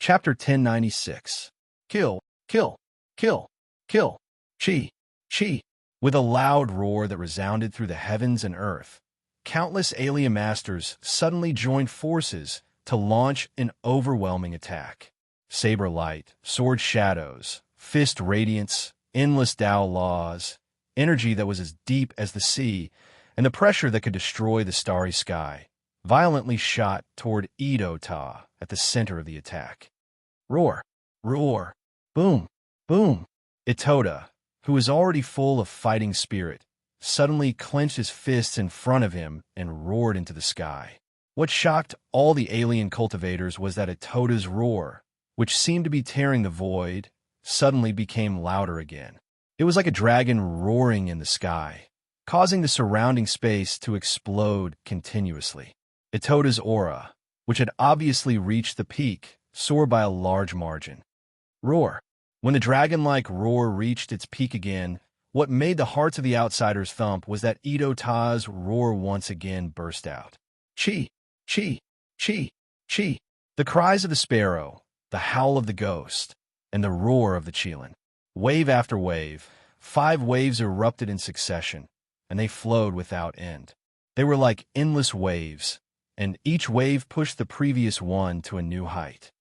Chapter 1096. Kill, kill, kill, kill. Chi, chi. With a loud roar that resounded through the heavens and earth, countless alien masters suddenly joined forces to launch an overwhelming attack. Saber light, sword shadows, fist radiance, endless Tao laws, energy that was as deep as the sea, and the pressure that could destroy the starry sky, violently shot toward Edo-Ta at the center of the attack. Roar, roar, boom, boom. Itoda, who was already full of fighting spirit, suddenly clenched his fists in front of him and roared into the sky. What shocked all the alien cultivators was that Itoda's roar, which seemed to be tearing the void, suddenly became louder again. It was like a dragon roaring in the sky, causing the surrounding space to explode continuously. Itoda's aura, which had obviously reached the peak, soared by a large margin. Roar. When the dragon-like roar reached its peak again, what made the hearts of the outsiders thump was that Edo-Ta's roar once again burst out. Chi, chi, chi, chi. The cries of the sparrow, the howl of the ghost, and the roar of the Qilin. Wave after wave, 5 waves erupted in succession, and they flowed without end. They were like endless waves, and each wave pushed the previous one to a new height.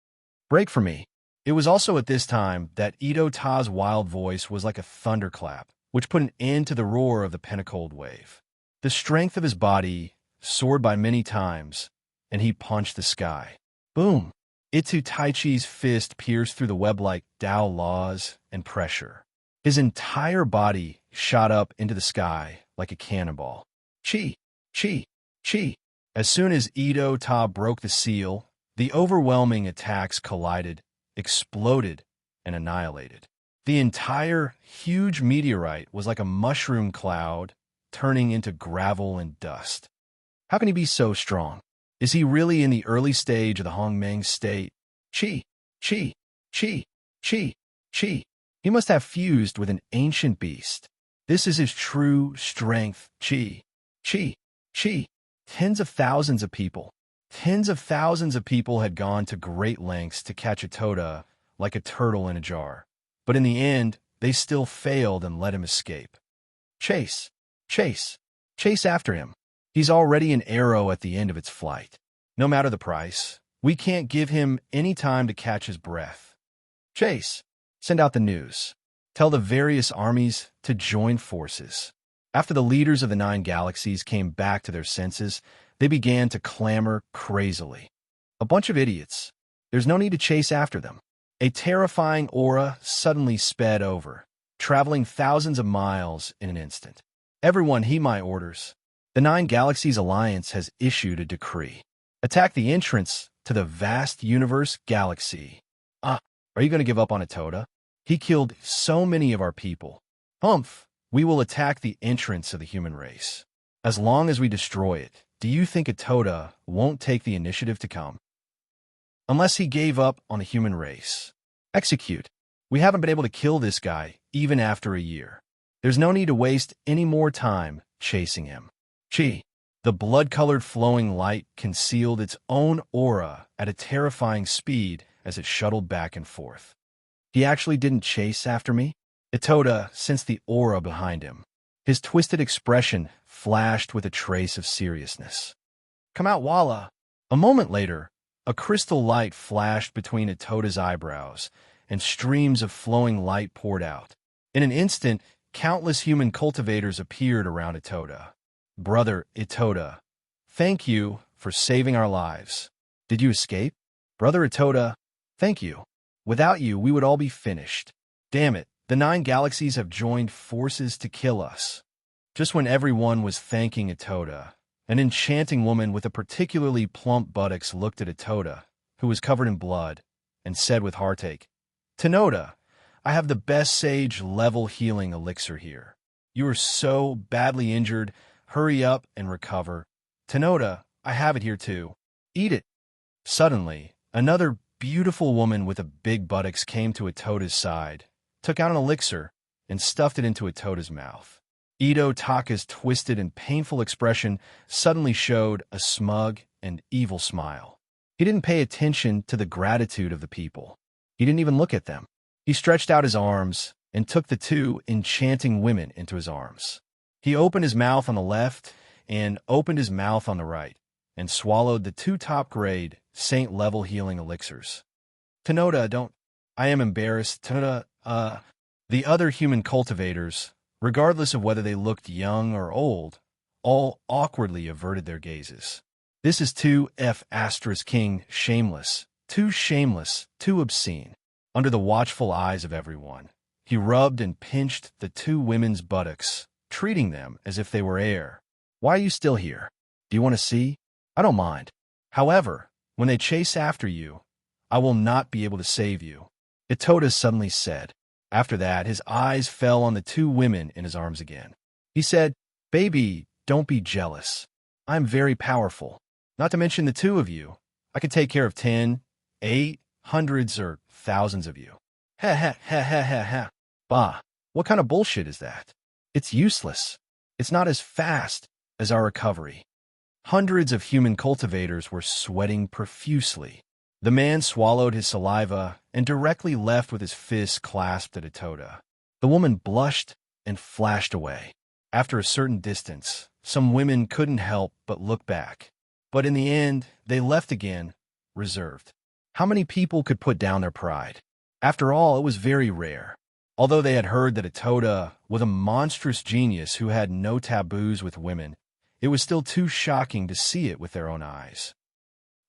Break for me. It was also at this time that Edo-Ta's wild voice was like a thunderclap, which put an end to the roar of the pentacled wave. The strength of his body soared by many times, and he punched the sky. Boom! Itu Taichi's fist pierced through the web-like Tao laws and pressure. His entire body shot up into the sky like a cannonball. Chi! Chi! Chi! As soon as Edo-Ta broke the seal, the overwhelming attacks collided, exploded, and annihilated. The entire huge meteorite was like a mushroom cloud, turning into gravel and dust. How can he be so strong? Is he really in the early stage of the Hongmeng state? Chi, chi, chi, chi, chi. He must have fused with an ancient beast. This is his true strength, chi, chi, chi. Tens of thousands of people had gone to great lengths to catch Itoda like a turtle in a jar. But in the end, they still failed and let him escape. Chase, chase, chase after him. He's already an arrow at the end of its flight. No matter the price, we can't give him any time to catch his breath. Chase, send out the news. Tell the various armies to join forces. After the leaders of the 9 galaxies came back to their senses, they began to clamor crazily. A bunch of idiots. There's no need to chase after them. A terrifying aura suddenly sped over, traveling thousands of miles in an instant. Everyone heed my orders. The 9 Galaxies Alliance has issued a decree. Attack the entrance to the vast universe galaxy. Are you going to give up on Itoda? He killed so many of our people. Humph! We will attack the entrance of the human race. As long as we destroy it, do you think Itoda won't take the initiative to come? Unless he gave up on the human race. Execute. We haven't been able to kill this guy even after a year. There's no need to waste any more time chasing him. Chi. The blood-colored flowing light concealed its own aura at a terrifying speed as it shuttled back and forth. He actually didn't chase after me? Itoda sensed the aura behind him. His twisted expression flashed with a trace of seriousness. Come out, Walla. A moment later, a crystal light flashed between Itoda's eyebrows, and streams of flowing light poured out. In an instant, countless human cultivators appeared around Itoda. Brother Itoda, thank you for saving our lives. Did you escape? Brother Itoda, thank you. Without you, we would all be finished. Damn it, the 9 galaxies have joined forces to kill us. Just when everyone was thanking Itoda, an enchanting woman with a particularly plump buttocks looked at Itoda, who was covered in blood, and said with heartache, Tenoda, I have the best sage-level healing elixir here. You are so badly injured. Hurry up and recover. Tenoda, I have it here too. Eat it. Suddenly, another beautiful woman with a big buttocks came to Itoda's side, took out an elixir, and stuffed it into Itoda's mouth. Edo-Taka's twisted and painful expression suddenly showed a smug and evil smile. He didn't pay attention to the gratitude of the people. He didn't even look at them. He stretched out his arms and took the two enchanting women into his arms. He opened his mouth on the left and opened his mouth on the right and swallowed the two top-grade saint-level healing elixirs. Tenoda, don't... I am embarrassed. Tenoda, The other human cultivators, regardless of whether they looked young or old, all awkwardly averted their gazes. This is too King shameless, too obscene. Under the watchful eyes of everyone, he rubbed and pinched the two women's buttocks, treating them as if they were air. Why are you still here? Do you want to see? I don't mind. However, when they chase after you, I will not be able to save you, Itoda suddenly said. After that, his eyes fell on the two women in his arms again. He said, "Baby, don't be jealous. I'm very powerful. Not to mention the two of you. I can take care of 10, 8, hundreds, or thousands of you." Ha ha ha ha ha ha. Bah, what kind of bullshit is that? It's useless. It's not as fast as our recovery. Hundreds of human cultivators were sweating profusely. The man swallowed his saliva and directly left with his fists clasped at Itoda. The woman blushed and flashed away. After a certain distance, some women couldn't help but look back. But in the end, they left again, reserved. How many people could put down their pride? After all, it was very rare. Although they had heard that Itoda was a monstrous genius who had no taboos with women, it was still too shocking to see it with their own eyes.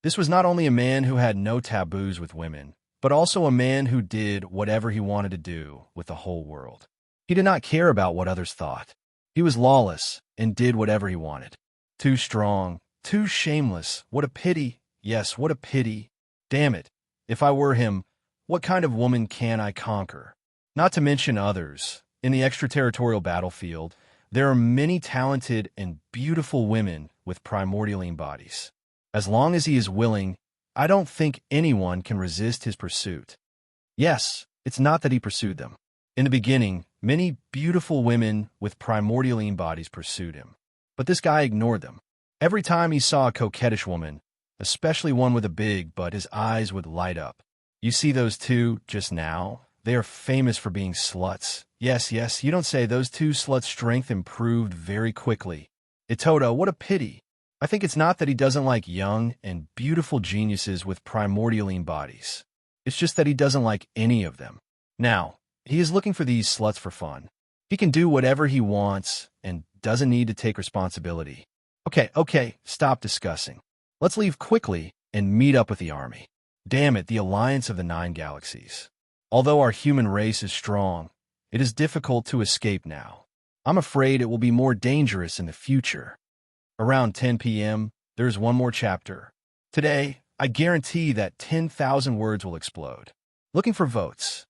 This was not only a man who had no taboos with women, but also a man who did whatever he wanted to do with the whole world. He did not care about what others thought. He was lawless and did whatever he wanted. Too strong, too shameless. What a pity. Yes, what a pity. Damn it. If I were him, what kind of woman can I conquer? Not to mention others. In the extraterritorial battlefield, there are many talented and beautiful women with primordialine bodies. As long as he is willing, I don't think anyone can resist his pursuit. Yes, it's not that he pursued them. In the beginning, many beautiful women with primordialine bodies pursued him. But this guy ignored them. Every time he saw a coquettish woman, especially one with a big butt, his eyes would light up. You see those two just now? They are famous for being sluts. Yes, you don't say. Those two sluts' strength improved very quickly. Itoda, what a pity. I think it's not that he doesn't like young and beautiful geniuses with primordialine bodies. It's just that he doesn't like any of them. Now, he is looking for these sluts for fun. He can do whatever he wants and doesn't need to take responsibility. Okay, stop discussing. Let's leave quickly and meet up with the army. Damn it, the alliance of the 9 galaxies. Although our human race is strong, it is difficult to escape now. I'm afraid it will be more dangerous in the future. Around 10 p.m., there's one more chapter. Today, I guarantee that 10,000 words will explode. Looking for votes.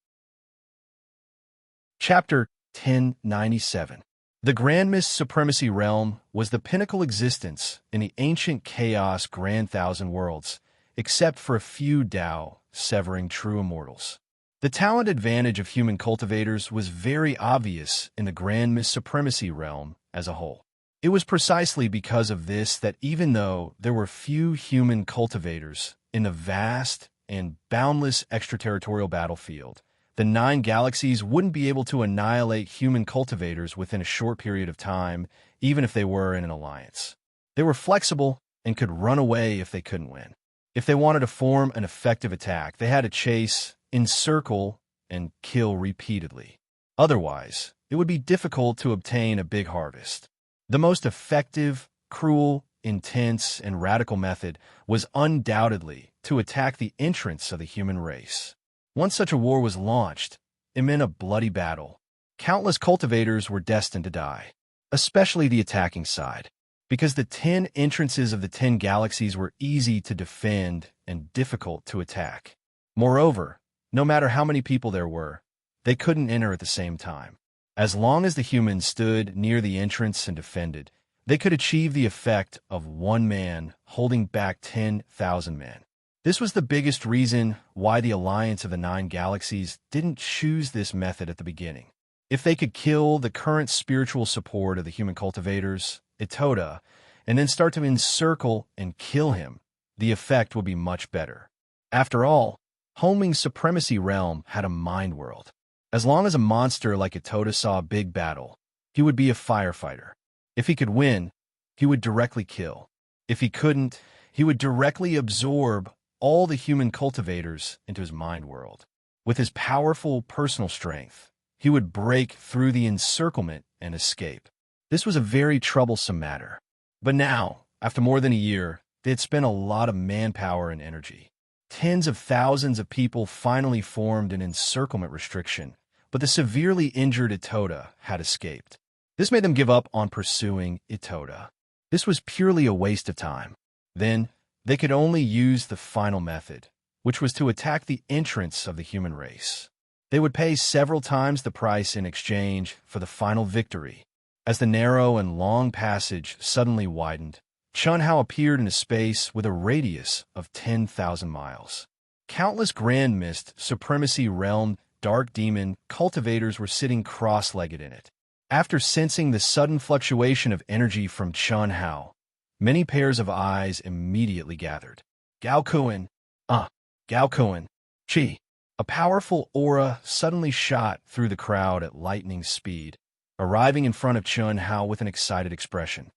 Chapter 1097. The Grand Mist Supremacy Realm was the pinnacle existence in the ancient chaos Grand Thousand Worlds, except for a few Tao severing true immortals. The talent advantage of human cultivators was very obvious in the Grand Mist Supremacy Realm as a whole. It was precisely because of this that even though there were few human cultivators in the vast and boundless extraterritorial battlefield, the 9 galaxies wouldn't be able to annihilate human cultivators within a short period of time, even if they were in an alliance. They were flexible and could run away if they couldn't win. If they wanted to form an effective attack, they had to chase, encircle, and kill repeatedly. Otherwise, it would be difficult to obtain a big harvest. The most effective, cruel, intense, and radical method was undoubtedly to attack the entrance of the human race. Once such a war was launched, it meant a bloody battle. Countless cultivators were destined to die, especially the attacking side, because the 10 entrances of the 10 galaxies were easy to defend and difficult to attack. Moreover, no matter how many people there were, they couldn't enter at the same time. As long as the humans stood near the entrance and defended, they could achieve the effect of one man holding back 10,000 men. This was the biggest reason why the Alliance of the 9 Galaxies didn't choose this method at the beginning. If they could kill the current spiritual support of the human cultivators, Itoda, and then start to encircle and kill him, the effect would be much better. After all, Homing's supremacy realm had a mind world. As long as a monster like Itoda saw a big battle, he would be a firefighter. If he could win, he would directly kill. If he couldn't, he would directly absorb all the human cultivators into his mind world. With his powerful personal strength, he would break through the encirclement and escape. This was a very troublesome matter. But now, after more than a year, they had spent a lot of manpower and energy. Tens of thousands of people finally formed an encirclement restriction, but the severely injured Itoda had escaped. This made them give up on pursuing Itoda. This was purely a waste of time. Then, they could only use the final method, which was to attack the entrance of the human race. They would pay several times the price in exchange for the final victory. As the narrow and long passage suddenly widened, Chunhao appeared in a space with a radius of 10,000 miles. Countless Grand Mist, Supremacy Realm, Dark Demon cultivators were sitting cross-legged in it. After sensing the sudden fluctuation of energy from Chunhao, many pairs of eyes immediately gathered. Gao Kuan, Gao Kuan, Chi. A powerful aura suddenly shot through the crowd at lightning speed, arriving in front of Chunhao with an excited expression.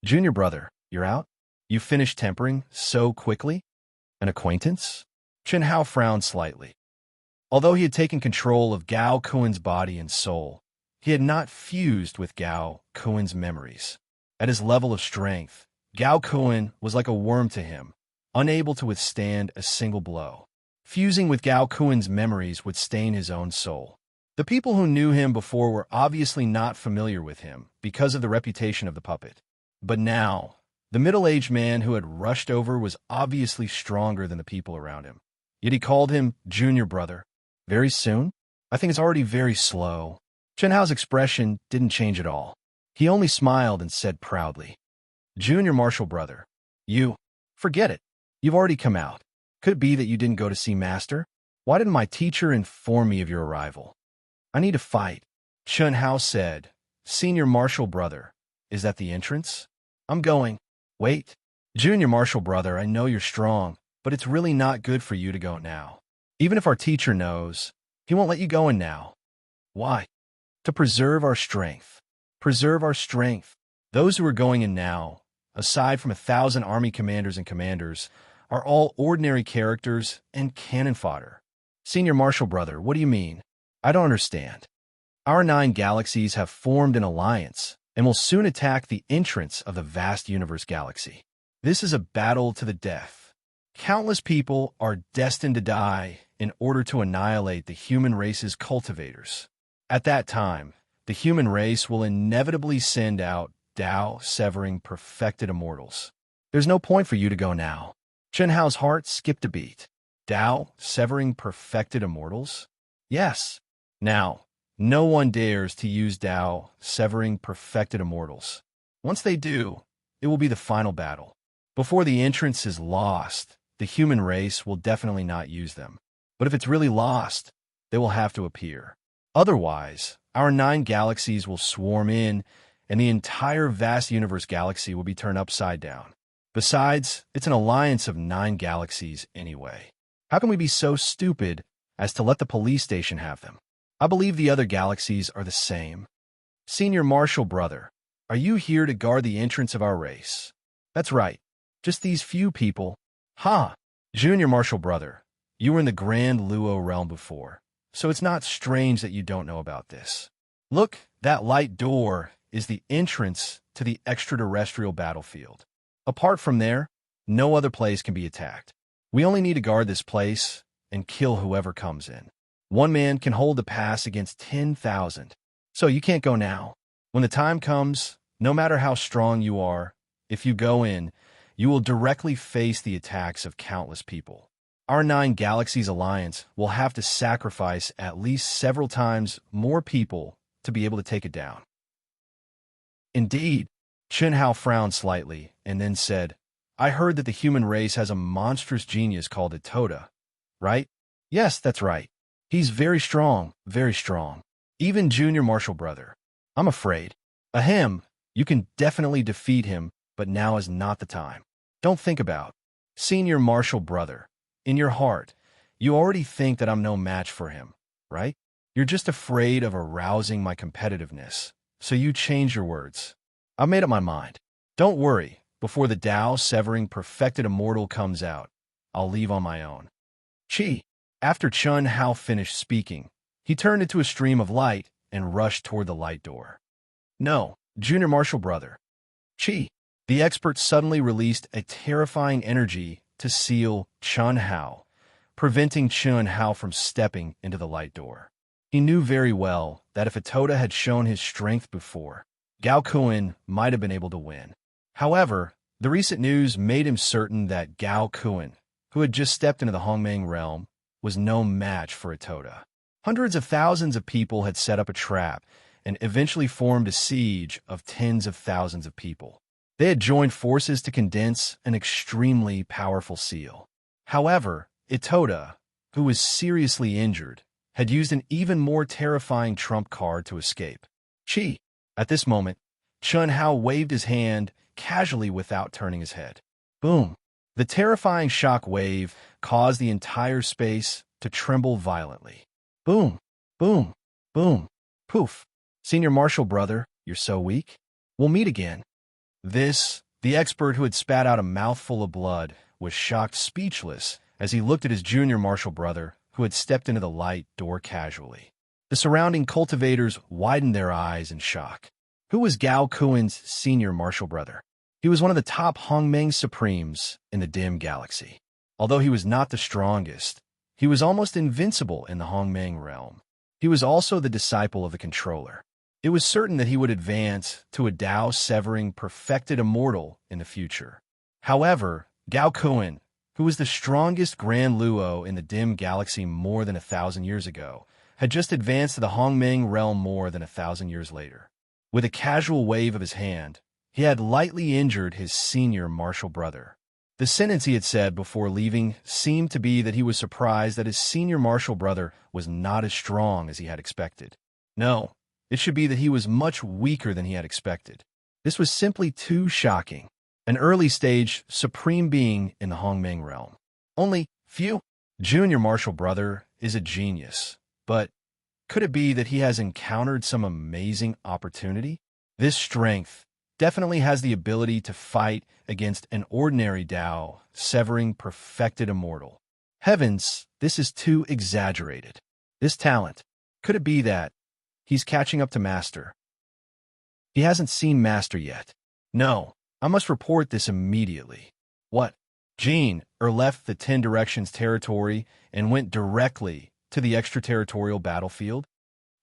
Junior brother, you're out? You finished tempering so quickly? An acquaintance? Chunhao frowned slightly. Although he had taken control of Gao Kuan's body and soul, he had not fused with Gao Kuan's memories. At his level of strength, Gao Kuan was like a worm to him, unable to withstand a single blow. Fusing with Gao Kuan's memories would stain his own soul. The people who knew him before were obviously not familiar with him because of the reputation of the puppet. But now, the middle-aged man who had rushed over was obviously stronger than the people around him. Yet he called him junior brother. Very soon? I think it's already very slow. Chunhao's expression didn't change at all. He only smiled and said proudly, Junior martial brother, you, forget it. You've already come out. Could it be that you didn't go to see Master? Why didn't my teacher inform me of your arrival? I need to fight. Chunhao said, Senior martial brother, is that the entrance? I'm going. Wait. Junior martial brother, I know you're strong, but it's really not good for you to go now. Even if our teacher knows, he won't let you go in now. Why? To preserve our strength. Preserve our strength. Those who are going in now, aside from 1,000 army commanders and commanders, are all ordinary characters and cannon fodder. Senior martial brother, what do you mean? I don't understand. Our 9 galaxies have formed an alliance and will soon attack the entrance of the vast universe galaxy. This is a battle to the death. Countless people are destined to die in order to annihilate the human race's cultivators. At that time, the human race will inevitably send out Tao-severing perfected immortals. There's no point for you to go now. Chunhao's heart skipped a beat. Tao-severing perfected immortals? Yes. Now, no one dares to use Tao-severing perfected immortals. Once they do, it will be the final battle. Before the entrance is lost, the human race will definitely not use them. But if it's really lost, they will have to appear. Otherwise, our 9 galaxies will swarm in, and the entire vast universe galaxy will be turned upside down. Besides, it's an alliance of 9 galaxies anyway. How can we be so stupid as to let the police station have them? I believe the other galaxies are the same. Senior martial brother, are you here to guard the entrance of our race? That's right. Just these few people. Ha! Junior martial brother, you were in the Grand Luo realm before, so it's not strange that you don't know about this. Look, that light door is the entrance to the extraterrestrial battlefield. Apart from there, no other place can be attacked. We only need to guard this place and kill whoever comes in. One man can hold the pass against 10,000, so you can't go now. When the time comes, no matter how strong you are, if you go in, you will directly face the attacks of countless people. Our 9 Galaxies Alliance will have to sacrifice at least several times more people to be able to take it down. Indeed, Chunhao frowned slightly and then said, I heard that the human race has a monstrous genius called Itoda, right? Yes, that's right. He's very strong, even junior martial brother. I'm afraid. Ahem, you can definitely defeat him, but now is not the time. Don't think about. Senior martial brother. In your heart, you already think that I'm no match for him, right? You're just afraid of arousing my competitiveness, so you change your words. I've made up my mind. Don't worry, before the Tao severing perfected immortal comes out, I'll leave on my own. Chi. After Chun Hao finished speaking, he turned into a stream of light and rushed toward the light door. No, junior martial brother. Chi. The expert suddenly released a terrifying energy to seal Chun Hao, preventing Chun Hao from stepping into the light door. He knew very well that if Atoda had shown his strength before, Gao Kuan might have been able to win. However, the recent news made him certain that Gao Kuan, who had just stepped into the Hongmeng realm, was no match for Atoda. Hundreds of thousands of people had set up a trap and eventually formed a siege of tens of thousands of people. They had joined forces to condense an extremely powerful seal. However, Itoda, who was seriously injured, had used an even more terrifying trump card to escape. Chi. At this moment, Chun Hao waved his hand casually without turning his head. Boom. The terrifying shock wave caused the entire space to tremble violently. Boom, boom, boom, poof. Senior martial brother, you're so weak. We'll meet again. The expert who had spat out a mouthful of blood, was shocked speechless as he looked at his junior martial brother who had stepped into the light door casually. The surrounding cultivators widened their eyes in shock. Who was Gao Kuan's senior martial brother? He was one of the top Hongmeng Supremes in the dim galaxy. Although he was not the strongest, he was almost invincible in the Hongmeng realm. He was also the disciple of the controller. It was certain that he would advance to a Tao-severing perfected immortal in the future. However, Gao Kuan, who was the strongest Grand Luo in the dim galaxy more than 1,000 years ago, had just advanced to the Hongmeng realm more than 1,000 years later. With a casual wave of his hand, he had lightly injured his senior martial brother. The sentence he had said before leaving seemed to be that he was surprised that his senior martial brother was not as strong as he had expected. No, it should be that he was much weaker than he had expected. This was simply too shocking. An early-stage supreme being in the Hongmeng realm. Only few. Junior martial brother is a genius, but could it be that he has encountered some amazing opportunity? This strength definitely has the ability to fight against an ordinary Tao, severing perfected immortal. Heavens, this is too exaggerated. This talent, could it be that he's catching up to Master? He hasn't seen Master yet. No, I must report this immediately. What? Jean left the 10 Directions territory and went directly to the extraterritorial battlefield.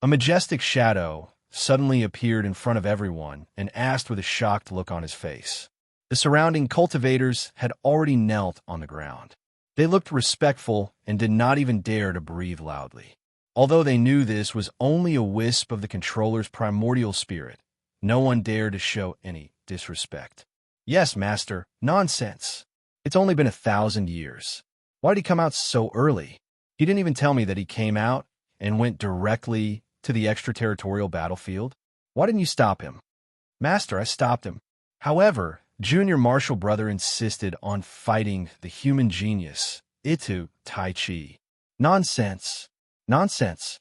A majestic shadow suddenly appeared in front of everyone and asked with a shocked look on his face. The surrounding cultivators had already knelt on the ground. They looked respectful and did not even dare to breathe loudly. Although they knew this was only a wisp of the controller's primordial spirit, no one dared to show any disrespect. Yes, Master, nonsense. It's only been 1,000 years. Why'd he come out so early? He didn't even tell me that he came out and went directly to the extraterritorial battlefield. Why didn't you stop him? Master, I stopped him. However, Junior Martial Brother insisted on fighting the human genius, Itu Tai Chi. Nonsense. Nonsense.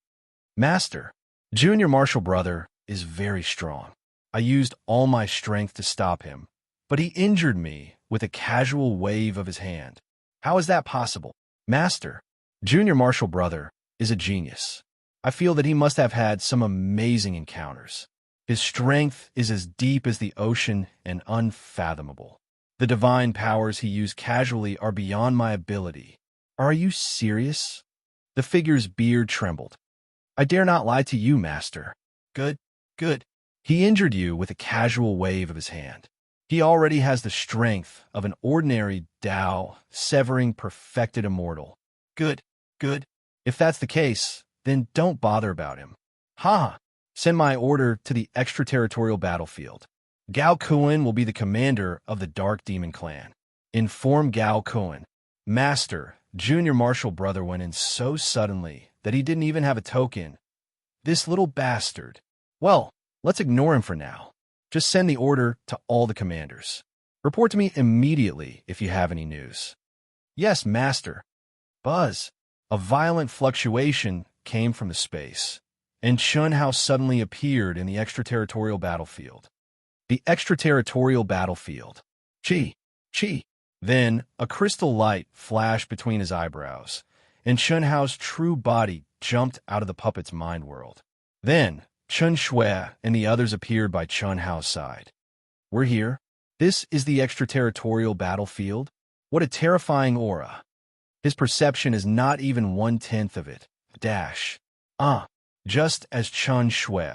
Master, Junior Martial Brother is very strong. I used all my strength to stop him, but he injured me with a casual wave of his hand. How is that possible? Master, Junior Martial Brother is a genius. I feel that he must have had some amazing encounters. His strength is as deep as the ocean and unfathomable. The divine powers he used casually are beyond my ability. Are you serious? The figure's beard trembled. I dare not lie to you, Master. Good, good. He injured you with a casual wave of his hand. He already has the strength of an ordinary Tao, severing perfected immortal. Good, good. If that's the case, then don't bother about him. Ha! Send my order to the extraterritorial battlefield. Gao Kuan will be the commander of the Dark Demon Clan. Inform Gao Kuan. Master, Junior Martial Brother went in so suddenly that he didn't even have a token. This little bastard. Well, let's ignore him for now. Just send the order to all the commanders. Report to me immediately if you have any news. Yes, master. Buzz. A violent fluctuation came from the space, and Chun Hao suddenly appeared in the extraterritorial battlefield. The extraterritorial battlefield. Chi. Chi. Then, a crystal light flashed between his eyebrows, and Chun Hao's true body jumped out of the puppet's mind world. Then, Chun Shui and the others appeared by Chun Hao's side. We're here. This is the extraterritorial battlefield? What a terrifying aura. His perception is not even 1/10 of it. Dash. Just as Chun Shui,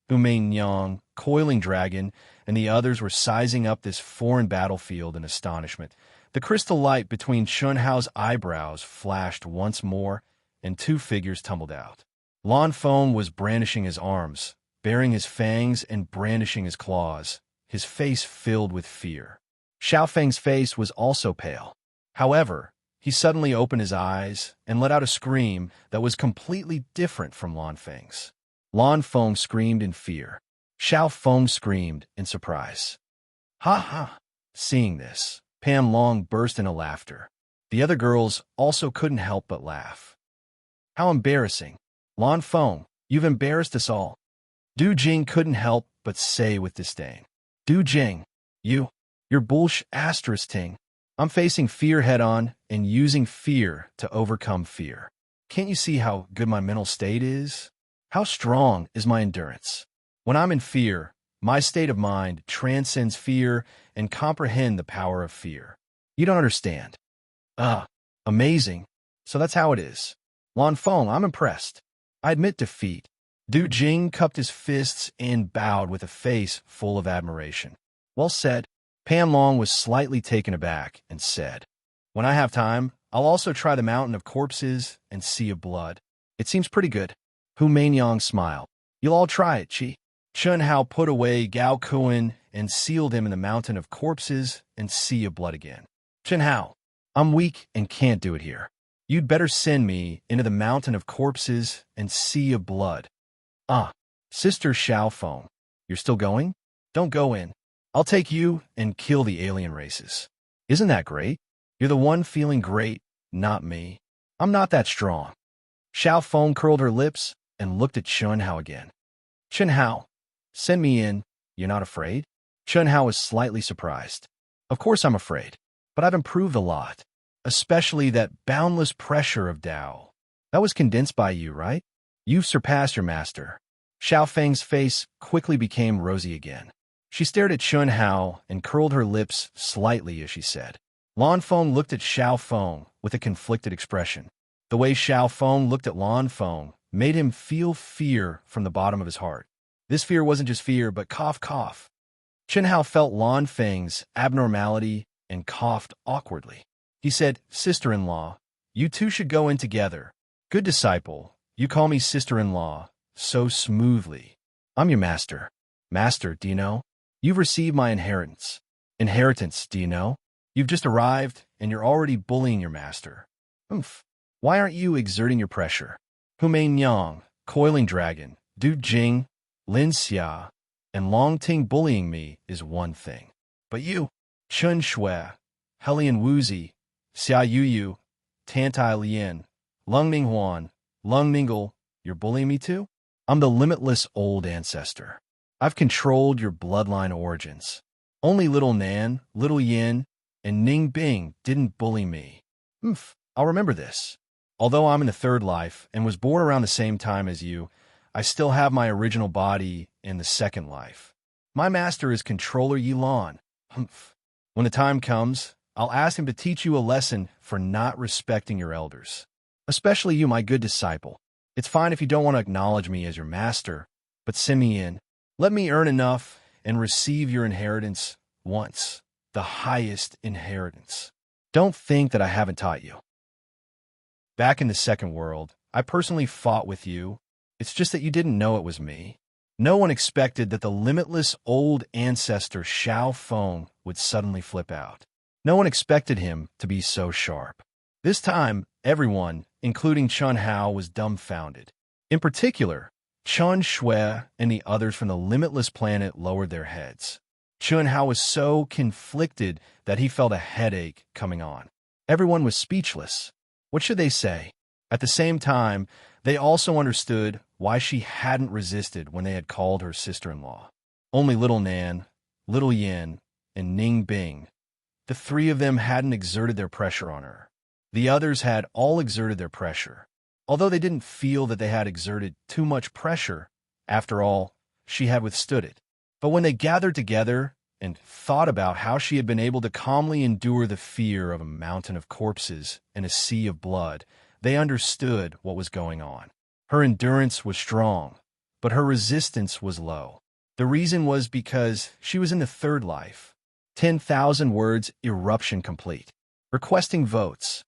Umei Nyang, Coiling Dragon, and the others were sizing up this foreign battlefield in astonishment, the crystal light between Chun Hao's eyebrows flashed once more, and two figures tumbled out. Lan Feng was brandishing his arms, baring his fangs and brandishing his claws, his face filled with fear. Xiao Feng's face was also pale. However, he suddenly opened his eyes and let out a scream that was completely different from Lan Feng's. Lan Feng screamed in fear. Xiao Feng screamed in surprise. Ha ha! Seeing this, Pan Long burst into laughter. The other girls also couldn't help but laugh. How embarrassing. Lan Feng, you've embarrassed us all. Du Jing couldn't help but say with disdain. Du Jing, you're bullsh**ting. I'm facing fear head-on and using fear to overcome fear. Can't you see how good my mental state is? How strong is my endurance? When I'm in fear, my state of mind transcends fear and comprehend the power of fear. You don't understand. Amazing. So that's how it is. Lan Feng, I'm impressed. I admit defeat. Du Jing cupped his fists and bowed with a face full of admiration. Well said. Pan Long was slightly taken aback and said, when I have time, I'll also try the mountain of corpses and sea of blood. It seems pretty good. Hu Mainyang smiled. You'll all try it, Chi. Chun Hao put away Gao Kuan and sealed him in the mountain of corpses and sea of blood again. Chun Hao, I'm weak and can't do it here. You'd better send me into the mountain of corpses and sea of blood. Sister Xiao Feng, you're still going? Don't go in. I'll take you and kill the alien races. Isn't that great? You're the one feeling great, not me. I'm not that strong. Xiao Feng curled her lips and looked at Chun Hao again. Chun Hao, send me in. You're not afraid? Chun Hao was slightly surprised. Of course I'm afraid, but I've improved a lot, especially that boundless pressure of Tao. That was condensed by you, right? You've surpassed your master. Xiao Feng's face quickly became rosy again. She stared at Chun Hao and curled her lips slightly as she said. Lan Feng looked at Xiao Feng with a conflicted expression. The way Xiao Feng looked at Lan Feng made him feel fear from the bottom of his heart. This fear wasn't just fear, but cough. Chun Hao felt Lan Feng's abnormality and coughed awkwardly. He said, Sister-in-law, you two should go in together. Good disciple, you call me sister-in-law so smoothly. I'm your master. Master, do you know? You've received my inheritance. Inheritance, do you know? You've just arrived, and you're already bullying your master. Why aren't you exerting your pressure? Humei Nyang, Coiling Dragon, Du Jing, Lin Xia, and Long Ting bullying me is one thing. But you, Chun Shui, Helian Wuzi, Xia Yuyu, Tantai Lian, Lung Minghuan, Lung Mingle, you're bullying me too? I'm the limitless old ancestor. I've controlled your bloodline origins. Only Little Nan, Little Yin, and Ning Bing didn't bully me. I'll remember this. Although I'm in the third life and was born around the same time as you, I still have my original body in the second life. My master is Controller Yilan. When the time comes, I'll ask him to teach you a lesson for not respecting your elders. Especially you, my good disciple. It's fine if you don't want to acknowledge me as your master, but send me in. Let me earn enough and receive your inheritance once, the highest inheritance. Don't think that I haven't taught you. Back in the second world, I personally fought with you. It's just that you didn't know it was me. No one expected that the limitless old ancestor Xiao Feng would suddenly flip out. No one expected him to be so sharp. This time, everyone, including Chun Hao, was dumbfounded. In particular, Chun Shui and the others from the limitless planet lowered their heads. Chun Hao was so conflicted that he felt a headache coming on. Everyone was speechless. What should they say? At the same time, they also understood why she hadn't resisted when they had called her sister-in-law. Only little Nan, little Yin, and Ning Bing, the three of them hadn't exerted their pressure on her. The others had all exerted their pressure. Although they didn't feel that they had exerted too much pressure, after all, she had withstood it. But when they gathered together and thought about how she had been able to calmly endure the fear of a mountain of corpses and a sea of blood, they understood what was going on. Her endurance was strong, but her resistance was low. The reason was because she was in the third life. 10,000 words eruption complete. Requesting votes.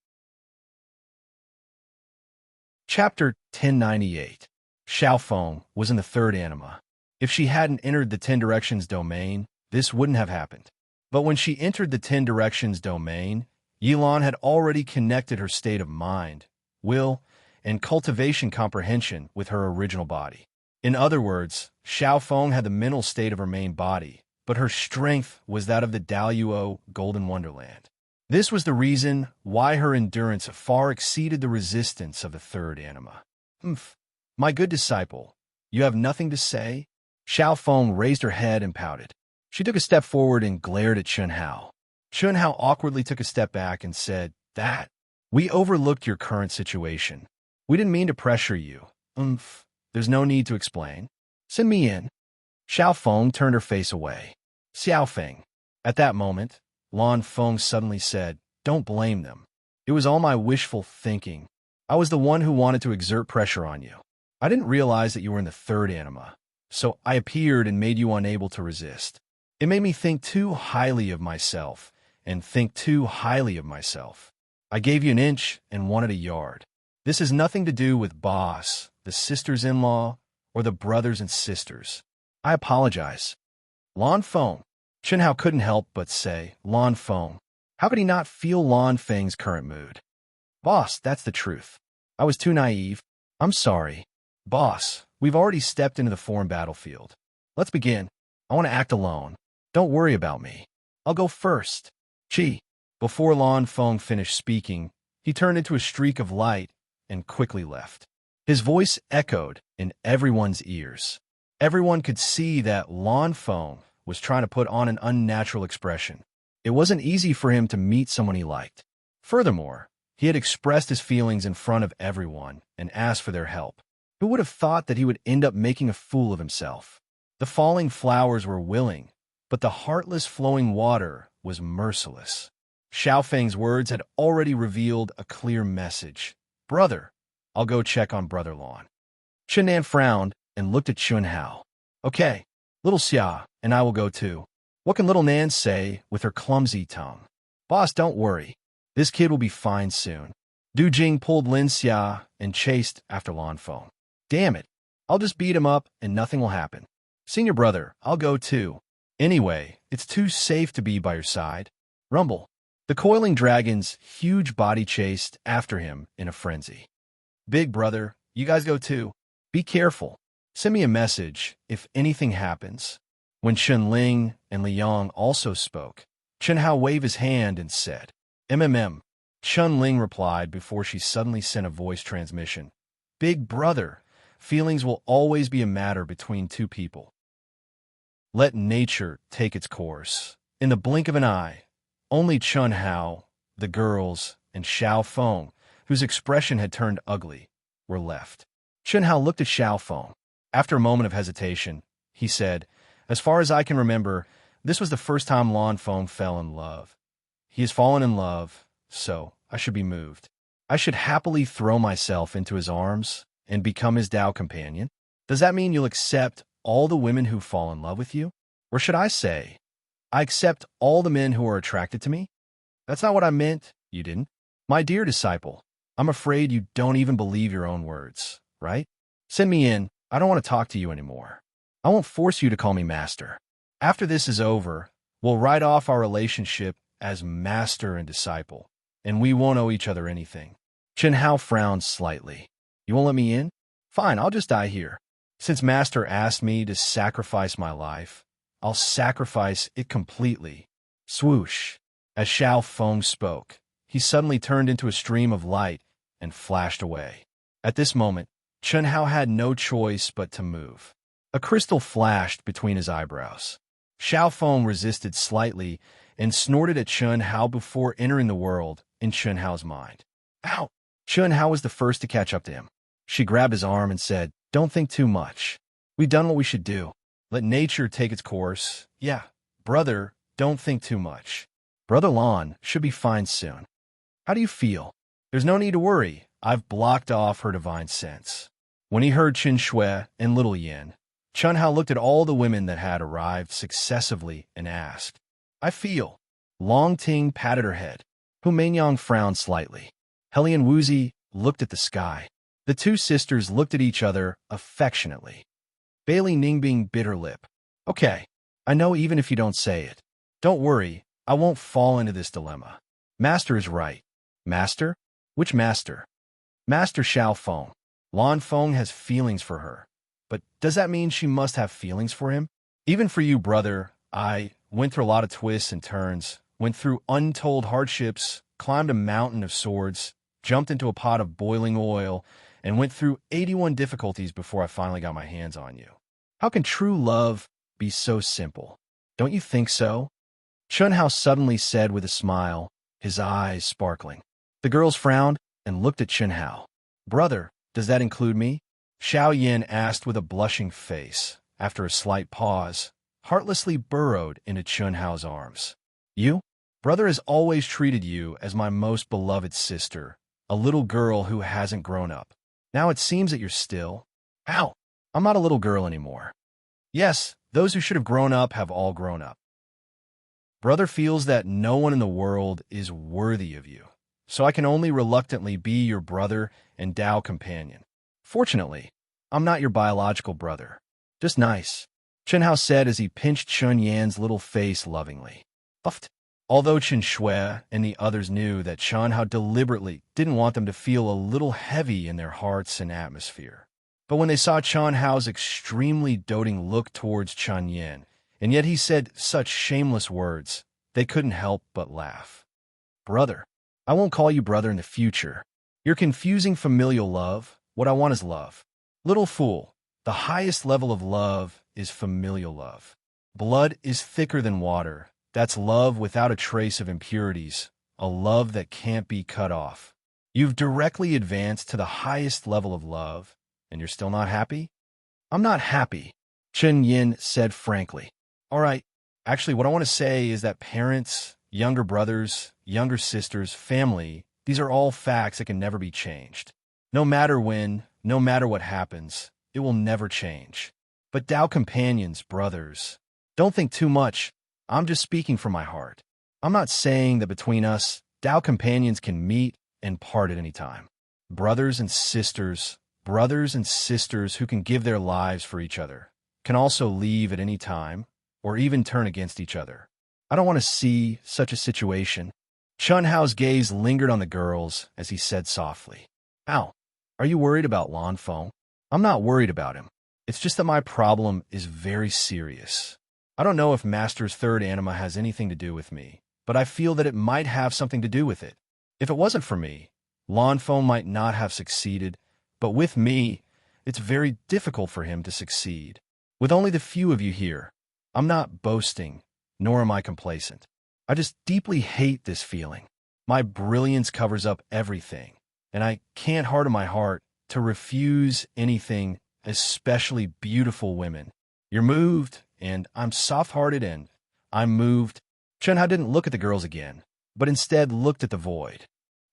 Chapter 1098. Xiaofeng was in the third anima. If she hadn't entered the 10 directions domain, this wouldn't have happened. But when she entered the 10 directions domain, Yilan had already connected her state of mind, will, and cultivation comprehension with her original body. In other words, Xiaofeng had the mental state of her main body, but her strength was that of the Daluo Golden Wonderland. This was the reason why her endurance far exceeded the resistance of the third anima. My good disciple, you have nothing to say? Xiaofeng raised her head and pouted. She took a step forward and glared at Chunhao. Chunhao awkwardly took a step back and said, We overlooked your current situation. We didn't mean to pressure you. There's no need to explain. Send me in. Xiaofeng turned her face away. Xiaofeng. At that moment, Lan Feng suddenly said, Don't blame them. It was all my wishful thinking. I was the one who wanted to exert pressure on you. I didn't realize that you were in the third anima, so I appeared and made you unable to resist. It made me think too highly of myself, and think too highly of myself. I gave you an inch and wanted a yard. This has nothing to do with boss, the sisters-in-law, or the brothers and sisters. I apologize. Lan Feng. Chunhao couldn't help but say, Lan Feng. How could he not feel Lan Feng's current mood? Boss, that's the truth. I was too naive. I'm sorry. Boss, we've already stepped into the foreign battlefield. Let's begin. I want to act alone. Don't worry about me. I'll go first. Chi. Before Lan Feng finished speaking, he turned into a streak of light and quickly left. His voice echoed in everyone's ears. Everyone could see that Lan Feng was trying to put on an unnatural expression. It wasn't easy for him to meet someone he liked. Furthermore, he had expressed his feelings in front of everyone and asked for their help. Who would have thought that he would end up making a fool of himself? The falling flowers were willing, but the heartless flowing water was merciless. Xiaofeng's words had already revealed a clear message. Brother, I'll go check on Brother Lan. Chunnan frowned and looked at Chunhao. Okay, little Xia and I will go too. What can little Nan say with her clumsy tongue? Boss, don't worry. This kid will be fine soon. Du Jing pulled Lin Xia and chased after Lan Feng. Damn it. I'll just beat him up and nothing will happen. Senior brother, I'll go too. Anyway, it's too safe to be by your side. Rumble. The coiling dragon's huge body chased after him in a frenzy. Big brother, you guys go too. Be careful. Send me a message if anything happens. When Chun Ling and Liang also spoke, Chen Hao waved his hand and said, MMM. Chun Ling replied before she suddenly sent a voice transmission. Big brother, feelings will always be a matter between two people. Let nature take its course. In the blink of an eye, only Chun Hao, the girls, and Xiaofeng, whose expression had turned ugly, were left. Chun Hao looked at Xiaofeng. After a moment of hesitation, he said, As far as I can remember, this was the first time Lan Feng fell in love. He has fallen in love, so I should be moved. I should happily throw myself into his arms and become his Tao companion. Does that mean you'll accept all the women who fall in love with you? Or should I say, I accept all the men who are attracted to me? That's not what I meant, you didn't. My dear disciple, I'm afraid you don't even believe your own words, right? Send me in. I don't want to talk to you anymore. I won't force you to call me master. After this is over, we'll write off our relationship as master and disciple, and we won't owe each other anything. Chen Hao frowned slightly. You won't let me in? Fine, I'll just die here. Since master asked me to sacrifice my life, I'll sacrifice it completely. Swoosh. As Xiaofeng spoke, he suddenly turned into a stream of light and flashed away. At this moment, Chun Hao had no choice but to move. A crystal flashed between his eyebrows. Xiao Feng resisted slightly and snorted at Chun Hao before entering the world in Chun Hao's mind. Ow! Chun Hao was the first to catch up to him. She grabbed his arm and said, "Don't think too much. We've done what we should do. Let nature take its course. Yeah, brother, don't think too much. Brother Lan should be fine soon. How do you feel?" "There's no need to worry. I've blocked off her divine sense." When he heard Qin Shui and Little Yin, Chun Hao looked at all the women that had arrived successively and asked, "I feel." Long Ting patted her head. Hu Meinyang frowned slightly. Helian Wuzi looked at the sky. The two sisters looked at each other affectionately. Bailey Ningbing bit her lip. "Okay, I know even if you don't say it. Don't worry, I won't fall into this dilemma. Master is right." "Master? Which master?" "Master Xiao Feng. Lan Feng has feelings for her. But does that mean she must have feelings for him? Even for you, brother, I went through a lot of twists and turns, went through untold hardships, climbed a mountain of swords, jumped into a pot of boiling oil, and went through 81 difficulties before I finally got my hands on you. How can true love be so simple? Don't you think so?" Chun Hao suddenly said with a smile, his eyes sparkling. The girls frowned and looked at Chun Hao. "Brother, does that include me?" Xiao Yin asked with a blushing face, after a slight pause, heartlessly burrowed into Chun Hao's arms. "You? Brother has always treated you as my most beloved sister, a little girl who hasn't grown up. Now it seems that you're still..." "Ow! I'm not a little girl anymore." "Yes, those who should have grown up have all grown up. Brother feels that no one in the world is worthy of you, so I can only reluctantly be your brother and Tao companion. Fortunately, I'm not your biological brother. Just nice," Chun Hao said as he pinched Chun Yan's little face lovingly. Puffed. Although Qin Shui and the others knew that Chun Hao deliberately didn't want them to feel a little heavy in their hearts and atmosphere. But when they saw Chun Hao's extremely doting look towards Chun Yan, and yet he said such shameless words, they couldn't help but laugh. "Brother, I won't call you brother in the future. You're confusing familial love. What I want is love. Little fool, the highest level of love is familial love. Blood is thicker than water. That's love without a trace of impurities, a love that can't be cut off. You've directly advanced to the highest level of love, and you're still not happy?" "I'm not happy," Chen Yin said frankly. "All right, actually what I want to say is that parents, younger brothers, younger sisters, family, these are all facts that can never be changed. No matter when, no matter what happens, it will never change. But Tao companions, brothers, don't think too much. I'm just speaking from my heart. I'm not saying that between us, Tao companions can meet and part at any time. Brothers and sisters who can give their lives for each other, can also leave at any time, or even turn against each other. I don't want to see such a situation." Chun Hao's gaze lingered on the girls as he said softly, "Ow, are you worried about Lan Feng?" "I'm not worried about him. It's just that my problem is very serious. I don't know if Master's third anima has anything to do with me, but I feel that it might have something to do with it. If it wasn't for me, Lan Feng might not have succeeded, but with me, it's very difficult for him to succeed. With only the few of you here, I'm not boasting, nor am I complacent. I just deeply hate this feeling. My brilliance covers up everything, and I can't harden my heart to refuse anything, especially beautiful women. You're moved, and I'm soft-hearted, and I'm moved." Chun Hao didn't look at the girls again, but instead looked at the void.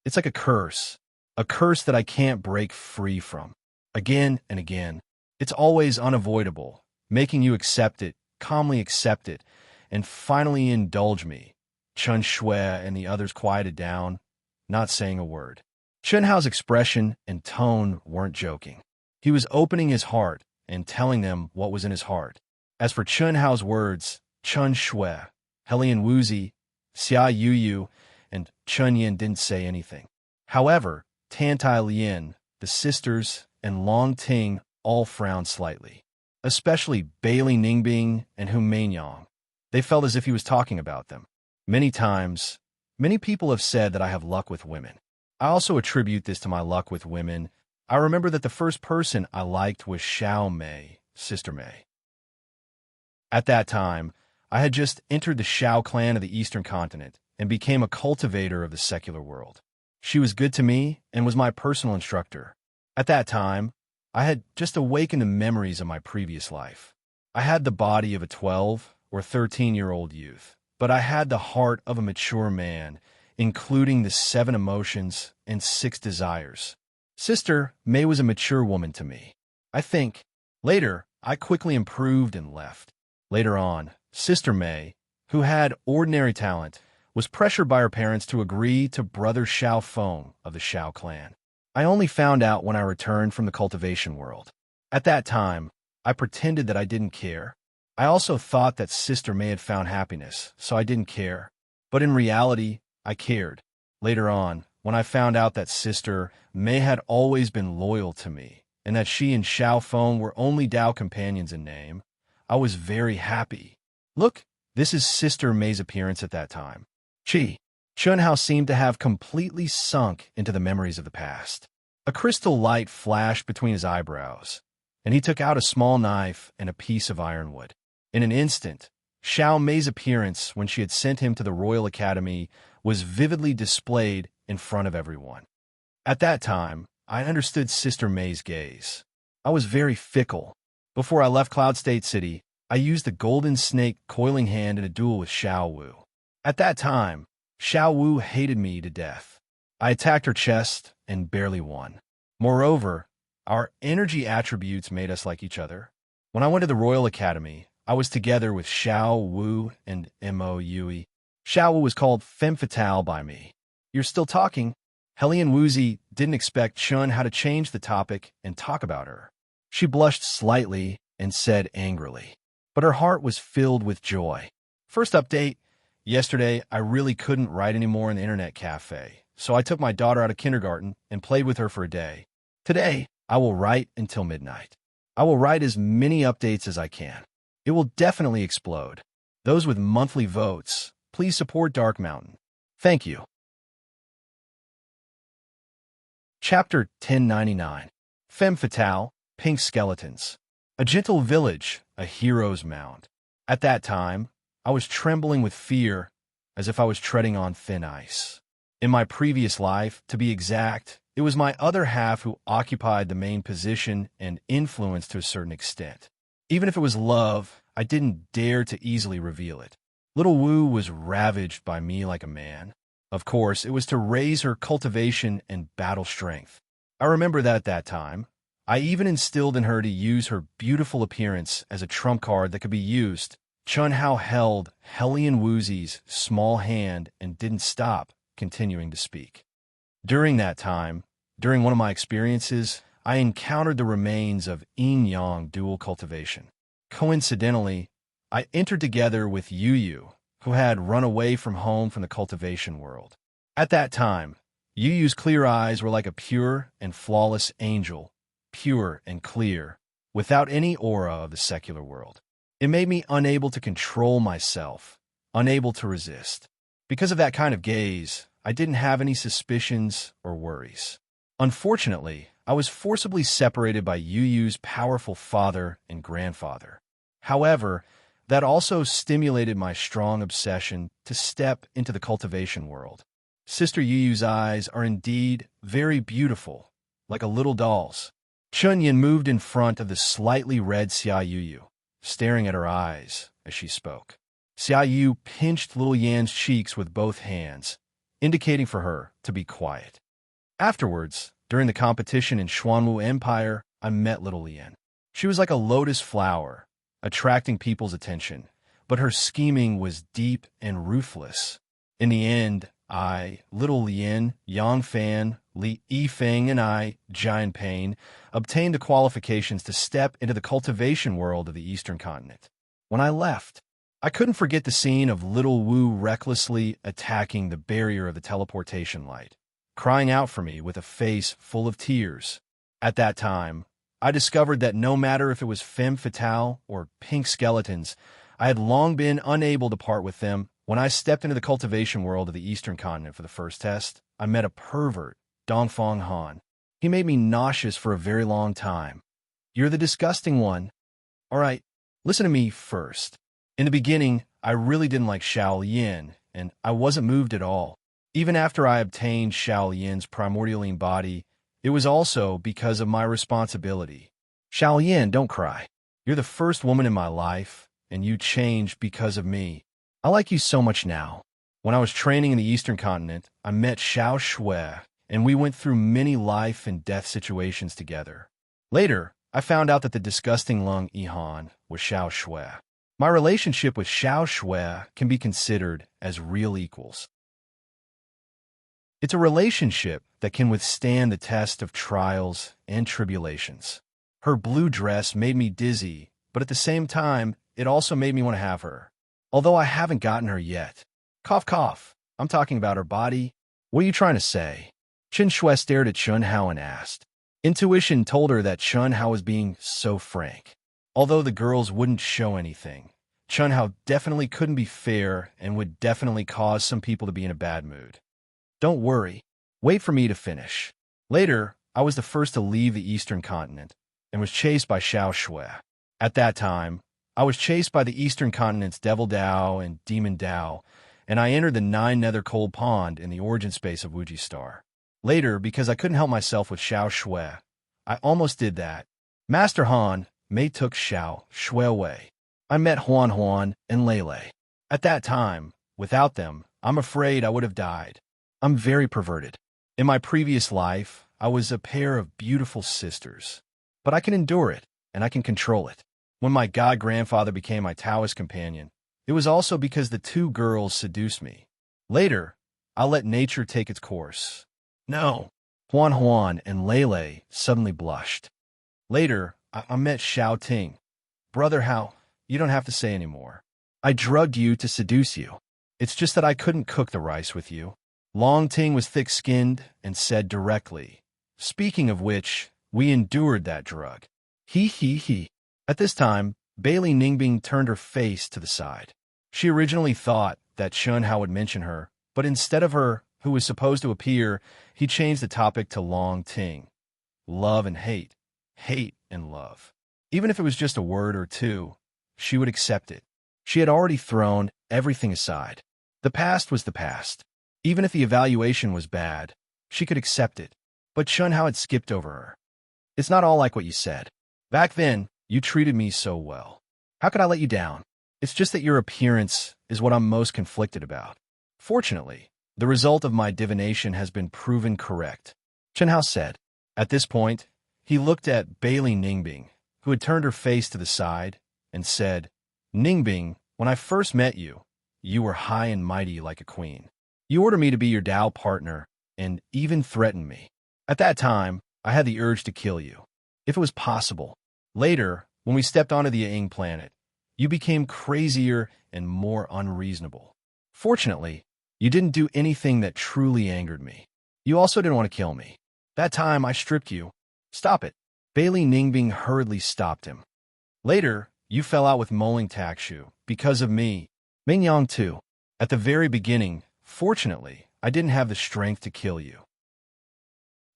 "It's like a curse that I can't break free from. Again and again, it's always unavoidable, making you accept it, calmly accept it, and finally indulge me." Chun Shui and the others quieted down, not saying a word. Chun Hao's expression and tone weren't joking. He was opening his heart and telling them what was in his heart. As for Chun Hao's words, Chun Shui, Helian Wuzi, Xia Yuyu, and Chun Yin didn't say anything. However, Tan Tai Lien, the sisters, and Long Ting all frowned slightly, especially Bailey Ningbing and Hu Meinyang. They felt as if he was talking about them. Many times, Many people have said that I have luck with women. I also attribute this to my luck with women. I remember that the first person I liked was Xiao Mei, Sister Mei. At that time, I had just entered the Xiao clan of the Eastern continent and became a cultivator of the secular world. She was good to me and was my personal instructor. At that time, I had just awakened to memories of my previous life. I had the body of a 12 or 13-year-old youth, but I had the heart of a mature man, including the 7 emotions and 6 desires. Sister Mei was a mature woman to me. I think. Later, I quickly improved and left. Later on, Sister Mei, who had ordinary talent, was pressured by her parents to agree to Brother Xiao Feng of the Xiao clan. I only found out when I returned from the cultivation world. At that time, I pretended that I didn't care. I also thought that Sister Mei had found happiness, so I didn't care. But in reality, I cared. Later on, when I found out that Sister Mei had always been loyal to me, and that she and Xiao Feng were only Dao companions in name, I was very happy. Look, this is Sister Mei's appearance at that time. Chunhao seemed to have completely sunk into the memories of the past. A crystal light flashed between his eyebrows, and he took out a small knife and a piece of ironwood. In an instant, Xiao Mei's appearance when she had sent him to the Royal Academy was vividly displayed in front of everyone. At that time, I understood Sister Mei's gaze. I was very fickle. Before I left Cloud State City, I used the golden snake coiling hand in a duel with Xiao Wu. At that time, Xiao Wu hated me to death. I attacked her chest and barely won. Moreover, our energy attributes made us like each other. When I went to the Royal Academy, I was together with Xiao Wu and Mo Yui. Xiao Wu was called femme fatale by me. You're still talking? Helian Wuzi didn't expect Chun how to change the topic and talk about her. She blushed slightly and said angrily, but her heart was filled with joy. First update. Yesterday, I really couldn't write anymore in the internet cafe, so I took my daughter out of kindergarten and played with her for a day. Today, I will write until midnight. I will write as many updates as I can. It will definitely explode. Those with monthly votes, please support Dark Mountain. Thank you. Chapter 1099. Femme Fatale, Pink Skeletons. A gentle village, a hero's mound. At that time, I was trembling with fear, as if I was treading on thin ice. In my previous life, to be exact, it was my other half who occupied the main position and influenced to a certain extent. Even if it was love, I didn't dare to easily reveal it. Little Wu was ravaged by me like a man. Of course, it was to raise her cultivation and battle strength. I remember that at that time, I even instilled in her to use her beautiful appearance as a trump card that could be used. Chunhao held Helian Wuzi's small hand and didn't stop, continuing to speak. During that time, during one of my experiences, I encountered the remains of yin-yang dual cultivation. Coincidentally, I entered together with Yu Yu, who had run away from home from the cultivation world. At that time, Yu Yu's clear eyes were like a pure and flawless angel, pure and clear, without any aura of the secular world. It made me unable to control myself, unable to resist. Because of that kind of gaze, I didn't have any suspicions or worries. Unfortunately, I was forcibly separated by Yu Yu's powerful father and grandfather. However, that also stimulated my strong obsession to step into the cultivation world. Sister Yu Yu's eyes are indeed very beautiful, like a little doll's. Chunyin moved in front of the slightly red Xia Yu Yu, staring at her eyes as she spoke. Xia Yu pinched little Yan's cheeks with both hands, indicating for her to be quiet. Afterwards, during the competition in Xuanwu Empire, I met little Yan. She was like a lotus flower, attracting people's attention, but her scheming was deep and ruthless. In the end, I, little Lien, Yang Fan, Li Yifeng, and I, Giant Pain, obtained the qualifications to step into the cultivation world of the Eastern continent. When I left, I couldn't forget the scene of little Wu recklessly attacking the barrier of the teleportation light, crying out for me with a face full of tears. At that time, I discovered that no matter if it was femme fatale or pink skeletons, I had long been unable to part with them When I stepped into the cultivation world of the Eastern continent for the first test, I met a pervert, Dongfang Han. He made me nauseous for a very long time. You're the disgusting one. All right, listen to me first. In the beginning, I really didn't like Xiao Yin, and I wasn't moved at all. Even after I obtained Xiao Yin's primordialine body, it was also because of my responsibility. Xiao Yin, don't cry. You're the first woman in my life, and you changed because of me. I like you so much now. When I was training in the Eastern continent, I met Xiao Shui, and we went through many life and death situations together. Later, I found out that the disgusting Lung Yihan was Xiao Shui. My relationship with Xiao Shui can be considered as real equals. It's a relationship that can withstand the test of trials and tribulations. Her blue dress made me dizzy, but at the same time, it also made me want to have her. Although I haven't gotten her yet. Cough, cough. I'm talking about her body. What are you trying to say? Chen Shui stared at Chun Hao and asked. Intuition told her that Chun Hao was being so frank. Although the girls wouldn't show anything, Chun Hao definitely couldn't be fair and would definitely cause some people to be in a bad mood. Don't worry. Wait for me to finish. Later, I was the first to leave the Eastern continent and was chased by Xiao Shui. At that time, I was chased by the Eastern continent's Devil Dao and Demon Dao, and I entered the 9 Nether Cold Pond in the origin space of Wuji Star. Later, because I couldn't help myself with Xiao Shui, I almost did that. Master Han Mei took Xiao Shui away. I met Huan Huan and Lele. At that time, without them, I'm afraid I would have died. I'm very perverted. In my previous life, I was a pair of beautiful sisters. But I can endure it, and I can control it. When my god-grandfather became my Taoist companion, it was also because the 2 girls seduced me. Later, I'll let nature take its course. No. Huan Huan and Lele suddenly blushed. Later, I met Xiao Ting. Brother Hao, you don't have to say anymore. I drugged you to seduce you. It's just that I couldn't cook the rice with you. Long Ting was thick-skinned and said directly, speaking of which, we endured that drug. He. At this time, Bailey Ningbing turned her face to the side. She originally thought that Chun Hao would mention her, but instead of her, who was supposed to appear, he changed the topic to Long Ting. Love and hate. Hate and love. Even if it was just a word or two, she would accept it. She had already thrown everything aside. The past was the past. Even if the evaluation was bad, she could accept it. But Chun Hao had skipped over her. It's not all like what you said. Back then, you treated me so well. How could I let you down? It's just that your appearance is what I'm most conflicted about. Fortunately, the result of my divination has been proven correct, Chen Hao said. At this point, he looked at Bailey Ningbing, who had turned her face to the side, and said, Ningbing, when I first met you, you were high and mighty like a queen. You ordered me to be your Dao partner, and even threatened me. At that time, I had the urge to kill you, if it was possible. Later, when we stepped onto the Ying planet, you became crazier and more unreasonable. Fortunately, you didn't do anything that truly angered me. You also didn't want to kill me. That time, I stripped you. Stop it. Bailey Ningbing hurriedly stopped him. Later, you fell out with Moling Takshu because of me. Mingyang too. At the very beginning, fortunately, I didn't have the strength to kill you.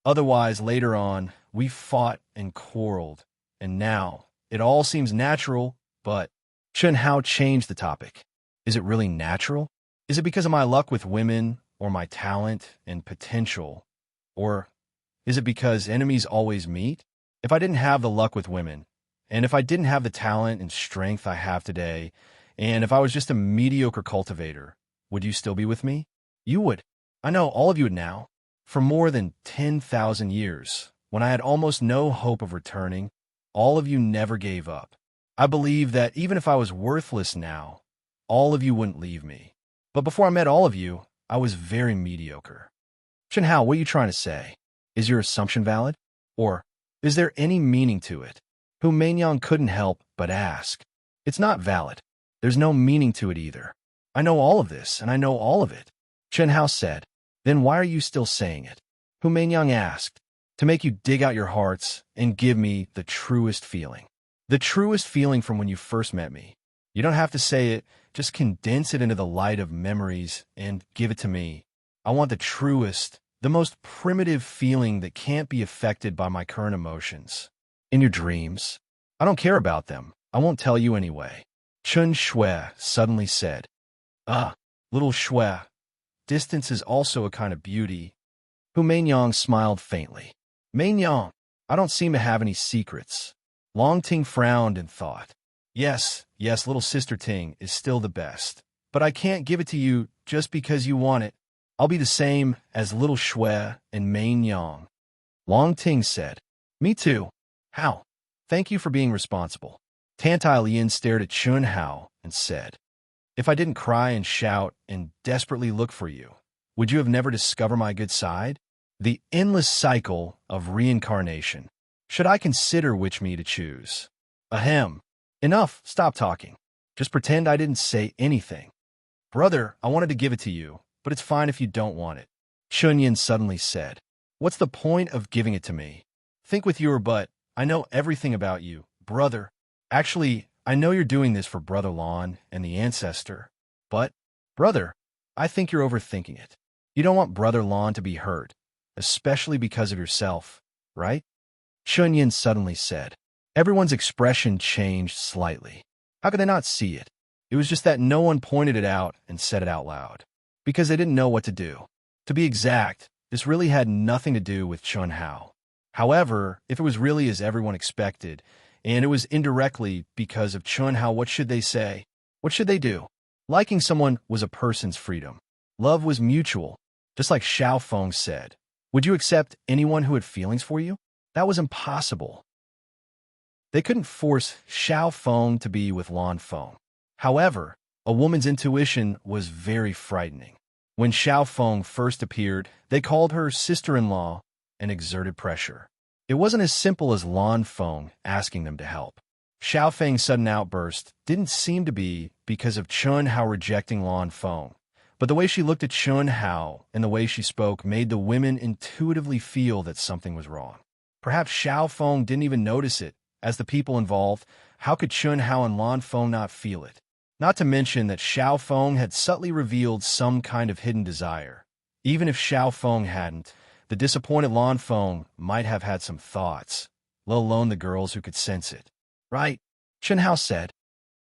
Otherwise, later on, we fought and quarreled. And now, it all seems natural, but Chen Hao changed the topic. Is it really natural? Is it because of my luck with women, or my talent and potential? Or is it because enemies always meet? If I didn't have the luck with women, and if I didn't have the talent and strength I have today, and if I was just a mediocre cultivator, would you still be with me? You would. I know all of you would now. For more than 10,000 years, when I had almost no hope of returning, all of you never gave up. I believe that even if I was worthless now, all of you wouldn't leave me. But before I met all of you, I was very mediocre. Chen Hao, what are you trying to say? Is your assumption valid? Or is there any meaning to it? Hu Meinyang couldn't help but ask. It's not valid. There's no meaning to it either. I know all of this, and I know all of it. Chen Hao said. Then why are you still saying it? Hu Meinyang asked. To make you dig out your hearts and give me the truest feeling. The truest feeling from when you first met me. You don't have to say it, just condense it into the light of memories and give it to me. I want the truest, the most primitive feeling that can't be affected by my current emotions. In your dreams. I don't care about them. I won't tell you anyway. Chun Shui suddenly said. Little Shui. Distance is also a kind of beauty. Hu Mainyang smiled faintly. Mainyang, I don't seem to have any secrets. Long Ting frowned and thought. Yes, little sister Ting is still the best. But I can't give it to you just because you want it. I'll be the same as little Shui and Mainyang. Long Ting said. Me too. How? Thank you for being responsible. Tantai Lien stared at Chun Hao and said, if I didn't cry and shout and desperately look for you, would you have never discovered my good side? The endless cycle of reincarnation. Should I consider which me to choose? Ahem. Enough, stop talking. Just pretend I didn't say anything. Brother, I wanted to give it to you, but it's fine if you don't want it. Chunyin suddenly said. What's the point of giving it to me? Think with your butt. I know everything about you, brother. Actually, I know you're doing this for Brother Lon and the ancestor. But, brother, I think you're overthinking it. You don't want Brother Lon to be hurt, especially because of yourself, right? Chunyin suddenly said. Everyone's expression changed slightly. How could they not see it? It was just that no one pointed it out and said it out loud. Because they didn't know what to do. To be exact, this really had nothing to do with Chun Hao. However, if it was really as everyone expected, and it was indirectly because of Chun Hao, what should they say? What should they do? Liking someone was a person's freedom. Love was mutual, just like Xiao Feng said. Would you accept anyone who had feelings for you? That was impossible. They couldn't force Xiao Feng to be with Lan Feng. However, a woman's intuition was very frightening. When Xiao Feng first appeared, they called her sister-in-law and exerted pressure. It wasn't as simple as Lan Feng asking them to help. Xiao Feng's sudden outburst didn't seem to be because of Chun Hao rejecting Lan Feng, but the way she looked at Chun Hao and the way she spoke made the women intuitively feel that something was wrong. Perhaps Xiao Feng didn't even notice it. As the people involved, how could Chun Hao and Lan Feng not feel it? Not to mention that Xiao Feng had subtly revealed some kind of hidden desire. Even if Xiao Feng hadn't, the disappointed Lan Feng might have had some thoughts, let alone the girls who could sense it. Right, Chun Hao said.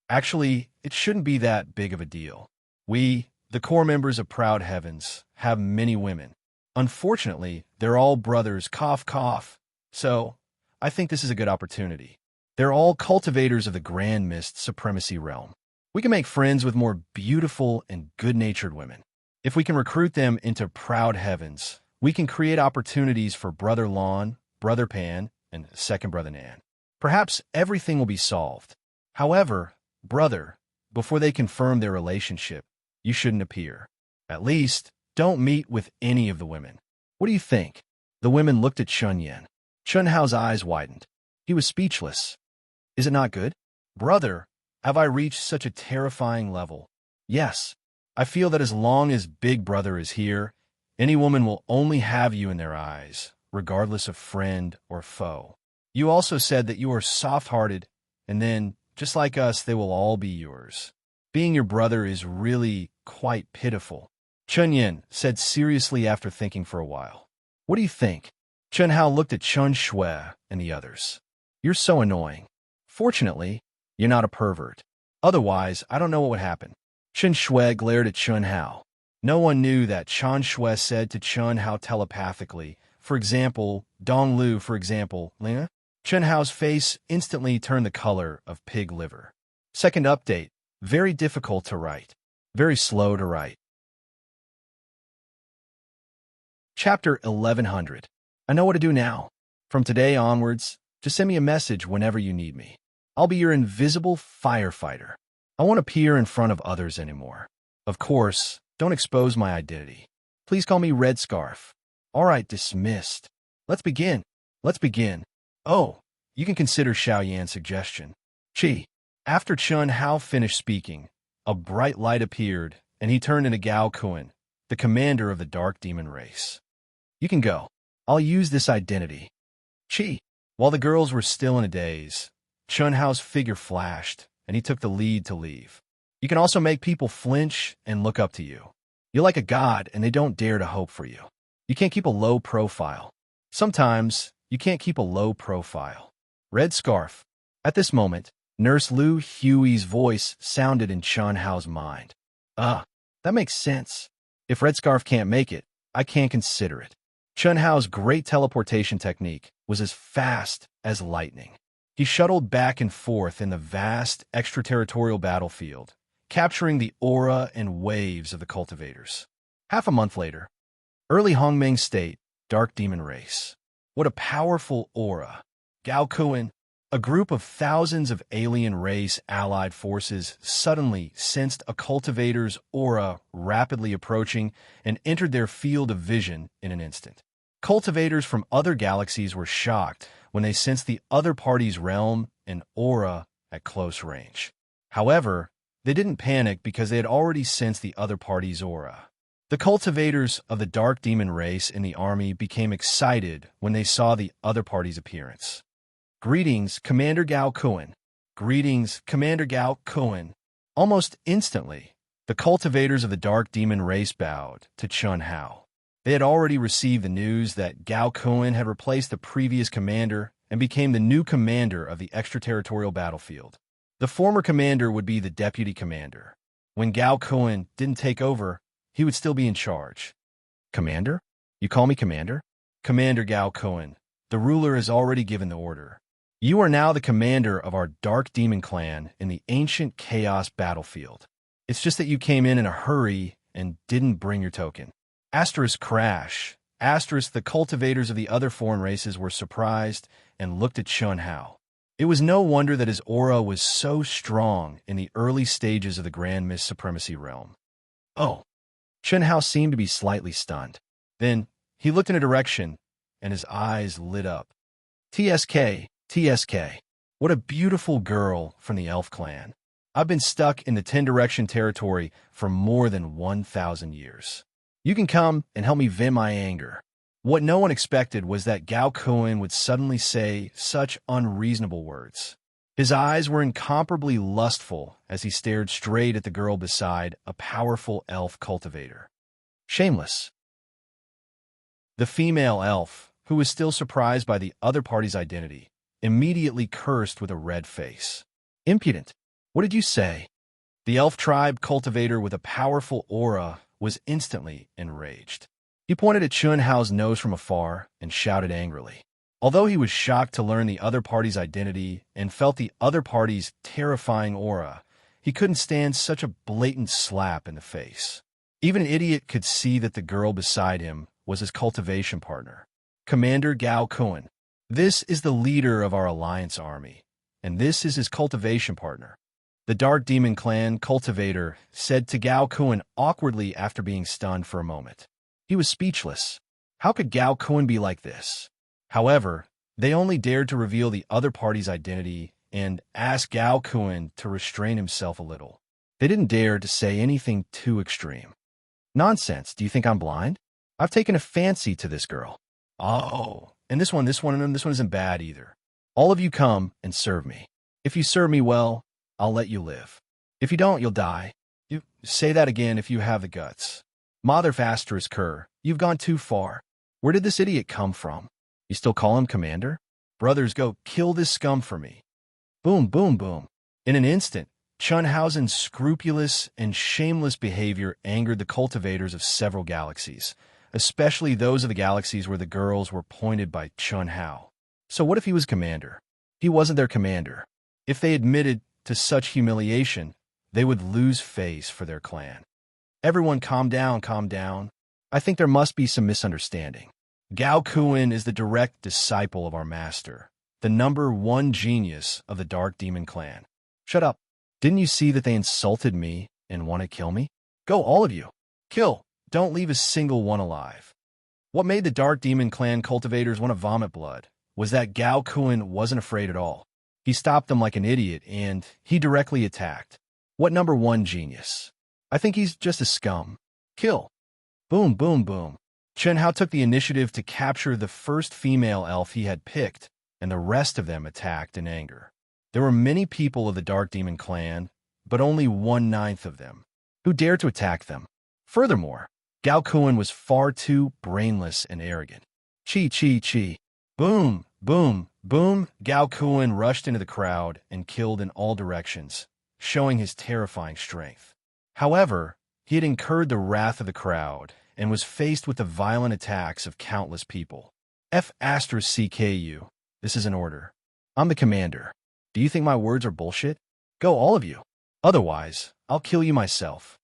Actually, it shouldn't be that big of a deal. We, the core members of Proud Heavens, have many women. Unfortunately, they're all brothers, cough, cough. So, I think this is a good opportunity. They're all cultivators of the Grand Mist Supremacy realm. We can make friends with more beautiful and good-natured women. If we can recruit them into Proud Heavens, we can create opportunities for Brother Lon, Brother Pan, and Second Brother Nan. Perhaps everything will be solved. However, brother, before they confirm their relationship, you shouldn't appear. At least, don't meet with any of the women. What do you think? The women looked at Chun Yen. Chun Hao's eyes widened. He was speechless. Is it not good? Brother, have I reached such a terrifying level? Yes. I feel that as long as Big Brother is here, any woman will only have you in their eyes, regardless of friend or foe. You also said that you are soft-hearted, and then, just like us, they will all be yours. Being your brother is really quite pitiful. Chun Yen said seriously after thinking for a while. What do you think? Chun Hao looked at Chun Shui and the others. You're so annoying. Fortunately, you're not a pervert. Otherwise, I don't know what would happen. Chun Shui glared at Chun Hao. No one knew that Chun Shui said to Chun Hao telepathically. For example, Dong Lu, for example, Lina. Chun Hao's face instantly turned the color of pig liver. Second update. Very difficult to write. Very slow to write. Chapter 1100. I know what to do now. From today onwards, just send me a message whenever you need me. I'll be your invisible firefighter. I won't appear in front of others anymore. Of course, don't expose my identity. Please call me Red Scarf. All right, dismissed. Let's begin. Let's begin. Oh, you can consider Xiao Yan's suggestion. Chi. After Chun Hao finished speaking, a bright light appeared, and he turned into Gao Kun, the commander of the Dark Demon race. You can go. I'll use this identity. Chi. While the girls were still in a daze, Chun Hao's figure flashed, and he took the lead to leave. You can also make people flinch and look up to you. You're like a god, and they don't dare to hope for you. You can't keep a low profile. Sometimes, you can't keep a low profile. Red scarf. At this moment, Nurse Liu Hui's voice sounded in Chun Hao's mind. That makes sense. If Red Scarf can't make it, I can't consider it. Chun Hao's great teleportation technique was as fast as lightning. He shuttled back and forth in the vast extraterritorial battlefield, capturing the aura and waves of the cultivators. Half a month later, early Hongming State, Dark Demon Race. What a powerful aura. Gao Kuan, a group of thousands of alien race allied forces suddenly sensed a cultivator's aura rapidly approaching and entered their field of vision in an instant. Cultivators from other galaxies were shocked when they sensed the other party's realm and aura at close range. However, they didn't panic because they had already sensed the other party's aura. The cultivators of the Dark Demon race in the army became excited when they saw the other party's appearance. Greetings, Commander Gao Kuan. Greetings, Commander Gao Kuan. Almost instantly, the cultivators of the Dark Demon race bowed to Chun Hao. They had already received the news that Gao Kuan had replaced the previous commander and became the new commander of the extraterritorial battlefield. The former commander would be the deputy commander. When Gao Kuan didn't take over, he would still be in charge. Commander? You call me commander? Commander Gao Kuan, the ruler has already given the order. You are now the commander of our Dark Demon clan in the ancient chaos battlefield. It's just that you came in a hurry and didn't bring your token. Asterisk crash. Asterisk the cultivators of the other foreign races were surprised and looked at Chun Hao. It was no wonder that his aura was so strong in the early stages of the Grand Mist Supremacy realm. Oh. Chun Hao seemed to be slightly stunned. Then, he looked in a direction, and his eyes lit up. TSK, TSK. What a beautiful girl from the Elf clan. I've been stuck in the Ten Direction territory for more than 1,000 years. You can come and help me vent my anger. What no one expected was that Gao Kuan would suddenly say such unreasonable words. His eyes were incomparably lustful as he stared straight at the girl beside a powerful elf cultivator. Shameless. The female elf, who was still surprised by the other party's identity, immediately cursed with a red face. Impudent. What did you say? The elf tribe cultivator with a powerful aura was instantly enraged. He pointed at Chun Hao's nose from afar and shouted angrily. Although he was shocked to learn the other party's identity and felt the other party's terrifying aura, he couldn't stand such a blatant slap in the face. Even an idiot could see that the girl beside him was his cultivation partner. Commander Gao Kuan. This is the leader of our alliance army, and this is his cultivation partner. The Dark Demon clan cultivator said to Gao Kuan awkwardly after being stunned for a moment. He was speechless. How could Gao Kuan be like this? However, they only dared to reveal the other party's identity and ask Gao Kuan to restrain himself a little. They didn't dare to say anything too extreme. Nonsense, do you think I'm blind? I've taken a fancy to this girl. Oh, and this one isn't bad either. All of you come and serve me. If you serve me well, I'll let you live. If you don't, you'll die. You say that again if you have the guts. Mother Asterisk Kerr, you've gone too far. Where did this idiot come from? You still call him commander? Brothers, go kill this scum for me. Boom, boom, boom. In an instant, Chun Hao's scrupulous and shameless behavior angered the cultivators of several galaxies, especially those of the galaxies where the girls were pointed by Chun Hao. So what if he was commander? He wasn't their commander. If they admitted to such humiliation, they would lose face for their clan. Everyone calm down, calm down. I think there must be some misunderstanding. Gao Kuan is the direct disciple of our master, the #1 genius of the Dark Demon clan. Shut up. Didn't you see that they insulted me and want to kill me? Go, all of you. Kill. Don't leave a single one alive. What made the Dark Demon clan cultivators want to vomit blood was that Gao Kuan wasn't afraid at all. He stopped them like an idiot, and he directly attacked. What #1 genius? I think he's just a scum. Kill. Boom, boom, boom. Chun Hao took the initiative to capture the first female elf he had picked, and the rest of them attacked in anger. There were many people of the Dark Demon clan, but only 1/9 of them who dared to attack them. Furthermore, Gao Kun was far too brainless and arrogant. Chi chi chi. Boom, boom, boom. Gao Kun rushed into the crowd and killed in all directions, showing his terrifying strength. However, he had incurred the wrath of the crowd and was faced with the violent attacks of countless people. F***CKU. This is an order. I'm the commander. Do you think my words are bullshit? Go, all of you. Otherwise, I'll kill you myself.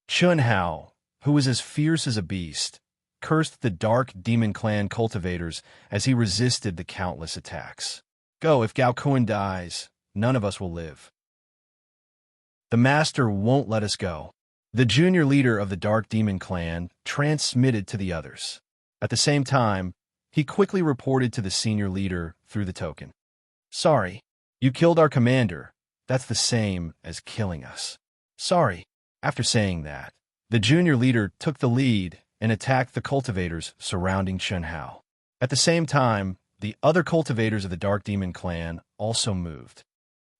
Chun Hao, who was as fierce as a beast, cursed the Dark Demon clan cultivators as he resisted the countless attacks. Go, if Gao Kun dies, none of us will live. The master won't let us go. The junior leader of the Dark Demon clan transmitted to the others. At the same time, he quickly reported to the senior leader through the token. Sorry, you killed our commander. That's the same as killing us. Sorry. After saying that, the junior leader took the lead and attacked the cultivators surrounding Chun Hao. At the same time, the other cultivators of the Dark Demon clan also moved.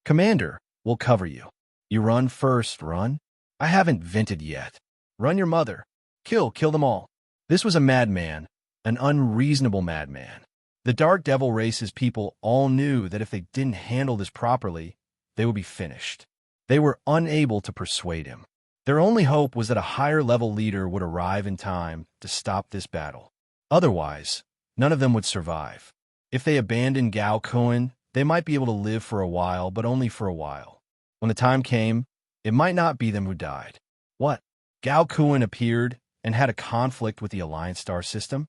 Commander, we'll cover you. You run first, run. I haven't vented yet. Run your mother. Kill them all. This was a madman, an unreasonable madman. The Dark Devil race's people all knew that if they didn't handle this properly, they would be finished. They were unable to persuade him. Their only hope was that a higher-level leader would arrive in time to stop this battle. Otherwise, none of them would survive. If they abandoned Gao Kun, they might be able to live for a while, but only for a while. When the time came, it might not be them who died. What? Gao Kun appeared and had a conflict with the Alliance Star system?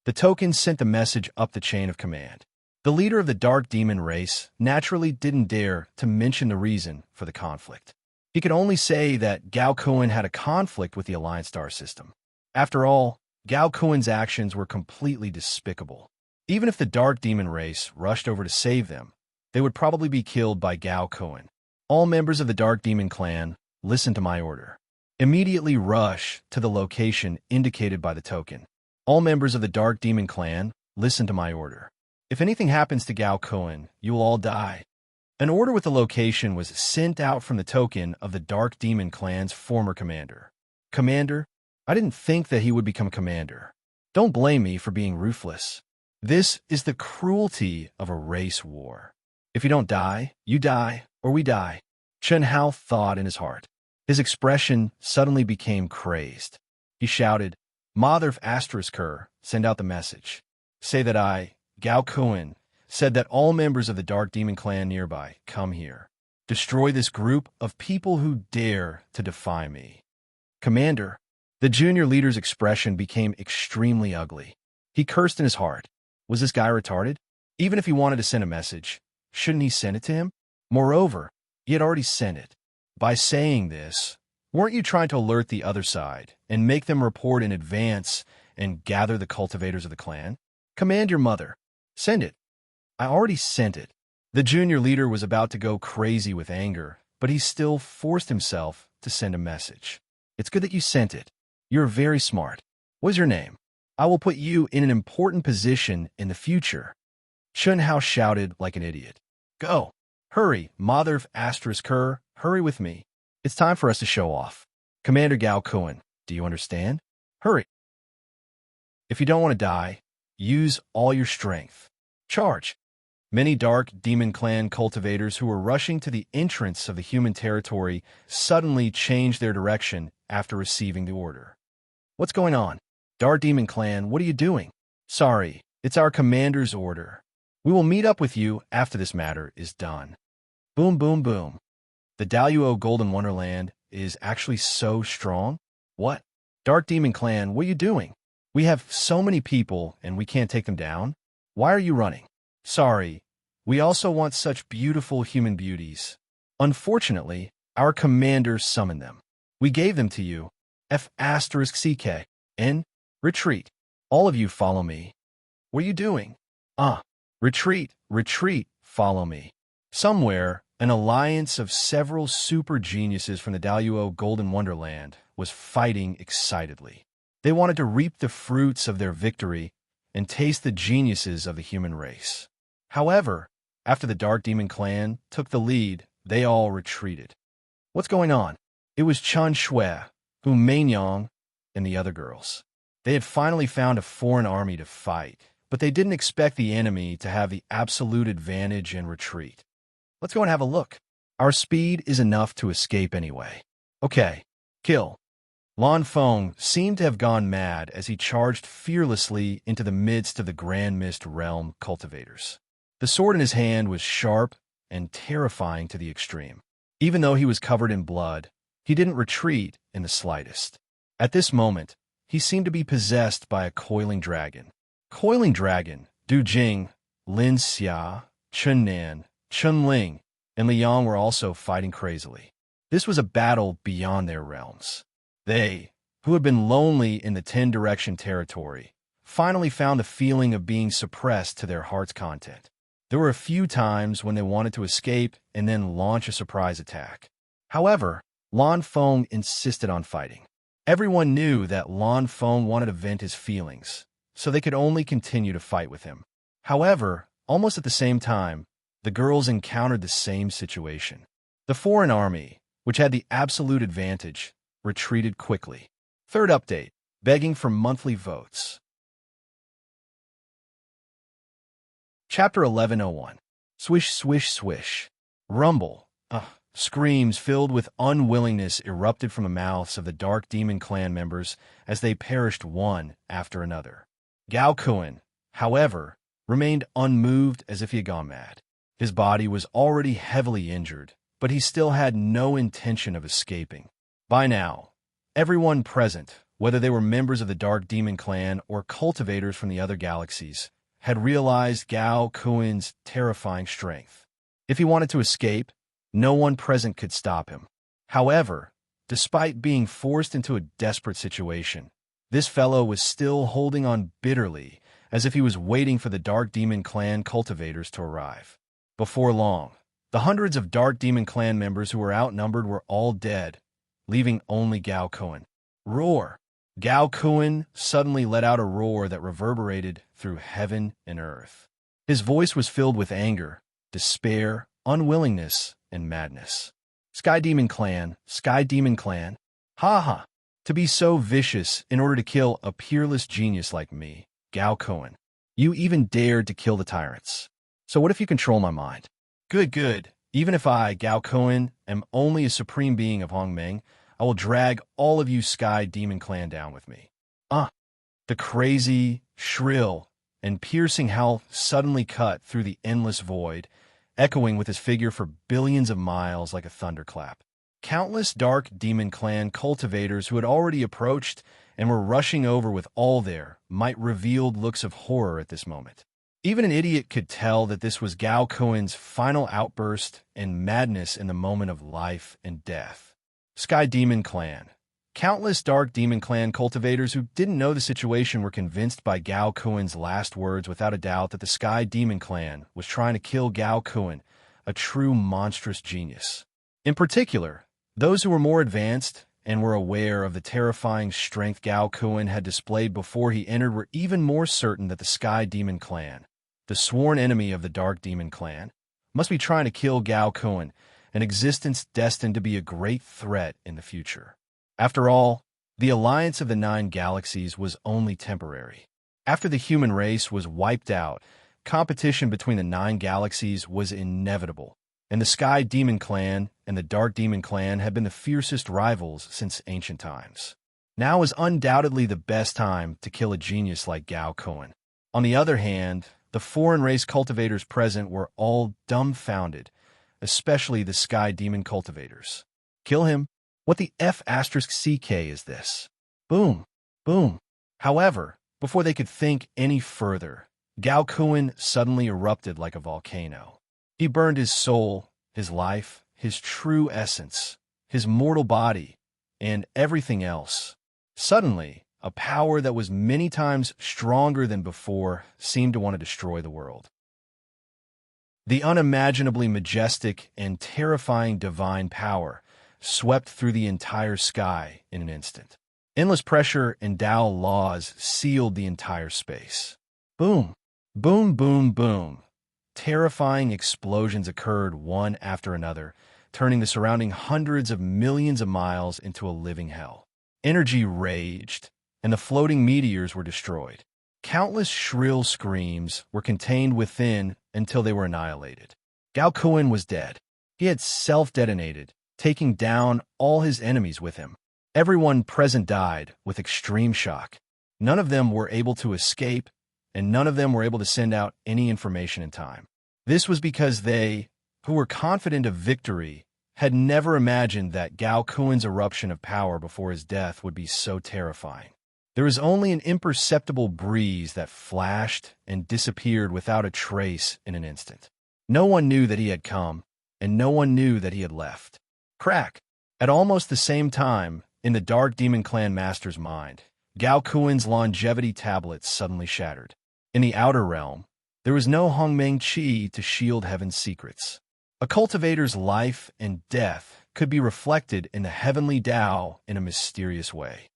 The token sent the message up the chain of command. The leader of the Dark Demon race naturally didn't dare to mention the reason for the conflict. He could only say that Gao Kun had a conflict with the Alliance Star system. After all, Gao Kun's actions were completely despicable. Even if the Dark Demon race rushed over to save them, they would probably be killed by Gao Kun. All members of the Dark Demon clan, listen to my order. Immediately rush to the location indicated by the token. All members of the Dark Demon clan, listen to my order. If anything happens to Gao Kun, you will all die. An order with the location was sent out from the token of the Dark Demon clan's former commander. Commander, I didn't think that he would become commander. Don't blame me for being ruthless. This is the cruelty of a race war. If you don't die, you die, or we die. Chun Hao thought in his heart. His expression suddenly became crazed. He shouted, Mother of Asterisker, send out the message. Say that I, Gao Kun, said that all members of the Dark Demon clan nearby come here. Destroy this group of people who dare to defy me. Commander, the junior leader's expression became extremely ugly. He cursed in his heart. Was this guy retarded? Even if he wanted to send a message, shouldn't he send it to him? Moreover, he had already sent it. By saying this, weren't you trying to alert the other side and make them report in advance and gather the cultivators of the clan? Command your mother. Send it. I already sent it. The junior leader was about to go crazy with anger, but he still forced himself to send a message. It's good that you sent it. You're very smart. What's your name? I will put you in an important position in the future. Chun Hao shouted like an idiot. Go. Hurry, Mother of Asterisker, hurry with me. It's time for us to show off. Commander Gao Kun, do you understand? Hurry. If you don't want to die, use all your strength. Charge. Many Dark Demon clan cultivators who were rushing to the entrance of the human territory suddenly changed their direction after receiving the order. What's going on? Dark Demon clan, what are you doing? Sorry, it's our commander's order. We will meet up with you after this matter is done. Boom, boom, boom. The Daluo Golden Wonderland is actually so strong? What? Dark Demon clan, what are you doing? We have so many people and we can't take them down. Why are you running? Sorry, we also want such beautiful human beauties. Unfortunately, our commander summoned them. We gave them to you. F***CK. N. Retreat. All of you follow me. What are you doing? Retreat, retreat, follow me. Somewhere, an alliance of several super geniuses from the Daluo Golden Wonderland was fighting excitedly. They wanted to reap the fruits of their victory and taste the geniuses of the human race. However, After the Dark Demon Clan took the lead, they all retreated. What's going on? It was Chun Shui, Hu Mainyong, and the other girls. They had finally found a foreign army to fight, but they didn't expect the enemy to have the absolute advantage and retreat. Let's go and have a look. Our speed is enough to escape anyway. Okay, kill. Lan Feng seemed to have gone mad as he charged fearlessly into the midst of the Grand Mist Realm cultivators. The sword in his hand was sharp and terrifying to the extreme. Even though he was covered in blood, he didn't retreat in the slightest. At this moment, he seemed to be possessed by a coiling dragon. Coiling dragon, Du Jing, Lin Xia, Chun Nan, Chun Ling, and Liang were also fighting crazily. This was a battle beyond their realms. They, who had been lonely in the 10-direction territory, finally found the feeling of being suppressed to their heart's content. There were a few times when they wanted to escape and then launch a surprise attack. However, Lan Feng insisted on fighting. Everyone knew that Lan Feng wanted to vent his feelings, so they could only continue to fight with him. However, almost at the same time, the girls encountered the same situation. The foreign army, which had the absolute advantage, retreated quickly. Third update, begging for monthly votes. Chapter 1101. Swish, swish, swish. Rumble. Screams filled with unwillingness erupted from the mouths of the Dark Demon Clan members as they perished one after another. Gao Kun, however, remained unmoved as if he had gone mad. His body was already heavily injured, but he still had no intention of escaping. By now, everyone present, whether they were members of the Dark Demon Clan or cultivators from the other galaxies, had realized Gao Kun's terrifying strength. If he wanted to escape, no one present could stop him. However, despite being forced into a desperate situation, this fellow was still holding on bitterly, as if he was waiting for the Dark Demon Clan cultivators to arrive. Before long, the hundreds of Dark Demon Clan members who were outnumbered were all dead, leaving only Gao Kun. Roar! Gao Kun suddenly let out a roar that reverberated through heaven and earth. His voice was filled with anger, despair, unwillingness, and madness. Sky Demon Clan, Sky Demon Clan. Ha ha! To be so vicious in order to kill a peerless genius like me, Gao Kun. You even dared to kill the tyrants. So what if you control my mind? Good, good. Even if I, Gao Kun, am only a supreme being of Hongmeng, I will drag all of you Sky Demon Clan down with me. The crazy, shrill, and piercing howl suddenly cut through the endless void, echoing with his figure for billions of miles like a thunderclap. Countless Dark Demon Clan cultivators who had already approached and were rushing over with all their might-revealed looks of horror at this moment. Even an idiot could tell that this was Gao Kun's final outburst and madness in the moment of life and death. Sky Demon Clan. Countless Dark Demon Clan cultivators who didn't know the situation were convinced by Gao Kun's last words without a doubt that the Sky Demon Clan was trying to kill Gao Kun, a true monstrous genius. In particular, those who were more advanced and were aware of the terrifying strength Gao Kun had displayed before he entered were even more certain that the Sky Demon Clan, the sworn enemy of the Dark Demon Clan, must be trying to kill Gao Kun, an existence destined to be a great threat in the future. After all, the alliance of the 9 galaxies was only temporary. After the human race was wiped out, competition between the 9 galaxies was inevitable, and the Sky Demon Clan and the Dark Demon Clan had been the fiercest rivals since ancient times. Now is undoubtedly the best time to kill a genius like Gao Kun. On the other hand, the foreign race cultivators present were all dumbfounded, especially the Sky Demon cultivators. Kill him? What the F***CK is this? Boom. Boom. However, before they could think any further, Gao Kun suddenly erupted like a volcano. He burned his soul, his life, his true essence, his mortal body, and everything else. Suddenly, a power that was many times stronger than before seemed to want to destroy the world. The unimaginably majestic and terrifying divine power swept through the entire sky in an instant. Endless pressure and Tao laws sealed the entire space. Boom, boom, boom, boom. Terrifying explosions occurred one after another, turning the surrounding hundreds of millions of miles into a living hell. Energy raged, and the floating meteors were destroyed. Countless shrill screams were contained within until they were annihilated. Gao Kuan was dead. He had self-detonated, taking down all his enemies with him. Everyone present died with extreme shock. None of them were able to escape, and none of them were able to send out any information in time. This was because they, who were confident of victory, had never imagined that Gao Kuan's eruption of power before his death would be so terrifying. There was only an imperceptible breeze that flashed and disappeared without a trace in an instant. No one knew that he had come, and no one knew that he had left. Crack! At almost the same time, in the Dark Demon Clan Master's mind, Gao Kuan's longevity tablets suddenly shattered. In the outer realm, there was no Hongmeng Qi to shield heaven's secrets. A cultivator's life and death could be reflected in the heavenly Tao in a mysterious way.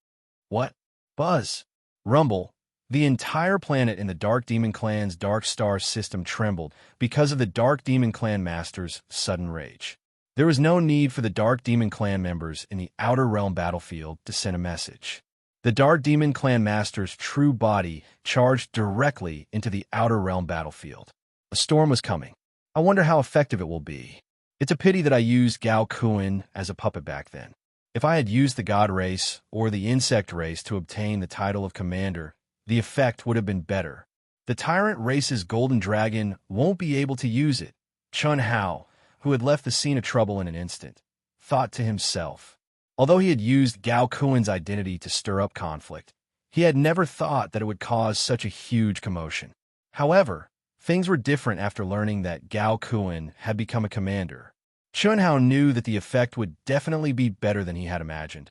What? Buzz. Rumble. The entire planet in the Dark Demon Clan's Dark Star system trembled because of the Dark Demon Clan Master's sudden rage. There was no need for the Dark Demon Clan members in the Outer Realm battlefield to send a message. The Dark Demon Clan Master's true body charged directly into the Outer Realm battlefield. A storm was coming. I wonder how effective it will be. It's a pity that I used Gao Kuan as a puppet back then. If I had used the God race or the insect race to obtain the title of commander, the effect would have been better. The tyrant race's golden dragon won't be able to use it. Chun Hao, who had left the scene of trouble in an instant, thought to himself. Although he had used Gao Kuan's identity to stir up conflict, he had never thought that it would cause such a huge commotion. However, things were different after learning that Gao Kuan had become a commander. Chun Hao knew that the effect would definitely be better than he had imagined,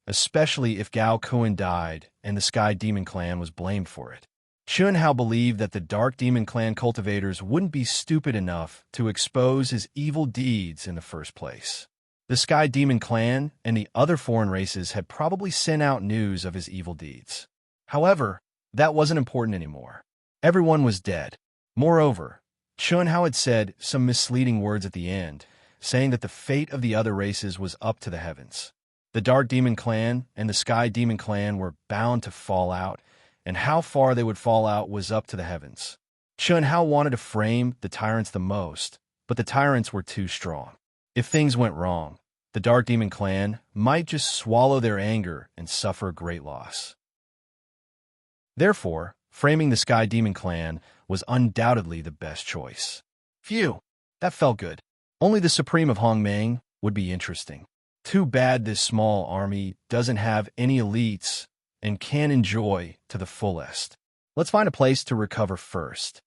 especially if Gao Kuan died and the Sky Demon Clan was blamed for it. Chun Hao believed that the Dark Demon Clan cultivators wouldn't be stupid enough to expose his evil deeds in the first place. The Sky Demon Clan and the other foreign races had probably sent out news of his evil deeds. However, that wasn't important anymore. Everyone was dead. Moreover, Chun Hao had said some misleading words at the end, saying that the fate of the other races was up to the heavens. The Dark Demon Clan and the Sky Demon Clan were bound to fall out, and how far they would fall out was up to the heavens. Chun Hao wanted to frame the tyrants the most, but the tyrants were too strong. If things went wrong, the Dark Demon Clan might just swallow their anger and suffer great loss. Therefore, framing the Sky Demon Clan was undoubtedly the best choice. Phew, that felt good. Only the Supreme of Hongmeng would be interesting. Too bad this small army doesn't have any elites and can enjoy to the fullest. Let's find a place to recover first.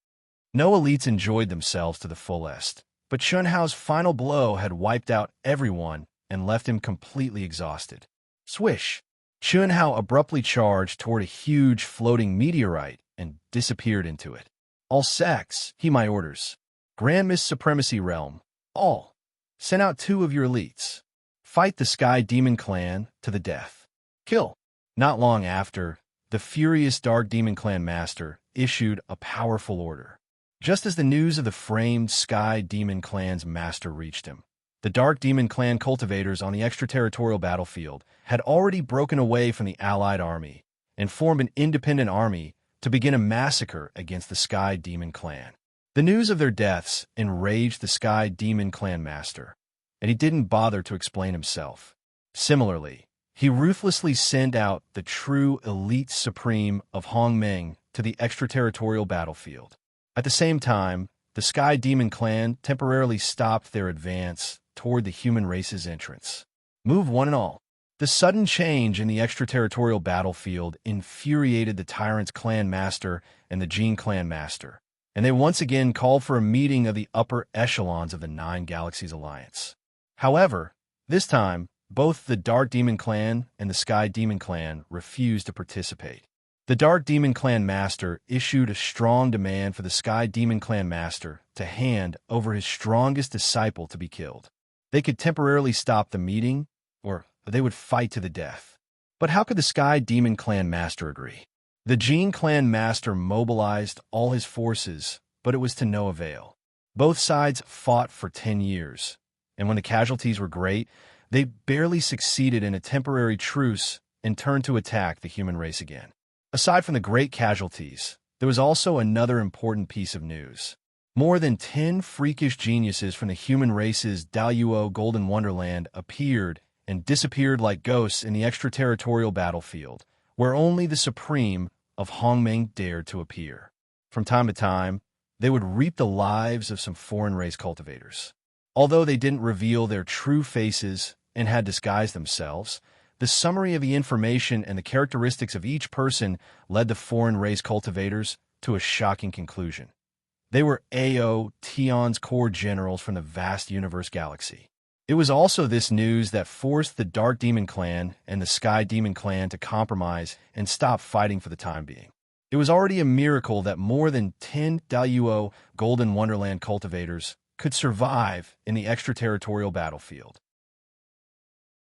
No elites enjoyed themselves to the fullest, but Chun Hao's final blow had wiped out everyone and left him completely exhausted. Swish! Chun Hao abruptly charged toward a huge floating meteorite and disappeared into it. All sex, heed my orders. Grand Miss Supremacy Realm, all. Send out 2 of your elites. Fight the Sky Demon Clan to the death. Kill. Not long after, the furious Dark Demon Clan Master issued a powerful order. Just as the news of the framed Sky Demon Clan's master reached him, the Dark Demon Clan cultivators on the extraterritorial battlefield had already broken away from the allied army and formed an independent army to begin a massacre against the Sky Demon Clan. The news of their deaths enraged the Sky Demon Clan Master, and he didn't bother to explain himself. Similarly, he ruthlessly sent out the true elite supreme of Hongmeng to the extraterritorial battlefield. At the same time, the Sky Demon Clan temporarily stopped their advance toward the human race's entrance. Move one and all. The sudden change in the extraterritorial battlefield infuriated the Tyrant's clan master and the Jin clan master, and they once again called for a meeting of the upper echelons of the 9 Galaxies Alliance. However, this time, both the Dark Demon Clan and the Sky Demon Clan refused to participate. The Dark Demon Clan Master issued a strong demand for the Sky Demon Clan Master to hand over his strongest disciple to be killed. They could temporarily stop the meeting, or they would fight to the death. But how could the Sky Demon Clan Master agree? The Jin Clan Master mobilized all his forces, but it was to no avail. Both sides fought for 10 years, and when the casualties were great, they barely succeeded in a temporary truce and turned to attack the human race again. Aside from the great casualties, there was also another important piece of news. More than 10 freakish geniuses from the human race's Daluo Golden Wonderland appeared and disappeared like ghosts in the extraterritorial battlefield, where only the Supreme of Hongmeng dared to appear. From time to time, they would reap the lives of some foreign race cultivators. Although they didn't reveal their true faces and had disguised themselves, the summary of the information and the characteristics of each person led the foreign race cultivators to a shocking conclusion. They were Ao Tion's core generals from the vast universe galaxy. It was also this news that forced the Dark Demon Clan and the Sky Demon Clan to compromise and stop fighting for the time being. It was already a miracle that more than 10 Daluo Golden Wonderland cultivators could survive in the extraterritorial battlefield.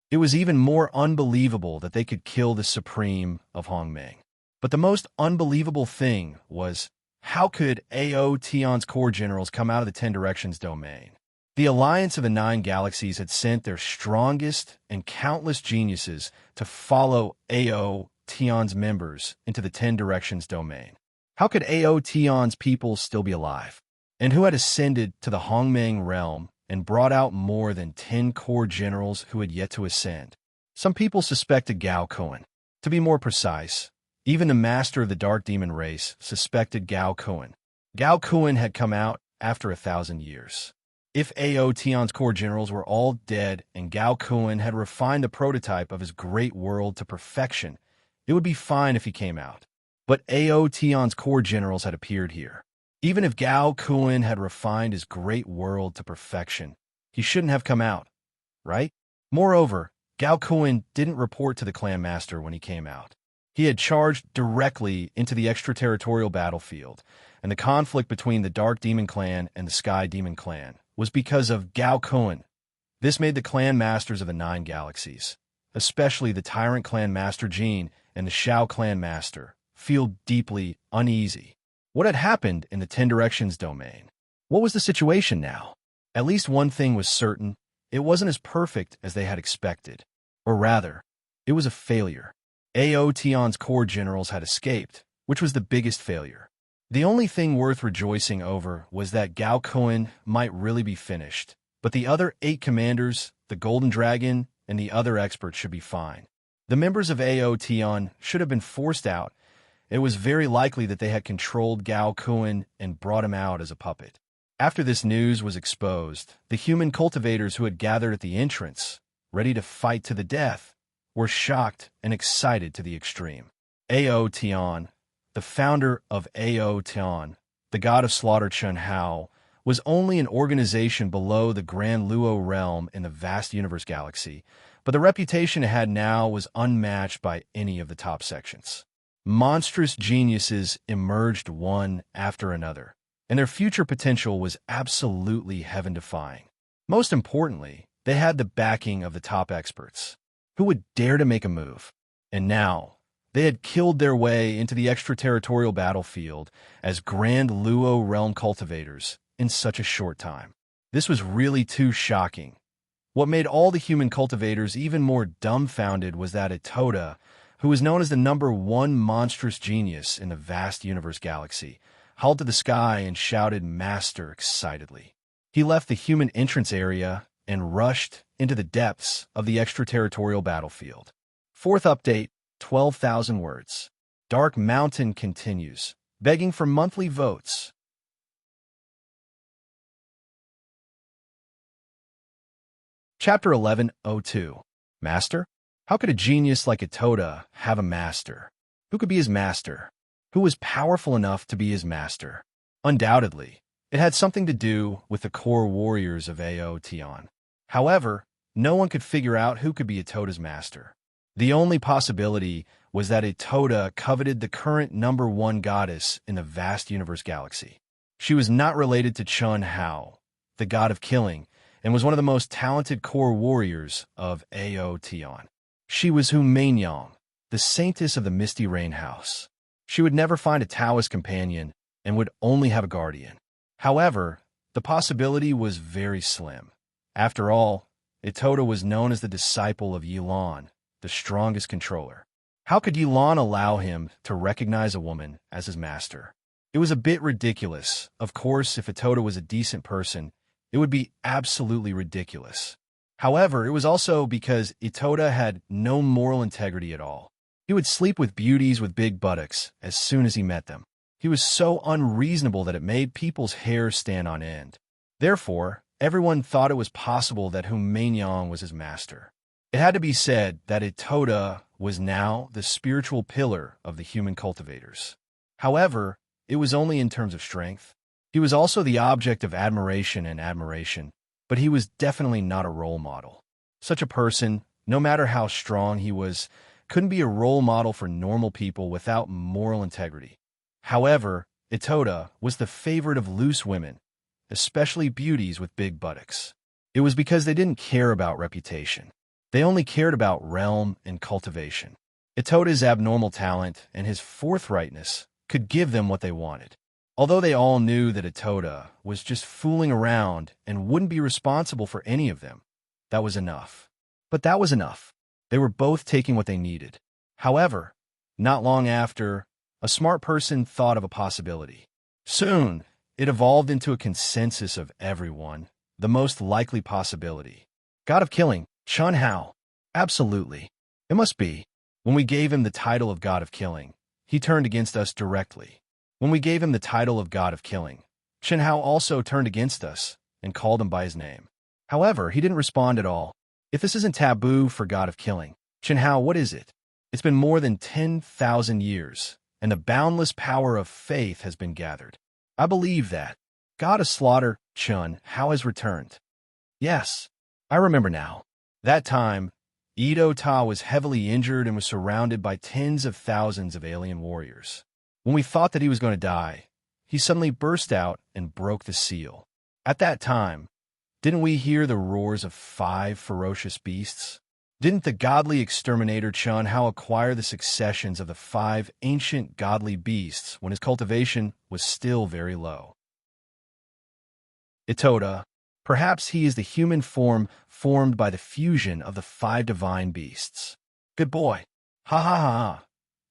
It was even more unbelievable that they could kill the Supreme of Hongmeng. But the most unbelievable thing was, how could Ao Tion's core generals come out of the 10 Directions domain? The Alliance of the 9 Galaxies had sent their strongest and countless geniuses to follow Ao Tion's members into the 10 Directions domain. How could Ao Tion's people still be alive? And who had ascended to the Hongmeng realm and brought out more than 10 core generals who had yet to ascend? Some people suspected Gao Kuan. To be more precise, even the master of the Dark Demon race suspected Gao Kuan. Gao Kuan had come out after 1,000 years. If Ao Tion's core generals were all dead and Gao Kuan had refined the prototype of his great world to perfection, it would be fine if he came out. But Ao Tion's core generals had appeared here. Even if Gao Kuan had refined his great world to perfection, he shouldn't have come out, right? Moreover, Gao Kuan didn't report to the clan master when he came out. He had charged directly into the extraterritorial battlefield, and the conflict between the Dark Demon Clan and the Sky Demon Clan was because of Gao Kuan. This made the clan masters of the 9 galaxies, especially the Tyrant Clan Master Jean and the Shao Clan Master, feel deeply uneasy. What had happened in the 10 Directions domain? What was the situation now? At least one thing was certain: it wasn't as perfect as they had expected. Or rather, it was a failure. Ao Tion's core generals had escaped, which was the biggest failure. The only thing worth rejoicing over was that Gao Kuan might really be finished, but the other 8 commanders, the Golden Dragon, and the other experts should be fine. The members of Ao Tion should have been forced out. It was very likely that they had controlled Gao Kuan and brought him out as a puppet. After this news was exposed, the human cultivators who had gathered at the entrance, ready to fight to the death, were shocked and excited to the extreme. Ao Tion, the founder of Ao Tion, the god of slaughter Chun Hao, was only an organization below the Grand Luo realm in the vast universe galaxy, but the reputation it had now was unmatched by any of the top sections. Monstrous geniuses emerged one after another, and their future potential was absolutely heaven-defying. Most importantly, they had the backing of the top experts. Who would dare to make a move? And now, they had killed their way into the extraterritorial battlefield as Grand Luo realm cultivators in such a short time. This was really too shocking. What made all the human cultivators even more dumbfounded was that Itoda, who was known as the #1 monstrous genius in the vast universe galaxy, hauled to the sky and shouted "Master" excitedly. He left the human entrance area and rushed into the depths of the extraterritorial battlefield. Fourth update, 12,000 words. Dark Mountain continues, begging for monthly votes. Chapter 1102. Master? How could a genius like Itoda have a master? Who could be his master? Who was powerful enough to be his master? Undoubtedly, it had something to do with the core warriors of Ao Tion. However, no one could figure out who could be Itoda's master. The only possibility was that Itoda coveted the current #1 goddess in the vast universe galaxy. She was not related to Chun Hao, the god of killing, and was one of the most talented core warriors of Ao Tion. She was Hu Mainyang, the saintess of the Misty Rain House. She would never find a Taoist companion and would only have a guardian. However, the possibility was very slim. After all, Itoda was known as the disciple of Yilan, the strongest controller. How could Yilan allow him to recognize a woman as his master? It was a bit ridiculous. Of course, if Itoda was a decent person, it would be absolutely ridiculous. However, it was also because Itoda had no moral integrity at all. He would sleep with beauties with big buttocks as soon as he met them. He was so unreasonable that it made people's hair stand on end. Therefore, everyone thought it was possible that Humaingyang was his master. It had to be said that Itoda was now the spiritual pillar of the human cultivators. However, it was only in terms of strength. He was also the object of admiration, but he was definitely not a role model. Such a person, no matter how strong he was, couldn't be a role model for normal people without moral integrity. However, Itoda was the favorite of loose women, especially beauties with big buttocks. It was because they didn't care about reputation. They only cared about realm and cultivation. Itoda's abnormal talent and his forthrightness could give them what they wanted. Although they all knew that Itoda was just fooling around and wouldn't be responsible for any of them, that was enough. But that was enough. They were both taking what they needed. However, not long after, a smart person thought of a possibility. Soon, it evolved into a consensus of everyone, the most likely possibility. God of Killing, Chun Hao. Absolutely. It must be. When we gave him the title of God of Killing, he turned against us directly. When we gave him the title of God of Killing, Chen Hao also turned against us and called him by his name. However, he didn't respond at all. If this isn't taboo for God of Killing, Chen Hao, what is it? It's been more than 10,000 years, and the boundless power of faith has been gathered. I believe that. God of Slaughter, Chun Hao has returned. Yes, I remember now. That time, Ito Ta was heavily injured and was surrounded by tens of thousands of alien warriors. When we thought that he was going to die, he suddenly burst out and broke the seal. At that time, didn't we hear the roars of 5 ferocious beasts? Didn't the godly exterminator Chun Hao acquire the successions of the 5 ancient godly beasts when his cultivation was still very low? Itoda, perhaps he is the human form formed by the fusion of the 5 divine beasts. Good boy. Ha ha ha ha.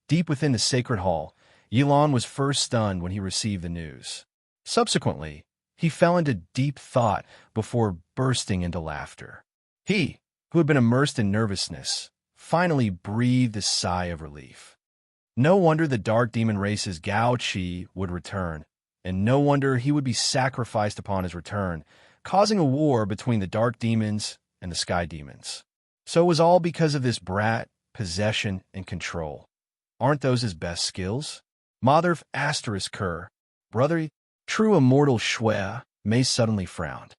Deep within the sacred hall, Yilan was first stunned when he received the news. Subsequently, he fell into deep thought before bursting into laughter. He, who had been immersed in nervousness, finally breathed a sigh of relief. No wonder the dark demon race's Gao Qi would return, and no wonder he would be sacrificed upon his return, causing a war between the dark demons and the sky demons. So it was all because of this brat, possession, and control. Aren't those his best skills? Mother asterisk Kerr, brother, true immortal Shui Mei suddenly frowned.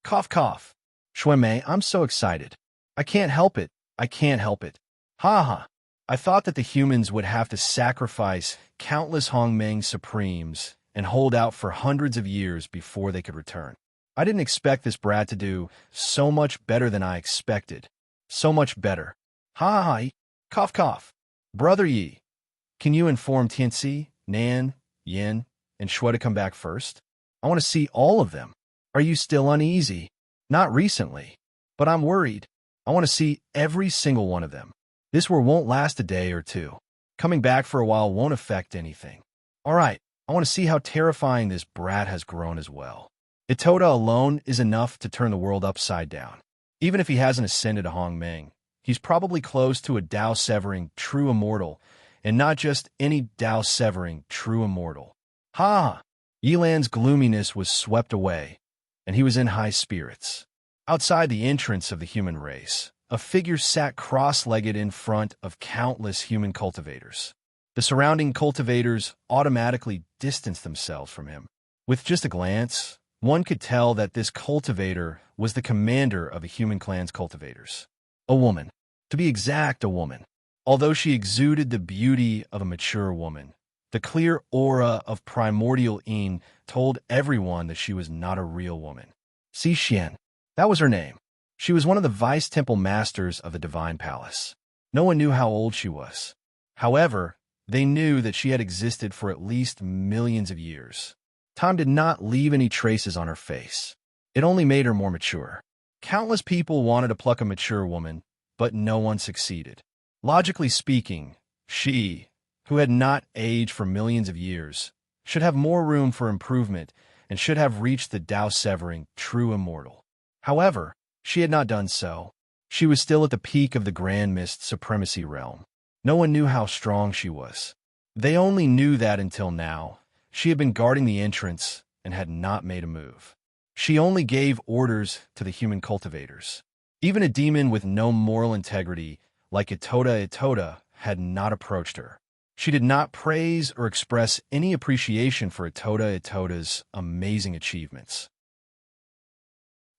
Cough cough. Shui Mei, I'm so excited. I can't help it. I can't help it. Ha ha. I thought that the humans would have to sacrifice countless Hongmeng Supremes and hold out for hundreds of years before they could return. I didn't expect this brat to do so much better than I expected. So much better. Ha ha. Cough cough. Brother Yi, can you inform Tianxi, Nan, Yin, and Shui to come back first? I want to see all of them. Are you still uneasy? Not recently, but I'm worried. I want to see every single one of them. This war won't last a day or two. Coming back for a while won't affect anything. All right, I want to see how terrifying this brat has grown as well. Itoda alone is enough to turn the world upside down. Even if he hasn't ascended to Hongmeng, he's probably close to a Dao-severing true immortal, and not just any Dao-severing true immortal. Ha! Yilan's gloominess was swept away, and he was in high spirits. Outside the entrance of the human race, a figure sat cross-legged in front of countless human cultivators. The surrounding cultivators automatically distanced themselves from him. With just a glance, one could tell that this cultivator was the commander of a human clan's cultivators. A woman. To be exact, a woman. Although she exuded the beauty of a mature woman, the clear aura of primordial Yin told everyone that she was not a real woman. Si Xian. That was her name. She was one of the vice-temple masters of the Divine Palace. No one knew how old she was. However, they knew that she had existed for at least millions of years. Time did not leave any traces on her face. It only made her more mature. Countless people wanted to pluck a mature woman, but no one succeeded. Logically speaking, she, who had not aged for millions of years, should have more room for improvement and should have reached the Tao-severing true immortal. However, she had not done so. She was still at the peak of the Grand Mist Supremacy realm. No one knew how strong she was. They only knew that until now. She had been guarding the entrance and had not made a move. She only gave orders to the human cultivators. Even a demon with no moral integrity, like Itoda had not approached her. She did not praise or express any appreciation for Itoda's amazing achievements.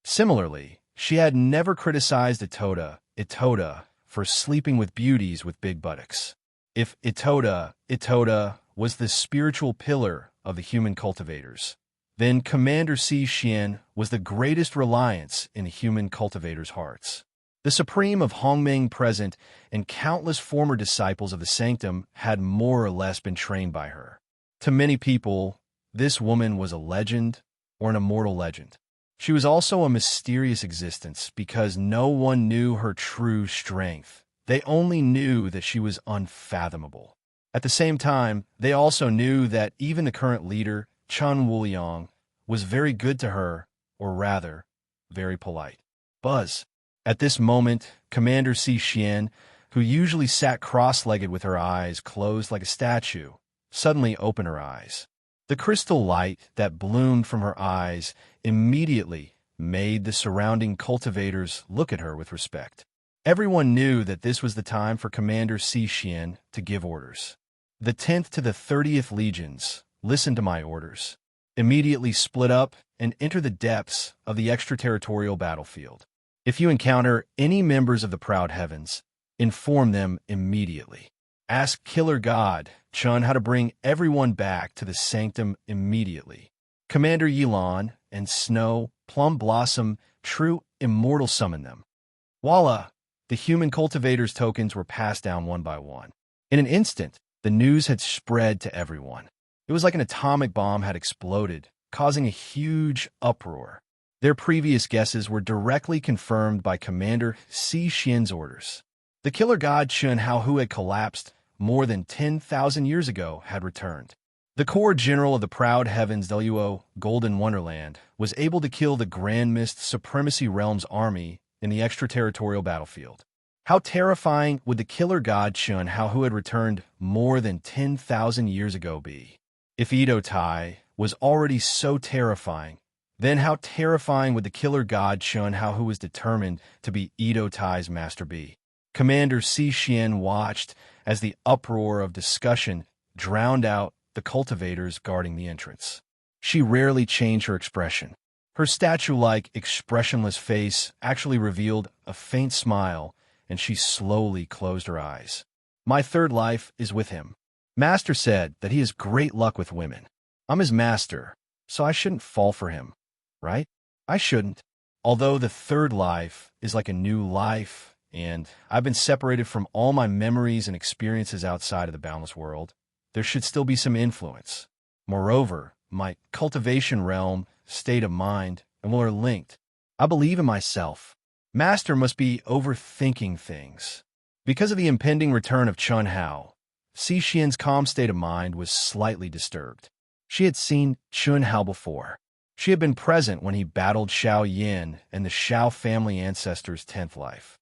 Similarly, she had never criticized Itoda for sleeping with beauties with big buttocks. If Itoda was the spiritual pillar of the human cultivators, then Commander Si Xian was the greatest reliance in the human cultivators' hearts. The Supreme of Hongmeng present and countless former disciples of the Sanctum had more or less been trained by her. To many people, this woman was a legend or an immortal legend. She was also a mysterious existence because no one knew her true strength. They only knew that she was unfathomable. At the same time, they also knew that even the current leader, Chen Wuliang, was very good to her, or rather, very polite. Buzz. At this moment, Commander Si Xian, who usually sat cross-legged with her eyes closed like a statue, suddenly opened her eyes. The crystal light that bloomed from her eyes immediately made the surrounding cultivators look at her with respect. Everyone knew that this was the time for Commander Si Xian to give orders. The 10th to the 30th legions, listen to my orders. Immediately split up and enter the depths of the extraterritorial battlefield. If you encounter any members of the Proud Heavens, inform them immediately. Ask Killer God Chun how to bring everyone back to the Sanctum immediately. Commander Yilan and Snow, Plum Blossom, True Immortal summon them. Voila! The human cultivators' tokens were passed down one by one. In an instant, the news had spread to everyone. It was like an atomic bomb had exploded, causing a huge uproar. Their previous guesses were directly confirmed by Commander Si Xian's orders. The killer god Chun Hao, who had collapsed more than 10,000 years ago, had returned. The core general of the Proud Heavens Luo, Golden Wonderland, was able to kill the Grand Mist Supremacy Realm's army in the extraterritorial battlefield. How terrifying would the killer god Chun Hao, who had returned more than 10,000 years ago, be? If Edo Tai was already so terrifying, then how terrifying would the killer god Chun Hao, who was determined to be Edo Tai's master, be? Commander Si Xian watched as the uproar of discussion drowned out the cultivators guarding the entrance. She rarely changed her expression. Her statue-like, expressionless face actually revealed a faint smile, and she slowly closed her eyes. My third life is with him. Master said that he has great luck with women. I'm his master, so I shouldn't fall for him, right? I shouldn't. Although the third life is like a new life, and I've been separated from all my memories and experiences outside of the boundless world, there should still be some influence. Moreover, my cultivation realm, state of mind, and will are linked. I believe in myself. Master must be overthinking things. Because of the impending return of Chun Hao, Si Xian's calm state of mind was slightly disturbed. She had seen Chun Hao before. She had been present when he battled Xiao Yin and the Xiao family ancestors' 10th life.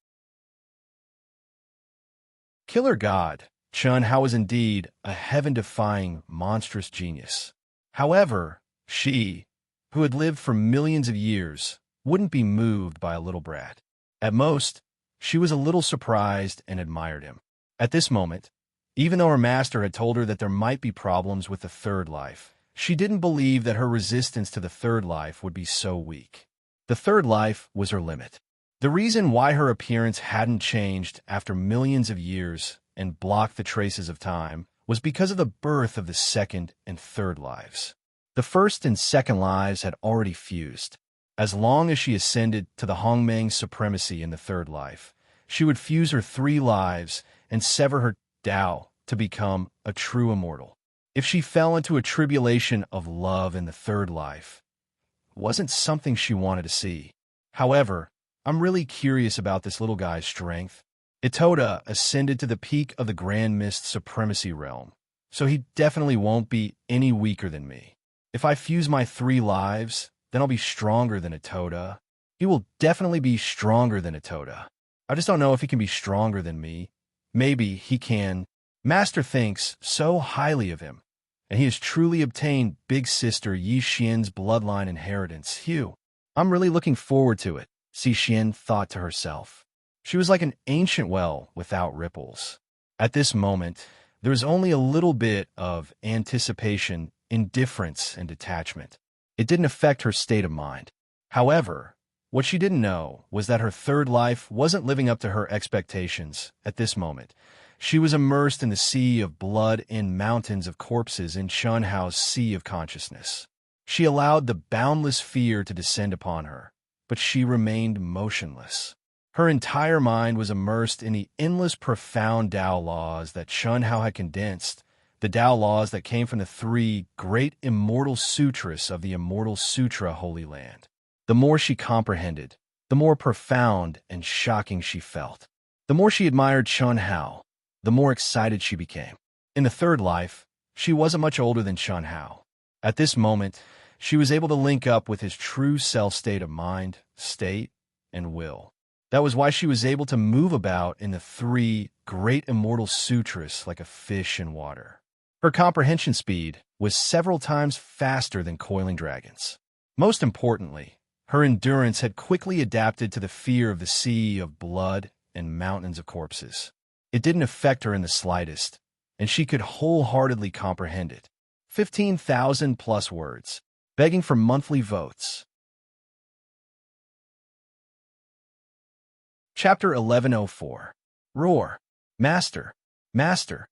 Killer God, Chun Hao was indeed a heaven-defying, monstrous genius. However, she, who had lived for millions of years, wouldn't be moved by a little brat. At most, she was a little surprised and admired him. At this moment, even though her master had told her that there might be problems with the third life, she didn't believe that her resistance to the third life would be so weak. The third life was her limit. The reason why her appearance hadn't changed after millions of years and blocked the traces of time was because of the birth of the second and third lives. The first and second lives had already fused. As long as she ascended to the Hongmeng supremacy in the third life, she would fuse her 3 lives and sever her Tao to become a true immortal. If she fell into a tribulation of love in the third life, it wasn't something she wanted to see. However, I'm really curious about this little guy's strength. Itoda ascended to the peak of the Grand Mist Supremacy realm, so he definitely won't be any weaker than me. If I fuse my 3 lives, then I'll be stronger than Itoda. He will definitely be stronger than Itoda. I just don't know if he can be stronger than me. Maybe he can. Master thinks so highly of him, and he has truly obtained Big Sister Yi Xian's bloodline inheritance. Phew. I'm really looking forward to it, Si Xian thought to herself. She was like an ancient well without ripples. At this moment, there was only a little bit of anticipation, indifference, and detachment. It didn't affect her state of mind. However, what she didn't know was that her third life wasn't living up to her expectations at this moment. She was immersed in the sea of blood and mountains of corpses in Shunhao's sea of consciousness. She allowed the boundless fear to descend upon her, but she remained motionless. Her entire mind was immersed in the endless profound Tao laws that Shunhao had condensed, the Tao laws that came from the 3 great immortal sutras of the Immortal Sutra Holy Land. The more she comprehended, the more profound and shocking she felt. The more she admired Shunhao, the more excited she became. In the third life, she wasn't much older than Shunhao. At this moment, she was able to link up with his true self state of mind, state, and will. That was why she was able to move about in the 3 great immortal sutras like a fish in water. Her comprehension speed was several times faster than coiling dragons. Most importantly, her endurance had quickly adapted to the fear of the sea of blood and mountains of corpses. It didn't affect her in the slightest, and she could wholeheartedly comprehend it. 15,000 plus words, begging for monthly votes. Chapter 1104. Roar. Master. Master.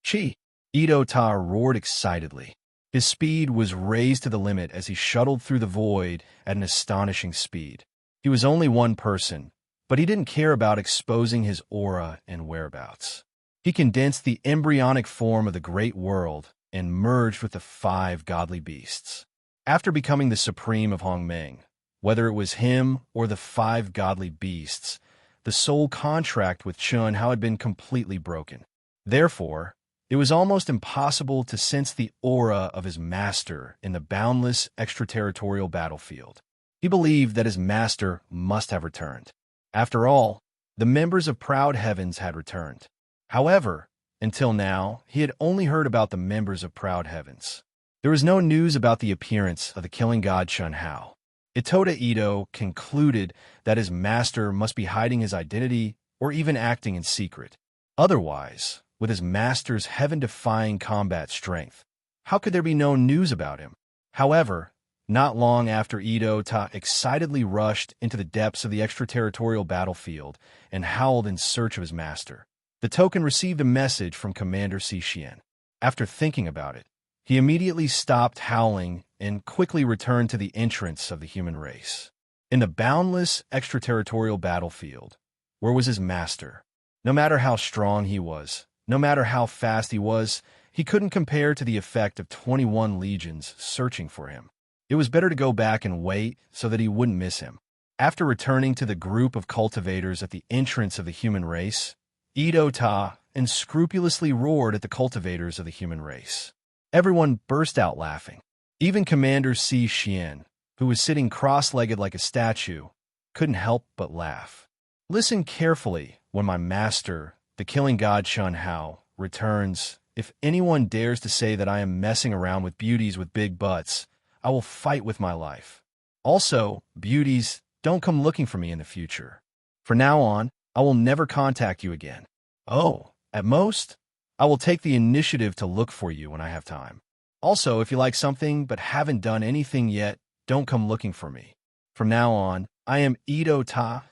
Chi. Ito-ta roared excitedly. His speed was raised to the limit as he shuttled through the void at an astonishing speed. He was only one person, but he didn't care about exposing his aura and whereabouts. He condensed the embryonic form of the great world and merged with the 5 godly beasts. After becoming the supreme of Hongmeng, whether it was him or the 5 godly beasts, the soul contract with Chun-Hao had been completely broken. Therefore, it was almost impossible to sense the aura of his master in the boundless extraterritorial battlefield. He believed that his master must have returned. After all, the members of Proud Heavens had returned. However, until now, he had only heard about the members of Proud Heavens. There was no news about the appearance of the killing god Chun-Hao. Itoda Ito concluded that his master must be hiding his identity or even acting in secret. Otherwise, with his master's heaven-defying combat strength, how could there be no news about him? However, not long after Ito-ta excitedly rushed into the depths of the extraterritorial battlefield and howled in search of his master, the token received a message from Commander Si Xian. After thinking about it, he immediately stopped howling and quickly returned to the entrance of the human race. In the boundless extraterritorial battlefield, where was his master? No matter how strong he was, no matter how fast he couldn't compare to the effect of 21 legions searching for him. It was better to go back and wait so that he wouldn't miss him. After returning to the group of cultivators at the entrance of the human race, Ito-ta unscrupulously roared at the cultivators of the human race. Everyone burst out laughing. Even Commander Si Xian, who was sitting cross-legged like a statue, couldn't help but laugh. Listen carefully when my master, the killing god Shun-Hao, returns. If anyone dares to say that I am messing around with beauties with big butts, I will fight with my life. Also, beauties, don't come looking for me in the future. From now on, I will never contact you again. Oh, at most, I will take the initiative to look for you when I have time. Also, if you like something but haven't done anything yet, don't come looking for me. From now on, I am Ito-ta,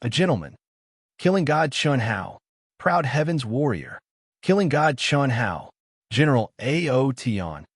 a gentleman. Killing god Chun-Hao, Proud Heavens warrior. Killing god Chun-Hao, General A.O. Tian.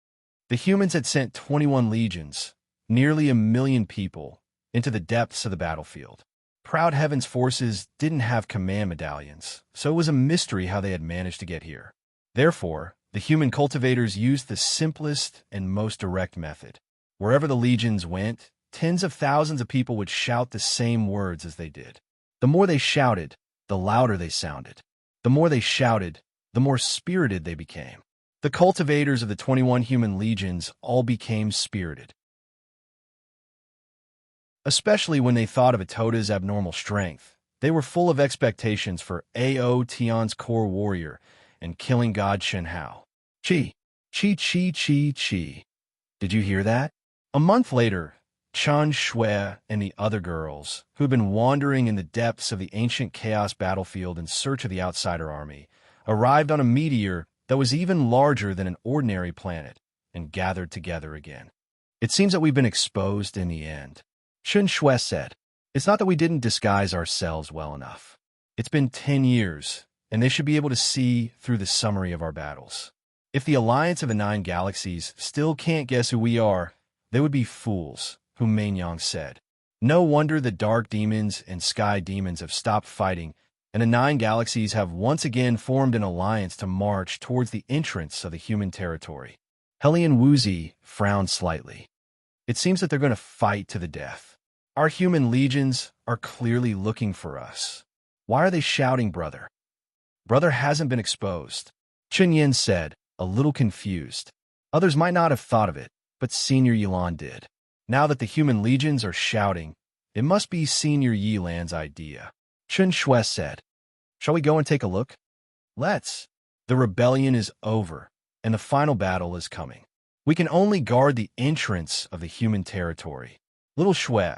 The humans had sent 21 legions, nearly 1,000,000 people, into the depths of the battlefield. Proud Heaven's forces didn't have command medallions, so it was a mystery how they had managed to get here. Therefore, The human cultivators used the simplest and most direct method. Wherever the legions went, tens of thousands of people would shout the same words as they did. The more they shouted, the louder they sounded. The more they shouted, the more spirited they became. The cultivators of the 21 human legions all became spirited, especially when they thought of Atoda's abnormal strength. They were full of expectations for Ao Tion's core warrior and killing god Shen Hao. Chi, chi, chi, chi, chi. Did you hear that? A month later, Chen Shui and the other girls, who had been wandering in the depths of the ancient chaos battlefield in search of the outsider army, arrived on a meteor that was even larger than an ordinary planet and gathered together again. It seems that we've been exposed in the end. Chen Shui said, "It's not that we didn't disguise ourselves well enough. It's been 10 years, and they should be able to see through the summary of our battles. If the Alliance of the 9 Galaxies still can't guess who we are, they would be fools," Hu Mainyang said. "No wonder the dark demons and sky demons have stopped fighting, and the 9 Galaxies have once again formed an alliance to march towards the entrance of the human territory." Helian Wuzi frowned slightly. "It seems that they're going to fight to the death. Our human legions are clearly looking for us. Why are they shouting, brother?" "Brother hasn't been exposed," Chen Yin said, a little confused. Others might not have thought of it, but Senior Yilan did. Now that the human legions are shouting, it must be Senior Yilan's idea. Chen Shui said, "Shall we go and take a look?" "Let's. The rebellion is over, and the final battle is coming. We can only guard the entrance of the human territory. Little Shui,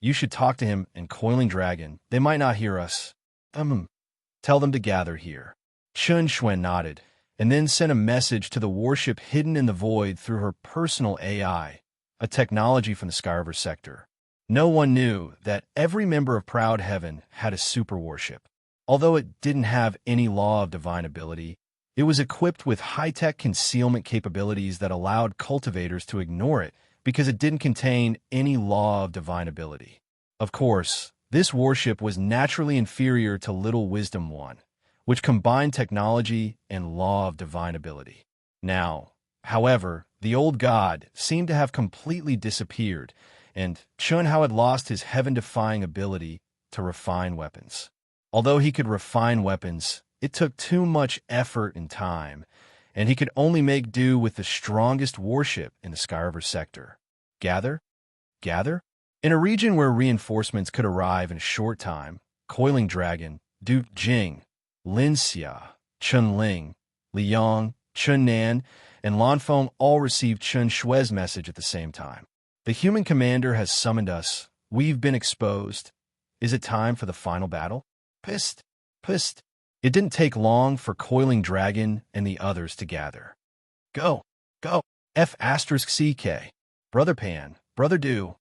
you should talk to him and Coiling Dragon. They might not hear us. Tell them to gather here." Chen Shui nodded, and then sent a message to the warship hidden in the void through her personal AI, a technology from the Skyriver sector. No one knew that every member of Proud Heaven had a super warship. Although it didn't have any law of divine ability, it was equipped with high-tech concealment capabilities that allowed cultivators to ignore it because it didn't contain any law of divine ability. Of course, this warship was naturally inferior to Little Wisdom 1, which combined technology and law of divine ability. Now, however, the old god seemed to have completely disappeared, and Chun Hao had lost his heaven-defying ability to refine weapons. Although he could refine weapons, it took too much effort and time, and he could only make do with the strongest warship in the Skyriver sector. Gather? In a region where reinforcements could arrive in a short time, Coiling Dragon, Duke Jing, Lin Xia, Chun Ling, Li Yong, Chun Nan, and Lan Feng all received Chen Shui's message at the same time. "The human commander has summoned us. We've been exposed. Is it time for the final battle?" Pissed. It didn't take long for Coiling Dragon and the others to gather. Go. F*CK. Brother Pan, Brother Do,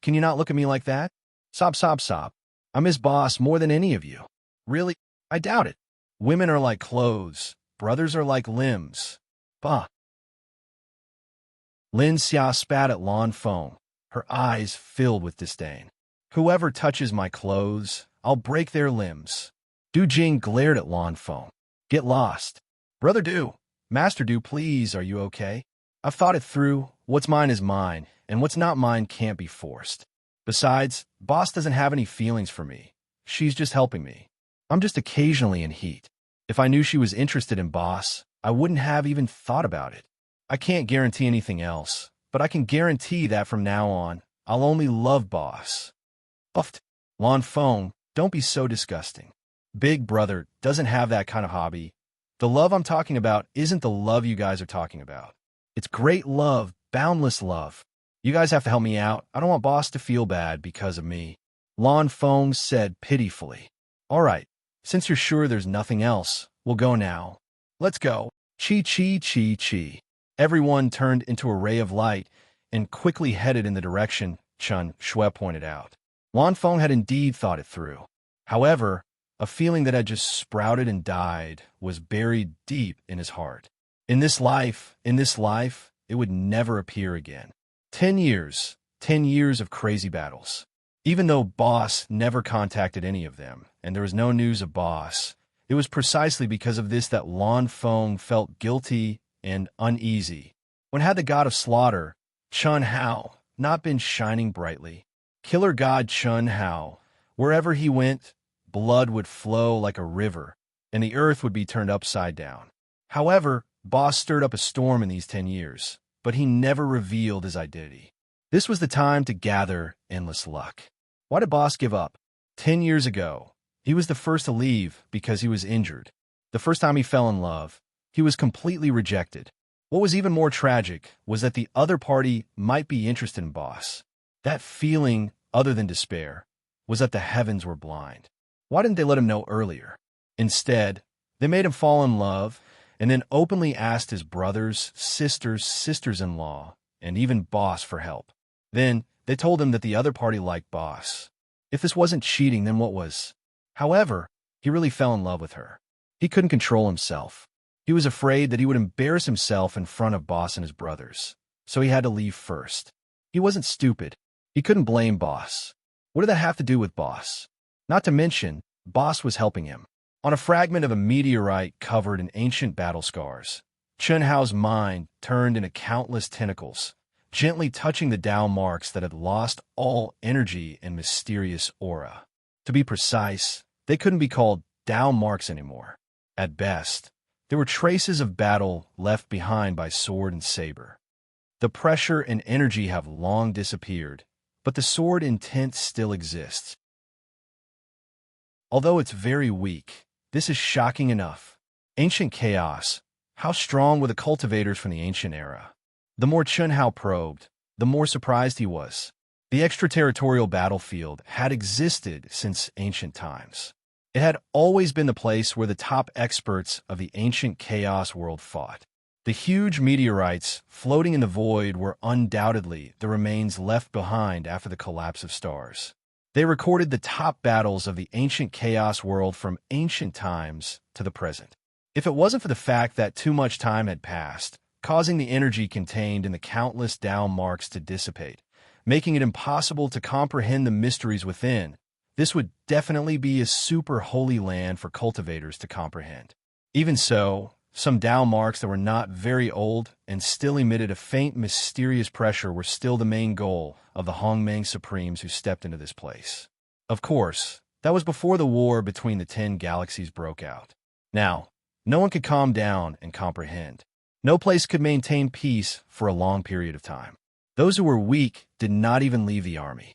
can you not look at me like that? Sob. I'm his boss more than any of you. Really? I doubt it. Women are like clothes. Brothers are like limbs. Bah. Lin Xia spat at Lan Feng, her eyes filled with disdain. "Whoever touches my clothes, I'll break their limbs." Du Jing glared at Lan Feng. "Get lost. Brother Du, Master Du, please, are you okay? I've thought it through. What's mine is mine, and what's not mine can't be forced. Besides, Boss doesn't have any feelings for me. She's just helping me. I'm just occasionally in heat. If I knew she was interested in Boss, I wouldn't have even thought about it. I can't guarantee anything else, but I can guarantee that from now on, I'll only love Boss." Buffed. Lan Feng, don't be so disgusting. Big brother doesn't have that kind of hobby. The love I'm talking about isn't the love you guys are talking about. It's great love, boundless love. You guys have to help me out. I don't want Boss to feel bad because of me. Lan Feng said pitifully. "All right, since you're sure there's nothing else, we'll go now. Let's go." Chi. Everyone turned into a ray of light and quickly headed in the direction Chen Shui pointed out. Lan Feng had indeed thought it through. However, a feeling that had just sprouted and died was buried deep in his heart. In this life, it would never appear again. 10 years of crazy battles. Even though Boss never contacted any of them, and there was no news of Boss, it was precisely because of this that Lan Feng felt guilty and uneasy. When had the god of slaughter, Chun Hao, not been shining brightly? Killer god Chun Hao, wherever he went, blood would flow like a river, and the earth would be turned upside down. However, Boss stirred up a storm in these 10 years, but he never revealed his identity. This was the time to gather endless luck. Why did Boss give up? 10 years ago, he was the first to leave because he was injured. The first time he fell in love, he was completely rejected. What was even more tragic was that the other party might be interested in Boss. That feeling, other than despair, was that the heavens were blind. Why didn't they let him know earlier? Instead, they made him fall in love and then openly asked his brothers, sisters, sisters-in-law, and even Boss for help. Then, they told him that the other party liked Boss. If this wasn't cheating, then what was? However, he really fell in love with her. He couldn't control himself. He was afraid that he would embarrass himself in front of Boss and his brothers, so he had to leave first. He wasn't stupid. He couldn't blame Boss. What did that have to do with Boss? Not to mention, Boss was helping him. On a fragment of a meteorite covered in ancient battle scars, Chun Hao's mind turned into countless tentacles, gently touching the Tao marks that had lost all energy and mysterious aura. To be precise, they couldn't be called Tao marks anymore. At best, there were traces of battle left behind by sword and saber. The pressure and energy have long disappeared, but the sword intent still exists. Although it's very weak, this is shocking enough. Ancient chaos. How strong were the cultivators from the ancient era? The more Chun Hao probed, the more surprised he was. The extraterritorial battlefield had existed since ancient times. It had always been the place where the top experts of the ancient chaos world fought. The huge meteorites floating in the void were undoubtedly the remains left behind after the collapse of stars. They recorded the top battles of the ancient chaos world from ancient times to the present. If it wasn't for the fact that too much time had passed, causing the energy contained in the countless Tao marks to dissipate, making it impossible to comprehend the mysteries within, this would definitely be a super holy land for cultivators to comprehend. Even so, some Tao marks that were not very old and still emitted a faint mysterious pressure were still the main goal of the Hongmeng Supremes who stepped into this place. Of course, that was before the war between the 10 galaxies broke out. Now, no one could calm down and comprehend. No place could maintain peace for a long period of time. Those who were weak did not even leave the army.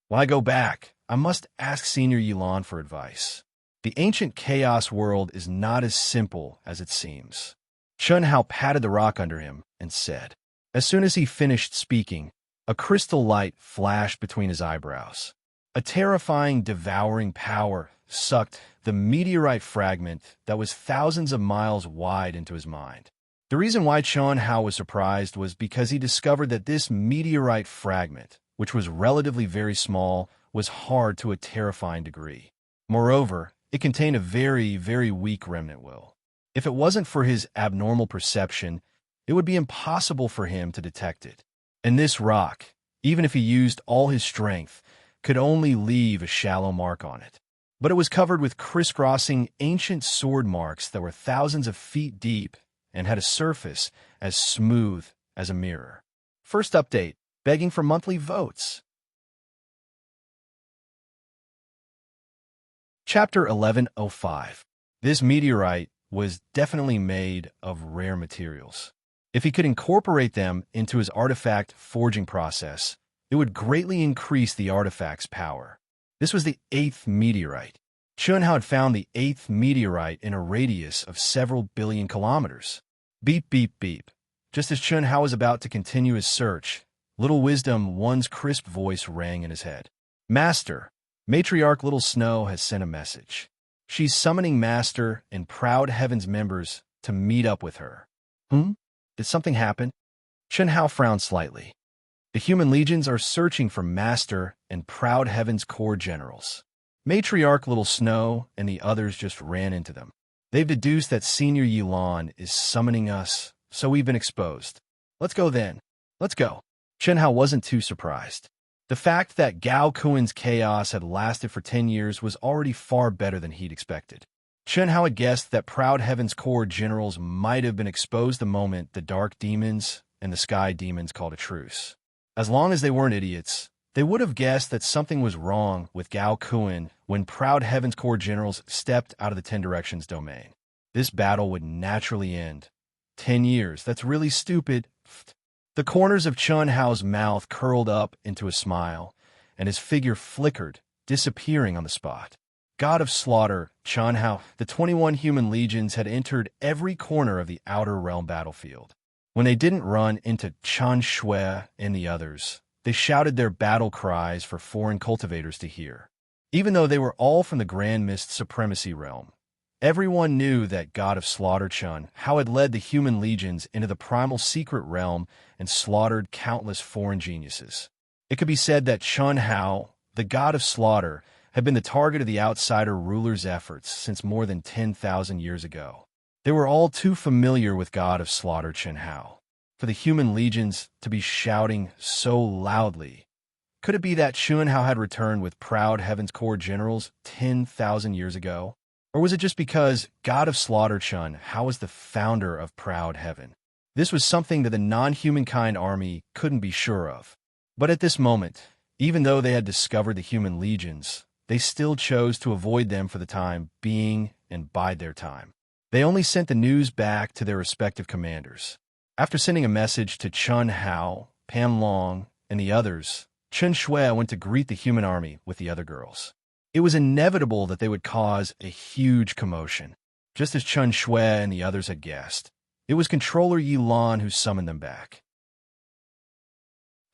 When I go back, I must ask Senior Yilan for advice. The ancient chaos world is not as simple as it seems. Chun Hao patted the rock under him and said. As soon as he finished speaking, a crystal light flashed between his eyebrows. A terrifying, devouring power sucked the meteorite fragment that was thousands of miles wide into his mind. The reason why Chun Hao was surprised was because he discovered that this meteorite fragment, which was relatively very small, was hard to a terrifying degree. Moreover, it contained a very, very weak remnant will. If it wasn't for his abnormal perception, it would be impossible for him to detect it. And this rock, even if he used all his strength, could only leave a shallow mark on it. But it was covered with crisscrossing ancient sword marks that were thousands of feet deep and had a surface as smooth as a mirror. First update, begging for monthly votes. Chapter 1105. This meteorite was definitely made of rare materials. If he could incorporate them into his artifact forging process, it would greatly increase the artifact's power. This was the 8th meteorite. Chun Hao had found the 8th meteorite in a radius of several billion kilometers. Beep, beep, beep. Just as Chun Hao was about to continue his search, Little Wisdom One's crisp voice rang in his head. Master, Matriarch Little Snow has sent a message. She's summoning Master and Proud Heaven's members to meet up with her. Did something happen? Chun Hao frowned slightly. The human legions are searching for Master and Proud Heaven's core generals. Matriarch Little Snow and the others just ran into them. They've deduced that Senior Yilan is summoning us, so we've been exposed. Let's go then. Let's go. Chun Hao wasn't too surprised. The fact that Gao Kuen's chaos had lasted for 10 years was already far better than he'd expected. Chun Hao had guessed that Proud Heaven's core generals might have been exposed the moment the dark demons and the sky demons called a truce. As long as they weren't idiots, they would have guessed that something was wrong with Gao Kuan when Proud Heaven's core generals stepped out of the Ten Directions domain. This battle would naturally end. 10 years, that's really stupid. The corners of Chun Hao's mouth curled up into a smile, and his figure flickered, disappearing on the spot. God of Slaughter, Chun Hao, the 21 human legions had entered every corner of the Outer Realm battlefield. When they didn't run into Chen Shui and the others, they shouted their battle cries for foreign cultivators to hear. Even though they were all from the Grand Mist Supremacy Realm, everyone knew that God of Slaughter Chun Hao had led the human legions into the primal secret realm and slaughtered countless foreign geniuses. It could be said that Chun Hao, the God of Slaughter, had been the target of the outsider ruler's efforts since more than 10,000 years ago. They were all too familiar with God of Slaughter Chun Hao for the human legions to be shouting so loudly. Could it be that Chun Hao had returned with Proud Heaven's core generals 10,000 years ago? Or was it just because God of Slaughter Chun Hao was the founder of Proud Heaven? This was something that the non-humankind army couldn't be sure of. But at this moment, even though they had discovered the human legions, they still chose to avoid them for the time being and bide their time. They only sent the news back to their respective commanders. After sending a message to Chun Hao, Pan Long, and the others, Chen Shui went to greet the human army with the other girls. It was inevitable that they would cause a huge commotion. Just as Chen Shui and the others had guessed, it was Controller Yi Lan who summoned them back.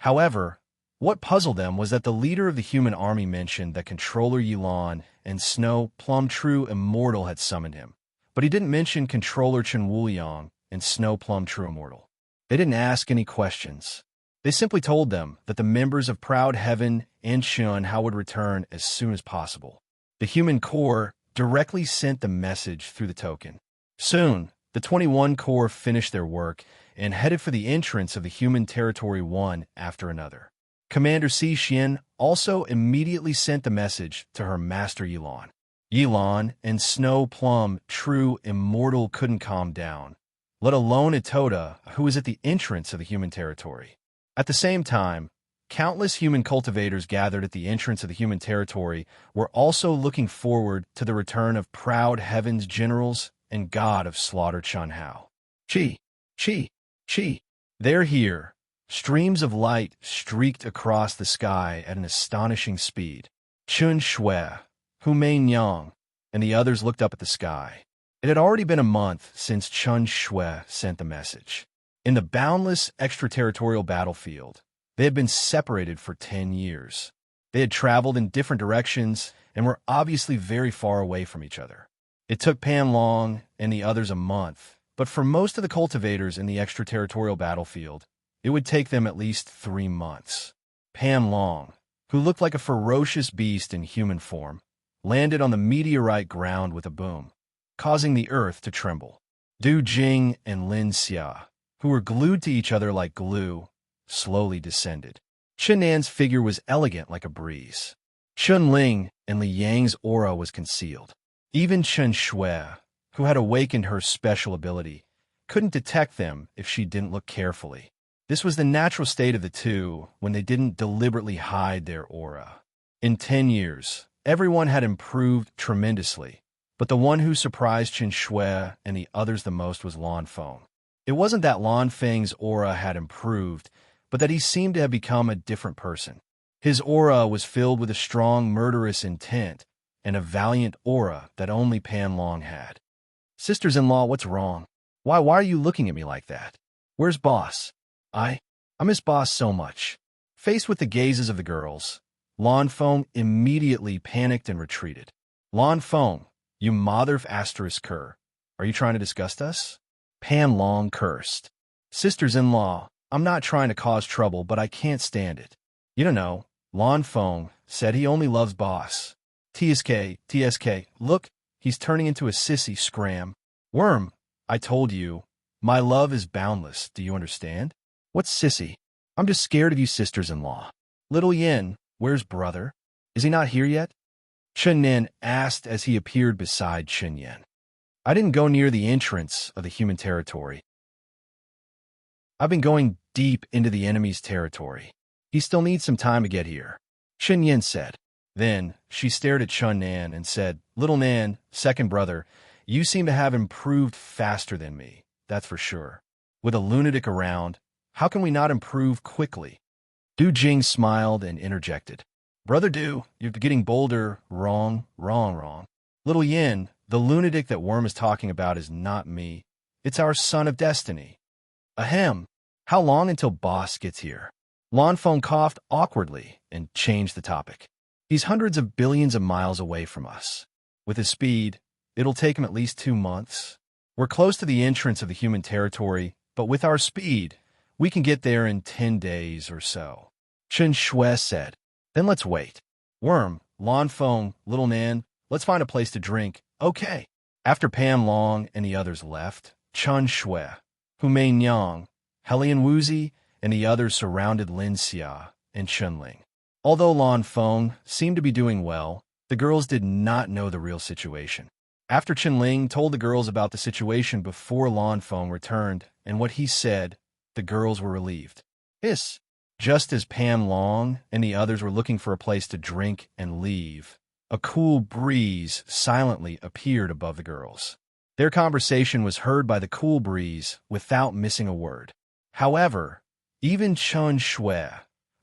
However, what puzzled them was that the leader of the human army mentioned that Controller Yi Lan and Snow Plum True Immortal had summoned him, but he didn't mention Controller Chen Wuliang and Snow Plum True Immortal. They didn't ask any questions. They simply told them that the members of Proud Heaven and Chun Hao would return as soon as possible. The human core directly sent the message through the token. Soon, the 21 Corps finished their work and headed for the entrance of the human territory one after another. Commander Si Xian also immediately sent the message to her master Yilan. Yilan and Snow Plum True Immortal couldn't calm down, let alone Itoda, who was at the entrance of the human territory. At the same time, countless human cultivators gathered at the entrance of the human territory were also looking forward to the return of Proud Heaven's generals and God of Slaughter Chun Hao. Chi, Chi, Chi. They're here. Streams of light streaked across the sky at an astonishing speed. Chun Shui, Hu Mei Nyang, and the others looked up at the sky. It had already been a month since Chun Shui sent the message. In the boundless extraterritorial battlefield, they had been separated for 10 years. They had traveled in different directions and were obviously very far away from each other. It took Pan Long and the others a month, but for most of the cultivators in the extraterritorial battlefield, it would take them at least 3 months. Pan Long, who looked like a ferocious beast in human form, landed on the meteorite ground with a boom, causing the earth to tremble. Du Jing and Lin Xia, who were glued to each other like glue, slowly descended. Chen Nan's figure was elegant like a breeze. Chun Ling and Li Yang's aura was concealed. Even Chen Shui, who had awakened her special ability, couldn't detect them if she didn't look carefully. This was the natural state of the two when they didn't deliberately hide their aura. In 10 years, everyone had improved tremendously, but the one who surprised Chen Shui and the others the most was Lan Feng. It wasn't that Lan Feng's aura had improved, but that he seemed to have become a different person. His aura was filled with a strong murderous intent and a valiant aura that only Pan Long had. Sisters-in-law, what's wrong? Why are you looking at me like that? Where's boss? I miss boss so much. Faced with the gazes of the girls, Lan Feng immediately panicked and retreated. Lan Feng, you mother of asterisk cur. Are you trying to disgust us? Pan Long cursed. Sisters-in-law, I'm not trying to cause trouble, but I can't stand it. You don't know, Lan Feng said he only loves boss. TSK, look, he's turning into a sissy scram. Worm, I told you, my love is boundless, do you understand? What's sissy? I'm just scared of you sisters-in-law. Little Yin, where's brother? Is he not here yet? Chen Nin asked as he appeared beside Chen Yin. I didn't go near the entrance of the human territory. I've been going deep into the enemy's territory. He still needs some time to get here, Chen Yin said. Then she stared at Chun Nan and said, Little Nan, second brother, you seem to have improved faster than me, that's for sure. With a lunatic around, how can we not improve quickly? Du Jing smiled and interjected. Brother Du, you're getting bolder. Wrong. Little Yin, the lunatic that Worm is talking about is not me. It's our son of destiny. Ahem. How long until boss gets here? Lan Feng coughed awkwardly and changed the topic. He's hundreds of billions of miles away from us. With his speed, it'll take him at least 2 months. We're close to the entrance of the human territory, but with our speed, we can get there in 10 days or so. Chen Shui said. Then let's wait. Worm, Lan Feng, Little Nan, let's find a place to drink. Okay. After Pan Long and the others left, Chen Shui, Hu Mei Nyang, Helian Wuzi, and the others surrounded Lin Xia and Chunling. Although Lan Feng seemed to be doing well, the girls did not know the real situation. After Chunling told the girls about the situation before Lan Feng returned and what he said, the girls were relieved. Hiss! Just as Pan Long and the others were looking for a place to drink and leave, a cool breeze silently appeared above the girls. Their conversation was heard by the cool breeze without missing a word. However, even Chen Shui,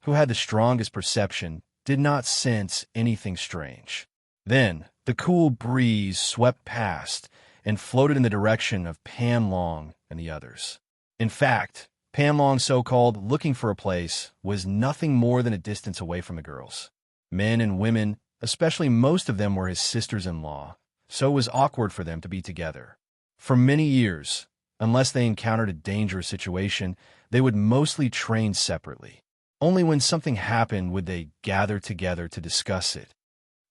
who had the strongest perception, did not sense anything strange. Then, the cool breeze swept past and floated in the direction of Pan Long and the others. In fact, Pan Long's so-called looking for a place was nothing more than a distance away from the girls. Men and women, especially most of them were his sisters-in-law, so it was awkward for them to be together. For many years, unless they encountered a dangerous situation, they would mostly train separately. Only when something happened would they gather together to discuss it.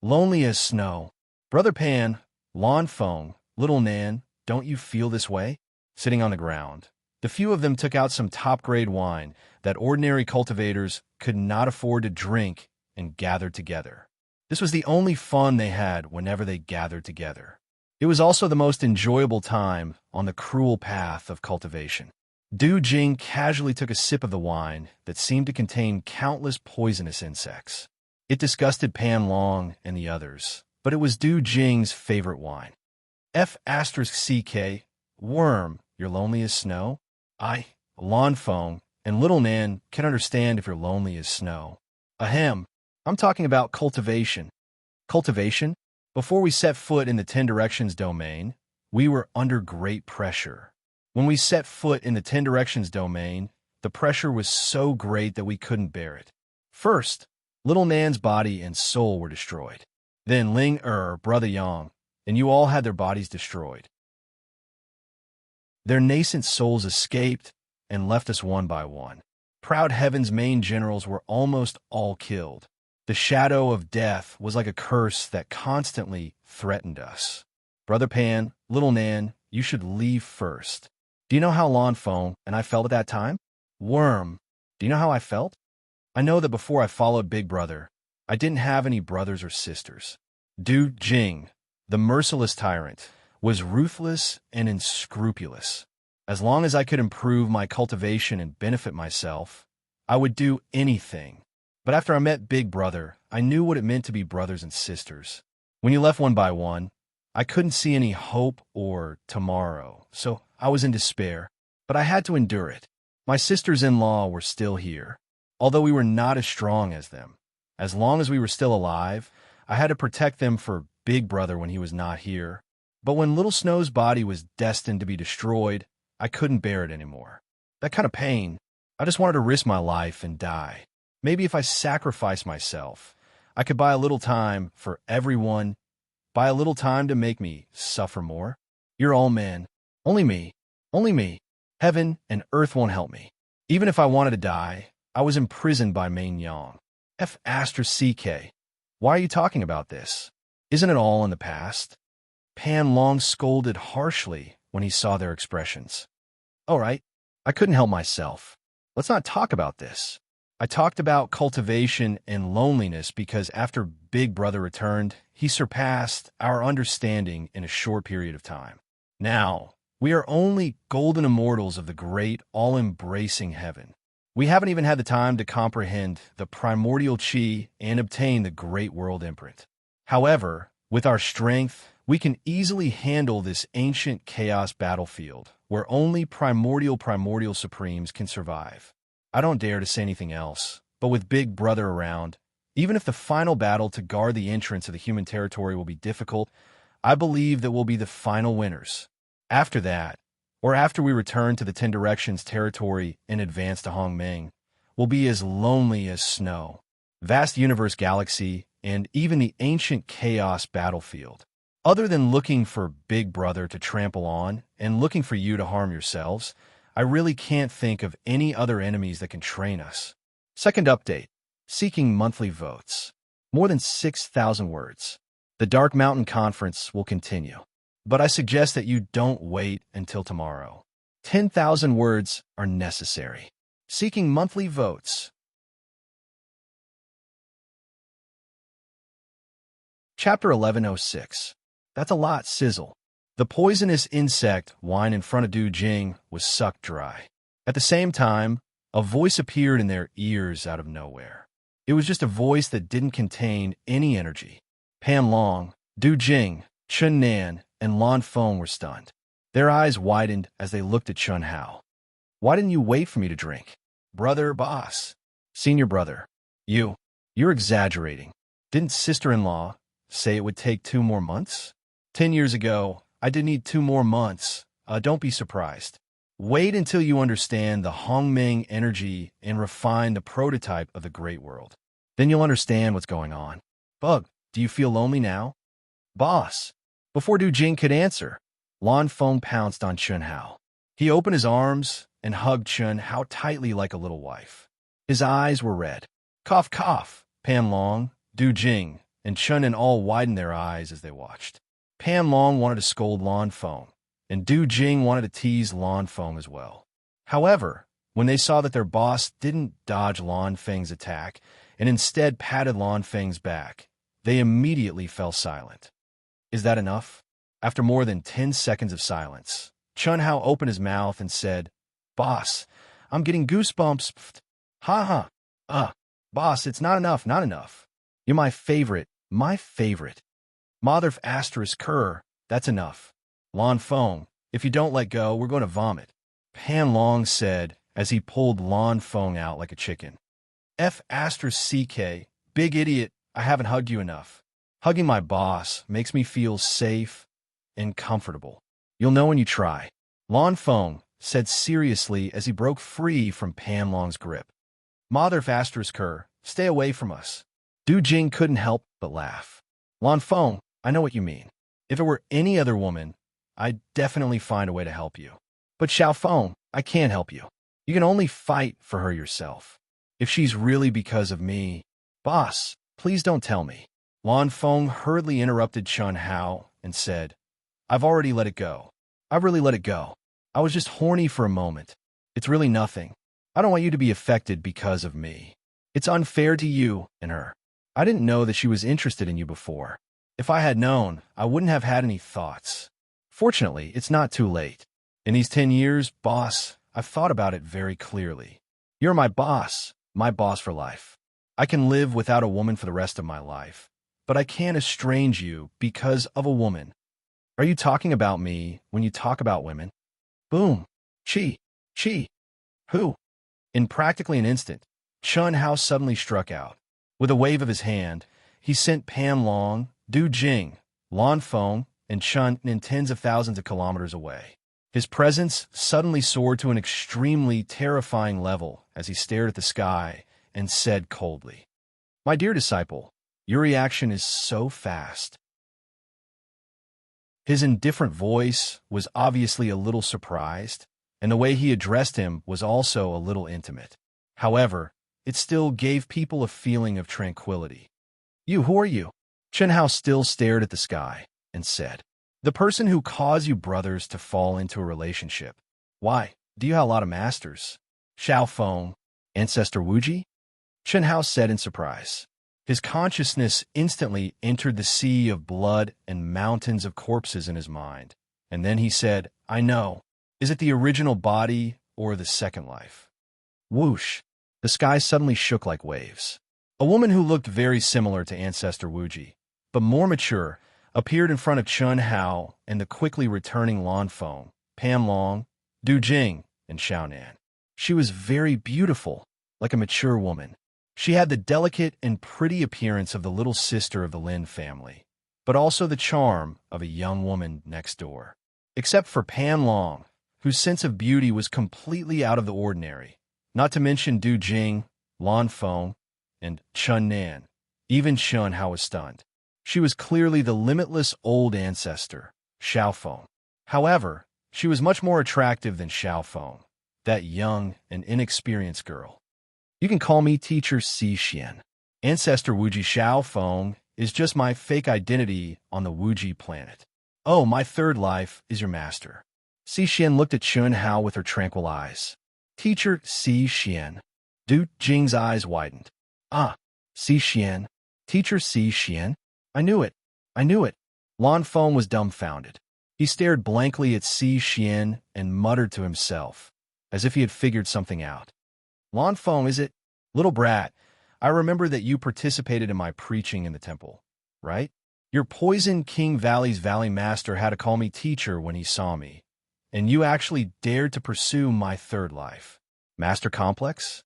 Lonely as snow. Brother Pan, Lan Feng, Little Nan, don't you feel this way? Sitting on the ground, the few of them took out some top-grade wine that ordinary cultivators could not afford to drink and gathered together. This was the only fun they had whenever they gathered together. It was also the most enjoyable time on the cruel path of cultivation. Du Jing casually took a sip of the wine that seemed to contain countless poisonous insects. It disgusted Pan Long and the others, but it was Du Jing's favorite wine. F***CK, Worm, you're lonely as snow? Lan Feng, and Little Nan can understand if you're lonely as snow. Ahem, I'm talking about cultivation. Cultivation? Before we set foot in the 10 Directions domain, we were under great pressure. When we set foot in the 10 Directions domain, the pressure was so great that we couldn't bear it. First, Little Nan's body and soul were destroyed. Then Ling Brother Yang, and you all had their bodies destroyed. Their nascent souls escaped and left us one by one. Proud Heaven's main generals were almost all killed. The shadow of death was like a curse that constantly threatened us. Brother Pan, Little Nan, you should leave first. Do you know how Lan Feng and I felt at that time? Worm, do you know how I felt? I know that before I followed Big Brother, I didn't have any brothers or sisters. Du Jing, the merciless tyrant, was ruthless and unscrupulous. As long as I could improve my cultivation and benefit myself, I would do anything. But after I met Big Brother, I knew what it meant to be brothers and sisters. When you left one by one, I couldn't see any hope or tomorrow, so I was in despair. But I had to endure it. My sisters-in-law were still here, although we were not as strong as them. As long as we were still alive, I had to protect them for Big Brother when he was not here. But when Little Snow's body was destined to be destroyed, I couldn't bear it anymore. That kind of pain, I just wanted to risk my life and die. Maybe if I sacrificed myself, I could buy a little time for everyone, buy a little time to make me suffer more. You're all men. Only me. Only me. Heaven and earth won't help me. Even if I wanted to die, I was imprisoned by Main Yang. F***CK. Why are you talking about this? Isn't it all in the past? Pan Long scolded harshly when he saw their expressions. All right, I couldn't help myself. Let's not talk about this. I talked about cultivation and loneliness because after Big Brother returned, he surpassed our understanding in a short period of time. Now, we are only golden immortals of the great, all-embracing heaven. We haven't even had the time to comprehend the primordial chi and obtain the great world imprint. However, with our strength, we can easily handle this ancient chaos battlefield where only primordial supremes can survive. I don't dare to say anything else, but with Big Brother around, even if the final battle to guard the entrance of the human territory will be difficult, I believe that we'll be the final winners. After that, or after we return to the Ten Directions territory and advance to Hongming, we'll be as lonely as snow, vast universe galaxy, and even the ancient chaos battlefield. Other than looking for Big Brother to trample on and looking for you to harm yourselves, I really can't think of any other enemies that can train us. Second update, seeking monthly votes. More than 6,000 words. The Dark Mountain Conference will continue, but I suggest that you don't wait until tomorrow. 10,000 words are necessary. Seeking monthly votes. Chapter 1106. That's a lot, sizzle. The poisonous insect wine in front of Du Jing was sucked dry. At the same time, a voice appeared in their ears out of nowhere. It was just a voice that didn't contain any energy. Pan Long, Du Jing, Chun Nan, and Lan Feng were stunned. Their eyes widened as they looked at Chun Hao. Why didn't you wait for me to drink? Brother, boss. Senior brother. You're exaggerating. Didn't sister-in-law say it would take 2 more months? 10 years ago, I did need 2 more months. Don't be surprised. Wait until you understand the Hongming energy and refine the prototype of the great world. Then you'll understand what's going on. Bug, do you feel lonely now? Boss. Before Du Jing could answer, Lan Feng pounced on Chun Hao. He opened his arms and hugged Chun Hao tightly like a little wife. His eyes were red. Cough, cough. Pan Long, Du Jing, and Chun and all widened their eyes as they watched. Pan Long wanted to scold Lan Feng, and Du Jing wanted to tease Lan Feng as well. However, when they saw that their boss didn't dodge Lan Feng's attack and instead patted Lan Feng's back, they immediately fell silent. Is that enough? After more than 10 seconds of silence, Chun Hao opened his mouth and said, Boss, I'm getting goosebumps. Ha ha. Boss, it's not enough, not enough. You're my favorite. Mother asterisk Kerr, that's enough. Lan Feng, if you don't let go, we're going to vomit. Pan Long said as he pulled Lan Feng out like a chicken. F asterisk CK, big idiot, I haven't hugged you enough. Hugging my boss makes me feel safe and comfortable. You'll know when you try. Lan Feng said seriously as he broke free from Pan Long's grip. Mother asterisk Kerr, stay away from us. Du Jing couldn't help but laugh. Lan Feng, I know what you mean. If it were any other woman, I'd definitely find a way to help you. But Xiao Feng, I can't help you. You can only fight for her yourself. If she's really because of me... Boss, please don't tell me. Lan Feng hurriedly interrupted Chun Hao and said, I've already let it go. I've really let it go. I was just horny for a moment. It's really nothing. I don't want you to be affected because of me. It's unfair to you and her. I didn't know that she was interested in you before. If I had known, I wouldn't have had any thoughts. Fortunately, it's not too late. In these 10 years, boss, I've thought about it very clearly. You're my boss for life. I can live without a woman for the rest of my life, but I can't estrange you because of a woman. Are you talking about me when you talk about women? Boom. Chi. Who? In practically an instant, Chun Hao suddenly struck out. With a wave of his hand, he sent Pan Long, Du Jing, Lan Feng, and Chun in tens of thousands of kilometers away. His presence suddenly soared to an extremely terrifying level as he stared at the sky and said coldly, My dear disciple, your reaction is so fast. His indifferent voice was obviously a little surprised, and the way he addressed him was also a little intimate. However, it still gave people a feeling of tranquility. Who are you? Chun Hao still stared at the sky and said, The person who caused you brothers to fall into a relationship. Why? Do you have a lot of masters? Xiao Feng, Ancestor Wuji? Chen Hao said in surprise. His consciousness instantly entered the sea of blood and mountains of corpses in his mind. And then he said, I know. Is it the original body or the second life? Whoosh! The sky suddenly shook like waves. A woman who looked very similar to Ancestor Wuji, but more mature, appeared in front of Chen Hao and the quickly returning Lan Feng, Pan Long, Du Jing, and Xiao Nan. She was very beautiful, like a mature woman. She had the delicate and pretty appearance of the little sister of the Lin family, but also the charm of a young woman next door. Except for Pan Long, whose sense of beauty was completely out of the ordinary, not to mention Du Jing, Lan Feng, and Chen Nan. Even Chen Hao was stunned. She was clearly the limitless old ancestor, Xiao Feng. However, she was much more attractive than Xiao Feng, that young and inexperienced girl. You can call me Teacher Si Xian. Ancestor Wuji Xiao Feng is just my fake identity on the Wuji planet. Oh, my third life is your master. Si Xian looked at Chen Hao with her tranquil eyes. Teacher Si Xian. Du Jing's eyes widened. Ah, Si Xian. Teacher Si Xian. I knew it. I knew it. Lan Feng was dumbfounded. He stared blankly at Si Xian and muttered to himself, as if he had figured something out. Lan Feng, is it? Little brat, I remember that you participated in my preaching in the temple, right? Your Poison King Valley's Valley Master had to call me teacher when he saw me, and you actually dared to pursue my third life. Master Complex?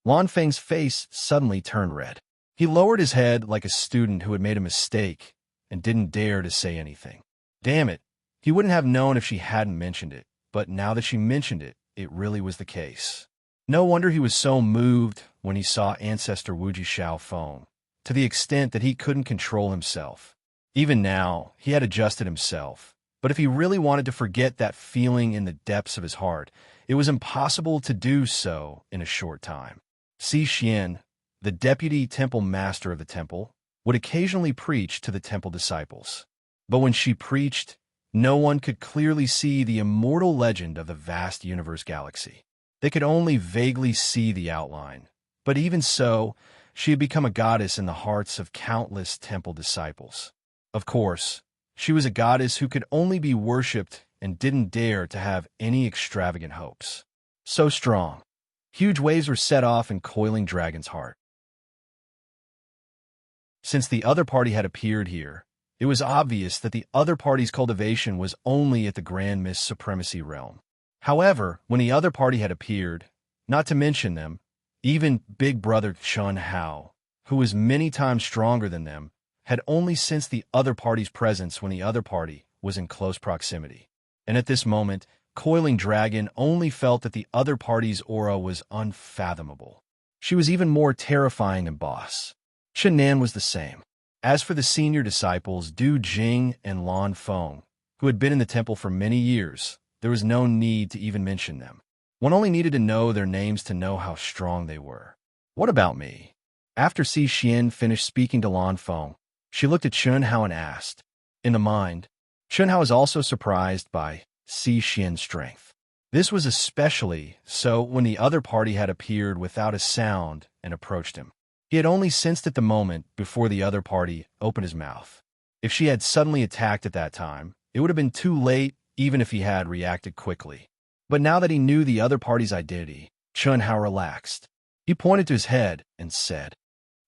Lan Feng's face suddenly turned red. He lowered his head like a student who had made a mistake and didn't dare to say anything. Damn it, he wouldn't have known if she hadn't mentioned it, but now that she mentioned it, it really was the case. No wonder he was so moved when he saw Ancestor Wuji Xiao Feng, to the extent that he couldn't control himself. Even now, he had adjusted himself, but if he really wanted to forget that feeling in the depths of his heart, it was impossible to do so in a short time. Si Xian, the deputy temple master of the temple, would occasionally preach to the temple disciples. But when she preached, no one could clearly see the immortal legend of the vast universe galaxy. They could only vaguely see the outline. But even so, she had become a goddess in the hearts of countless temple disciples. Of course, she was a goddess who could only be worshipped and didn't dare to have any extravagant hopes. So strong. Huge waves were set off in Coiling Dragon's heart. Since the other party had appeared here, it was obvious that the other party's cultivation was only at the Grand Mist Supremacy realm. However, when the other party had appeared, not to mention them, even Big Brother Chen Hao, who was many times stronger than them, had only sensed the other party's presence when the other party was in close proximity. And at this moment, Coiling Dragon only felt that the other party's aura was unfathomable. She was even more terrifying than Boss. Chen Nan was the same. As for the senior disciples, Du Jing and Lan Feng, who had been in the temple for many years, there was no need to even mention them. One only needed to know their names to know how strong they were. What about me? After Si Xian finished speaking to Lan Feng, she looked at Chen Hao and asked. In the mind, Chen Hao was also surprised by Si Xian's strength. This was especially so when the other party had appeared without a sound and approached him. He had only sensed it the moment before the other party opened his mouth. If she had suddenly attacked at that time, it would have been too late even if he had reacted quickly. But now that he knew the other party's identity, Chen Hao relaxed. He pointed to his head and said,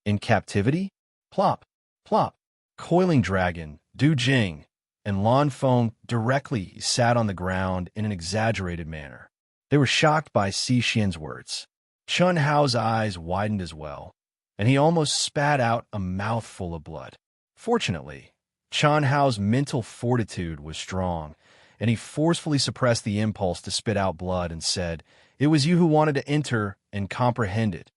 In captivity? Plop, plop. Coiling Dragon, Du Jing, and Lan Feng directly sat on the ground in an exaggerated manner. They were shocked by Si Xian's words. Chen Hao's eyes widened as well, and he almost spat out a mouthful of blood. Fortunately, Chen Hao's mental fortitude was strong, and he forcefully suppressed the impulse to spit out blood and said, It was you who wanted to enter and comprehend it.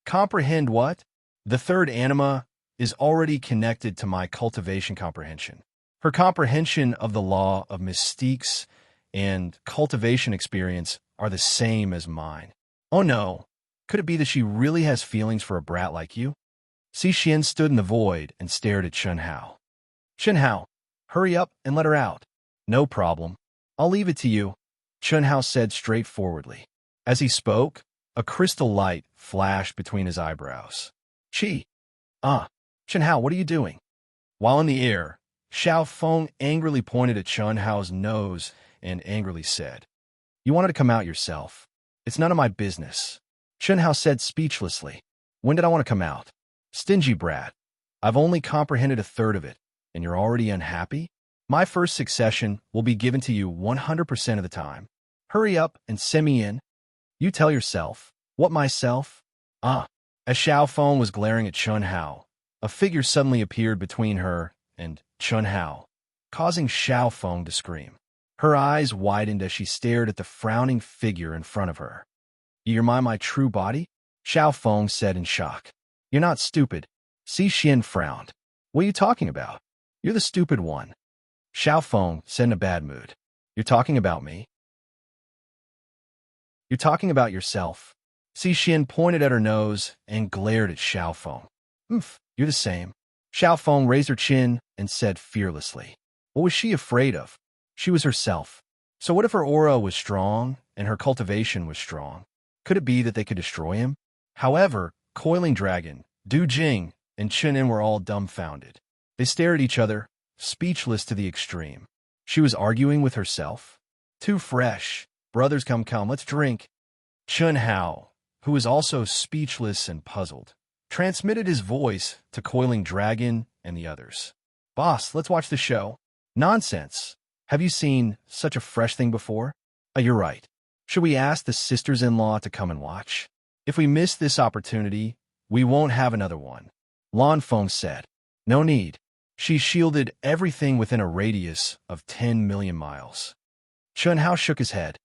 Comprehend what? The third anima is already connected to my cultivation comprehension. Her comprehension of the law of mystiques and cultivation experience are the same as mine. Oh no, could it be that she really has feelings for a brat like you? Si Xian stood in the void and stared at Chen Hao. Chen Hao, hurry up and let her out. No problem. I'll leave it to you, Chen Hao said straightforwardly. As he spoke, A crystal light flashed between his eyebrows. Chi. Chen Hao, what are you doing? While in the air, Xiao Feng angrily pointed at Chen Hao's nose and angrily said, "You wanted to come out yourself. It's none of my business." Chen Hao said speechlessly, "When did I want to come out? Stingy brat. I've only comprehended a third of it, and you're already unhappy? My first succession will be given to you 100% of the time. Hurry up and send me in." "You tell yourself." "What myself?" As Xiao Feng was glaring at Chen Hao, a figure suddenly appeared between her and Chen Hao, causing Xiao Feng to scream. Her eyes widened as she stared at the frowning figure in front of her. "You're my true body?" Xiao Feng said in shock. "You're not stupid." Si Xian frowned. "What are you talking about? You're the stupid one." Xiao Feng said in a bad mood. "You're talking about me? You're talking about yourself." Si Xian pointed at her nose and glared at Xiao Feng. You're the same." Xiao Feng raised her chin and said fearlessly. What was she afraid of? She was herself. So what if her aura was strong and her cultivation was strong? Could it be that they could destroy him? However, Coiling Dragon, Du Jing, and Chen En were all dumbfounded. They stared at each other, speechless to the extreme. She was arguing with herself. Too fresh. Brothers, come, let's drink. Chen Hao, who was also speechless and puzzled, transmitted his voice to Coiling Dragon and the others. "Boss, let's watch the show." "Nonsense. Have you seen such a fresh thing before?" You're right. Should we ask the sisters-in-law to come and watch? If we miss this opportunity, we won't have another one. Lan Feng said. No need. She shielded everything within a radius of 10 million miles. Chen Hao shook his head.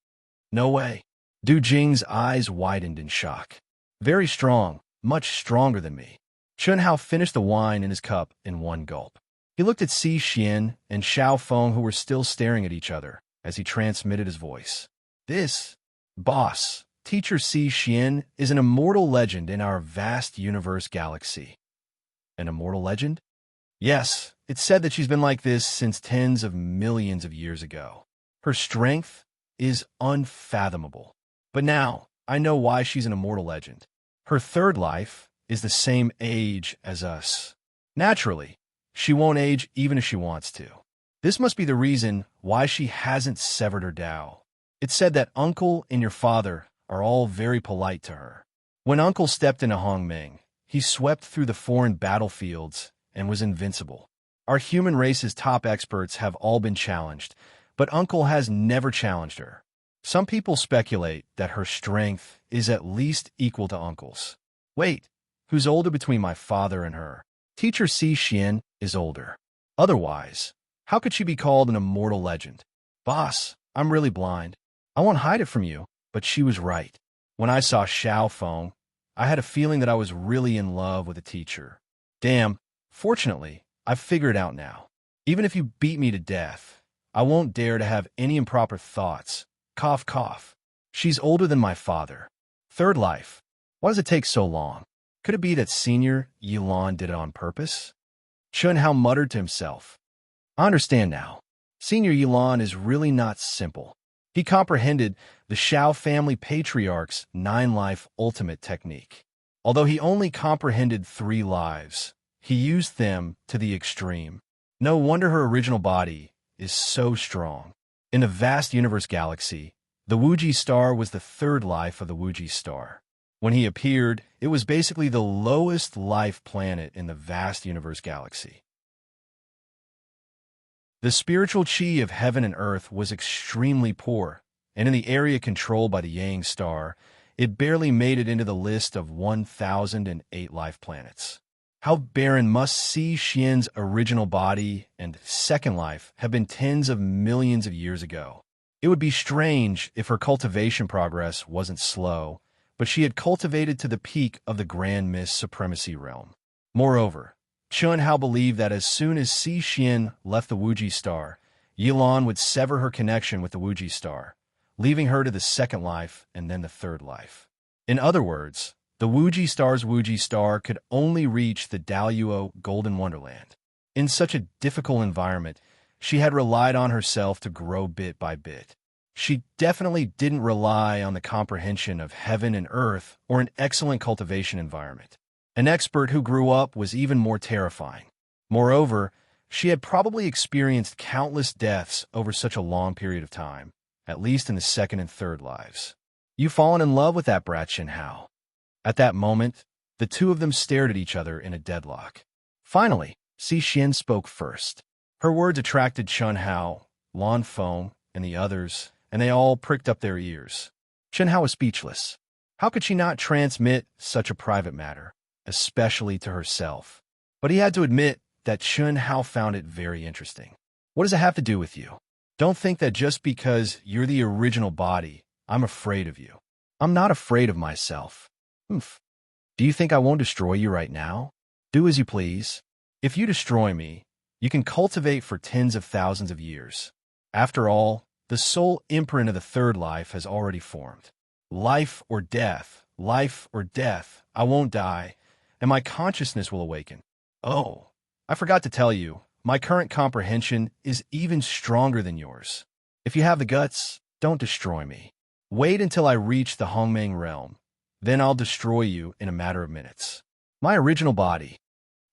No way. Du Jing's eyes widened in shock. Very strong, much stronger than me. Chen Hao finished the wine in his cup in one gulp. He looked at Si Xian and Xiao Feng, who were still staring at each other, as he transmitted his voice. This, boss, Teacher Si Xian, is an immortal legend in our vast universe galaxy. An immortal legend? Yes, it's said that she's been like this since tens of millions of years ago. Her strength is unfathomable. But now, I know why she's an immortal legend. Her third life is the same age as us. Naturally, she won't age even if she wants to. This must be the reason why she hasn't severed her Tao. It's said that Uncle and your father are all very polite to her. When Uncle stepped into Hongming, he swept through the foreign battlefields and was invincible. Our human race's top experts have all been challenged, but Uncle has never challenged her. Some people speculate that her strength is at least equal to Uncle's. Wait, who's older between my father and her? Teacher Si Xian is older. Otherwise, how could she be called an immortal legend? Boss, I'm really blind. I won't hide it from you, but she was right. When I saw Xiao Feng, I had a feeling that I was really in love with a teacher. Damn, fortunately, I've figured it out now. Even if you beat me to death, I won't dare to have any improper thoughts. Cough, cough. She's older than my father. Third life. Why does it take so long? Could it be that Senior Yilan did it on purpose? Chen Hao muttered to himself. I understand now. Senior Yilan is really not simple. He comprehended the Shao family patriarch's 9-life ultimate technique. Although he only comprehended 3 lives, he used them to the extreme. No wonder her original body is so strong. In the vast universe galaxy, the Wuji star was the 3rd life of the Wuji star. When he appeared, it was basically the lowest life planet in the vast universe galaxy. The spiritual chi of heaven and earth was extremely poor, and in the area controlled by the Yang star, it barely made it into the list of 1,008 life planets. How barren must Si Xian's original body and second life have been tens of millions of years ago. It would be strange if her cultivation progress wasn't slow, but she had cultivated to the peak of the Grand Mist Supremacy realm. Moreover, Chen Hao believed that as soon as Si Xian left the Wuji star, Yilan would sever her connection with the Wuji star, leaving her to the 2nd life and then the 3rd life. In other words, the Wuji star's Wuji star could only reach the Daluo Golden Wonderland. In such a difficult environment, she had relied on herself to grow bit by bit. she definitely didn't rely on the comprehension of heaven and earth or an excellent cultivation environment. An expert who grew up was even more terrifying. Moreover, she had probably experienced countless deaths over such a long period of time, at least in the second and third lives. "You've fallen in love with that brat Chen Hao." At that moment, the two of them stared at each other in a deadlock. Finally, Si Xian spoke first. Her words attracted Chen Hao, Lan Feng, and the others, and they all pricked up their ears. Chen Hao was speechless. How could she not transmit such a private matter, especially to herself? But he had to admit that Chen Hao found it very interesting. "What does it have to do with you? Don't think that just because you're the original body, I'm afraid of you. I'm not afraid of myself." "Humph. Do you think I won't destroy you right now? Do as you please. If you destroy me, you can cultivate for tens of thousands of years. After all, the soul imprint of the third life has already formed. Life or death, I won't die, and my consciousness will awaken. Oh, I forgot to tell you, my current comprehension is even stronger than yours. If you have the guts, don't destroy me. Wait until I reach the Hongmeng realm. Then I'll destroy you in a matter of minutes." My original body.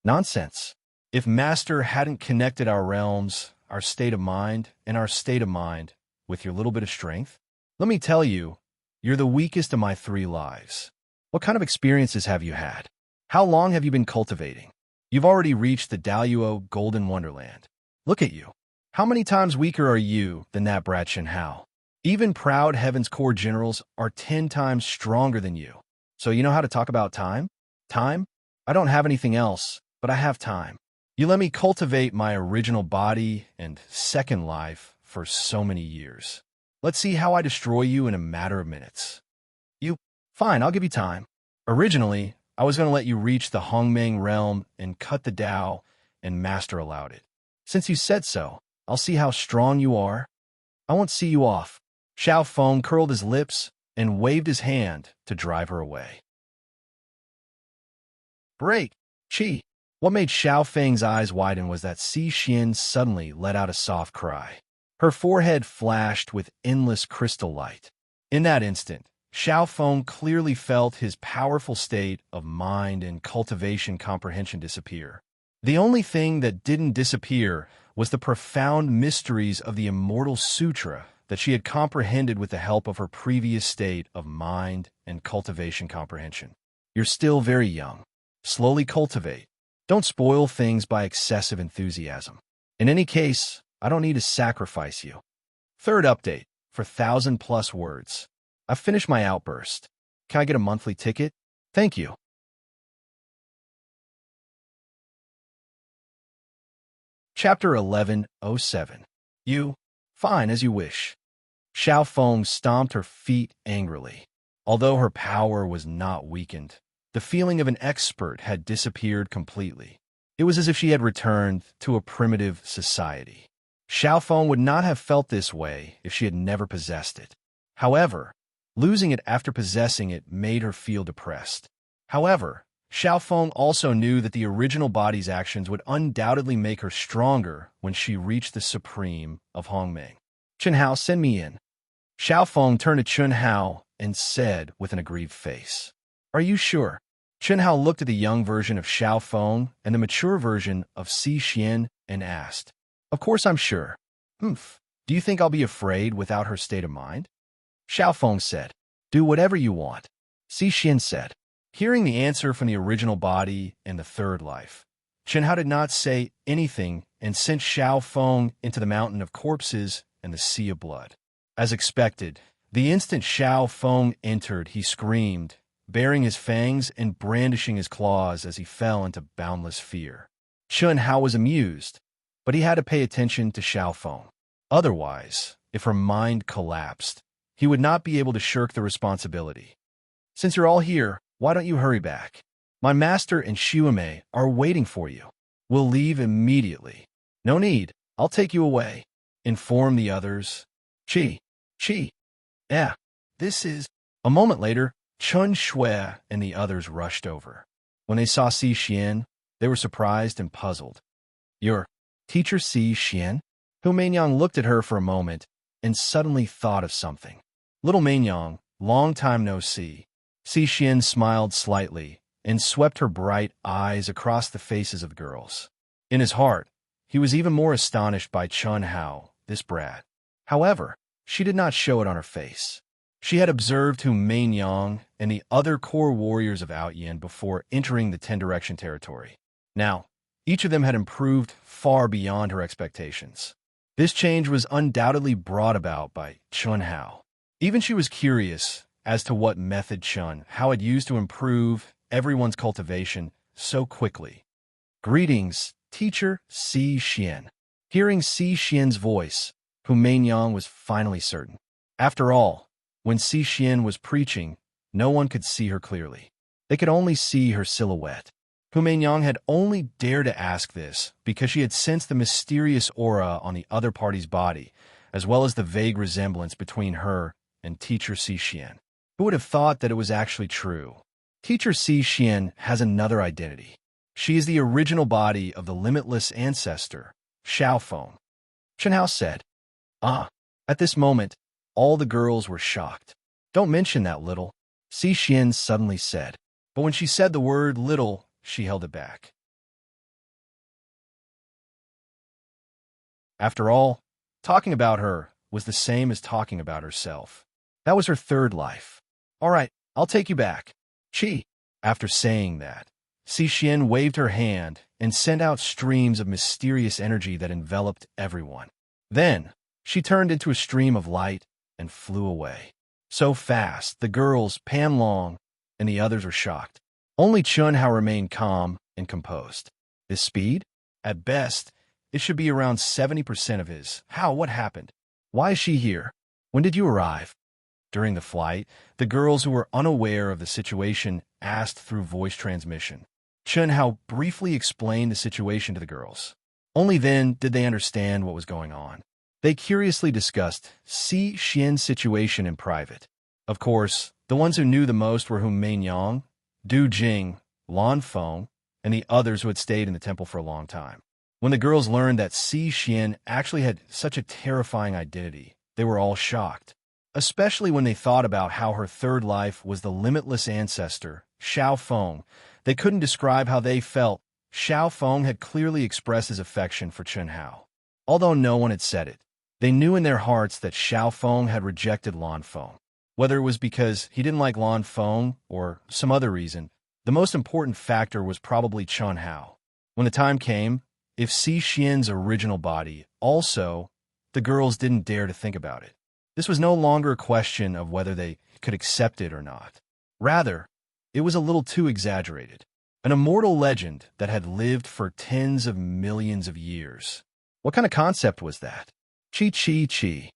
Nonsense. If Master hadn't connected our realms, our state of mind, and our state of mind with your little bit of strength, let me tell you, you're the weakest of my 3 lives. What kind of experiences have you had? How long have you been cultivating? You've already reached the Daluo Golden Wonderland. Look at you. How many times weaker are you than that brat Chen Hao? Even proud Heaven's Core generals are 10 times stronger than you. So you know how to talk about time? Time? I don't have anything else, but I have time. You let me cultivate my original body and second life for so many years. Let's see how I destroy you in a matter of minutes. Fine, I'll give you time. Originally, I was going to let you reach the Hongmeng realm and cut the Tao, and Master allowed it. Since you said so, I'll see how strong you are. I won't see you off." Xiao Feng curled his lips and waved his hand to drive her away. Break! Chi! What made Xiao Feng's eyes widen was that Si Xian suddenly let out a soft cry. Her forehead flashed with endless crystal light. In that instant, Xiao Feng clearly felt his powerful state of mind and cultivation comprehension disappear. The only thing that didn't disappear was the profound mysteries of the Immortal Sutra that she had comprehended with the help of her previous state of mind and cultivation comprehension. "You're still very young. Slowly cultivate. Don't spoil things by excessive enthusiasm. In any case, I don't need to sacrifice you." Third update, for 1,000+ words. I've finished my outburst. Can I get a monthly ticket? Thank you. Chapter 1107. Fine, as you wish. Xiao Feng stomped her feet angrily. Although her power was not weakened, the feeling of an expert had disappeared completely. It was as if she had returned to a primitive society. Xiao Feng would not have felt this way if she had never possessed it. However, losing it after possessing it made her feel depressed. However, Xiao Feng also knew that the original body's actions would undoubtedly make her stronger when she reached the supreme of Hongmeng. "Chen Hao, send me in." Xiao Feng turned to Chen Hao and said with an aggrieved face, "Are you sure?" Chen Hao looked at the young version of Xiao Feng and the mature version of Si Xian and asked, "Of course I'm sure." "Humph. Do you think I'll be afraid without her state of mind?" Xiao Feng said, "Do whatever you want." Si Xian said, hearing the answer from the original body and the third life, Chen Hao did not say anything and sent Xiao Feng into the mountain of corpses and the sea of blood. As expected, the instant Xiao Feng entered, he screamed, baring his fangs and brandishing his claws as he fell into boundless fear. Chen Hao was amused, but he had to pay attention to Xiao Feng. Otherwise, if her mind collapsed, he would not be able to shirk the responsibility. "Since you're all here, why don't you hurry back? My master and Xiume are waiting for you. We'll leave immediately." "No need. I'll take you away," informed the others. Chi. Yeah, this is..." A moment later, Chun Shui and the others rushed over. When they saw Si Xian, they were surprised and puzzled. "Your teacher Si Xian?" Hu Meinyang looked at her for a moment and suddenly thought of something. Little Mainyang, long time no see. Si Xian smiled slightly and swept her bright eyes across the faces of the girls. In his heart, he was even more astonished by Chun Hao, this brat. However, she did not show it on her face. She had observed who Mainyang and the other core warriors of Outyin before entering the Ten Direction territory. Now, each of them had improved far beyond her expectations. This change was undoubtedly brought about by Chun Hao. Even she was curious as to what method Chun Hao had used to improve everyone's cultivation so quickly. Greetings, teacher Si Xian. Hearing Si Xian's voice, whom Mainyang was finally certain. After all, when Si Xian was preaching, no one could see her clearly. They could only see her silhouette. Hu Mainyang had only dared to ask this because she had sensed the mysterious aura on the other party's body, as well as the vague resemblance between her and teacher Si Xian. Who would have thought that it was actually true? Teacher Si Xian has another identity. She is the original body of the limitless ancestor, Xiaofeng. Chen Hao said. At this moment, all the girls were shocked. Don't mention that, little, Si Xian suddenly said. But when she said the word little, she held it back. After all, talking about her was the same as talking about herself. That was her third life. All right, I'll take you back. Chi. After saying that, Si Xian waved her hand and sent out streams of mysterious energy that enveloped everyone. Then, she turned into a stream of light and flew away. So fast, the girls, Pan Long, and the others were shocked. Only Chun Hao remained calm and composed. This speed? At best, it should be around 70% of his. How? What happened? Why is she here? When did you arrive? During the flight, the girls who were unaware of the situation asked through voice transmission. Chun Hao briefly explained the situation to the girls. Only then did they understand what was going on. They curiously discussed Si Xian's situation in private. Of course, the ones who knew the most were Mainyang, Du Jing, Lan Feng, and the others who had stayed in the temple for a long time. When the girls learned that Si Xian actually had such a terrifying identity, they were all shocked, especially when they thought about how her third life was the limitless ancestor, Xiaofeng. They couldn't describe how they felt. Xiaofeng had clearly expressed his affection for Chun Hao. Although no one had said it, they knew in their hearts that Xiaofeng had rejected Lan Feng. Whether it was because he didn't like Lan Feng or some other reason, the most important factor was probably Chun Hao. When the time came, if Si Xian's original body also, the girls didn't dare to think about it. This was no longer a question of whether they could accept it or not. Rather, it was a little too exaggerated. An immortal legend that had lived for tens of millions of years. What kind of concept was that? Chi.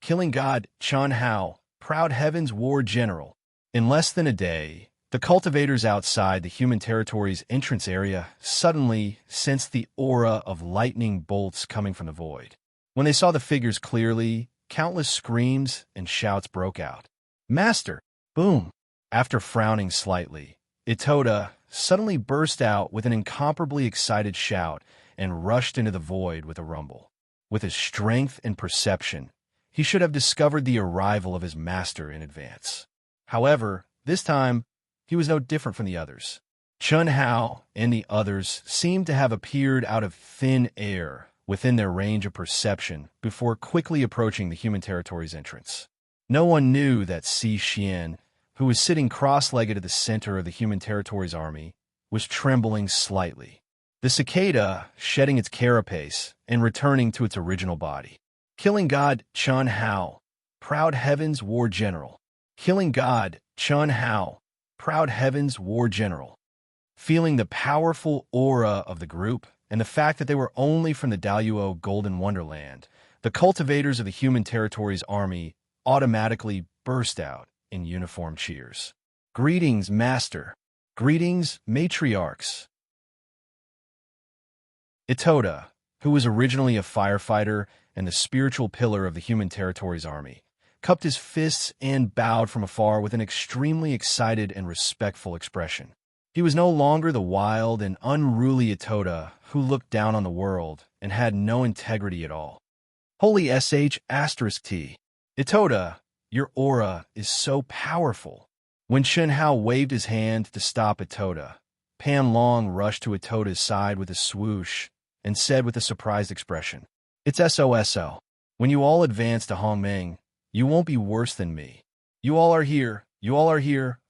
Killing god Chun Hao, proud heaven's war general. In less than a day, the cultivators outside the human territory's entrance area suddenly sensed the aura of lightning bolts coming from the void. When they saw the figures clearly, countless screams and shouts broke out. Master! Boom! After frowning slightly, Itoda suddenly burst out with an incomparably excited shout and rushed into the void with a rumble. With his strength and perception, he should have discovered the arrival of his master in advance. However, this time, he was no different from the others. Chun Hao and the others seemed to have appeared out of thin air within their range of perception before quickly approaching the human territory's entrance. No one knew that Si Xian, who was sitting cross-legged at the center of the human territory's army, was trembling slightly. The cicada shedding its carapace and returning to its original body. Killing god Chun Hao, proud heaven's war general. Killing god Chun Hao, proud heaven's war general. Feeling the powerful aura of the group and the fact that they were only from the Daluo Golden Wonderland, the cultivators of the human territory's army automatically burst out in uniform cheers. Greetings, master. Greetings, matriarchs. Itoda, who was originally a firefighter and the spiritual pillar of the human territory's army, cupped his fists and bowed from afar with an extremely excited and respectful expression. He was no longer the wild and unruly Itoda who looked down on the world and had no integrity at all. Holy sh*t. Itoda, your aura is so powerful. When Chen Hao waved his hand to stop Itoda, Pan Long rushed to Itoda's side with a swoosh and said with a surprised expression, "It's SOSO. When you all advance to Hongming, you won't be worse than me. You all are here,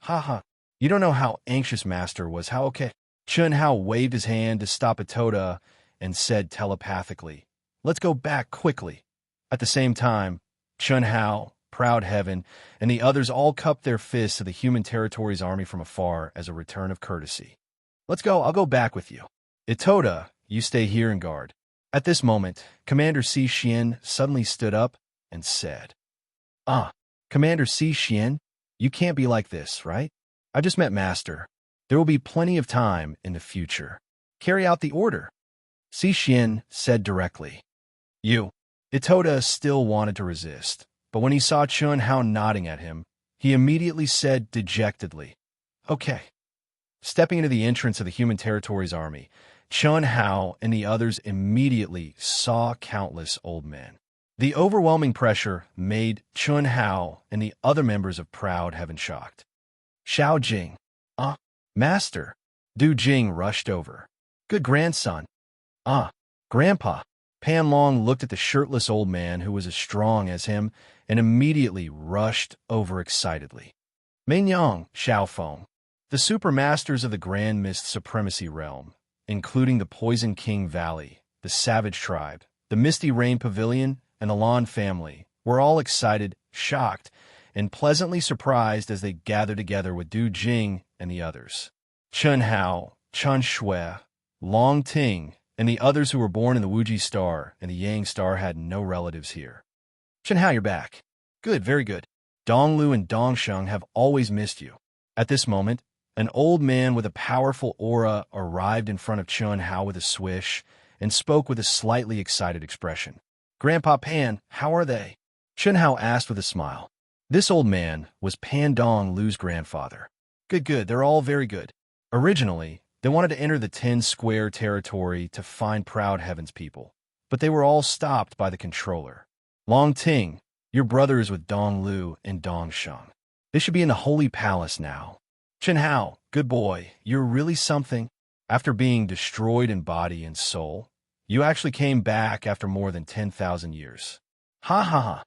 haha." You don't know how anxious Master was, how okay? Chen Hao waved his hand to stop Itoda and said telepathically, "Let's go back quickly." At the same time, Chen Hao, Proud Heaven, and the others all cupped their fists to the Human Territories Army from afar as a return of courtesy. "Let's go, I'll go back with you. Itoda, you stay here and guard." At this moment, Commander Si Xian suddenly stood up and said, Commander Si Xian, you can't be like this, right? I just met Master. There will be plenty of time in the future. Carry out the order." Si Xian said directly. Itoda still wanted to resist, but when he saw Chen Hao nodding at him, he immediately said dejectedly, "Okay." Stepping into the entrance of the Human Territories Army, Chen Hao and the others immediately saw countless old men. The overwhelming pressure made Chen Hao and the other members of Proud Heaven shocked. "Xiao Jing, Master." Du Jing rushed over. "Good grandson." Grandpa." Pan Long looked at the shirtless old man who was as strong as him and immediately rushed over excitedly. "Meinyang, Xiaofeng, the supermasters of the Grand Mist Supremacy Realm, including the Poison King Valley, the Savage Tribe, the Misty Rain Pavilion, and the Lan family, were all excited, shocked, and pleasantly surprised as they gathered together with Du Jing and the others. Chen Hao, Chen Shui, Long Ting, and the others who were born in the Wuji Star and the Yang Star had no relatives here. "Chen Hao, you're back. Good, very good. Dong Lu and Dong Sheng have always missed you." At this moment, an old man with a powerful aura arrived in front of Chen Hao with a swish and spoke with a slightly excited expression. "Grandpa Pan, how are they?" Chen Hao asked with a smile. This old man was Pan Dong Lu's grandfather. Good, they're all very good. Originally, they wanted to enter the 10 Square territory to find Proud Heaven's people, but they were all stopped by the controller. "Long Ting, your brother is with Dong Lu and Dong Sheng. They should be in the Holy Palace now." "Chen Hao, good boy, you're really something. After being destroyed in body and soul, you actually came back after more than 10,000 years. Ha ha ha.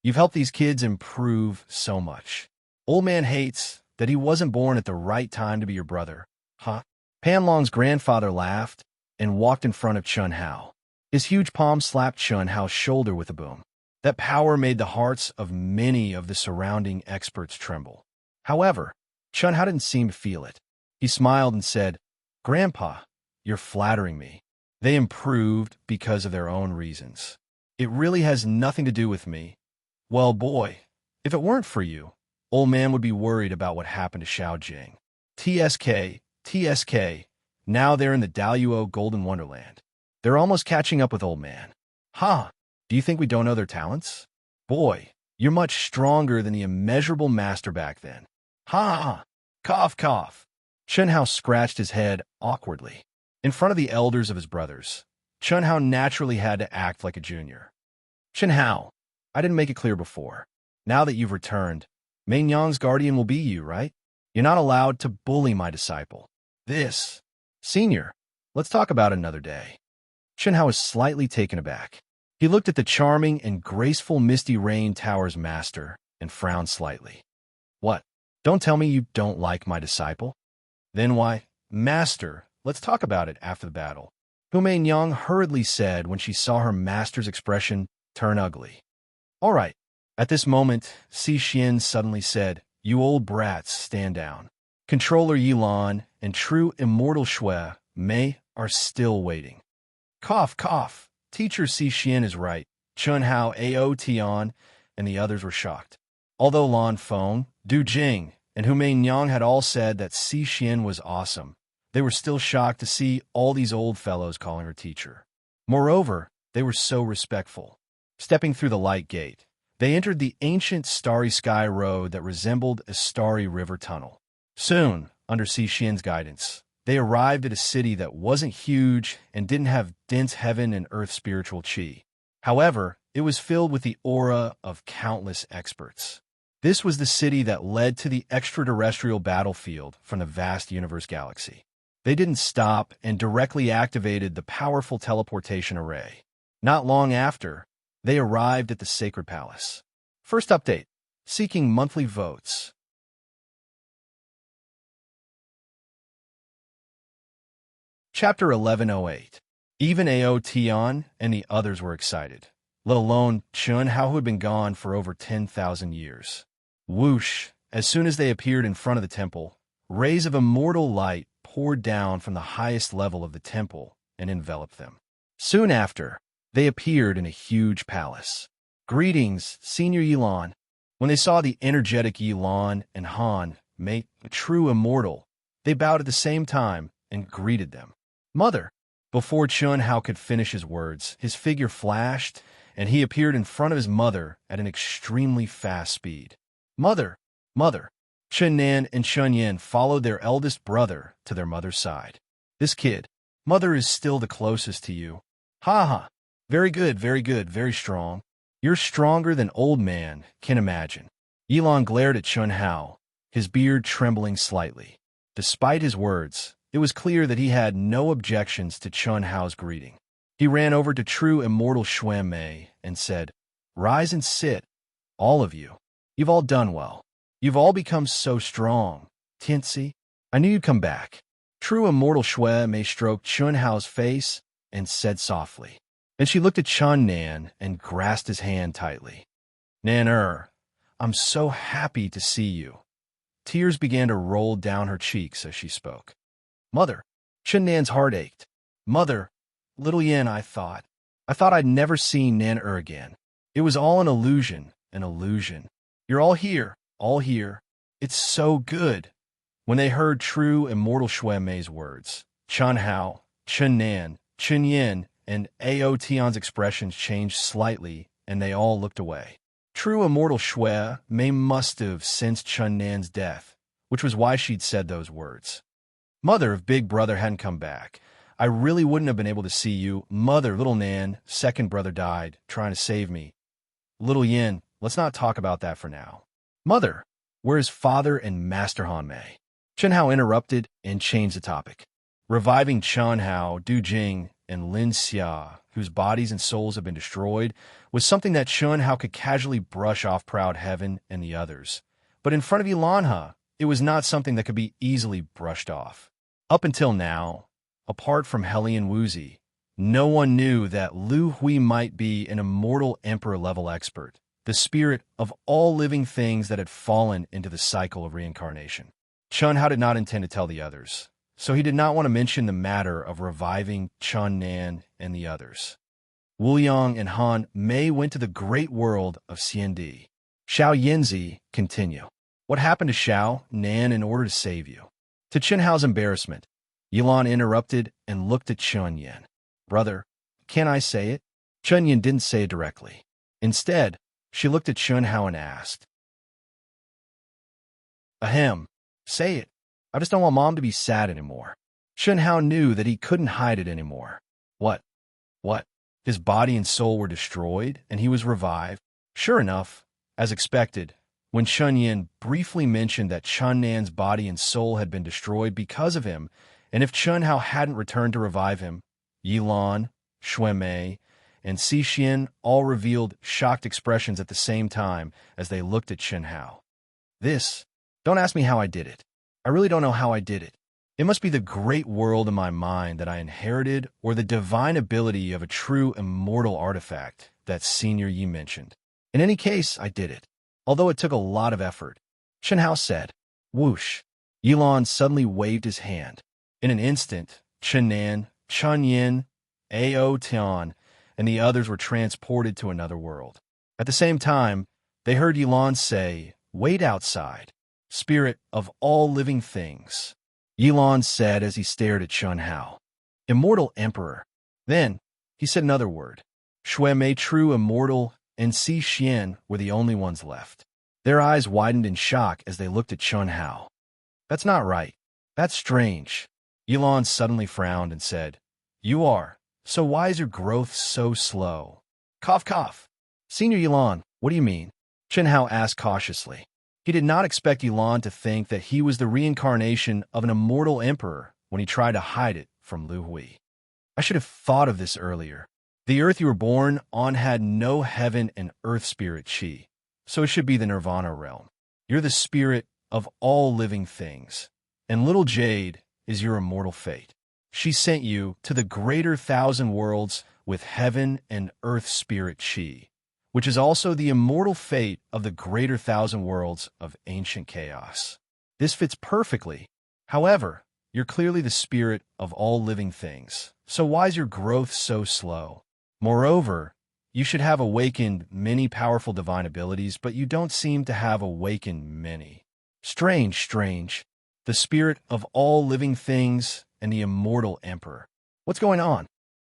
You've helped these kids improve so much. Old man hates that he wasn't born at the right time to be your brother. Huh?" Pan Long's grandfather laughed and walked in front of Chen Hao. His huge palm slapped Chen Hao's shoulder with a boom. That power made the hearts of many of the surrounding experts tremble. However, Chen Hao didn't seem to feel it. He smiled and said, "Grandpa, you're flattering me. They improved because of their own reasons. It really has nothing to do with me. Well, boy, if it weren't for you, old man would be worried about what happened to Xiao Jing. TSK. Now they're in the Daluo Golden Wonderland. They're almost catching up with old man. Ha! Do you think we don't know their talents? Boy, you're much stronger than the immeasurable master back then. Ha ha! Cough, cough." Chen Hao scratched his head awkwardly. In front of the elders of his brothers, Chen Hao naturally had to act like a junior. "Chen Hao, I didn't make it clear before. Now that you've returned, Meinyang's guardian will be you, right? You're not allowed to bully my disciple. This. Senior, let's talk about it another day." Chen Hao was slightly taken aback. He looked at the charming and graceful Misty Rain Tower's master and frowned slightly. "What? Don't tell me you don't like my disciple? Then why, Master, let's talk about it after the battle," Hu Meinyang hurriedly said when she saw her master's expression turn ugly. "All right." At this moment, Si Xian suddenly said, "You old brats, stand down. Controller Yilan and true immortal Shui Mei are still waiting." Cough, cough. Teacher Si Xian is right. Chen Hao, Ao Tian, and the others were shocked. Although Lan Feng, Du Jing, and Hu Meinyang had all said that Si Xian was awesome, they were still shocked to see all these old fellows calling her teacher. Moreover, they were so respectful. Stepping through the light gate, they entered the ancient starry sky road that resembled a starry river tunnel. Soon, under Si Xian's guidance, They arrived at a city that wasn't huge and didn't have dense heaven and earth spiritual chi. However, it was filled with the aura of countless experts. This was the city that led to the extraterrestrial battlefield from the vast universe galaxy. They didn't stop and directly activated the powerful teleportation array. Not long after, they arrived at the sacred palace. First update: seeking monthly votes. Chapter 1108. Even Aotion and the others were excited, let alone Chun Hao, who had been gone for over 10,000 years. Whoosh! As soon as they appeared in front of the temple, rays of immortal light poured down from the highest level of the temple and enveloped them. Soon after, they appeared in a huge palace. Greetings, Senior Yilan. When they saw the energetic Yilan and Han, mate, a true immortal, they bowed at the same time and greeted them. Mother! Before Chun Hao could finish his words, his figure flashed, and he appeared in front of his mother at an extremely fast speed. Mother! Mother! Chun Nan and Chun Yin followed their eldest brother to their mother's side. This kid, mother, is still the closest to you. Ha ha! Very good, very strong. You're stronger than old man can imagine. Yilan glared at Chun Hao, his beard trembling slightly. Despite his words, it was clear that he had no objections to Chun Hao's greeting. He ran over to true immortal Xuan Mei and said, "Rise and sit, all of you. You've all done well. You've all become so strong. Tianzi, I knew you'd come back." True immortal Xuan Mei stroked Chun Hao's face and said softly. Then she looked at Chun Nan and grasped his hand tightly. Nan, I'm so happy to see you. Tears began to roll down her cheeks as she spoke. Mother! Chun Nan's heart ached. Mother! Little Yin, I thought I'd never seen Nan again. It was all an illusion, an illusion. You're all here, all here. It's so good. When they heard true immortal Xuan Mei's words, Chun Hao, Chun Nan, Chun Yin, and Aotion's expressions changed slightly, and they all looked away. True immortal Xuan Mei must have sensed Chun Nan's death, which was why she'd said those words. Mother, if Big Brother hadn't come back, I really wouldn't have been able to see you. Mother, little Nan, second brother died, trying to save me. Little Yin, let's not talk about that for now. Mother, where's father and Master Han Mei? Chun Hao interrupted and changed the topic. Reviving Chun Hao, Du Jing, and Lin Xia, whose bodies and souls have been destroyed, was something that Chun Hao could casually brush off Proud Heaven and the others. But in front of Yilanha, it was not something that could be easily brushed off. Up until now, apart from Hellion Wuzi, no one knew that Lu Hui might be an immortal emperor-level expert, the spirit of all living things that had fallen into the cycle of reincarnation. Chun Hao did not intend to tell the others, so he did not want to mention the matter of reviving Chun Nan and the others. Wu Yang and Han Mei went to the great world of Xiandi. Xiao Yinzi, continue. What happened to Xiao Nan in order to save you? To Chun Hao's embarrassment, Yilan interrupted and looked at Chun Yin. Brother, can I say it? Chun Yin didn't say it directly. Instead, she looked at Chun Hao and asked, Ahem, say it. I just don't want Mom to be sad anymore. Chun Hao knew that he couldn't hide it anymore. What? His body and soul were destroyed, and he was revived? Sure enough, as expected, when Chun Yin briefly mentioned that Chun Nan's body and soul had been destroyed because of him, and if Chun Hao hadn't returned to revive him, Yilan, Xuan Mei, and Xi all revealed shocked expressions at the same time as they looked at Chun Hao. Don't ask me how I did it. I really don't know how I did it. It must be the great world in my mind that I inherited, or the divine ability of a true immortal artifact that Senior Yi mentioned. In any case, I did it, although it took a lot of effort. Chun Hao said, whoosh. Yilan suddenly waved his hand. In an instant, Chun Nan, Chun Yin, Aotion, and the others were transported to another world. At the same time, they heard Yilan say, wait outside, spirit of all living things. Yilan said as he stared at Chun Hao. Immortal Emperor. Then, he said another word. Xuan Mei, true immortal, and Xi Xian were the only ones left. Their eyes widened in shock as they looked at Chun Hao. That's not right. That's strange. Yulon suddenly frowned and said, "You are. So why is your growth so slow?" Cough, cough. Senior Yulon, what do you mean? Chen Hao asked cautiously. He did not expect Yulon to think that he was the reincarnation of an immortal emperor when he tried to hide it from Lu Hui. I should have thought of this earlier. The earth you were born on had no heaven and earth spirit chi, so it should be the nirvana realm. You're the spirit of all living things, and little Jade is your immortal fate. She sent you to the greater thousand worlds with heaven and earth spirit chi, which is also the immortal fate of the greater thousand worlds of ancient chaos. This fits perfectly. However, you're clearly the spirit of all living things, so why is your growth so slow? Moreover, you should have awakened many powerful divine abilities, but you don't seem to have awakened many. Strange, strange. The spirit of all living things and the immortal emperor. What's going on?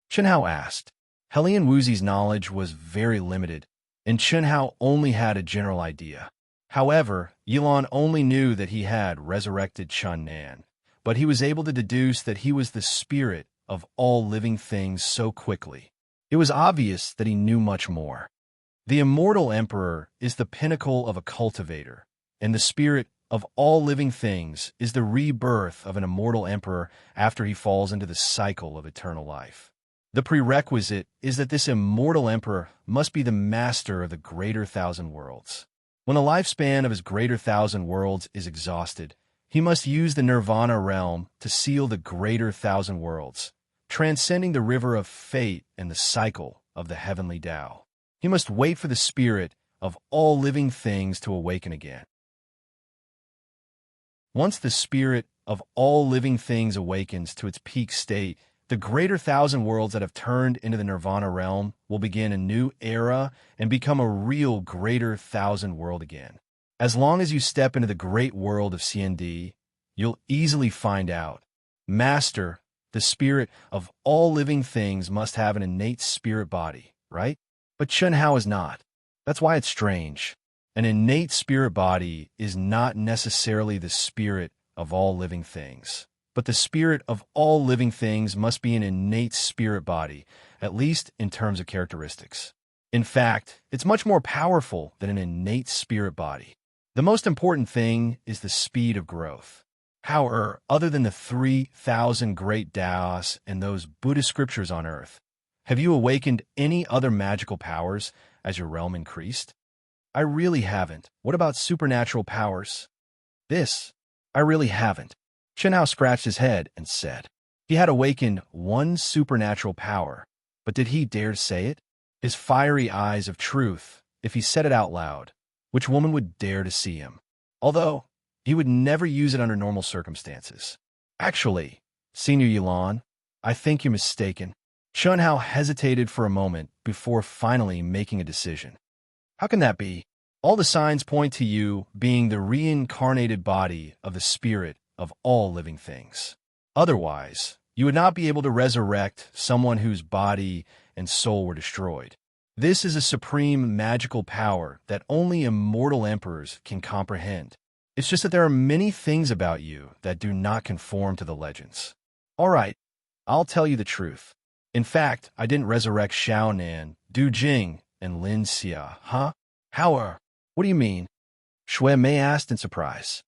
Chen Hao asked. Helian Wuzi's knowledge was very limited, and Chen Hao only had a general idea. However, Yulon only knew that he had resurrected Chun Nan, but he was able to deduce that he was the spirit of all living things so quickly. It was obvious that he knew much more. The immortal emperor is the pinnacle of a cultivator, and the spirit of all living things is the rebirth of an immortal emperor after he falls into the cycle of eternal life. The prerequisite is that this immortal emperor must be the master of the greater thousand worlds. When the lifespan of his greater thousand worlds is exhausted, he must use the nirvana realm to seal the greater thousand worlds, transcending the river of fate and the cycle of the heavenly Tao. He must wait for the spirit of all living things to awaken again. Once the spirit of all living things awakens to its peak state, the greater thousand worlds that have turned into the nirvana realm will begin a new era and become a real greater thousand world again. As long as you step into the great world of CND, you'll easily find out. Master, the spirit of all living things must have an innate spirit body, right? But Chen Hao is not. That's why it's strange. An innate spirit body is not necessarily the spirit of all living things. But the spirit of all living things must be an innate spirit body, at least in terms of characteristics. In fact, it's much more powerful than an innate spirit body. The most important thing is the speed of growth. However, other than the 3,000 great Taos and those Buddhist scriptures on earth, have you awakened any other magical powers as your realm increased? I really haven't. What about supernatural powers? I really haven't. Chen Hao scratched his head and said, he had awakened one supernatural power, but did he dare say it? His fiery eyes of truth, if he said it out loud, which woman would dare to see him? Although, he would never use it under normal circumstances. Actually, Senior Yulon, I think you're mistaken. Chen Hao hesitated for a moment before finally making a decision. How can that be? All the signs point to you being the reincarnated body of the spirit of all living things. Otherwise, you would not be able to resurrect someone whose body and soul were destroyed. This is a supreme magical power that only immortal emperors can comprehend. It's just that there are many things about you that do not conform to the legends. All right, I'll tell you the truth. In fact, I didn't resurrect Xiao Nan, Du Jing, and Lin Xia, huh? How what do you mean? Shui Mei asked in surprise.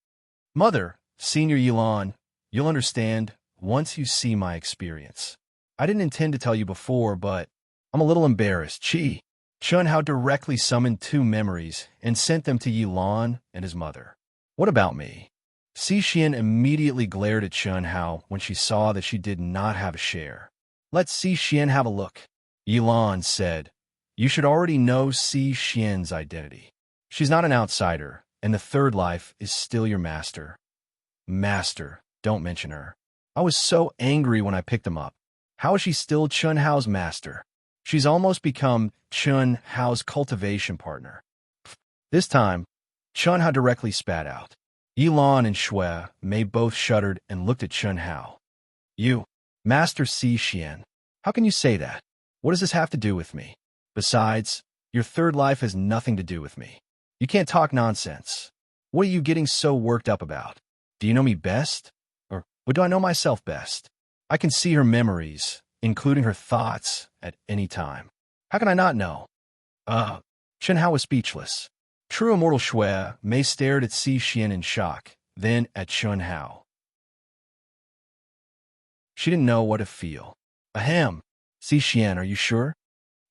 Mother, Senior Yulon, you'll understand once you see my experience. I didn't intend to tell you before, but I'm a little embarrassed. Chen Hao directly summoned two memories and sent them to Yulon and his mother. What about me? Si Xian immediately glared at Chen Hao when she saw that she did not have a share. Let Si Xian have a look. Yulon said, you should already know Si Xian's identity. She's not an outsider, and the third life is still your master. Master, don't mention her. I was so angry when I picked him up. How is she still Chen Hao's master? She's almost become Chen Hao's cultivation partner. This time, Chen Hao directly spat out. Yulon and Shui Mei both shuddered and looked at Chen Hao. You, Master Si Xian, how can you say that? What does this have to do with me? Besides, your third life has nothing to do with me. You can't talk nonsense. What are you getting so worked up about? Do you know me best? Or But do I know myself best? I can see her memories, including her thoughts, at any time. How can I not know? Chen Hao was speechless. True immortal Shui Mei stared at Si Xian in shock, then at Chen Hao. She didn't know what to feel. Ahem. Si Xian, are you sure?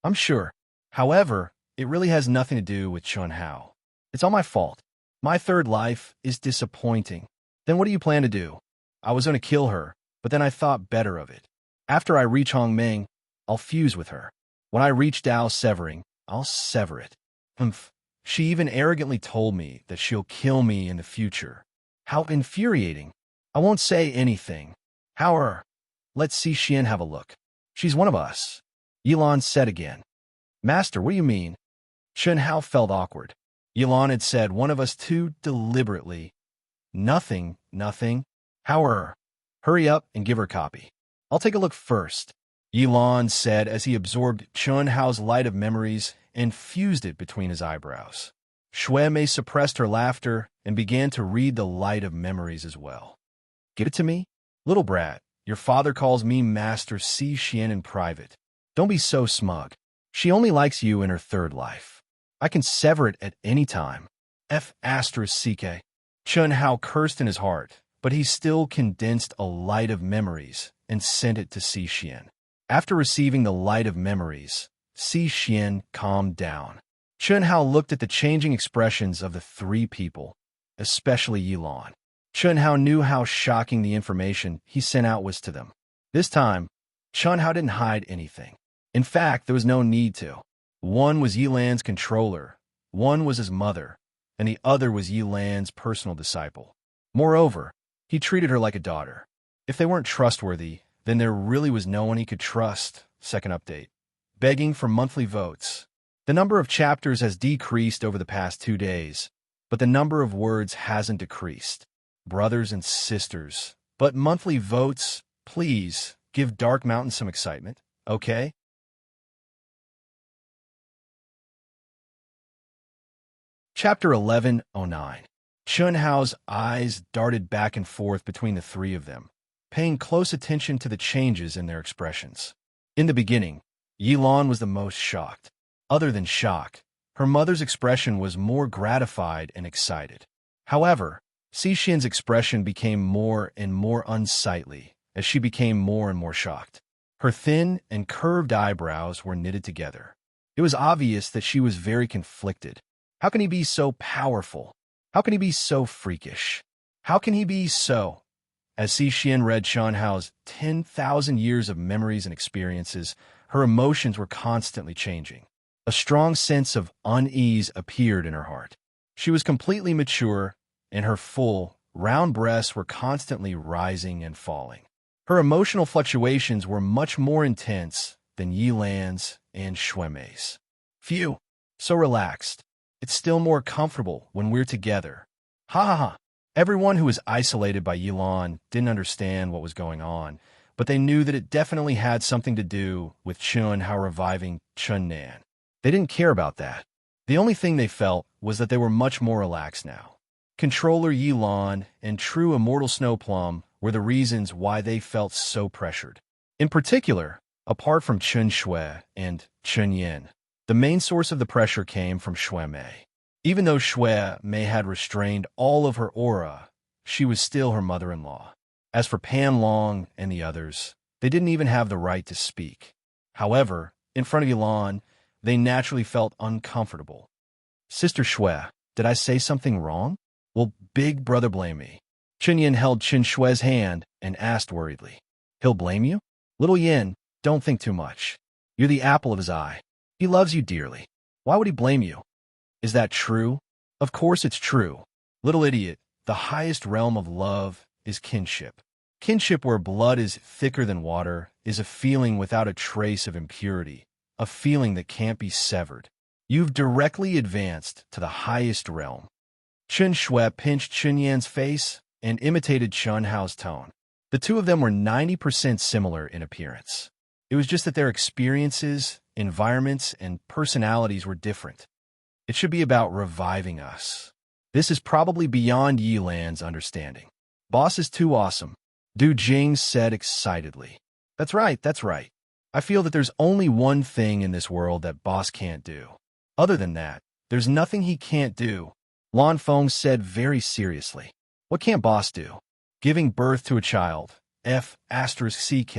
I'm sure. However, it really has nothing to do with Chen Hao. It's all my fault. My third life is disappointing. Then what do you plan to do? I was going to kill her, but then I thought better of it. After I reach Hongming, I'll fuse with her. When I reach Dao severing, I'll sever it. Humph. She even arrogantly told me that she'll kill me in the future. How infuriating. I won't say anything. Let's see Xian have a look. She's one of us. Yilan said again. Master, what do you mean? Chen Hao felt awkward. Yilan had said one of us too deliberately. Nothing. Hurry up and give her a copy. I'll take a look first, Yilan said as he absorbed Chen Hao's light of memories and fused it between his eyebrows. Shui Mei suppressed her laughter and began to read the light of memories as well. Give it to me? Little brat, your father calls me Master Si Xian in private. Don't be so smug. She only likes you in her third life. I can sever it at any time. F***CK. Chen Hao cursed in his heart, but he still condensed a light of memories and sent it to Si Xian. After receiving the light of memories, Si Xian calmed down. Chen Hao looked at the changing expressions of the three people, especially Yilan. Chen Hao knew how shocking the information he sent out was to them. This time, Chen Hao didn't hide anything. In fact, there was no need to. One was Yilan's controller, one was his mother, and the other was Yilan's personal disciple. Moreover, he treated her like a daughter. If they weren't trustworthy, then there really was no one he could trust. Second update. Begging for monthly votes. The number of chapters has decreased over the past 2 days, but the number of words hasn't decreased. Brothers and sisters, but monthly votes, please, give Dark Mountain some excitement, okay? Chapter 1109. Chen Hao's eyes darted back and forth between the three of them, paying close attention to the changes in their expressions. In the beginning, Yilan was the most shocked. Other than shock, her mother's expression was more gratified and excited. However, Si Xian's expression became more and more unsightly as she became more and more shocked. Her thin and curved eyebrows were knitted together. It was obvious that she was very conflicted. How can he be so powerful? How can he be so freakish? How can he be so? As Si Xian read Chen Hao's 10,000 years of memories and experiences, her emotions were constantly changing. A strong sense of unease appeared in her heart. She was completely mature, and her full, round breasts were constantly rising and falling. Her emotional fluctuations were much more intense than Yilan's and Shui Mei's. Phew, so relaxed. It's still more comfortable when we're together. Ha ha ha. Everyone who was isolated by Yilan didn't understand what was going on, but they knew that it definitely had something to do with Chen Hao reviving Chen Nan. They didn't care about that. The only thing they felt was that they were much more relaxed now. Controller Yilan and true immortal Snowplum were the reasons why they felt so pressured. In particular, apart from Chen Shui and Chen Yin, the main source of the pressure came from Shui Mei. Even though Shui Mei had restrained all of her aura, she was still her mother-in-law. As for Pan Long and the others, they didn't even have the right to speak. However, in front of Yilan, they naturally felt uncomfortable. Sister Shui, did I say something wrong? Will Big Brother blame me? Chen Yin held Chen Shui's hand and asked worriedly. He'll blame you? Little Yin, don't think too much. You're the apple of his eye. He loves you dearly. Why would he blame you? Is that true? Of course it's true. Little idiot, the highest realm of love is kinship. Kinship where blood is thicker than water is a feeling without a trace of impurity, a feeling that can't be severed. You've directly advanced to the highest realm. Chen Shui pinched Chen Yan's face and imitated Chen Hao's tone. The two of them were 90% similar in appearance. It was just that their experiences, environments, and personalities were different. It should be about reviving us. This is probably beyond Yilan's understanding. Boss is too awesome. Du Jing said excitedly. That's right, that's right. I feel that there's only one thing in this world that boss can't do. Other than that, there's nothing he can't do. Lan Feng said very seriously. What can't boss do? Giving birth to a child. F***CK.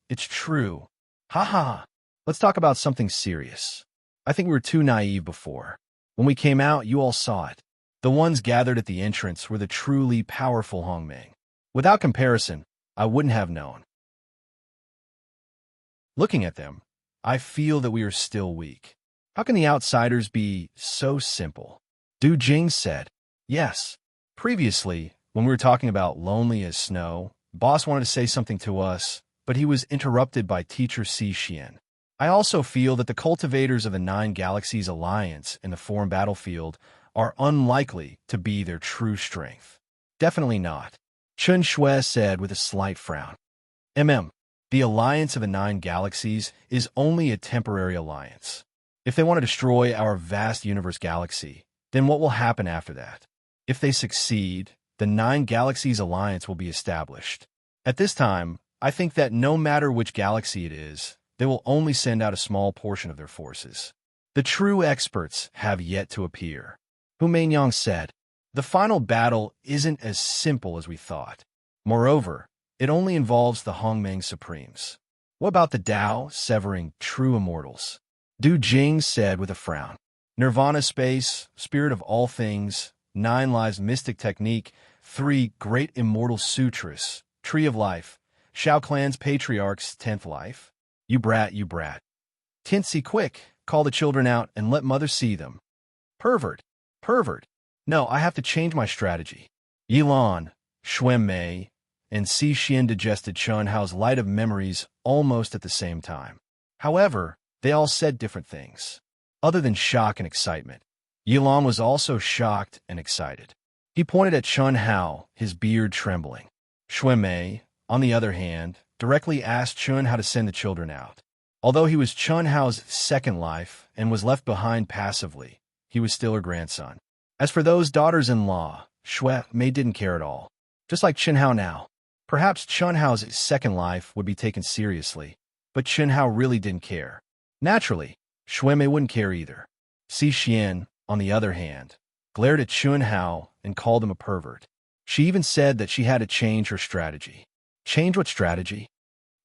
It's true. Ha ha. Let's talk about something serious. I think we were too naive before. When we came out, you all saw it. The ones gathered at the entrance were the truly powerful Hongming. Without comparison, I wouldn't have known. Looking at them, I feel that we are still weak. How can the outsiders be so simple? Du Jing said. Yes. Previously, when we were talking about lonely as snow, boss wanted to say something to us, but he was interrupted by teacher Si Xian. I also feel that the cultivators of the Nine Galaxies Alliance in the foreign battlefield are unlikely to be their true strength. Definitely not. Chun Shui said with a slight frown. The Alliance of the Nine Galaxies is only a temporary alliance. If they want to destroy our vast universe galaxy, then what will happen after that? If they succeed, the Nine Galaxies Alliance will be established. At this time, I think that no matter which galaxy it is, they will only send out a small portion of their forces. The true experts have yet to appear. Hu Mainyang said, the final battle isn't as simple as we thought. Moreover, it only involves the Hongmeng Supremes. What about the Tao severing true immortals? Du Jing said with a frown. Nirvana space, spirit of all things, 9 lives mystic technique, 3 great immortal sutras, tree of life, Shao Clan's patriarch's 10th life. You brat, you brat. Tinsy, quick, call the children out and let mother see them. Pervert, pervert. No, I have to change my strategy. Yilan, Xuan Mei, and Si Xian digested Chun Hao's light of memories almost at the same time. However, they all said different things. Other than shock and excitement, Yilan was also shocked and excited. He pointed at Chun Hao, his beard trembling. Xuan Mei, on the other hand, directly asked Chun how to send the children out. Although he was Chun Hao's second life and was left behind passively, he was still her grandson. As for those daughters-in-law, Xue Mei didn't care at all. Just like Chun Hao now. Perhaps Chun Hao's second life would be taken seriously, but Chun Hao really didn't care. Naturally, Xue Mei wouldn't care either. Si Xian, on the other hand, glared at Chun Hao and called him a pervert. She even said that she had to change her strategy. Change what strategy?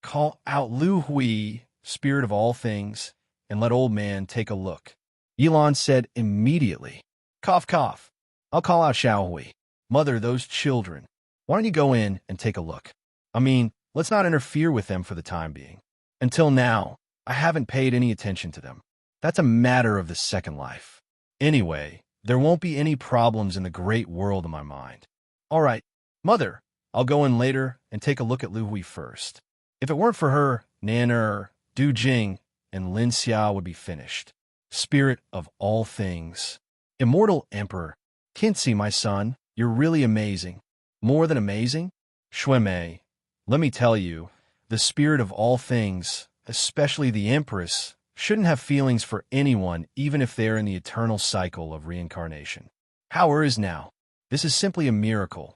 Call out Lu Hui, spirit of all things, and let old man take a look. Yilan said immediately. Cough, cough. I'll call out Xiao Hui. Mother, those children. Why don't you go in and take a look? I mean, let's not interfere with them for the time being. Until now, I haven't paid any attention to them. That's a matter of the second life. Anyway, there won't be any problems in the great world in my mind. All right, Mother, I'll go in later and take a look at Lu Hui first. If it weren't for her, Nan'er, Du Jing, and Lin Xiao would be finished. Spirit of all things. Immortal Emperor. Kinzi, my son, you're really amazing. More than amazing? Xue Mei, let me tell you, the spirit of all things, especially the Empress, shouldn't have feelings for anyone even if they're in the eternal cycle of reincarnation. How is now? This is simply a miracle.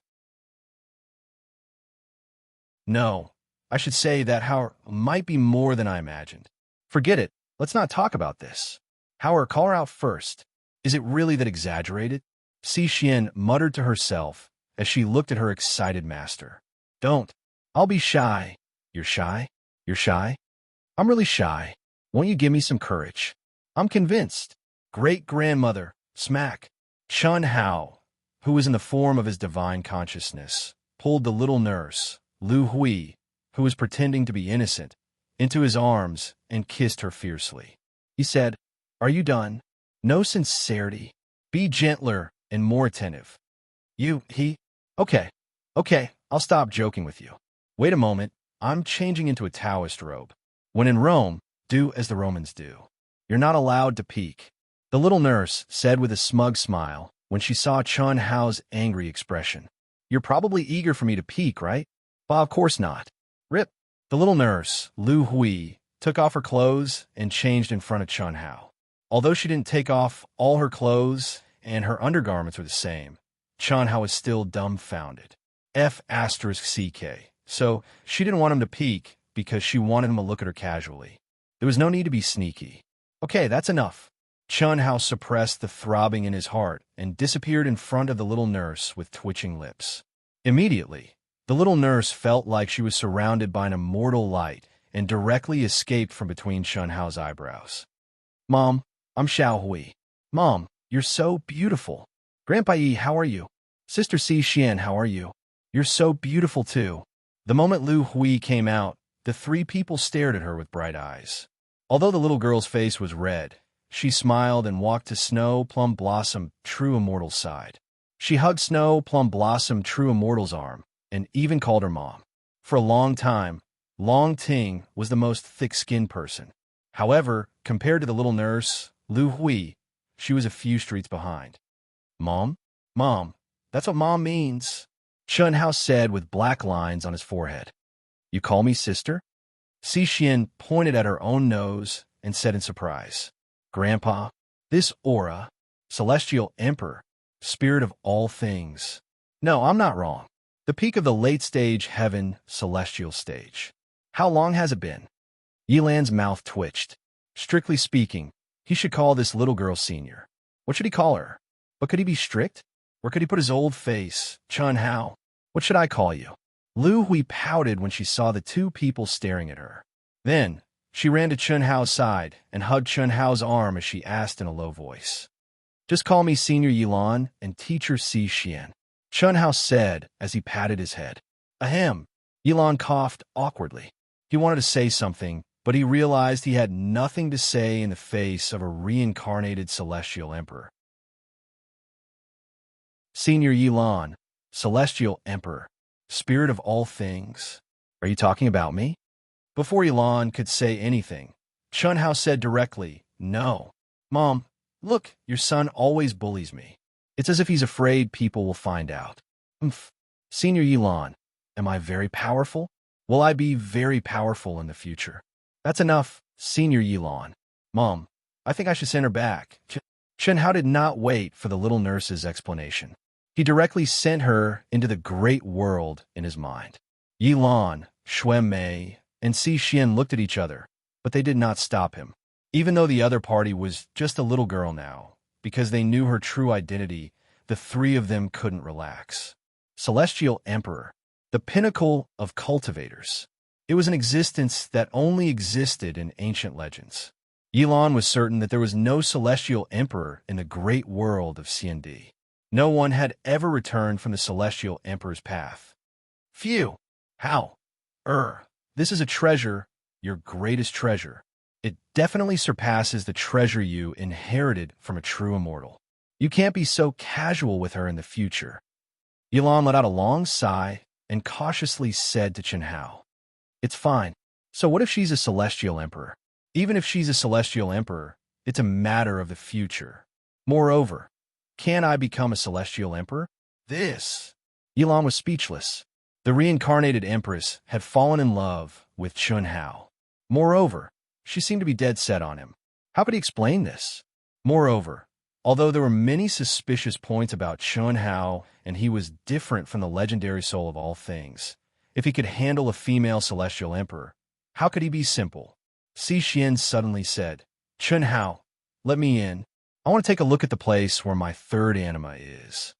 No, I should say that Howard might be more than I imagined. Forget it. Let's not talk about this. Howard, call her out first. Is it really that exaggerated? Si Xian muttered to herself as she looked at her excited master. Don't. I'll be shy. You're shy? You're shy? I'm really shy. Won't you give me some courage? I'm convinced. Great-grandmother, smack. Chun Hao, who was in the form of his divine consciousness, pulled the little nurse, Lu Hui, who was pretending to be innocent, into his arms and kissed her fiercely. He said, Are you done? No sincerity. Be gentler and more attentive. Okay, I'll stop joking with you. Wait a moment, I'm changing into a Taoist robe. When in Rome, do as the Romans do. You're not allowed to peek. The little nurse said with a smug smile when she saw Chun Hao's angry expression. You're probably eager for me to peek, right? Well, of course not. Rip. The little nurse, Lu Hui, took off her clothes and changed in front of Chun Hao. Although she didn't take off all her clothes and her undergarments were the same, Chun Hao was still dumbfounded. F***CK, so she didn't want him to peek because she wanted him to look at her casually. There was no need to be sneaky. Okay, that's enough. Chun Hao suppressed the throbbing in his heart and disappeared in front of the little nurse with twitching lips. Immediately, the little nurse felt like she was surrounded by an immortal light and directly escaped from between Chun Hao's eyebrows. Mom, I'm Xiao Hui. Mom, you're so beautiful. Grandpa Yi, how are you? Sister Si Xian, how are you? You're so beautiful too. The moment Lu Hui came out, the three people stared at her with bright eyes. Although the little girl's face was red, she smiled and walked to Snow Plum Blossom, True Immortal's side. She hugged Snow Plum Blossom, True Immortal's arm, and even called her mom. For a long time, Long Ting was the most thick-skinned person. However, compared to the little nurse, Lu Hui, she was a few streets behind. Mom? Mom, that's what Mom means, Chun Hao said with black lines on his forehead. You call me sister? Si Xian pointed at her own nose and said in surprise, Grandpa, this aura, Celestial Emperor, spirit of all things. No, I'm not wrong. The peak of the late-stage heaven, celestial stage. How long has it been? Yilan's mouth twitched. Strictly speaking, he should call this little girl senior. What should he call her? But could he be strict? Or could he put his old face, Chun Hao? What should I call you? Lu Hui pouted when she saw the two people staring at her. Then, she ran to Chun Hao's side and hugged Chun Hao's arm as she asked in a low voice. Just call me Senior Yilan and Teacher Si Xian, Chun Hao said as he patted his head. Ahem. Yilan coughed awkwardly. He wanted to say something, but he realized he had nothing to say in the face of a reincarnated Celestial Emperor. Senior Yilan, Celestial Emperor, Spirit of all things. Are you talking about me? Before Yilan could say anything, Chun Hao said directly, No. Mom, look, your son always bullies me. It's as if he's afraid people will find out. Umph. Senior Yilan, am I very powerful? Will I be very powerful in the future? That's enough, Senior Yilan. Mom, I think I should send her back. Chun Hao did not wait for the little nurse's explanation. He directly sent her into the great world in his mind. Yilan, Xuan Mei, and Si Xian looked at each other, but they did not stop him. Even though the other party was just a little girl now, because they knew her true identity, the three of them couldn't relax. Celestial Emperor, the pinnacle of cultivators. It was an existence that only existed in ancient legends. Yilan was certain that there was no Celestial Emperor in the great world of CND. No one had ever returned from the Celestial Emperor's path. Phew! How? This is a treasure, your greatest treasure. It definitely surpasses the treasure you inherited from a true immortal. You can't be so casual with her in the future. Yilan let out a long sigh and cautiously said to Chun Hao, It's fine. So what if she's a Celestial Emperor? Even if she's a Celestial Emperor, it's a matter of the future. Moreover, can I become a Celestial Emperor? Yilan was speechless. The reincarnated Empress had fallen in love with Chun Hao. Moreover, she seemed to be dead set on him. How could he explain this? Moreover, although there were many suspicious points about Chun Hao and he was different from the legendary soul of all things, if he could handle a female Celestial Emperor, how could he be simple? Si Xian suddenly said, Chun Hao, let me in. I want to take a look at the place where my third anima is.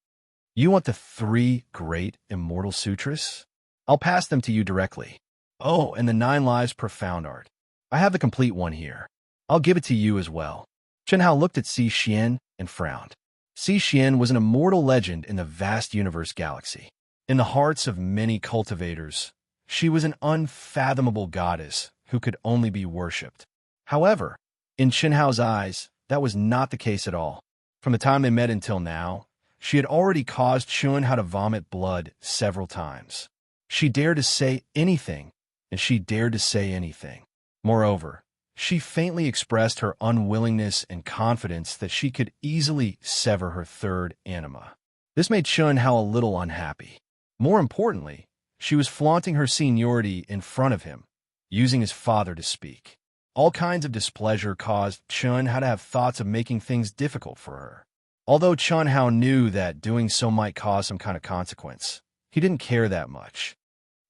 You want the 3 great immortal sutras? I'll pass them to you directly. Oh, and the 9 lives profound art. I have the complete one here. I'll give it to you as well. Chun Hao looked at Si Xian and frowned. Si Xian was an immortal legend in the vast universe galaxy. In the hearts of many cultivators, she was an unfathomable goddess who could only be worshipped. However, in Chun Hao's eyes, that was not the case at all. From the time they met until now, she had already caused Chun Hao to vomit blood several times. She dared to say anything, and she dared to say anything. Moreover, she faintly expressed her unwillingness and confidence that she could easily sever her third anima. This made Chun Hao a little unhappy. More importantly, she was flaunting her seniority in front of him, using his father to speak. All kinds of displeasure caused Chun Hao to have thoughts of making things difficult for her. Although Chun Hao knew that doing so might cause some kind of consequence, he didn't care that much.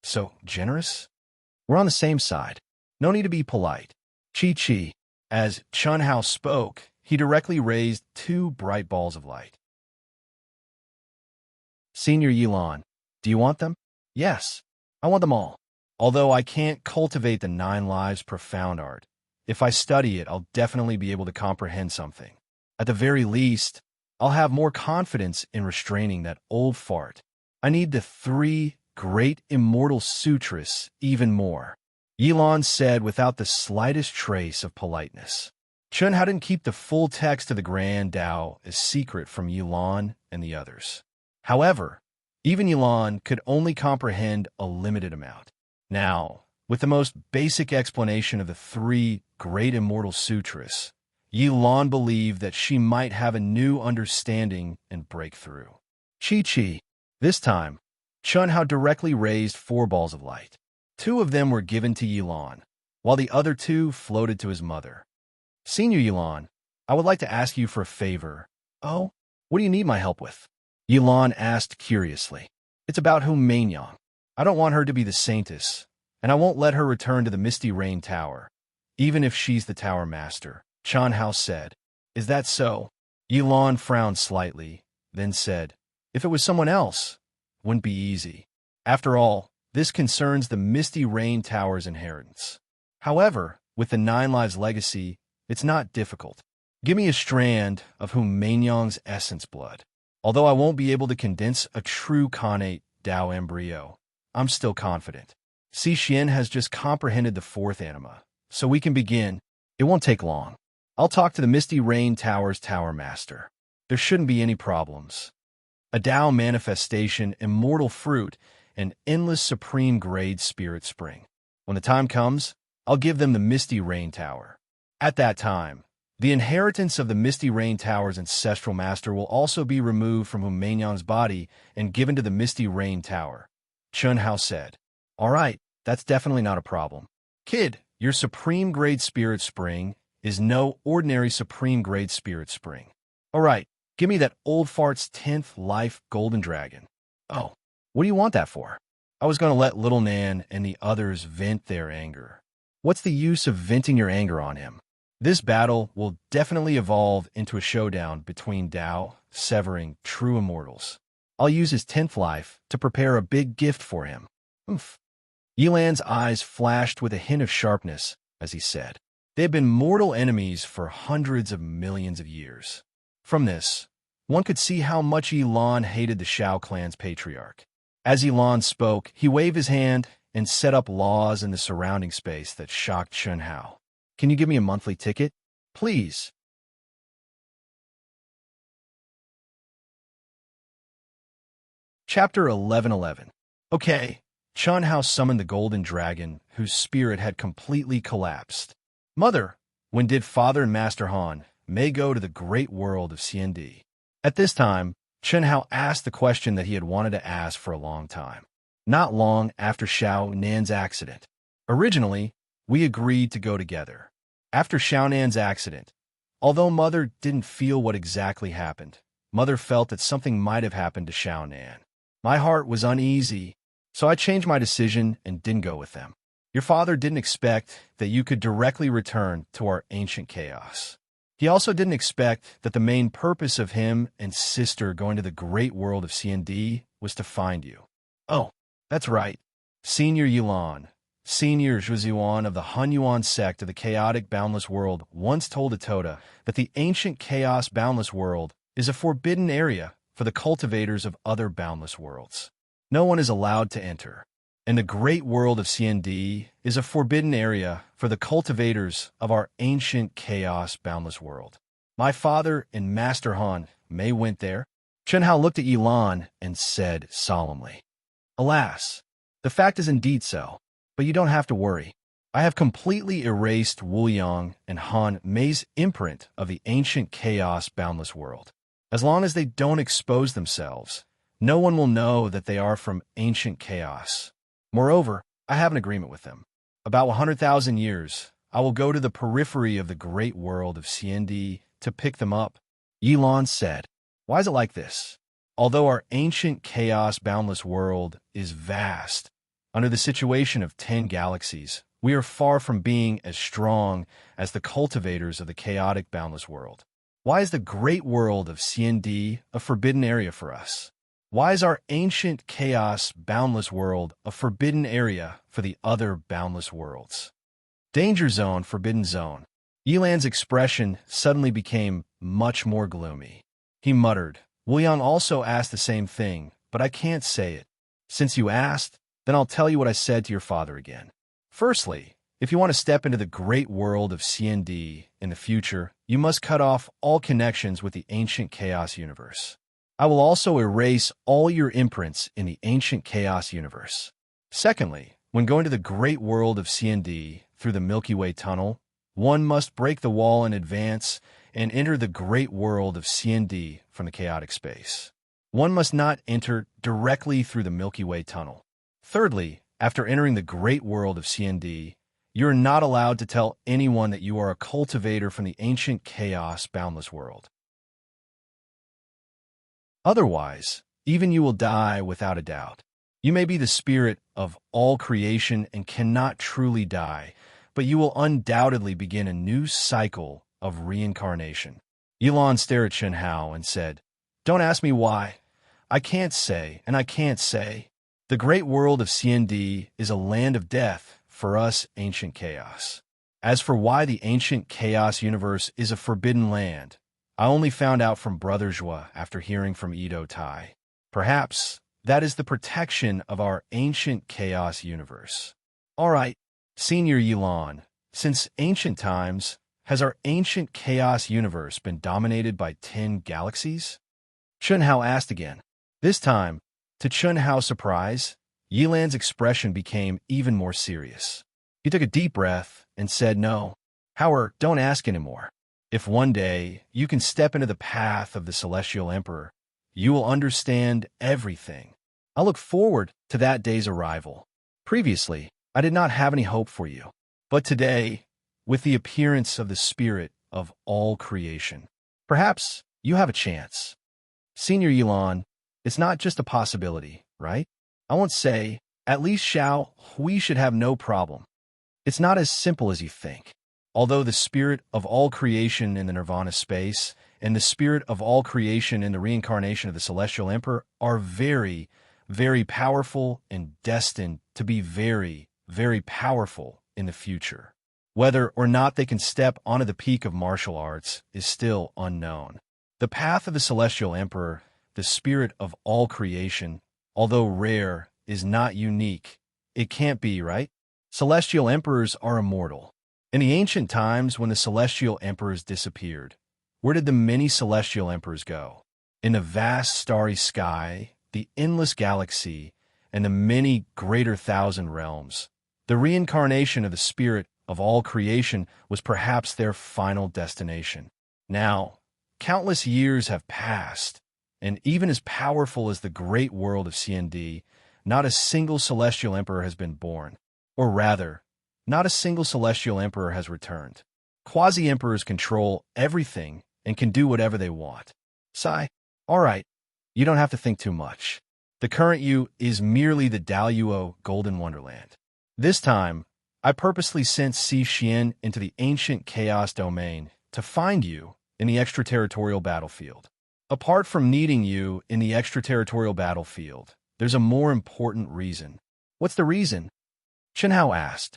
So generous? We're on the same side. No need to be polite. Chi. As Chun Hao spoke, he directly raised two bright balls of light. Senior Yilan, do you want them? Yes, I want them all. Although I can't cultivate the 9 lives profound art, if I study it, I'll definitely be able to comprehend something. At the very least, I'll have more confidence in restraining that old fart. I need the 3 great immortal sutras even more, Yilan said without the slightest trace of politeness. Chun Hao didn't keep the full text of the Grand Tao a secret from Yilan and the others. However, even Yilan could only comprehend a limited amount. Now, with the most basic explanation of the 3 great immortal sutras, Yilan believed that she might have a new understanding and breakthrough. Chi. This time, Chun Hao directly raised 4 balls of light. 2 of them were given to Yilan, while the other 2 floated to his mother. Senior Yilan, I would like to ask you for a favor. Oh, what do you need my help with? Yilan asked curiously. It's about Humenyang. I don't want her to be the saintess, and I won't let her return to the Misty Rain Tower, even if she's the tower master, Chun Hao said. Is that so? Yilan frowned slightly, then said, if it was someone else, it wouldn't be easy. After all, this concerns the Misty Rain Tower's inheritance. However, with the 9 lives legacy, it's not difficult. Give me a strand of Humenyang's essence blood. Although I won't be able to condense a true connate Tao embryo, I'm still confident. Xixian has just comprehended the 4th anima, so we can begin. It won't take long. I'll talk to the Misty Rain Tower's Tower Master. There shouldn't be any problems. A Tao manifestation, immortal fruit, and endless supreme grade spirit spring. When the time comes, I'll give them the Misty Rain Tower. At that time, the inheritance of the Misty Rain Tower's ancestral master will also be removed from Humenyang's body and given to the Misty Rain Tower, Chun Hao said. All right, that's definitely not a problem. Kid, your supreme grade spirit spring is no ordinary supreme grade spirit spring. All right, give me that old fart's 10th life golden dragon. Oh, what do you want that for? I was going to let Little Nan and the others vent their anger. What's the use of venting your anger on him? This battle will definitely evolve into a showdown between Tao, severing true immortals. I'll use his 10th life to prepare a big gift for him. Oof. Yilan's eyes flashed with a hint of sharpness as he said, they have been mortal enemies for hundreds of millions of years. From this, one could see how much Yilan hated the Shao clan's patriarch. As Yilan spoke, he waved his hand and set up laws in the surrounding space that shocked Chun Hao. Can you give me a monthly ticket? Please. Chapter 11:11. Okay. Chun Hao summoned the golden dragon, whose spirit had completely collapsed. Mother, when did Father and Master Han may go to the great world of CND? At this time, Chun Hao asked the question that he had wanted to ask for a long time. Not long after Xiao Nan's accident. Originally, we agreed to go together. After Xiao Nan's accident, although Mother didn't feel what exactly happened, Mother felt that something might have happened to Xiao Nan. My heart was uneasy, so I changed my decision and didn't go with them. Your father didn't expect that you could directly return to our ancient chaos. He also didn't expect that the main purpose of him and sister going to the great world of CND was to find you. Oh, that's right. Senior Yilan, Senior Zhuziuan of the Hunyuan sect of the chaotic boundless world once told Atoda that the ancient chaos boundless world is a forbidden area for the cultivators of other boundless worlds. No one is allowed to enter. And the great world of CND is a forbidden area for the cultivators of our ancient chaos boundless world. My father and Master Han may went there. Chun Hao looked at Yilan and said solemnly, alas, the fact is indeed so, but you don't have to worry. I have completely erased Wu Yang and Han Mei's imprint of the ancient chaos boundless world. As long as they don't expose themselves, no one will know that they are from ancient chaos. Moreover, I have an agreement with them. About 100,000 years, I will go to the periphery of the great world of CND to pick them up. Yilan said, why is it like this? Although our ancient chaos boundless world is vast, Under the situation of 10 galaxies, we are far from being as strong as the cultivators of the chaotic, boundless world. Why is the great world of CND a forbidden area for us? Why is our ancient chaos, boundless world a forbidden area for the other boundless worlds? Danger zone, forbidden zone. Yilan's expression suddenly became much more gloomy. He muttered, Wuyan also asked the same thing, but I can't say it. Since you asked, then I'll tell you what I said to your father again. Firstly, if you want to step into the great world of CND in the future, you must cut off all connections with the ancient chaos universe. I will also erase all your imprints in the ancient chaos universe. Secondly, when going to the great world of CND through the Milky Way tunnel, one must break the wall in advance and enter the great world of CND from the chaotic space. One must not enter directly through the Milky Way tunnel. Thirdly, after entering the great world of CND, you are not allowed to tell anyone that you are a cultivator from the ancient chaos boundless world. Otherwise, even you will die without a doubt. You may be the spirit of all creation and cannot truly die, but you will undoubtedly begin a new cycle of reincarnation. Yilan stared at Chen Hao and said, Don't ask me why. I can't say, and I can't say. The great world of CND is a land of death for us ancient chaos. As for why the ancient chaos universe is a forbidden land, I only found out from Brother Zhua after hearing from Edo Tai. Perhaps that is the protection of our ancient chaos universe. All right, Senior Yilan, since ancient times, has our ancient chaos universe been dominated by 10 galaxies? Chen Hao asked again. This time, to Chen Hao's surprise, Yilan's expression became even more serious. He took a deep breath and said, No, Howard, don't ask anymore. If one day you can step into the path of the Celestial Emperor, you will understand everything. I look forward to that day's arrival. Previously, I did not have any hope for you. But today, with the appearance of the spirit of all creation, perhaps you have a chance. Senior Yilan, it's not just a possibility, right? I won't say, at least Xiao, we should have no problem. It's not as simple as you think. Although the spirit of all creation in the nirvana space and the spirit of all creation in the reincarnation of the Celestial Emperor are very, very powerful and destined to be very, very powerful in the future. Whether or not they can step onto the peak of martial arts is still unknown. The path of the Celestial Emperor, the spirit of all creation, although rare, is not unique. It can't be, right? Celestial Emperors are immortal. In the ancient times when the Celestial Emperors disappeared, where did the many Celestial Emperors go? In the vast starry sky, the endless galaxy, and the many greater thousand realms, the reincarnation of the spirit of all creation was perhaps their final destination. Now, countless years have passed, and even as powerful as the great world of CND, not a single Celestial Emperor has been born. Or rather, not a single Celestial Emperor has returned. Quasi-Emperors control everything and can do whatever they want. Sigh. All right, you don't have to think too much. The current you is merely the Daluo Golden Wonderland. This time, I purposely sent Si Xian into the ancient chaos domain to find you in the extraterritorial battlefield. Apart from needing you in the extraterritorial battlefield, there's a more important reason. What's the reason? Chen Hao asked.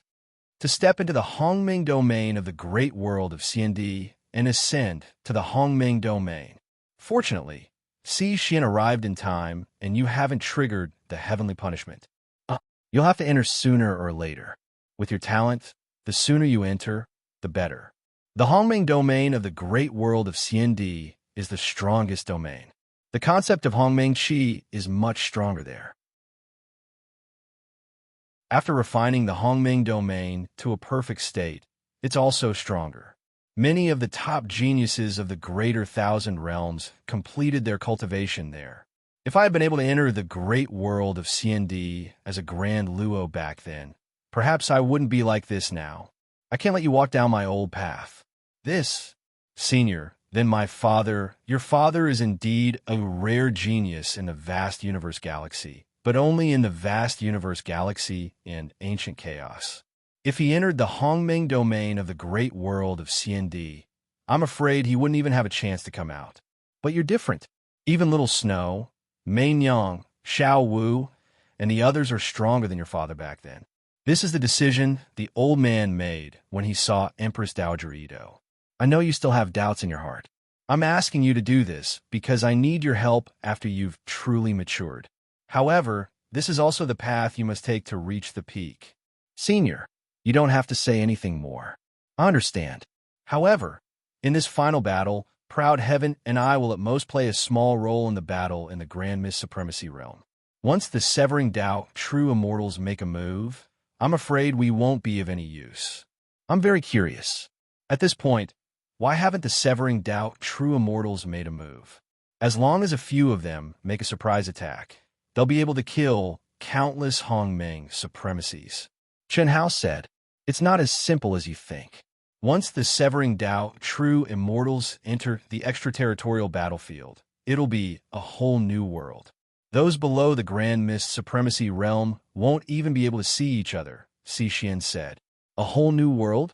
To step into the Hongming domain of the great world of CND and ascend to the Hongming domain. Fortunately, Si Xian arrived in time and you haven't triggered the heavenly punishment. You'll have to enter sooner or later. With your talent, the sooner you enter, the better. The Hongming domain of the great world of CND is the strongest domain. The concept of Hongming Qi is much stronger there. After refining the Hongming domain to a perfect state, it's also stronger. Many of the top geniuses of the greater thousand realms completed their cultivation there. If I had been able to enter the great world of CND as a Grand Luo back then, perhaps I wouldn't be like this now. I can't let you walk down my old path. This, Senior, then my father, your father is indeed a rare genius in the vast universe galaxy, but only in the vast universe galaxy in ancient chaos. If he entered the Hongming domain of the great world of CND, I'm afraid he wouldn't even have a chance to come out. But you're different. Even Little Snow, Mei Nyang, Xiao Wu, and the others are stronger than your father back then. This is the decision the old man made when he saw Empress Dowager Edo. I know you still have doubts in your heart. I'm asking you to do this because I need your help after you've truly matured. However, this is also the path you must take to reach the peak. Senior, you don't have to say anything more. I understand. However, in this final battle, Proud Heaven and I will at most play a small role in the battle in the Grand Mist Supremacy realm. Once the Severing Doubt true immortals make a move, I'm afraid we won't be of any use. I'm very curious. At this point, why haven't the Severing Doubt true immortals made a move? As long as a few of them make a surprise attack, they'll be able to kill countless Hongming supremacies. Chen Hao said, it's not as simple as you think. Once the Severing Doubt true immortals enter the extraterritorial battlefield, it'll be a whole new world. Those below the Grand Mist Supremacy realm won't even be able to see each other, Xixian said. A whole new world?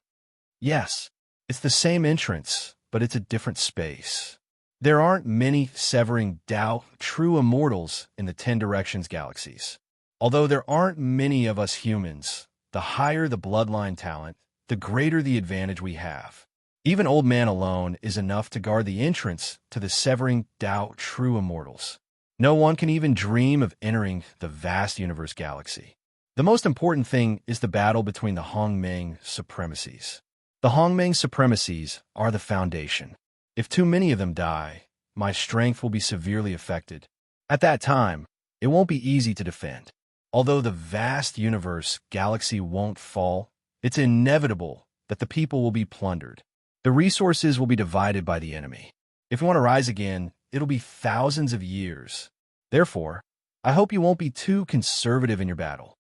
Yes, it's the same entrance, but it's a different space. There aren't many Severing Doubt true immortals in the 10 Directions galaxies. Although there aren't many of us humans, the higher the bloodline talent, the greater the advantage we have. Even Old Man alone is enough to guard the entrance to the Severing Doubt true immortals. No one can even dream of entering the vast universe galaxy. The most important thing is the battle between the Hongming supremacies. The Hongming supremacies are the foundation. If too many of them die, my strength will be severely affected. At that time, it won't be easy to defend. Although the vast universe galaxy won't fall, it's inevitable that the people will be plundered. The resources will be divided by the enemy. If you want to rise again, it'll be thousands of years. Therefore, I hope you won't be too conservative in your battle.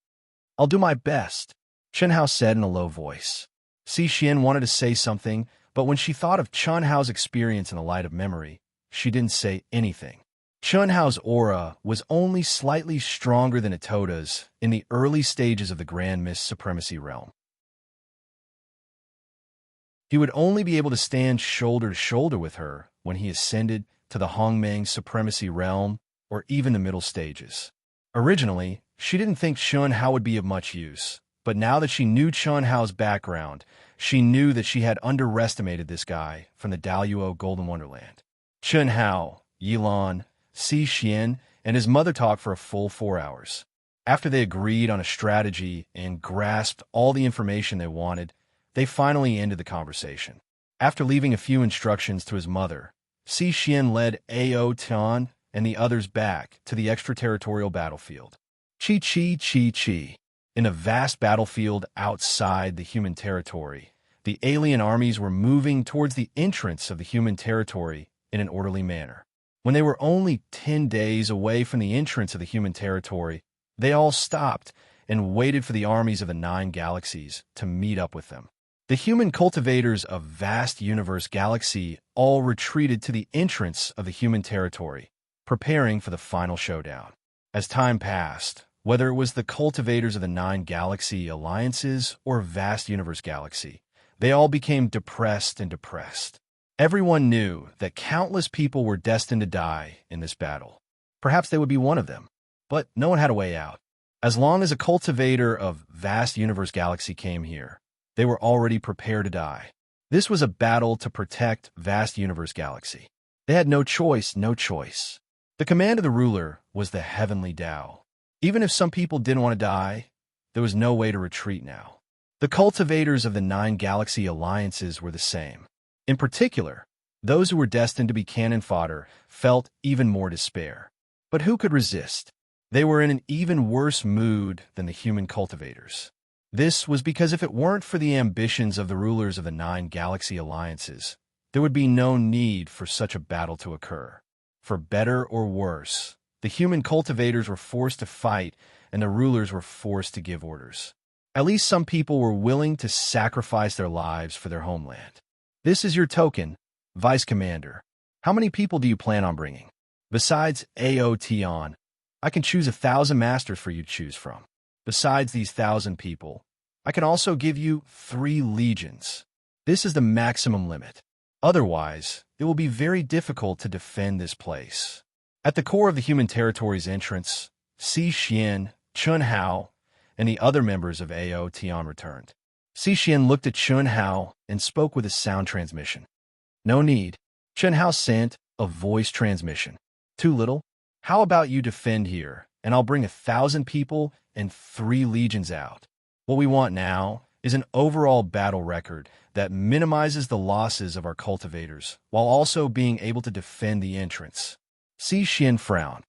I'll do my best, Chen Hao said in a low voice. Xixian wanted to say something, but when she thought of Chen Hao's experience in the light of memory, she didn't say anything. Chen Hao's aura was only slightly stronger than Itota's in the early stages of the Grand Mist Supremacy realm. He would only be able to stand shoulder to shoulder with her when he ascended to the Hongming Supremacy realm or even the middle stages. Originally, she didn't think Chen Hao would be of much use, but now that she knew Chen Hao's background, she knew that she had underestimated this guy from the Daluo Golden Wonderland. Chen Hao, Yilan, Xixian, and his mother talked for a full 4 hours. After they agreed on a strategy and grasped all the information they wanted, they finally ended the conversation. After leaving a few instructions to his mother, Xixian led Ao Tian and the others back to the extraterritorial battlefield. Chi. In a vast battlefield outside the human territory, the alien armies were moving towards the entrance of the human territory in an orderly manner. When they were only 10 days away from the entrance of the human territory, they all stopped and waited for the armies of the 9 galaxies to meet up with them. The human cultivators of vast universe galaxy all retreated to the entrance of the human territory, preparing for the final showdown. As time passed, whether it was the cultivators of the 9 galaxy alliances or vast universe galaxy, they all became depressed. Everyone knew that countless people were destined to die in this battle. Perhaps they would be one of them, but no one had a way out. As long as a cultivator of vast universe galaxy came here, they were already prepared to die. This was a battle to protect vast universe galaxy. They had no choice. The command of the ruler was the heavenly Tao. Even if some people didn't want to die, there was no way to retreat now. The cultivators of the 9 galaxy alliances were the same. In particular, those who were destined to be cannon fodder felt even more despair. But who could resist? They were in an even worse mood than the human cultivators. This was because if it weren't for the ambitions of the rulers of the 9 galaxy alliances, there would be no need for such a battle to occur. For better or worse, the human cultivators were forced to fight and the rulers were forced to give orders. At least some people were willing to sacrifice their lives for their homeland. This is your token, Vice Commander. How many people do you plan on bringing? Besides Ao Tian, I can choose 1,000 masters for you to choose from. Besides these 1,000 people, I can also give you 3 legions. This is the maximum limit. Otherwise, it will be very difficult to defend this place. At the core of the human territory's entrance, Si Xian, Chun Hao, and the other members of Ao Tian returned. Si Xian looked at Chun Hao and spoke with a sound transmission. No need. Chun Hao sent a voice transmission. Too little? How about you defend here, and I'll bring 1,000 people and 3 legions out. What we want now is an overall battle record that minimizes the losses of our cultivators, while also being able to defend the entrance. Si Xian frowned.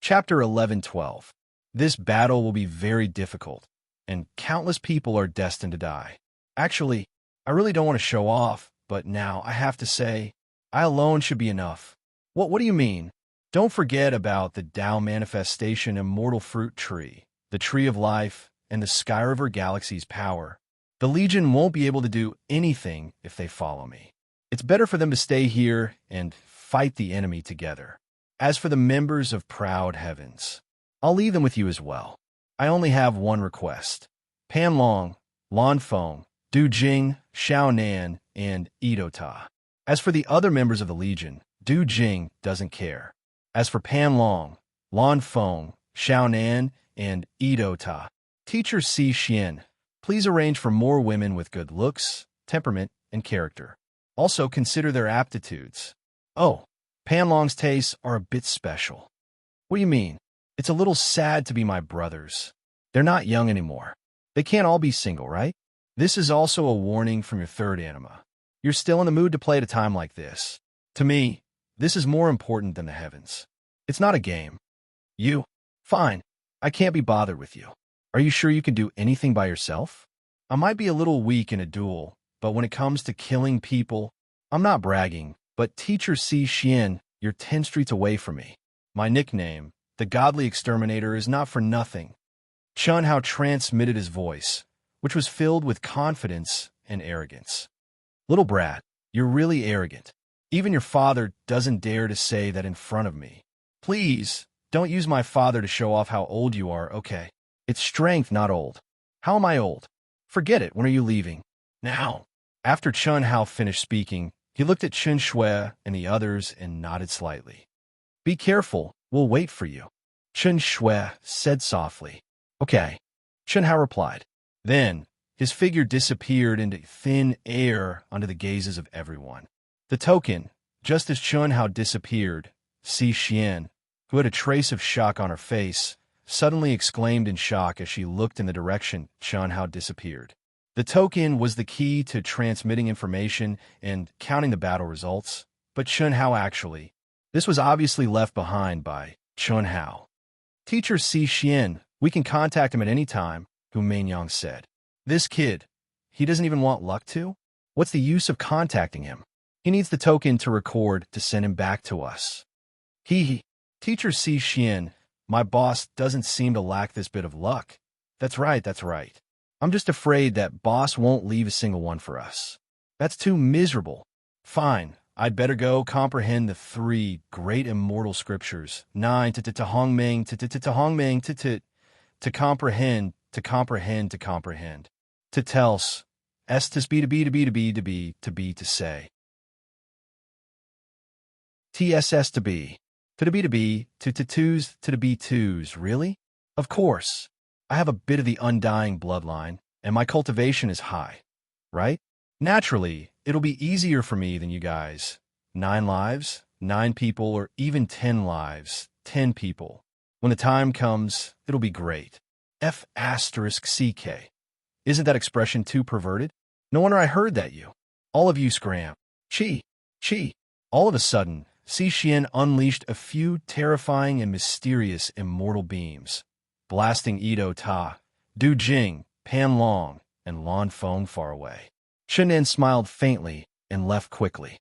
Chapter 11:12. This battle will be very difficult, and countless people are destined to die. Actually, I really don't want to show off, but now I have to say, I alone should be enough. What do you mean? Don't forget about the Tao Manifestation Immortal Fruit Tree, the Tree of Life, and the Sky River Galaxy's power. The Legion won't be able to do anything if they follow me. It's better for them to stay here and fight the enemy together. As for the members of Proud Heavens, I'll leave them with you as well. I only have one request. Pan Long, Lan Feng, Du Jing, Xiao Nan, and Edo Ta. As for the other members of the Legion, Du Jing doesn't care. As for Pan Long, Lan Feng, Xiao Nan, and Edo Ta, Teacher Si Xian, please arrange for more women with good looks, temperament, and character. Also consider their aptitudes. Oh, Pan Long's tastes are a bit special. What do you mean? It's a little sad to be my brothers. They're not young anymore. They can't all be single, right? This is also a warning from your third anima. You're still in the mood to play at a time like this. To me, this is more important than the heavens. It's not a game. You? Fine. I can't be bothered with you. Are you sure you can do anything by yourself? I might be a little weak in a duel, but when it comes to killing people, I'm not bragging, but Teacher Si Xian, you're 10 streets away from me. My nickname, the Godly Exterminator, is not for nothing. Chun Hao transmitted his voice, which was filled with confidence and arrogance. Little brat, you're really arrogant. Even your father doesn't dare to say that in front of me. Please, don't use my father to show off how old you are, okay? It's strength, not old. How am I old? Forget it, when are you leaving? Now. After Chun Hao finished speaking, he looked at Chun Shui and the others and nodded slightly. Be careful, we'll wait for you. Chun Shui said softly. Okay. Chun Hao replied. Then, his figure disappeared into thin air under the gazes of everyone. The token, just as Chun Hao disappeared, Si Xian, who had a trace of shock on her face, suddenly exclaimed in shock as she looked in the direction Chun Hao disappeared. The token was the key to transmitting information and counting the battle results, but Chun Hao actually. This was obviously left behind by Chun Hao. Teacher Si Xian, we can contact him at any time, Hu Mainyang said. This kid, he doesn't even want luck to? What's the use of contacting him? He needs the token to record to send him back to us. Teacher Si Xian, my boss doesn't seem to lack this bit of luck. That's right, that's right. I'm just afraid that boss won't leave a single one for us. That's too miserable. Fine, I'd better go comprehend the 3 great immortal scriptures. 9 to Hongmeng to Hongmeng to comprehend to tels s to be to say tss to be to twos to be twos. Really? Of course. I have a bit of the undying bloodline, and my cultivation is high, right? Naturally, it'll be easier for me than you guys. 9 lives, 9 people, or even 10 lives, 10 people. When the time comes, it'll be great. F***CK. Isn't that expression too perverted? No wonder I heard that you. All of you scram. Chi. All of a sudden, Si Xian unleashed a few terrifying and mysterious immortal beams, blasting Edo Ta, Du Jing, Pan Long, and Lan Feng far away. Chen smiled faintly and left quickly.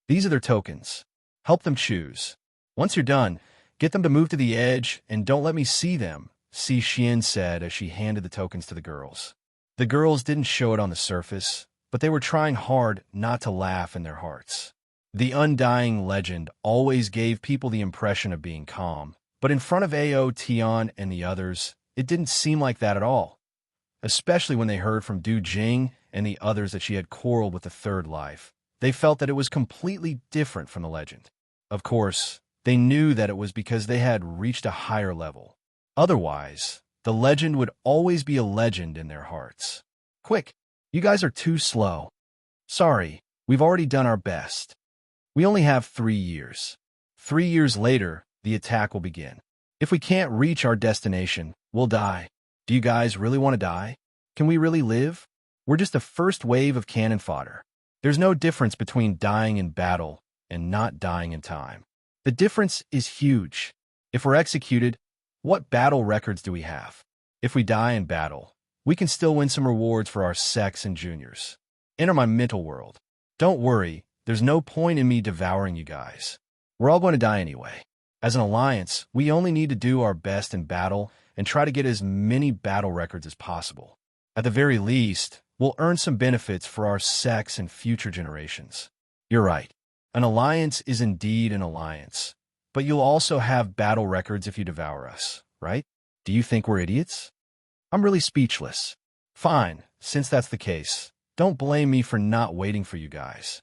These are their tokens. Help them choose. Once you're done, get them to move to the edge and don't let me see them, Si Xian said as she handed the tokens to the girls. The girls didn't show it on the surface, but they were trying hard not to laugh in their hearts. The undying legend always gave people the impression of being calm, but in front of Ao, Tian, and the others, it didn't seem like that at all, especially when they heard from Du Jing and the others that she had quarreled with the third life. They felt that it was completely different from the legend. Of course, they knew that it was because they had reached a higher level. Otherwise, the legend would always be a legend in their hearts. Quick, you guys are too slow. Sorry, we've already done our best. We only have 3 years. 3 years later, the attack will begin. If we can't reach our destination, we'll die. Do you guys really want to die? Can we really live? We're just the first wave of cannon fodder. There's no difference between dying in battle and not dying in time. The difference is huge. If we're executed, what battle records do we have? If we die in battle, we can still win some rewards for our sex and juniors. Enter my mental world. Don't worry, there's no point in me devouring you guys. We're all going to die anyway. As an alliance, we only need to do our best in battle and try to get as many battle records as possible. At the very least, we'll earn some benefits for our sex and future generations. You're right. An alliance is indeed an alliance, but you'll also have battle records if you devour us, right? Do you think we're idiots? I'm really speechless. Fine, since that's the case, don't blame me for not waiting for you guys.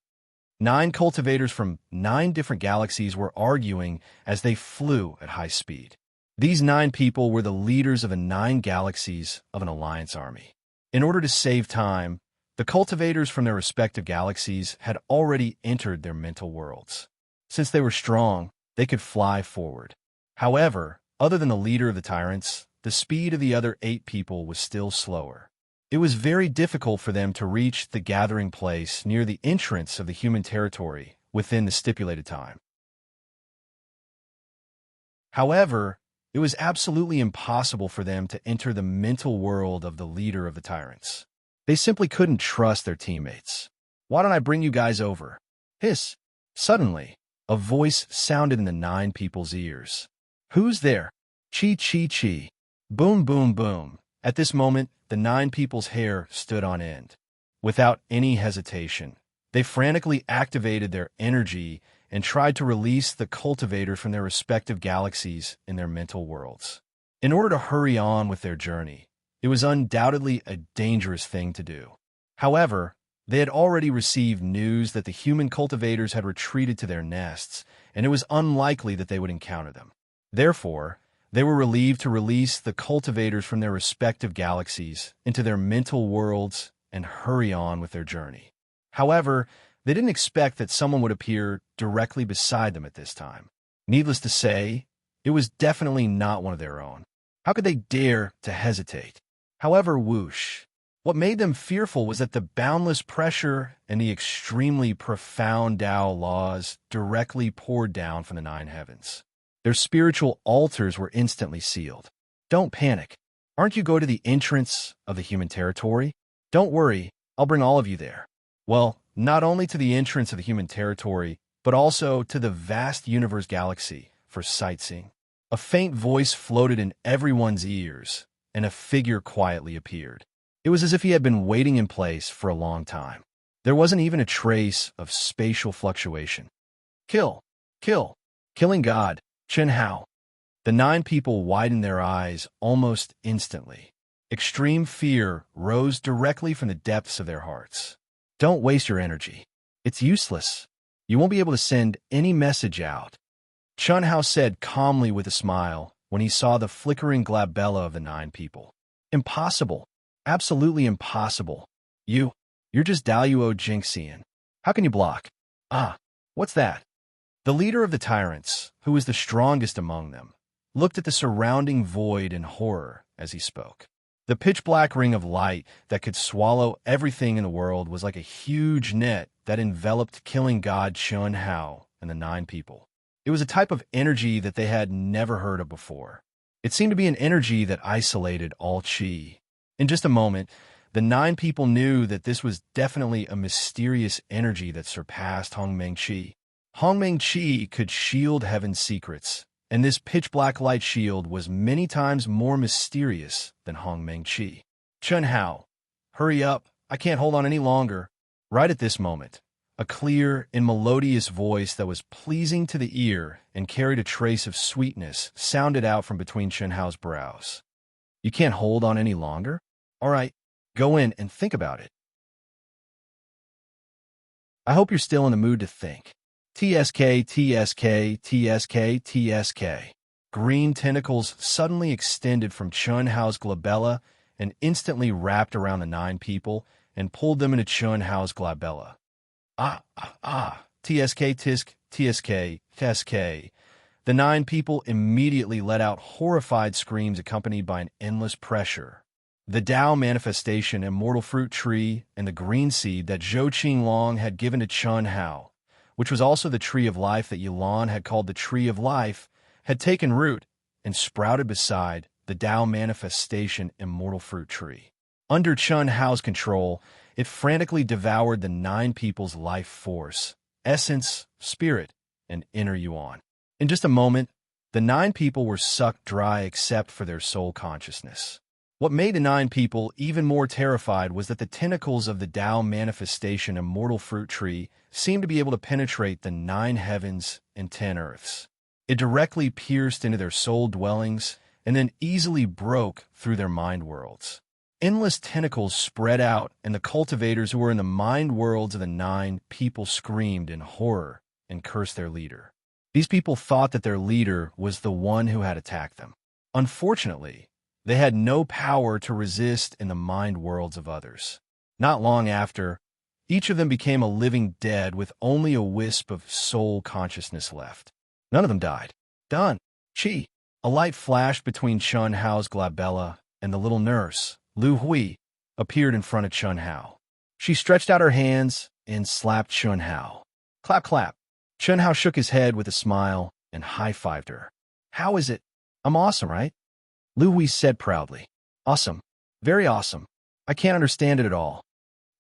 9 cultivators from 9 different galaxies were arguing as they flew at high speed. These 9 people were the leaders of the 9 galaxies of an alliance army. In order to save time, the cultivators from their respective galaxies had already entered their mental worlds. Since they were strong, they could fly forward. However, other than the leader of the tyrants, the speed of the other 8 people was still slower. It was very difficult for them to reach the gathering place near the entrance of the human territory within the stipulated time. However, it was absolutely impossible for them to enter the mental world of the leader of the tyrants. They simply couldn't trust their teammates. Why don't I bring you guys over? Hiss. Suddenly, a voice sounded in the 9 people's ears. Who's there? Chi, chi, chi. Boom, boom, boom. At this moment, the 9 people's hair stood on end. Without any hesitation, they frantically activated their energy and tried to release the cultivators from their respective galaxies in their mental worlds. In order to hurry on with their journey, it was undoubtedly a dangerous thing to do. However, they had already received news that the human cultivators had retreated to their nests, and it was unlikely that they would encounter them. Therefore, they were relieved to release the cultivators from their respective galaxies into their mental worlds and hurry on with their journey. However, they didn't expect that someone would appear directly beside them at this time. Needless to say, it was definitely not one of their own. How could they dare to hesitate? However, whoosh. What made them fearful was that the boundless pressure and the extremely profound Tao laws directly poured down from the 9 heavens. Their spiritual altars were instantly sealed. Don't panic. Aren't you going to the entrance of the human territory? Don't worry, I'll bring all of you there. Well, not only to the entrance of the human territory, but also to the vast universe galaxy for sightseeing. A faint voice floated in everyone's ears, and a figure quietly appeared. It was as if he had been waiting in place for a long time. There wasn't even a trace of spatial fluctuation. Kill! Kill! Killing God! Chen Hao. The 9 people widened their eyes almost instantly. Extreme fear rose directly from the depths of their hearts. Don't waste your energy. It's useless. You won't be able to send any message out. Chen Hao said calmly with a smile when he saw the flickering glabella of the 9 people. Impossible. Absolutely impossible. You're just Daluo Jingxian. How can you block? Ah, what's that? The leader of the tyrants, who was the strongest among them, looked at the surrounding void in horror as he spoke. The pitch-black ring of light that could swallow everything in the world was like a huge net that enveloped killing god Chen Hao and the 9 people. It was a type of energy that they had never heard of before. It seemed to be an energy that isolated all qi. In just a moment, the 9 people knew that this was definitely a mysterious energy that surpassed Hongmeng Qi. Hongmeng Qi could shield heaven's secrets, and this pitch-black light shield was many times more mysterious than Hongmeng Qi. Chen Hao, hurry up, I can't hold on any longer. Right at this moment, A clear and melodious voice that was pleasing to the ear and carried a trace of sweetness sounded out from between Chen Hao's brows. You can't hold on any longer? All right, go in and think about it. I hope you're still in the mood to think. TSK, TSK, TSK, TSK. Green tentacles suddenly extended from Chen Hao's glabella and instantly wrapped around the 9 people and pulled them into Chen Hao's glabella. TSK, tisk, TSK, TSK. The 9 people immediately let out horrified screams accompanied by an endless pressure. The Tao manifestation, immortal fruit tree, and the green seed that Zhou Qinglong had given to Chen Hao, which was also the tree of life that Yulan had called the tree of life, had taken root and sprouted beside the Tao manifestation, immortal fruit tree. Under Chen Hao's control, it frantically devoured the 9 people's life force, essence, spirit, and inner yuan. In just a moment, the 9 people were sucked dry except for their soul consciousness. What made the 9 people even more terrified was that the tentacles of the Tao manifestation, immortal fruit tree, seemed to be able to penetrate the 9 heavens and 10 earths. It directly pierced into their soul dwellings and then easily broke through their mind worlds. Endless tentacles spread out, and the cultivators who were in the mind worlds of the 9 people screamed in horror and cursed their leader. These people thought that their leader was the one who had attacked them. Unfortunately, they had no power to resist in the mind worlds of others. Not long after, each of them became a living dead with only a wisp of soul consciousness left. None of them died. Done. Chi. A light flashed between Chen Hao's glabella, and the little nurse, Lu Hui, appeared in front of Chen Hao. She stretched out her hands and slapped Chen Hao. Clap, clap. Chen Hao shook his head with a smile and high-fived her. How is it? I'm awesome, right? Lu Hui said proudly. Awesome. Very awesome. I can't understand it at all.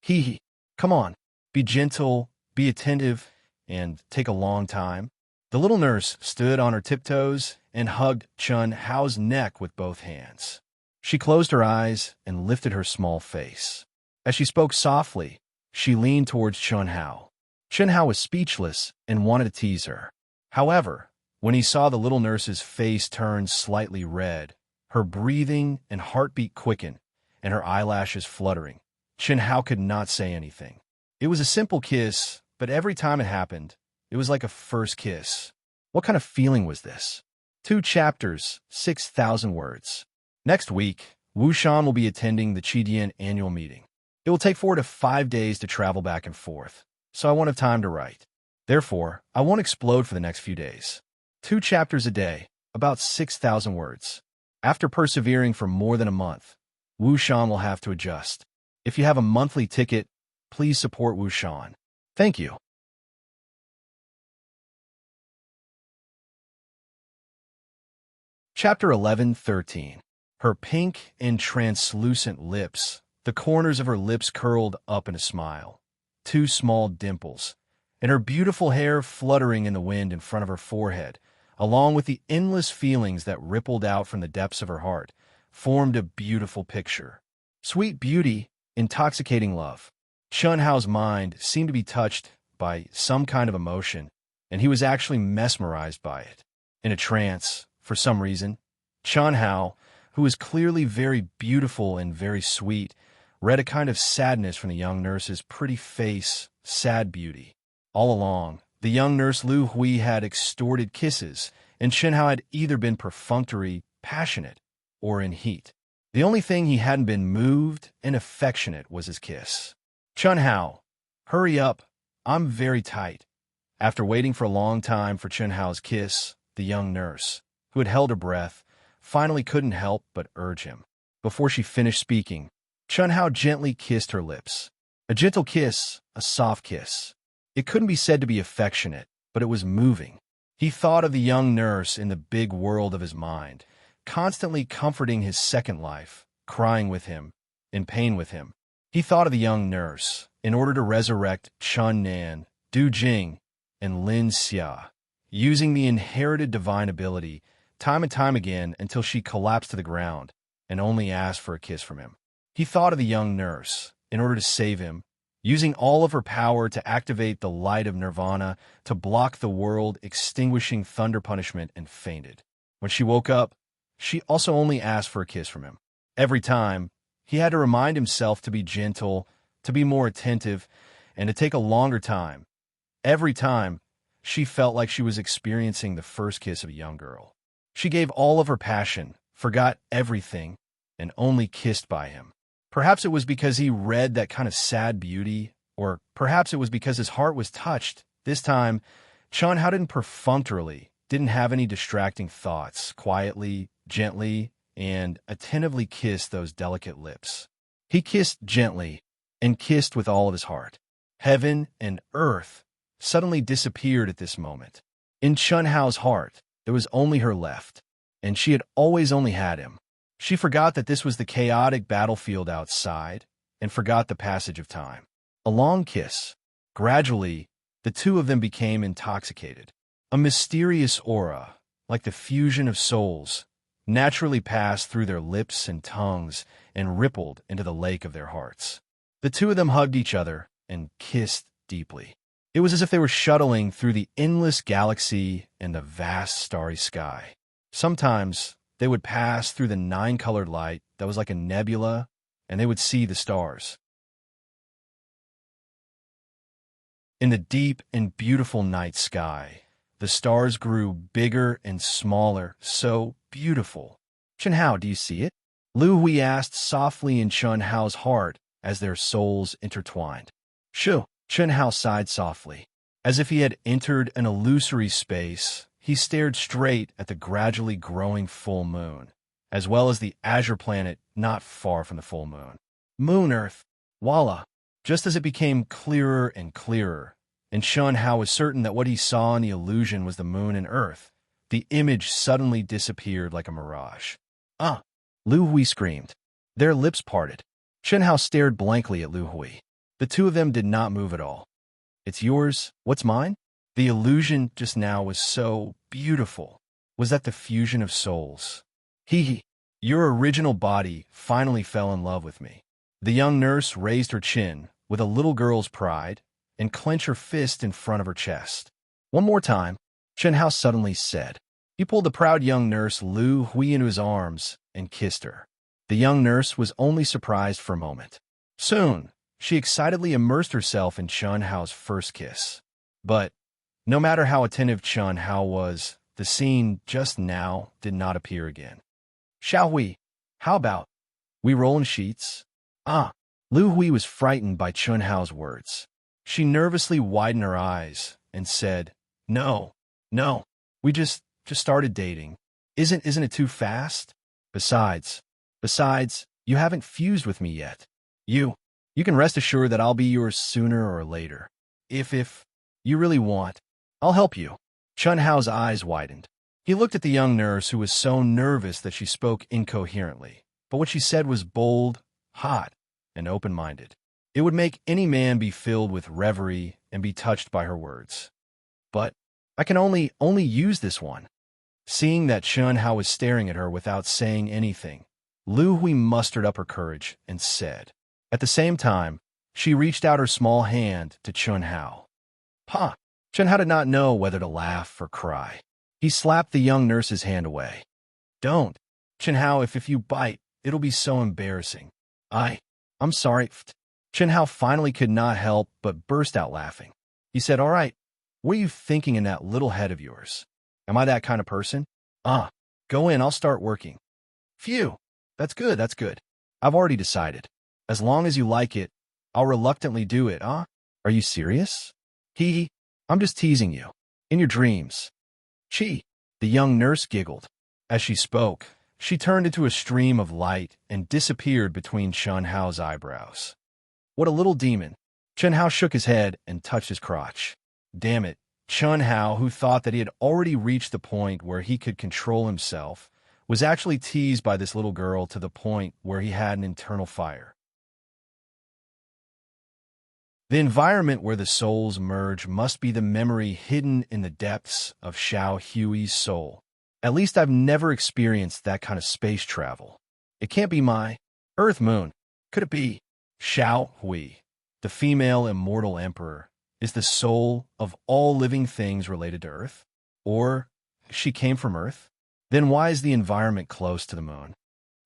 Hee. Come on. Be gentle, be attentive, and take a long time. The little nurse stood on her tiptoes and hugged Chen Hao's neck with both hands. She closed her eyes and lifted her small face. As she spoke softly, she leaned towards Chen Hao. Chen Hao was speechless and wanted to tease her. However, when he saw the little nurse's face turn slightly red, her breathing and heartbeat quicken, and her eyelashes fluttering, Chen Hao could not say anything. It was a simple kiss, but every time it happened, it was like a first kiss. What kind of feeling was this? 2 chapters, 6,000 words. Next week, Wu Shan will be attending the Qidian annual meeting. It will take 4 to 5 days to travel back and forth, so I won't have time to write. Therefore, I won't explode for the next few days. 2 chapters a day, about 6,000 words. After persevering for more than a month, Wu Shan will have to adjust. If you have a monthly ticket, please support Wu Shan. Thank you. Chapter 11:13. Her pink and translucent lips, the corners of her lips curled up in a smile, 2 small dimples, and her beautiful hair fluttering in the wind in front of her forehead, along with the endless feelings that rippled out from the depths of her heart, formed a beautiful picture. Sweet beauty, intoxicating love. Chen Hao's mind seemed to be touched by some kind of emotion, and he was actually mesmerized by it. In a trance, for some reason, Chen Hao, who was clearly very beautiful and very sweet, read a kind of sadness from the young nurse's pretty face, sad beauty. All along, the young nurse Lu Hui had extorted kisses, and Chen Hao had either been perfunctory, passionate, or in heat. The only thing he hadn't been moved and affectionate was his kiss. Chen Hao, hurry up, I'm very tight. After waiting for a long time for Chen Hao's kiss, the young nurse, who had held her breath, finally couldn't help but urge him. Before she finished speaking, Chen Hao gently kissed her lips. A gentle kiss, a soft kiss. It couldn't be said to be affectionate, but it was moving. He thought of the young nurse in the big world of his mind, constantly comforting his second life, crying with him, in pain with him. He thought of the young nurse, in order to resurrect Chun Nan, Du Jing, and Lin Xia, using the inherited divine ability time and time again until she collapsed to the ground and only asked for a kiss from him. He thought of the young nurse, in order to save him, using all of her power to activate the light of nirvana to block the world, extinguishing thunder punishment, and fainted. When she woke up, she also only asked for a kiss from him. Every time, he had to remind himself to be gentle, to be more attentive, and to take a longer time. Every time, she felt like she was experiencing the first kiss of a young girl. She gave all of her passion, forgot everything, and only kissed by him. Perhaps it was because he read that kind of sad beauty, or perhaps it was because his heart was touched. This time, Chun Hao didn't perfunctorily, didn't have any distracting thoughts, quietly, gently, and attentively kissed those delicate lips. He kissed gently and kissed with all of his heart. Heaven and earth suddenly disappeared at this moment. In Chun Hao's heart, there was only her left, and she had always only had him. She forgot that this was the chaotic battlefield outside, and forgot the passage of time. A long kiss. Gradually, the two of them became intoxicated. A mysterious aura, like the fusion of souls, naturally passed through their lips and tongues and rippled into the lake of their hearts. The two of them hugged each other and kissed deeply. It was as if they were shuttling through the endless galaxy and the vast starry sky. Sometimes they would pass through the nine-colored light that was like a nebula, and they would see the stars. In the deep and beautiful night sky, the stars grew bigger and smaller, so beautiful. Chun Hao, do you see it? Lu Hui asked softly in Chun Hao's heart as their souls intertwined. Shoo! Chun Hao sighed softly. As if he had entered an illusory space, he stared straight at the gradually growing full moon, as well as the azure planet not far from the full moon. Moon Earth, voila! Just as it became clearer and clearer, and Chun Hao was certain that what he saw in the illusion was the moon and earth, the image suddenly disappeared like a mirage. Ah! Lu Hui screamed. Their lips parted. Chun Hao stared blankly at Lu Hui. The two of them did not move at all. It's yours, what's mine? The illusion just now was so beautiful. Was that the fusion of souls? Your original body finally fell in love with me. The young nurse raised her chin with a little girl's pride and clenched her fist in front of her chest. One more time, Chun Hao suddenly said. He pulled the proud young nurse Lu Hui into his arms and kissed her. The young nurse was only surprised for a moment. Soon, she excitedly immersed herself in Chun Hao's first kiss. But no matter how attentive Chun Hao was, the scene just now did not appear again. Shall we? How about we roll in sheets? Ah! Lu Hui was frightened by Chun Hao's words. She nervously widened her eyes and said, No, we just started dating. Isn't it too fast? Besides, you haven't fused with me yet. You can rest assured that I'll be yours sooner or later. If you really want, I'll help you. Chun Hao's eyes widened. He looked at the young nurse, who was so nervous that she spoke incoherently. But what she said was bold, hot, and open-minded. It would make any man be filled with reverie and be touched by her words. But I can only use this one. Seeing that Chun Hao was staring at her without saying anything, Lu Hui mustered up her courage and said. At the same time, she reached out her small hand to Chun Hao. Pa! Chun Hao did not know whether to laugh or cry. He slapped the young nurse's hand away. Don't. Chun Hao, if you bite, it'll be so embarrassing. I'm sorry. Chun Hao finally could not help but burst out laughing. He said, All right, what are you thinking in that little head of yours? Am I that kind of person? Go in, I'll start working. Phew, that's good. I've already decided. As long as you like it, I'll reluctantly do it, Are you serious? I'm just teasing you. In your dreams. Chi, the young nurse giggled. As she spoke, she turned into a stream of light and disappeared between Chun Hao's eyebrows. What a little demon. Chun Hao shook his head and touched his crotch. Damn it. Chun Hao, who thought that he had already reached the point where he could control himself, was actually teased by this little girl to the point where he had an internal fire. The environment where the souls merge must be the memory hidden in the depths of Xiao Hui's soul. At least I've never experienced that kind of space travel. It can't be my Earth Moon. Could it be Xiao Hui? the female immortal emperor, is the soul of all living things related to Earth? Or she came from Earth? Then why is the environment close to the moon?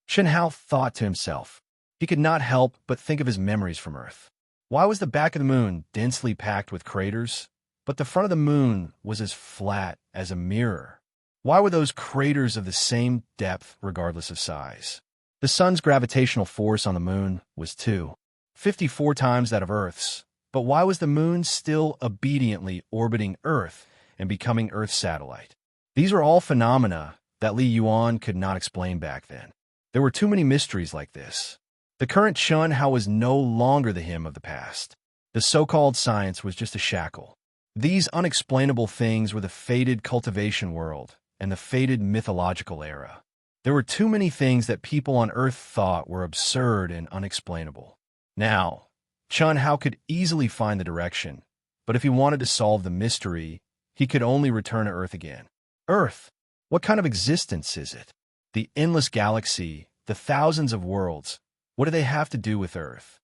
Chen Hao thought to himself. He could not help but think of his memories from Earth. Why was the back of the moon densely packed with craters, but the front of the moon was as flat as a mirror? Why were those craters of the same depth regardless of size? The sun's gravitational force on the moon was 54 times that of Earth's, but why was the moon still obediently orbiting Earth and becoming Earth's satellite? These were all phenomena that Li Yuan could not explain back then. There were too many mysteries like this. The current Chen Hao was no longer the him of the past. The so-called science was just a shackle. These unexplainable things were the fated cultivation world and the fated mythological era. There were too many things that people on Earth thought were absurd and unexplainable. Now, Chen Hao could easily find the direction, but if he wanted to solve the mystery, he could only return to Earth again. Earth? What kind of existence is it? The endless galaxy, the thousands of worlds, what do they have to do with Earth?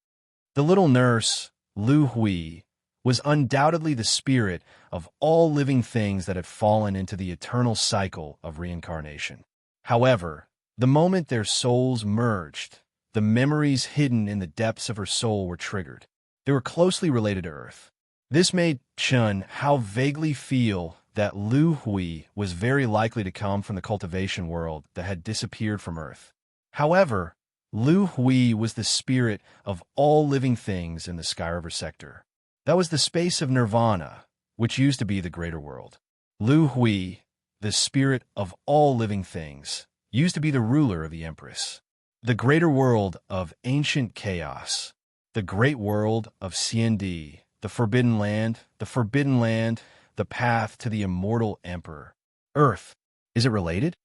The little nurse, Lu Hui, was undoubtedly the spirit of all living things that had fallen into the eternal cycle of reincarnation. However, the moment their souls merged, the memories hidden in the depths of her soul were triggered. They were closely related to Earth. This made Chen Hao vaguely feel that Lu Hui was very likely to come from the cultivation world that had disappeared from Earth. However, Lu Hui was the spirit of all living things in the Sky River sector. That was the space of Nirvana, which used to be the greater world. Lu Hui, the spirit of all living things, used to be the ruler of the Empress. The greater world of ancient chaos, the great world of CND, the forbidden land, the path to the immortal emperor. Earth, is it related?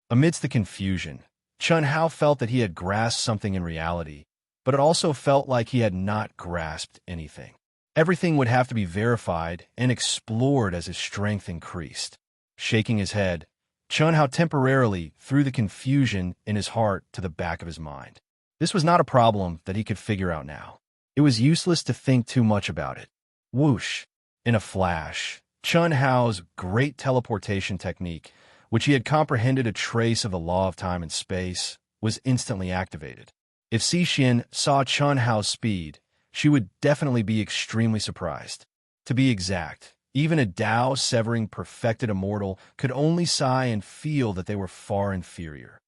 Amidst the confusion, Chen Hao felt that he had grasped something in reality, but it also felt like he had not grasped anything. Everything would have to be verified and explored as his strength increased. Shaking his head, Chen Hao temporarily threw the confusion in his heart to the back of his mind. This was not a problem that he could figure out now. It was useless to think too much about it. Whoosh! In a flash, Chen Hao's great teleportation technique, which he had comprehended a trace of the law of time and space, was instantly activated. If Cixin saw Chen Hao's speed, she would definitely be extremely surprised. To be exact, even a Tao-severing perfected immortal could only sigh and feel that they were far inferior.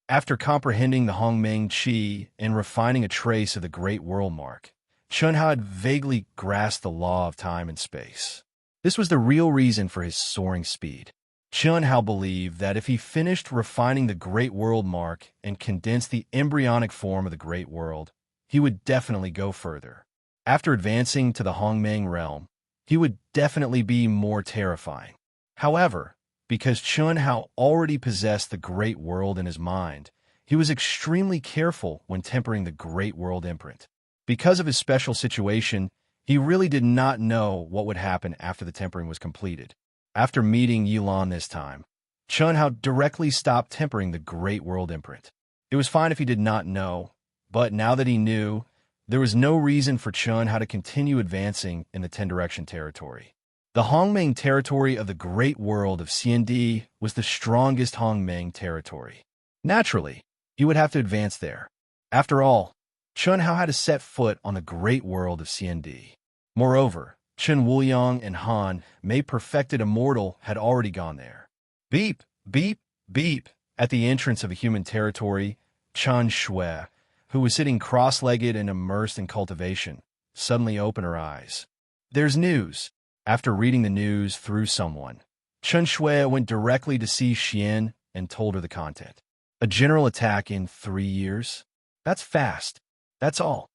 After comprehending the Hongmeng Qi and refining a trace of the Great World Mark, Chen Hao had vaguely grasped the law of time and space. This was the real reason for his soaring speed. Chen Hao believed that if he finished refining the Great World Mark and condensed the embryonic form of the Great World, he would definitely go further. After advancing to the Hongmeng realm, he would definitely be more terrifying. However, because Chen Hao already possessed the Great World in his mind, he was extremely careful when tempering the Great World imprint. Because of his special situation, he really did not know what would happen after the tempering was completed. After meeting Yilan this time, Chen Hao directly stopped tempering the Great World imprint. It was fine if he did not know, but now that he knew, there was no reason for Chen Hao to continue advancing in the Ten Direction territory. The Hongmeng territory of the Great World of CND was the strongest Hongmeng territory. Naturally, he would have to advance there. After all, Chen Hao had to set foot on the Great World of CND. Moreover, Chen Wuliang and Han, Mei perfected immortal, had already gone there. Beep, beep, beep. At the entrance of a human territory, Chen Shui, who was sitting cross-legged and immersed in cultivation, suddenly opened her eyes. There's news. After reading the news through someone, Chen Shui went directly to see Xian and told her the content. A general attack in 3 years? That's fast. That's all.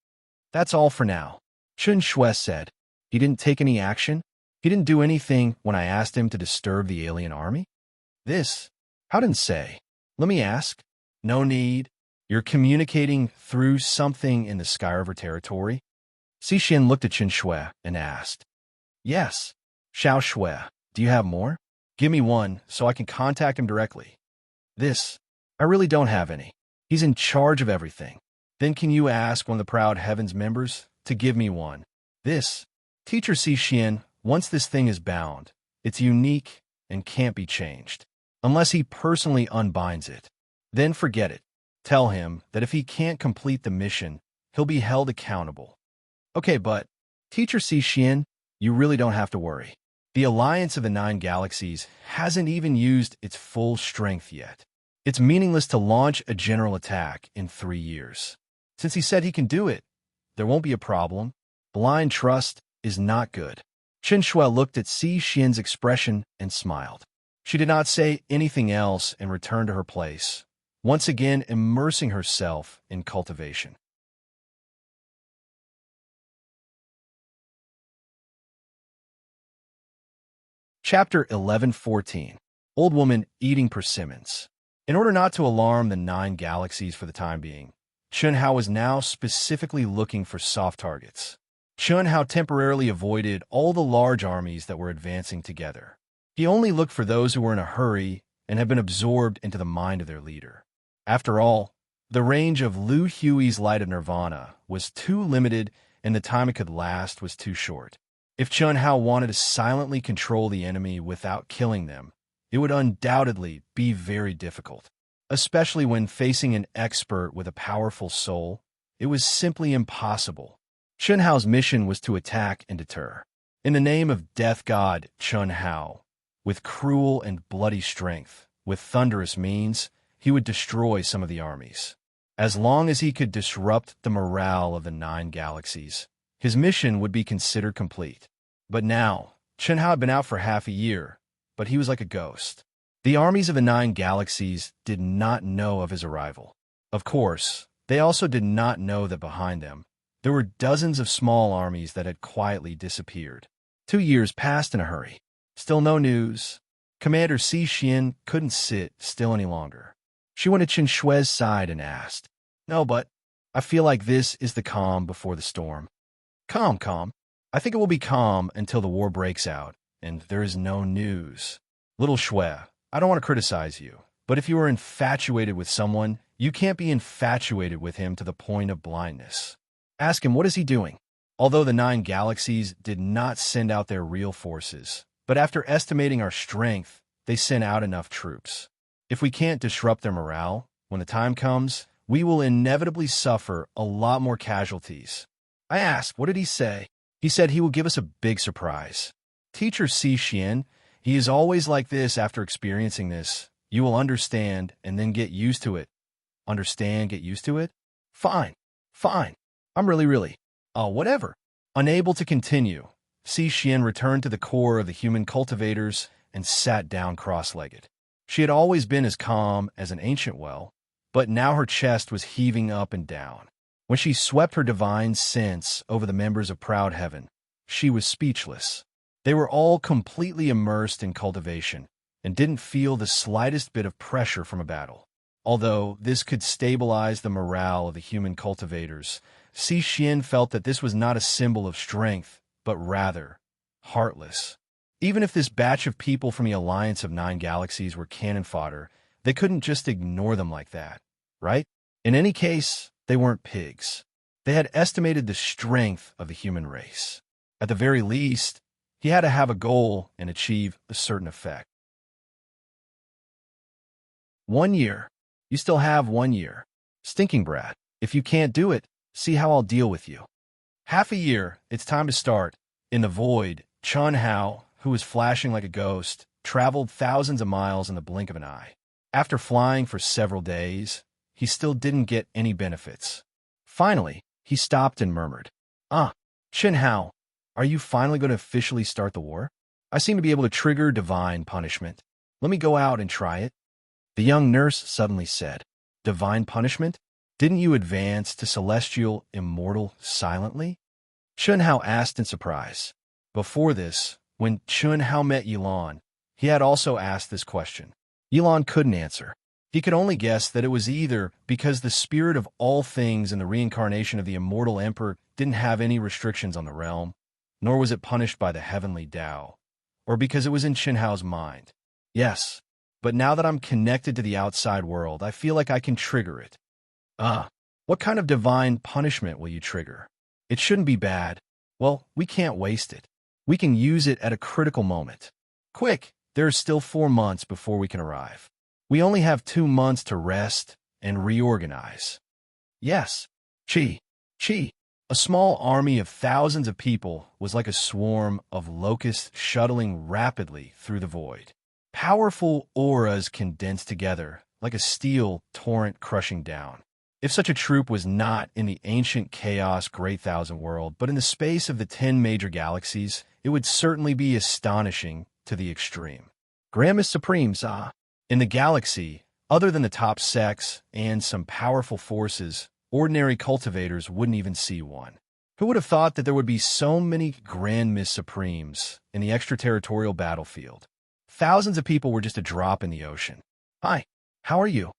That's all for now. Chen Shui said. He didn't take any action? He didn't do anything when I asked him to disturb the alien army? This? How didn't say? Let me ask. No need. You're communicating through something in the Sky River territory? Cixin looked at Chen Shui and asked. Yes. Xiao Shui, do you have more? Give me one so I can contact him directly. This. I really don't have any. He's in charge of everything. Then can you ask one of the proud heavens members to give me one? This, Teacher Xian, once this thing is bound, it's unique and can't be changed, unless he personally unbinds it. Then forget it. Tell him that if he can't complete the mission, he'll be held accountable. Okay, but, Teacher Xian, you really don't have to worry. The Alliance of the Nine Galaxies hasn't even used its full strength yet. It's meaningless to launch a general attack in 3 years. Since he said he can do it, there won't be a problem. Blind trust is not good. Chen Shui looked at Xian's expression and smiled. She did not say anything else and returned to her place, once again immersing herself in cultivation. Chapter 11:14. Old Woman Eating Persimmons. In order not to alarm the Nine Galaxies for the time being, Chun Hao was now specifically looking for soft targets. Chun Hao temporarily avoided all the large armies that were advancing together. He only looked for those who were in a hurry and had been absorbed into the mind of their leader. After all, the range of Lu Hui's Light of Nirvana was too limited and the time it could last was too short. If Chun Hao wanted to silently control the enemy without killing them, it would undoubtedly be very difficult. Especially when facing an expert with a powerful soul, it was simply impossible. Chun Hao's mission was to attack and deter. In the name of Death God Chun Hao, with cruel and bloody strength, with thunderous means, he would destroy some of the armies. As long as he could disrupt the morale of the Nine Galaxies, his mission would be considered complete. But now, Chun Hao had been out for half a year, but he was like a ghost. The armies of the Nine Galaxies did not know of his arrival. Of course, they also did not know that behind them, there were dozens of small armies that had quietly disappeared. 2 years passed in a hurry. Still no news. Commander Xian couldn't sit still any longer. She went to Chen Shui's side and asked, "No, but I feel like this is the calm before the storm." Calm. I think it will be calm until the war breaks out, and there is no news. Little Shui, I don't want to criticize you, but if you are infatuated with someone, you can't be infatuated with him to the point of blindness. Ask him, what is he doing? Although the Nine Galaxies did not send out their real forces, but after estimating our strength, they sent out enough troops. If we can't disrupt their morale, when the time comes, we will inevitably suffer a lot more casualties. I asked, what did he say? He said he will give us a big surprise. Teacher Xian, he is always like this after experiencing this. You will understand and then get used to it. Understand, get used to it? Fine. I'm really. Oh, whatever. Unable to continue, Xian returned to the core of the human cultivators and sat down cross-legged. She had always been as calm as an ancient well, but now her chest was heaving up and down. When she swept her divine sense over the members of Proud Heaven, she was speechless. They were all completely immersed in cultivation and didn't feel the slightest bit of pressure from a battle. Although this could stabilize the morale of the human cultivators, Xian felt that this was not a symbol of strength, but rather heartless. Even if this batch of people from the Alliance of Nine Galaxies were cannon fodder, they couldn't just ignore them like that, right? In any case, they weren't pigs. They had estimated the strength of the human race. At the very least, he had to have a goal and achieve a certain effect. 1 year. You still have 1 year. Stinking brat. If you can't do it, see how I'll deal with you. Half a year, it's time to start. In the void, Chun Hao, who was flashing like a ghost, traveled thousands of miles in the blink of an eye. After flying for several days, he still didn't get any benefits. Finally, he stopped and murmured, Chun Hao, are you finally going to officially start the war? I seem to be able to trigger divine punishment. Let me go out and try it. The young nurse suddenly said, Divine punishment? Didn't you advance to celestial immortal silently? Chun Hao asked in surprise. Before this, when Chun Hao met Yilan, he had also asked this question. Yilan couldn't answer. He could only guess that it was either because the spirit of all things in the reincarnation of the immortal emperor didn't have any restrictions on the realm, nor was it punished by the heavenly Tao, or because it was in Chun Hao's mind. Yes, but now that I'm connected to the outside world, I feel like I can trigger it. What kind of divine punishment will you trigger? It shouldn't be bad. Well, we can't waste it. We can use it at a critical moment. Quick, there are still 4 months before we can arrive. We only have 2 months to rest and reorganize. Yes. Chi. Chi. A small army of thousands of people was like a swarm of locusts shuttling rapidly through the void. Powerful auras condensed together, like a steel torrent crushing down. If such a troop was not in the ancient chaos Great Thousand World, but in the space of the 10 major galaxies, it would certainly be astonishing to the extreme. Gramus Supremes, in the galaxy, other than the top sects and some powerful forces, ordinary cultivators wouldn't even see one. Who would have thought that there would be so many Grand Miss Supremes in the extraterritorial battlefield? Thousands of people were just a drop in the ocean. Hi, how are you?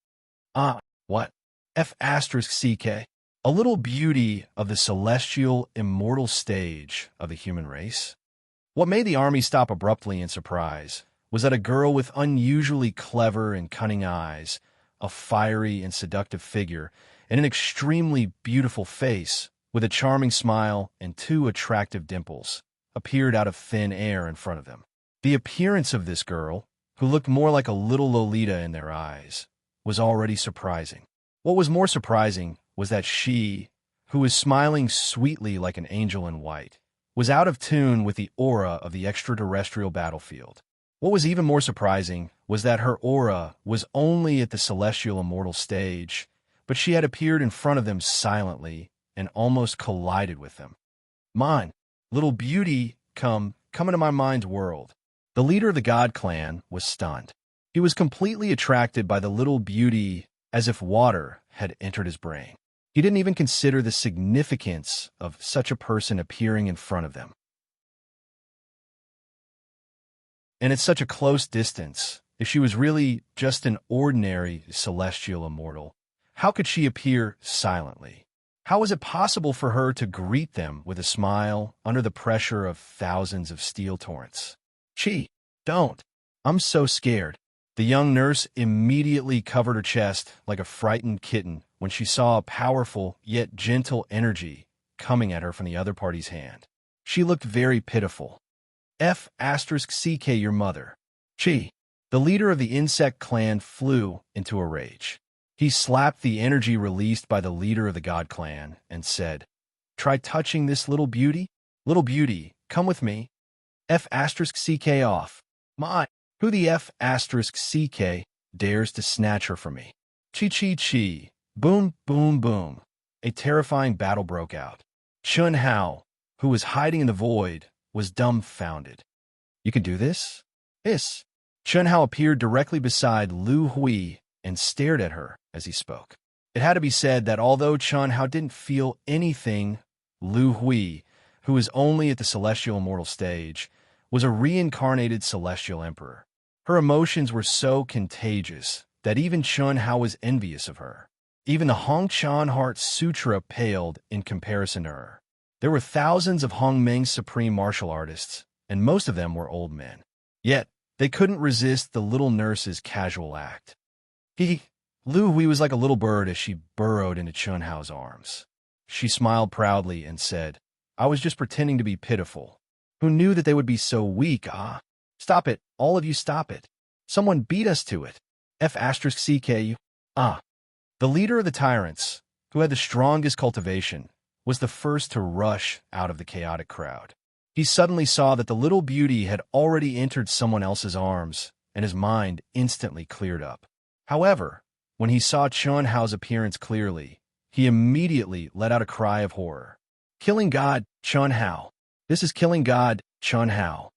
What? F***CK, a little beauty of the celestial, immortal stage of the human race. What made the army stop abruptly in surprise was that a girl with unusually clever and cunning eyes, a fiery and seductive figure, and an extremely beautiful face with a charming smile and 2 attractive dimples appeared out of thin air in front of them. The appearance of this girl, who looked more like a little Lolita in their eyes, was already surprising. What was more surprising was that she, who was smiling sweetly like an angel in white, was out of tune with the aura of the extraterrestrial battlefield. What was even more surprising was that her aura was only at the celestial immortal stage, but she had appeared in front of them silently and almost collided with them. Mine, little beauty, come into my mind's world. The leader of the God clan was stunned. He was completely attracted by the little beauty, as if water had entered his brain. He didn't even consider the significance of such a person appearing in front of them. And at such a close distance, if she was really just an ordinary celestial immortal, how could she appear silently? How was it possible for her to greet them with a smile under the pressure of thousands of steel torrents? Chi, don't. I'm so scared. The young nurse immediately covered her chest like a frightened kitten when she saw a powerful yet gentle energy coming at her from the other party's hand. She looked very pitiful. F***CK your mother. Chi. The leader of the insect clan flew into a rage. He slapped the energy released by the leader of the God clan and said, "Try touching this little beauty? Little beauty, come with me. F***CK off. My. Who the F***CK dares to snatch her from me?" Chi chi chi. Boom, boom, boom. A terrifying battle broke out. Chun Hao, who was hiding in the void, was dumbfounded. You can do this? Yes. Chun Hao appeared directly beside Lu Hui and stared at her as he spoke. It had to be said that although Chun Hao didn't feel anything, Lu Hui, who was only at the celestial immortal stage, was a reincarnated celestial emperor. Her emotions were so contagious that even Chun Hao was envious of her. Even the Hong Chan Heart Sutra paled in comparison to her. There were thousands of Hong Meng's supreme martial artists, and most of them were old men. Yet, they couldn't resist the little nurse's casual act. Lu Hui was like a little bird as she burrowed into Chun Hao's arms. She smiled proudly and said, "I was just pretending to be pitiful. Who knew that they would be so weak, Stop it, all of you stop it. Someone beat us to it. F***CK. The leader of the tyrants, who had the strongest cultivation, was the first to rush out of the chaotic crowd. He suddenly saw that the little beauty had already entered someone else's arms, and his mind instantly cleared up. However, when he saw Chun Hao's appearance clearly, he immediately let out a cry of horror. "Killing God, Chun Hao. This is killing God, Chun Hao."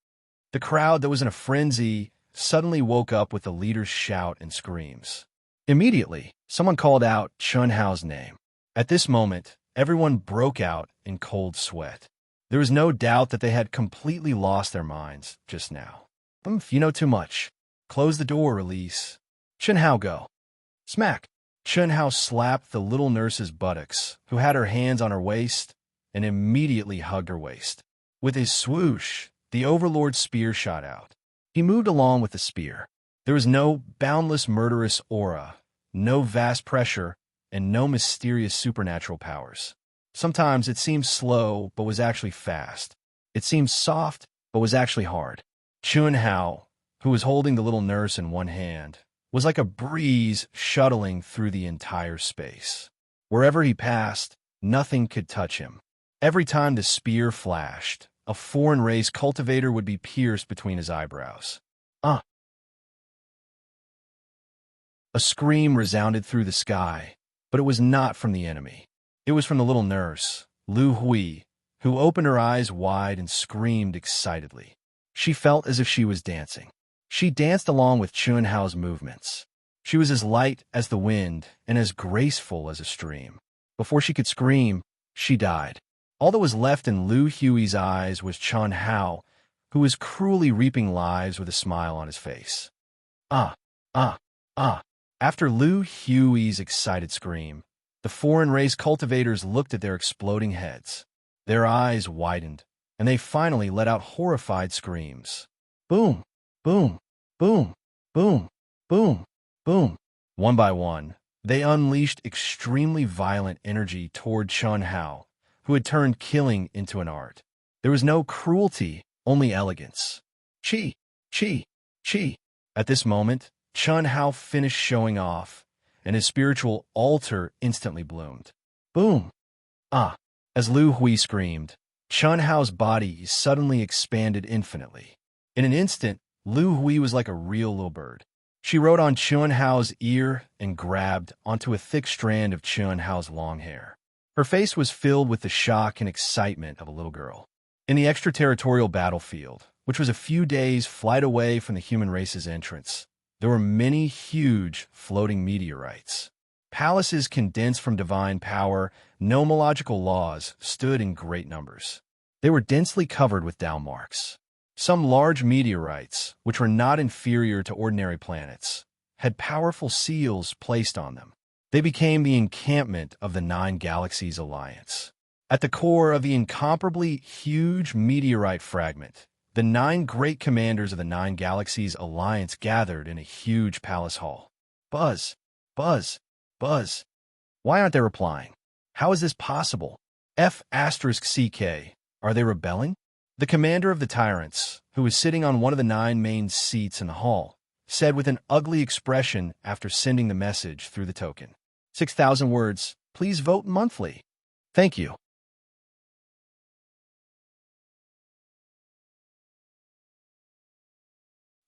The crowd that was in a frenzy suddenly woke up with the leader's shout and screams. Immediately, someone called out Chun Hao's name. At this moment, everyone broke out in cold sweat. There was no doubt that they had completely lost their minds just now. You know too much. Close the door, Elise. Chun Hao, go. Smack. Chun Hao slapped the little nurse's buttocks, who had her hands on her waist, and immediately hugged her waist. With his swoosh, the Overlord's spear shot out. He moved along with the spear. There was no boundless murderous aura, no vast pressure, and no mysterious supernatural powers. Sometimes it seemed slow, but was actually fast. It seemed soft, but was actually hard. Chun Hao, who was holding the little nurse in one hand, was like a breeze shuttling through the entire space. Wherever he passed, nothing could touch him. Every time the spear flashed, a foreign race cultivator would be pierced between his eyebrows. A scream resounded through the sky, but it was not from the enemy. It was from the little nurse, Lu Hui, who opened her eyes wide and screamed excitedly. She felt as if she was dancing. She danced along with Chun Hao's movements. She was as light as the wind and as graceful as a stream. Before she could scream, she died. All that was left in Lu Hui's eyes was Chun Hao, who was cruelly reaping lives with a smile on his face. Ah, ah, ah. After Lu Hui's excited scream, the foreign race cultivators looked at their exploding heads. Their eyes widened, and they finally let out horrified screams. Boom, boom, boom, boom, boom, boom. One by one, they unleashed extremely violent energy toward Chun Hao, who had turned killing into an art. There was no cruelty, only elegance. Chi, chi, chi. At this moment, Chun Hao finished showing off, and his spiritual altar instantly bloomed. Boom! Ah! As Lu Hui screamed, Chun Hao's body suddenly expanded infinitely. In an instant, Lu Hui was like a real little bird. She rode on Chun Hao's ear and grabbed onto a thick strand of Chun Hao's long hair. Her face was filled with the shock and excitement of a little girl. In the extraterritorial battlefield, which was a few days' flight away from the human race's entrance, there were many huge floating meteorites. Palaces condensed from divine power, nomological laws stood in great numbers. They were densely covered with Tao marks. Some large meteorites, which were not inferior to ordinary planets, had powerful seals placed on them. They became the encampment of the 9 Galaxies Alliance. At the core of the incomparably huge meteorite fragment, the 9 great commanders of the 9 Galaxies Alliance gathered in a huge palace hall. Buzz, buzz, buzz. Why aren't they replying? How is this possible? F*CK. Are they rebelling? The commander of the tyrants, who was sitting on one of the 9 main seats in the hall, said with an ugly expression after sending the message through the token. 6,000 words. Please vote monthly. Thank you.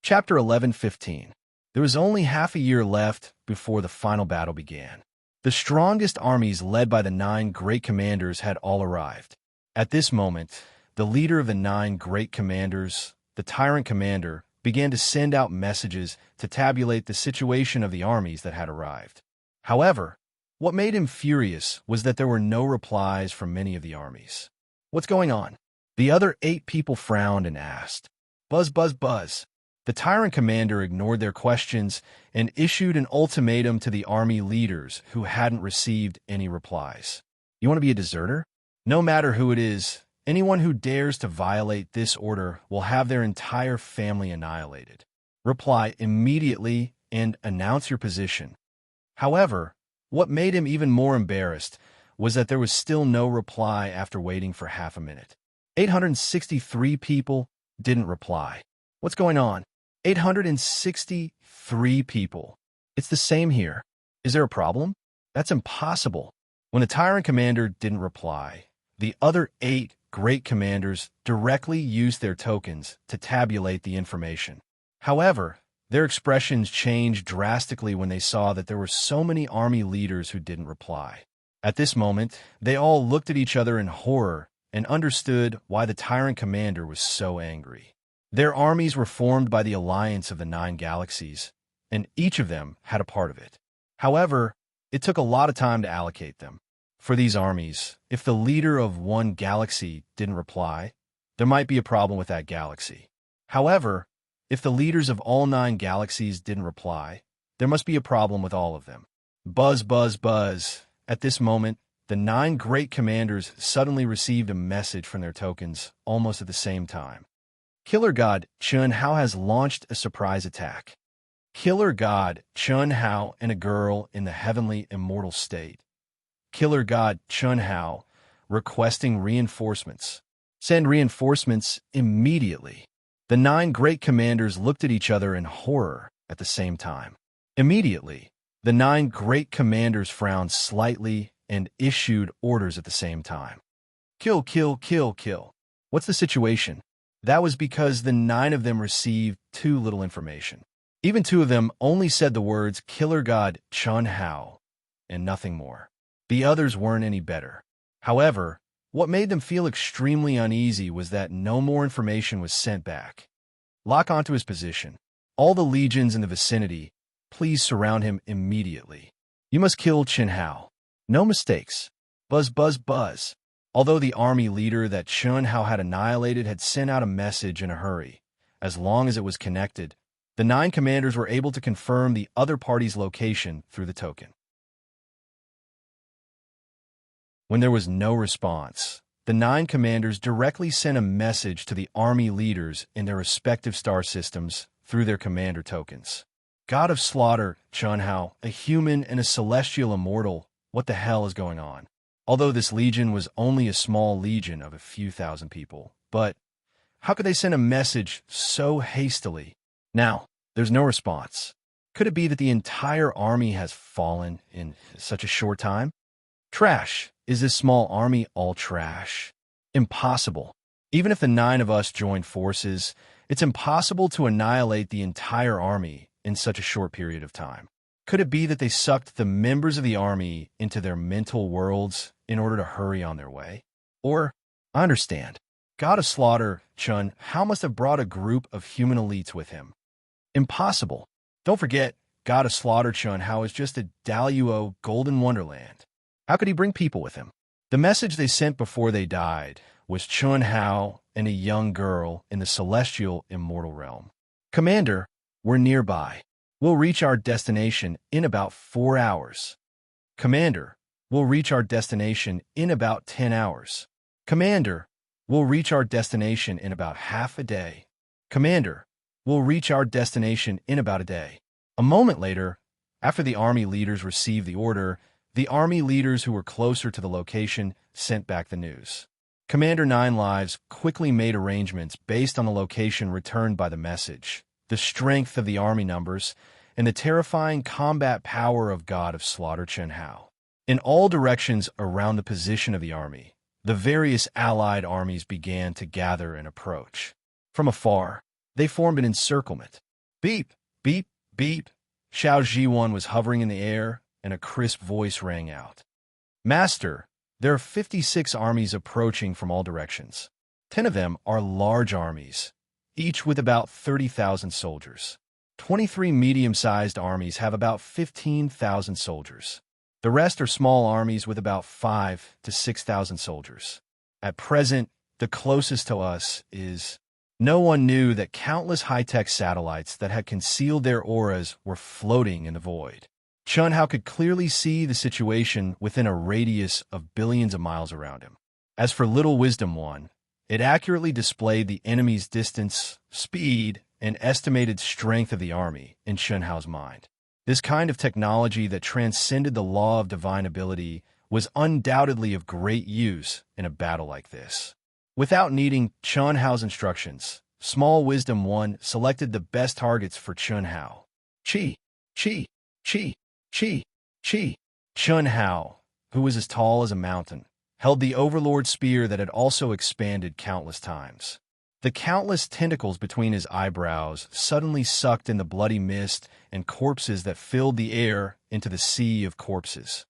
Chapter 11:15. There was only half a year left before the final battle began. The strongest armies led by the 9 great commanders had all arrived. At this moment, the leader of the 9 great commanders, the tyrant commander, began to send out messages to tabulate the situation of the armies that had arrived. However, what made him furious was that there were no replies from many of the armies. What's going on? The other 8 people frowned and asked. Buzz, buzz, buzz. The tyrant commander ignored their questions and issued an ultimatum to the army leaders who hadn't received any replies. You want to be a deserter? No matter who it is, anyone who dares to violate this order will have their entire family annihilated. Reply immediately and announce your position. However, what made him even more embarrassed was that there was still no reply after waiting for half a minute. 863 people didn't reply. What's going on? 863 people. It's the same here. Is there a problem? That's impossible. When the tyrant commander didn't reply, the other 8 great commanders directly used their tokens to tabulate the information. However, their expressions changed drastically when they saw that there were so many army leaders who didn't reply. At this moment, they all looked at each other in horror and understood why the tyrant commander was so angry. Their armies were formed by the alliance of the 9 galaxies, and each of them had a part of it. However, it took a lot of time to allocate them. For these armies, if the leader of one galaxy didn't reply, there might be a problem with that galaxy. However, if the leaders of all 9 galaxies didn't reply, there must be a problem with all of them. Buzz, buzz, buzz. At this moment, the 9 great commanders suddenly received a message from their tokens almost at the same time. Killer God Chun Hao has launched a surprise attack. Killer god Chun Hao and a girl in the heavenly immortal state. Killer god Chun Hao requesting reinforcements. Send reinforcements immediately. The 9 great commanders looked at each other in horror at the same time. Immediately, the 9 great commanders frowned slightly and issued orders at the same time. Kill, kill, kill, kill. What's the situation? That was because the 9 of them received too little information. Even 2 of them only said the words Killer God Chun Hao and nothing more. The others weren't any better. However, what made them feel extremely uneasy was that no more information was sent back. Lock onto his position. All the legions in the vicinity, please surround him immediately. You must kill Chun Hao. No mistakes. Buzz, buzz, buzz. Although the army leader that Chun Hao had annihilated had sent out a message in a hurry, as long as it was connected, the 9 commanders were able to confirm the other party's location through the token. When there was no response, the 9 commanders directly sent a message to the army leaders in their respective star systems through their commander tokens. God of Slaughter, Chun Hao, a human and a celestial immortal, what the hell is going on? Although this legion was only a small legion of a few thousand people, but how could they send a message so hastily? Now, there's no response. Could it be that the entire army has fallen in such a short time? Trash. Is this small army all trash? Impossible. Even if the 9 of us join forces, it's impossible to annihilate the entire army in such a short period of time. Could it be that they sucked the members of the army into their mental worlds in order to hurry on their way? Or, I understand, God of Slaughter, Chun Hao must have brought a group of human elites with him. Impossible. Don't forget, God of Slaughter, Chun Hao is just a Daluo golden wonderland. How could he bring people with him? The message they sent before they died was Chun Hao and a young girl in the celestial immortal realm. Commander, we're nearby. We'll reach our destination in about 4 hours. Commander, we'll reach our destination in about 10 hours. Commander, we'll reach our destination in about half a day. Commander, we'll reach our destination in about a day. A moment later, after the army leaders received the order, the army leaders who were closer to the location sent back the news. Commander 9 Lives quickly made arrangements based on the location returned by the message, the strength of the army numbers, and the terrifying combat power of God of Slaughter Chun Hao. In all directions around the position of the army, the various allied armies began to gather and approach. From afar, they formed an encirclement. Beep, beep, beep. Xiao Jiwan was hovering in the air, and a crisp voice rang out. Master, there are 56 armies approaching from all directions. 10 of them are large armies, each with about 30,000 soldiers. 23 medium-sized armies have about 15,000 soldiers. The rest are small armies with about 5,000 to 6,000 soldiers. At present, the closest to us is... No one knew that countless high-tech satellites that had concealed their auras were floating in the void. Chun Hao could clearly see the situation within a radius of billions of miles around him. As for Little Wisdom 1, it accurately displayed the enemy's distance, speed, and estimated strength of the army in Chun Hao's mind. This kind of technology that transcended the law of divine ability was undoubtedly of great use in a battle like this. Without needing Chun Hao's instructions, Small Wisdom 1 selected the best targets for Chun Hao. Chi, Chi, Chi, Chi, Chi. Chun Hao, who was as tall as a mountain, held the Overlord Spear that had also expanded countless times. The countless tentacles between his eyebrows suddenly sucked in the bloody mist and corpses that filled the air into the sea of corpses.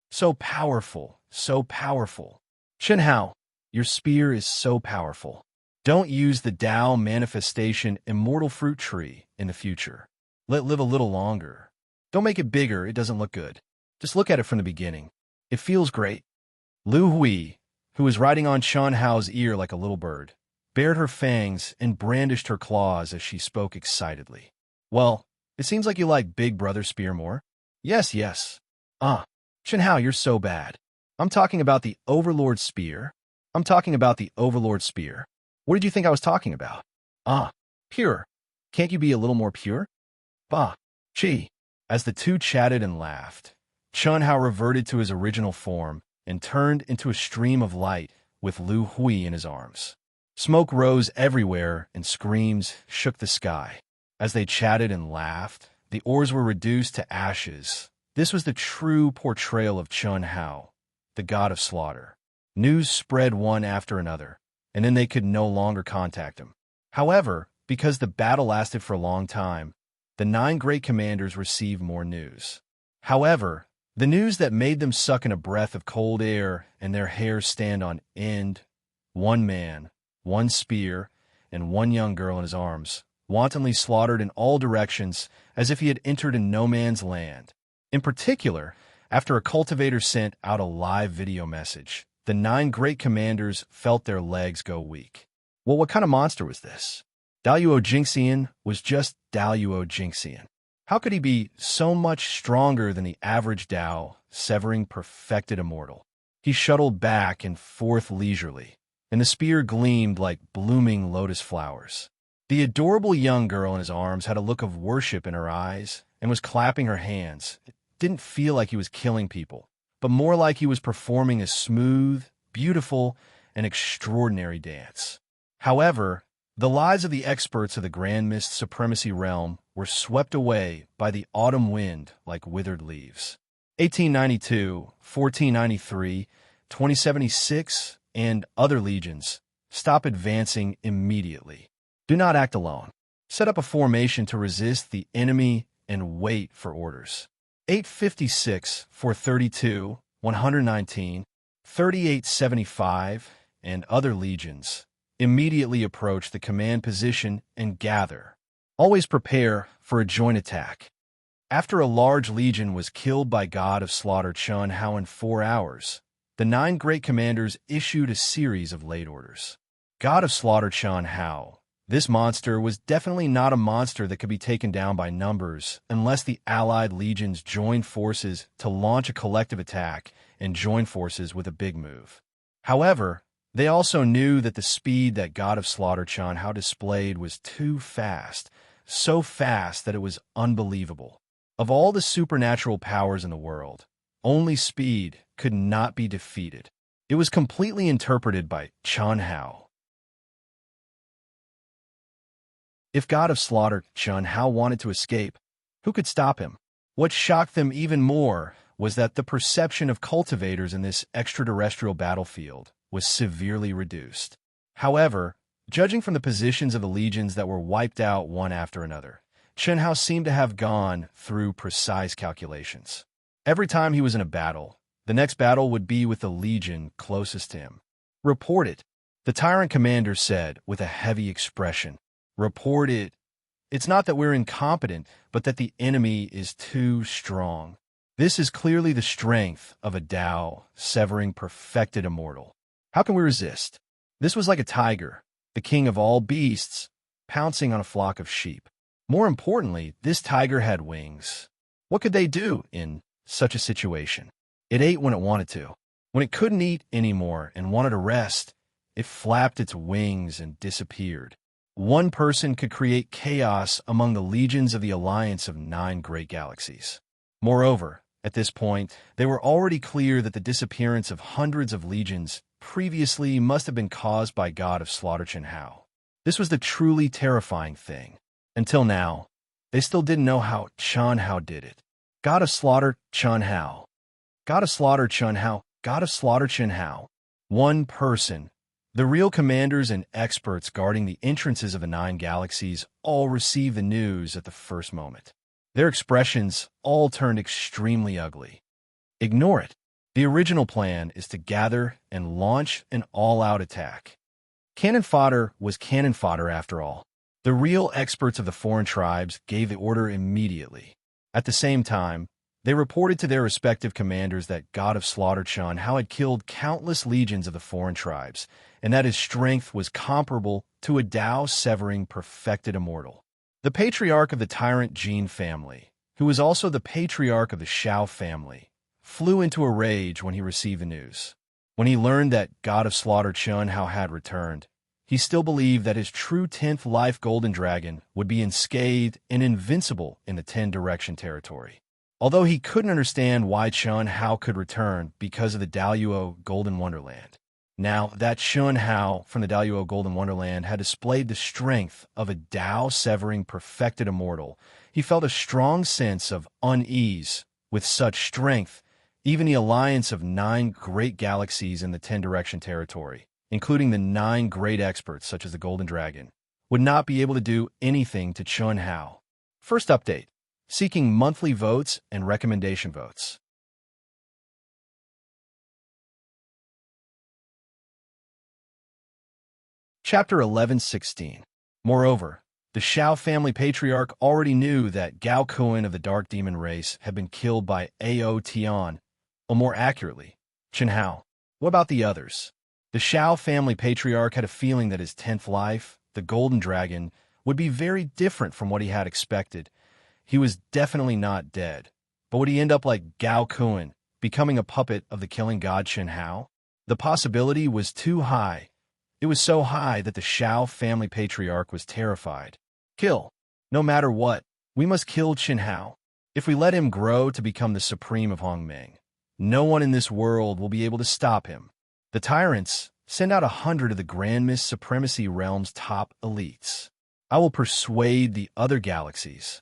So powerful, so powerful. Chun Hao, your spear is so powerful. Don't use the Tao manifestation immortal fruit tree in the future. Let it live a little longer. Don't make it bigger, it doesn't look good. Just look at it from the beginning. It feels great. Lu Hui, who was riding on Chun Hao's ear like a little bird, bared her fangs and brandished her claws as she spoke excitedly. Well, it seems like you like Big Brother Spear more. Yes, yes. Chun Hao, you're so bad. I'm talking about the Overlord Spear. I'm talking about the Overlord Spear. What did you think I was talking about? Pure. Can't you be a little more pure? Bah, chi. As the two chatted and laughed, Chun Hao reverted to his original form and turned into a stream of light with Lu Hui in his arms. Smoke rose everywhere and screams shook the sky. As they chatted and laughed, the oars were reduced to ashes. This was the true portrayal of Chun Hao, the god of slaughter. News spread one after another, and then they could no longer contact him. However, because the battle lasted for a long time, the 9 great commanders received more news. However, the news that made them suck in a breath of cold air and their hair stand on end, 1 man, 1 spear, and 1 young girl in his arms, wantonly slaughtered in all directions as if he had entered in no man's land. In particular, after a cultivator sent out a live video message, the 9 great commanders felt their legs go weak. Well, what kind of monster was this? Daluo Jingxian was just Daluo Jingxian. How could he be so much stronger than the average Dao, severing perfected immortal? He shuttled back and forth leisurely, and the spear gleamed like blooming lotus flowers. The adorable young girl in his arms had a look of worship in her eyes and was clapping her hands. It didn't feel like he was killing people, but more like he was performing a smooth, beautiful, and extraordinary dance. However, the lives of the experts of the Grand Mist Supremacy realm were swept away by the autumn wind like withered leaves. 1892, 1493, 2076, and other legions, stop advancing immediately. Do not act alone. Set up a formation to resist the enemy and wait for orders. 856, 432, 119, 3875, and other legions immediately approach the command position and gather. Always prepare for a joint attack. After a large legion was killed by God of Slaughter Chun Hao in 4 hours, the 9 great commanders issued a series of late orders. God of Slaughter Chun Hao. This monster was definitely not a monster that could be taken down by numbers unless the allied legions joined forces to launch a collective attack and join forces with a big move. However, they also knew that the speed that God of Slaughter Chun Hao displayed was too fast, so fast that it was unbelievable. Of all the supernatural powers in the world, only speed could not be defeated. It was completely interpreted by Chun Hao. If God of Slaughter Chun Hao wanted to escape, who could stop him? What shocked them even more was that the perception of cultivators in this extraterrestrial battlefield was severely reduced. However, judging from the positions of the legions that were wiped out one after another, Chun Hao seemed to have gone through precise calculations. Every time he was in a battle, the next battle would be with the legion closest to him. Report it, the tyrant commander said with a heavy expression. Report it. It's not that we're incompetent, but that the enemy is too strong. This is clearly the strength of a Dao, severing perfected immortal. How can we resist? This was like a tiger, the king of all beasts, pouncing on a flock of sheep. More importantly, this tiger had wings. What could they do in such a situation? It ate when it wanted to. When it couldn't eat anymore and wanted to rest, it flapped its wings and disappeared. One person could create chaos among the legions of the alliance of 9 great galaxies. Moreover, at this point, they were already clear that the disappearance of hundreds of legions previously must have been caused by God of Slaughter Chun Hao. This was the truly terrifying thing. Until now, they still didn't know how Chun Hao did it. God of Slaughter Chun Hao. God of Slaughter Chun Hao. God of Slaughter Chun Hao. One person. The real commanders and experts guarding the entrances of the 9 galaxies all received the news at the first moment. Their expressions all turned extremely ugly. Ignore it. The original plan is to gather and launch an all-out attack. Cannon fodder was cannon fodder after all. The real experts of the foreign tribes gave the order immediately. At the same time, they reported to their respective commanders that God of Slaughter Chun Hao had killed countless legions of the foreign tribes, and that his strength was comparable to a Dao severing perfected immortal. The patriarch of the tyrant Jin family, who was also the patriarch of the Shao family, flew into a rage when he received the news. When he learned that God of Slaughter Chun Hao had returned, he still believed that his true 10th life golden dragon would be unscathed and invincible in the 10-direction territory. Although he couldn't understand why Chun Hao could return because of the Daluo Golden Wonderland. Now, that Chun Hao from the Daluo Golden Wonderland had displayed the strength of a Tao-severing perfected immortal, he felt a strong sense of unease with such strength. Even the alliance of 9 great galaxies in the 10-direction territory, including the 9 great experts such as the Golden Dragon, would not be able to do anything to Chun Hao. First update: seeking monthly votes and recommendation votes. Chapter 11:16. Moreover, the Shao family patriarch already knew that Gao Kuan of the Dark Demon race had been killed by Ao Tian, or more accurately, Chun Hao. What about the others? The Shao family patriarch had a feeling that his 10th life, the Golden Dragon, would be very different from what he had expected. He was definitely not dead. But would he end up like Gao Kuan, becoming a puppet of the killing god Chun Hao? The possibility was too high. It was so high that the Shao family patriarch was terrified. Kill. No matter what, we must kill Chun Hao. If we let him grow to become the supreme of Hongmeng, no one in this world will be able to stop him. The tyrants send out 100 of the Grand Mist Supremacy Realm's top elites. I will persuade the other galaxies.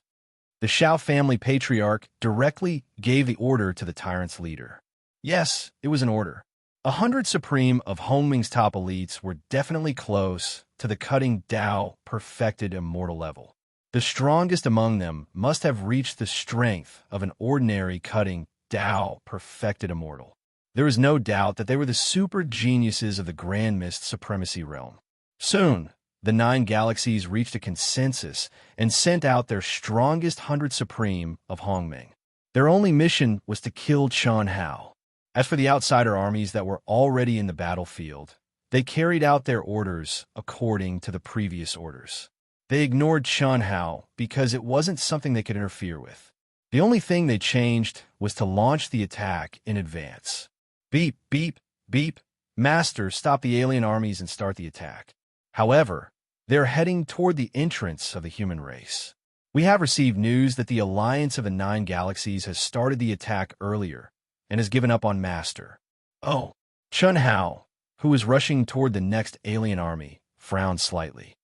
The Shao family patriarch directly gave the order to the tyrant's leader. Yes, it was an order. 100 supreme of Hongmeng's top elites were definitely close to the cutting Tao perfected immortal level. The strongest among them must have reached the strength of an ordinary cutting Tao perfected immortal. There is no doubt that they were the super geniuses of the Grand Mist Supremacy Realm. Soon, the 9 galaxies reached a consensus and sent out their strongest 100 supreme of Hongmeng. Their only mission was to kill Chun Hao. As for the outsider armies that were already in the battlefield, they carried out their orders according to the previous orders. They ignored Chun Hao because it wasn't something they could interfere with. The only thing they changed was to launch the attack in advance. Beep, beep, beep. Master, stop the alien armies and start the attack. However, they're heading toward the entrance of the human race. We have received news that the alliance of the 9 galaxies has started the attack earlier and has given up on Master. Oh, Chun Hao, who was rushing toward the next alien army, frowned slightly.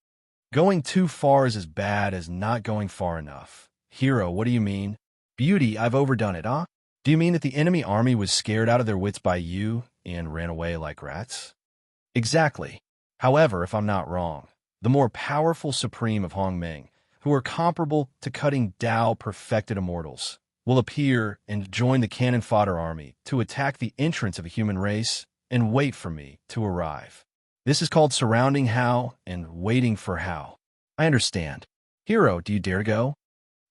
Going too far is as bad as not going far enough. Hero, what do you mean? Beauty, I've overdone it, huh? Do you mean that the enemy army was scared out of their wits by you and ran away like rats? Exactly. However, if I'm not wrong, the more powerful supreme of Hongmeng, who are comparable to cutting Tao perfected immortals, will appear and join the cannon fodder army to attack the entrance of a human race and wait for me to arrive. This is called surrounding Hao and waiting for Hao. I understand. Hero, do you dare go?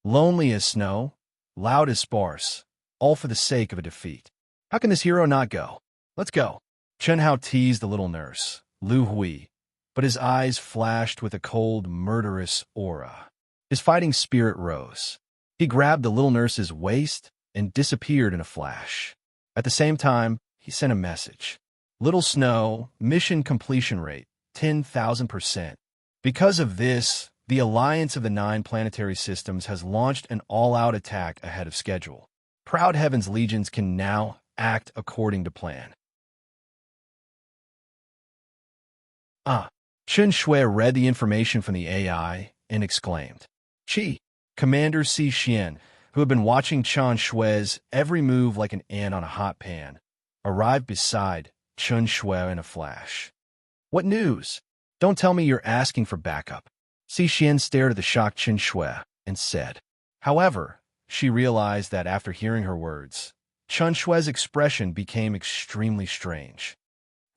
Lonely as snow, loud as sparse, all for the sake of a defeat. How can this hero not go? Let's go. Chun Hao teased the little nurse, Lu Hui, but his eyes flashed with a cold, murderous aura. His fighting spirit rose. He grabbed the little nurse's waist and disappeared in a flash. At the same time, he sent a message. Little Snow, mission completion rate, 10,000%. Because of this, the alliance of the 9 planetary systems has launched an all-out attack ahead of schedule. Proud Heaven's legions can now act according to plan. Chun Shui read the information from the AI and exclaimed. Chi, Commander Si Xian, who had been watching Chun Shui's every move like an ant on a hot pan, arrived beside Chun Shui in a flash. What news? Don't tell me you're asking for backup. Si Xian stared at the shocked Chun Shui and said. However, she realized that after hearing her words, Chun Shui's expression became extremely strange.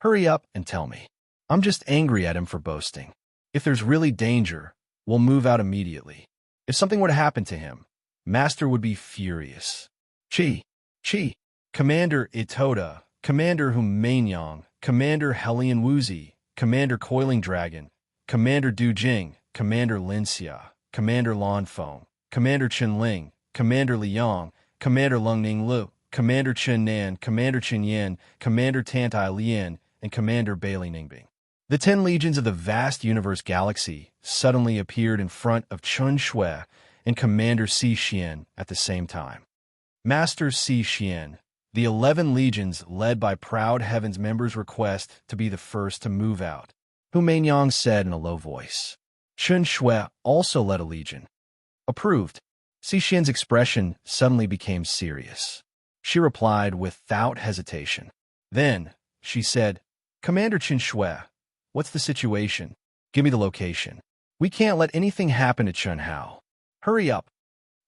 Hurry up and tell me. I'm just angry at him for boasting. If there's really danger, we'll move out immediately. If something were to happen to him, Master would be furious. Chi, Commander Itoda, Commander Humaingyang, Commander Helian Wuzi, Commander Coiling Dragon, Commander Du Jing, Commander Linxia, Commander Lanfeng, Commander Chen Ling, Commander Liang, Commander Lung Ning Lu, Commander Chen Nan, Commander Chen Yan, Commander Tantai Lian, and Commander Bailey Ningbing. The 10 legions of the vast universe galaxy suddenly appeared in front of Chun Shui and Commander Si Xian at the same time. Master Si Xian, the 11 legions led by Proud Heaven's members request to be the first to move out, Hu Mainyang said in a low voice. Chun Shui also led a legion. Approved. Si Xian's expression suddenly became serious. She replied without hesitation. Then, she said, Commander Chun Shui, what's the situation? Give me the location. We can't let anything happen to Chun Hao. Hurry up.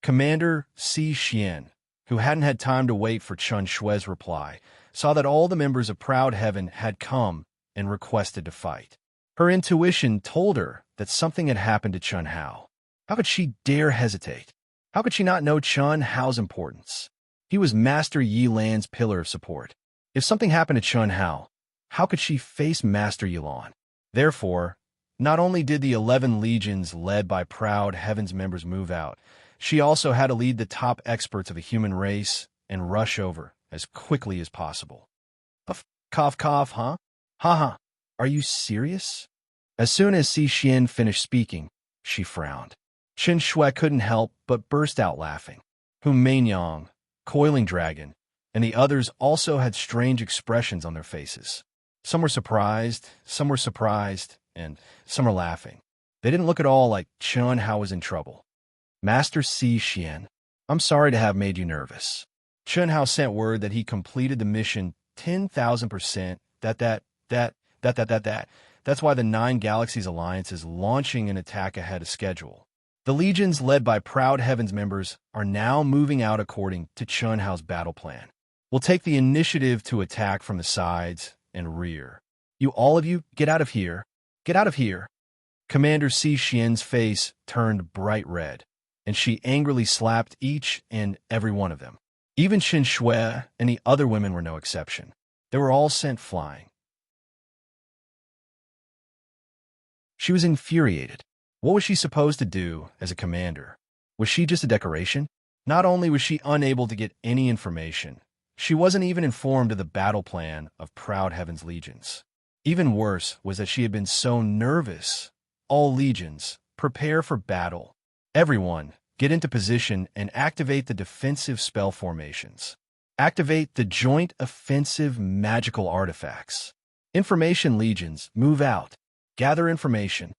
Commander Si Xian, who hadn't had time to wait for Chun Shui's reply, saw that all the members of Proud Heaven had come and requested to fight. Her intuition told her that something had happened to Chun Hao. How could she dare hesitate? How could she not know Chun Hao's importance? He was Master Yi Lan's pillar of support. If something happened to Chun Hao, how could she face Master Yi Lan? Therefore, not only did the 11 legions led by Proud Heaven's members move out, she also had to lead the top experts of the human race and rush over as quickly as possible. Cough, cough, huh? Ha. Are you serious? As soon as Si Xian finished speaking, she frowned. Chun Shui couldn't help but burst out laughing. Hu Mainyang, Coiling Dragon, and the others also had strange expressions on their faces. Some were surprised, and some were laughing. They didn't look at all like Chun Hao was in trouble. Master Si Xian, I'm sorry to have made you nervous. Chun Hao sent word that he completed the mission 10,000%. That's why the 9 Galaxies Alliance is launching an attack ahead of schedule. The legions led by Proud Heaven's members are now moving out according to Chun Hao's battle plan. We'll take the initiative to attack from the sides and rear. All of you, get out of here. Get out of here. Commander Si Xian's face turned bright red, and she angrily slapped each and every one of them. Even Chun Shui and the other women were no exception. They were all sent flying. She was infuriated. What was she supposed to do as a commander? Was she just a decoration? Not only was she unable to get any information, she wasn't even informed of the battle plan of Proud Heaven's legions. Even worse was that she had been so nervous. All legions, prepare for battle. Everyone, get into position and activate the defensive spell formations. Activate the joint offensive magical artifacts. Information legions, move out. Gather information.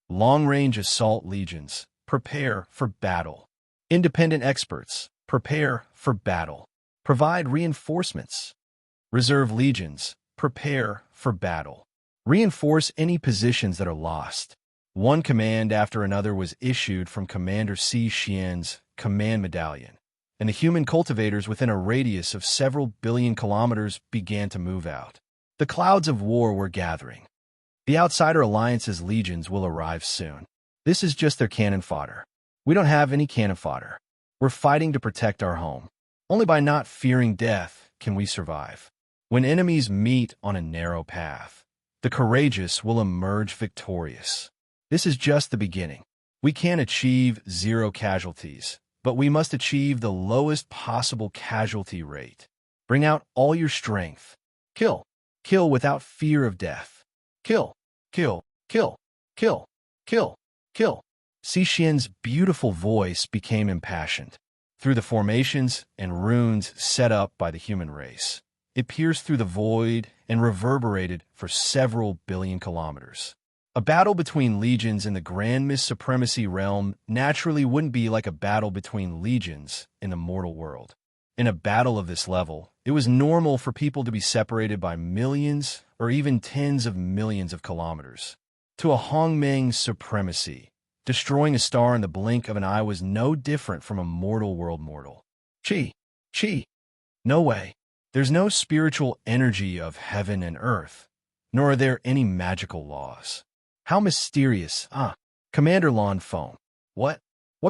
Long-range assault legions, prepare for battle. Independent experts, prepare for battle. Provide reinforcements. Reserve legions, prepare for battle. Reinforce any positions that are lost. One command after another was issued from Commander Si Xian's command medallion, and the human cultivators within a radius of several billion kilometers began to move out. The clouds of war were gathering. The Outsider Alliance's legions will arrive soon. This is just their cannon fodder. We don't have any cannon fodder. We're fighting to protect our home. Only by not fearing death can we survive. When enemies meet on a narrow path, the courageous will emerge victorious. This is just the beginning. We can't achieve 0 casualties, but we must achieve the lowest possible casualty rate. Bring out all your strength. Kill. Kill without fear of death. Kill. Kill. Kill. Kill. Kill. Kill. Si Xian's beautiful voice became impassioned. Through the formations and runes set up by the human race, it pierced through the void and reverberated for several billion kilometers. A battle between legions in the Grand Mist Supremacy realm naturally wouldn't be like a battle between legions in the mortal world. In a battle of this level, it was normal for people to be separated by millions or even tens of millions of kilometers. To a Hongmeng supremacy, destroying a star in the blink of an eye was no different from a mortal world mortal. Chi. No way. There's no spiritual energy of heaven and earth, nor are there any magical laws. How mysterious. Commander Lan Feng. What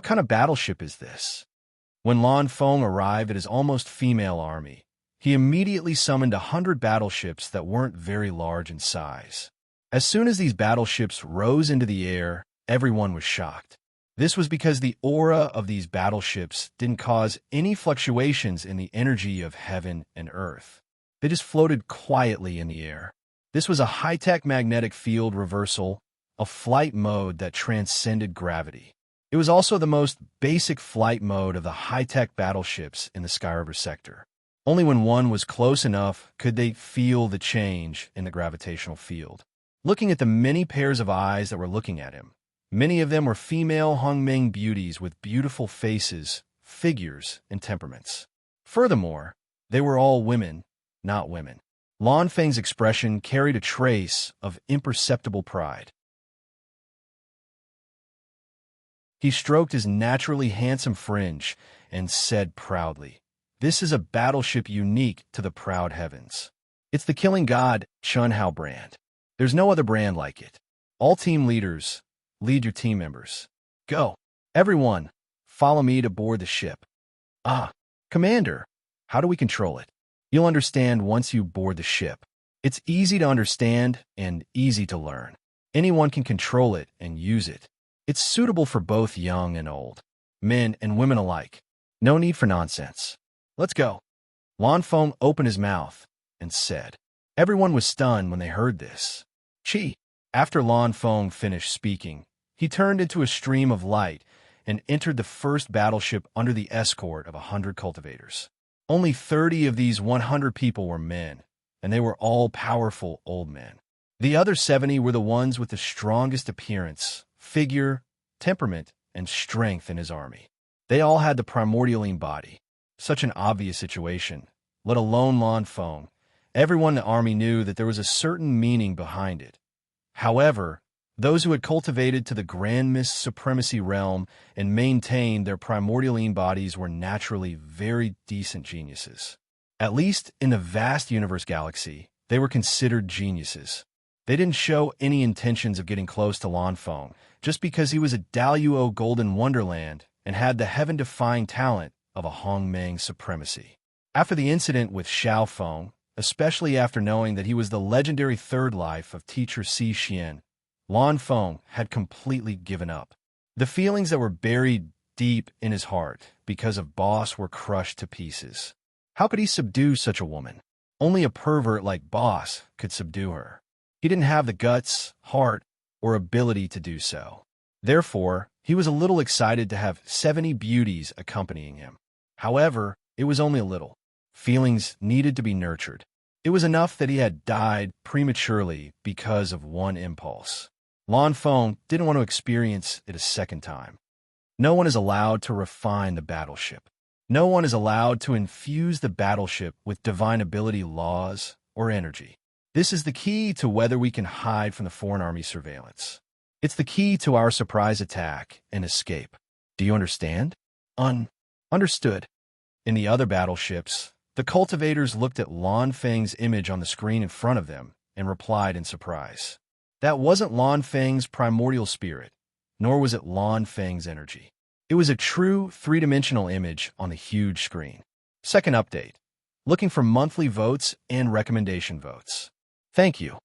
kind of battleship is this? When Lan Feng arrived at his almost female army, he immediately summoned 100 battleships that weren't very large in size. As soon as these battleships rose into the air, everyone was shocked. This was because the aura of these battleships didn't cause any fluctuations in the energy of heaven and earth. They just floated quietly in the air. This was a high-tech magnetic field reversal, a flight mode that transcended gravity. It was also the most basic flight mode of the high-tech battleships in the Skyriver sector. Only when one was close enough could they feel the change in the gravitational field. Looking at the many pairs of eyes that were looking at him, many of them were female Hongmeng beauties with beautiful faces, figures, and temperaments. Furthermore, they were all women, not women. Lan Feng's expression carried a trace of imperceptible pride. He stroked his naturally handsome fringe and said proudly, "This is a battleship unique to the proud heavens. It's the killing god Chun Hao brand. There's no other brand like it. All team leaders, lead your team members. Go. Everyone, follow me to board the ship." "Ah, Commander, how do we control it?" "You'll understand once you board the ship. It's easy to understand and easy to learn. Anyone can control it and use it. It's suitable for both young and old, men and women alike. No need for nonsense. Let's go." Lan Feng opened his mouth and said. Everyone was stunned when they heard this. Chi. After Lan Feng finished speaking, he turned into a stream of light and entered the first battleship under the escort of 100 cultivators. Only 30 of these 100 people were men, and they were all powerful old men. The other 70 were the ones with the strongest appearance, figure, temperament, and strength in his army. They all had the primordialine body. Such an obvious situation, let alone Lan Feng. Everyone in the army knew that there was a certain meaning behind it. However, those who had cultivated to the grand mist supremacy realm and maintained their primordialine bodies were naturally very decent geniuses. At least in the vast universe galaxy, they were considered geniuses. They didn't show any intentions of getting close to Lan Feng just because he was a Daluo golden wonderland and had the heaven-defying talent of a Hongmeng supremacy. After the incident with Xiao Feng, especially after knowing that he was the legendary third life of teacher Si Xian, Lan Feng had completely given up. The feelings that were buried deep in his heart because of Boss were crushed to pieces. How could he subdue such a woman? Only a pervert like Boss could subdue her. He didn't have the guts, heart, or ability to do so. Therefore, he was a little excited to have 70 beauties accompanying him. However, it was only a little. Feelings needed to be nurtured. It was enough that he had died prematurely because of one impulse. Lan Feng didn't want to experience it a second time. No one is allowed to refine the battleship. No one is allowed to infuse the battleship with divine ability laws or energy. This is the key to whether we can hide from the foreign army surveillance. It's the key to our surprise attack and escape. Do you understand? Understood. In the other battleships, the cultivators looked at Lan Feng's image on the screen in front of them and replied in surprise. That wasn't Lan Feng's primordial spirit, nor was it Lan Feng's energy. It was a true three-dimensional image on the huge screen. Second update. Looking for monthly votes and recommendation votes. Thank you.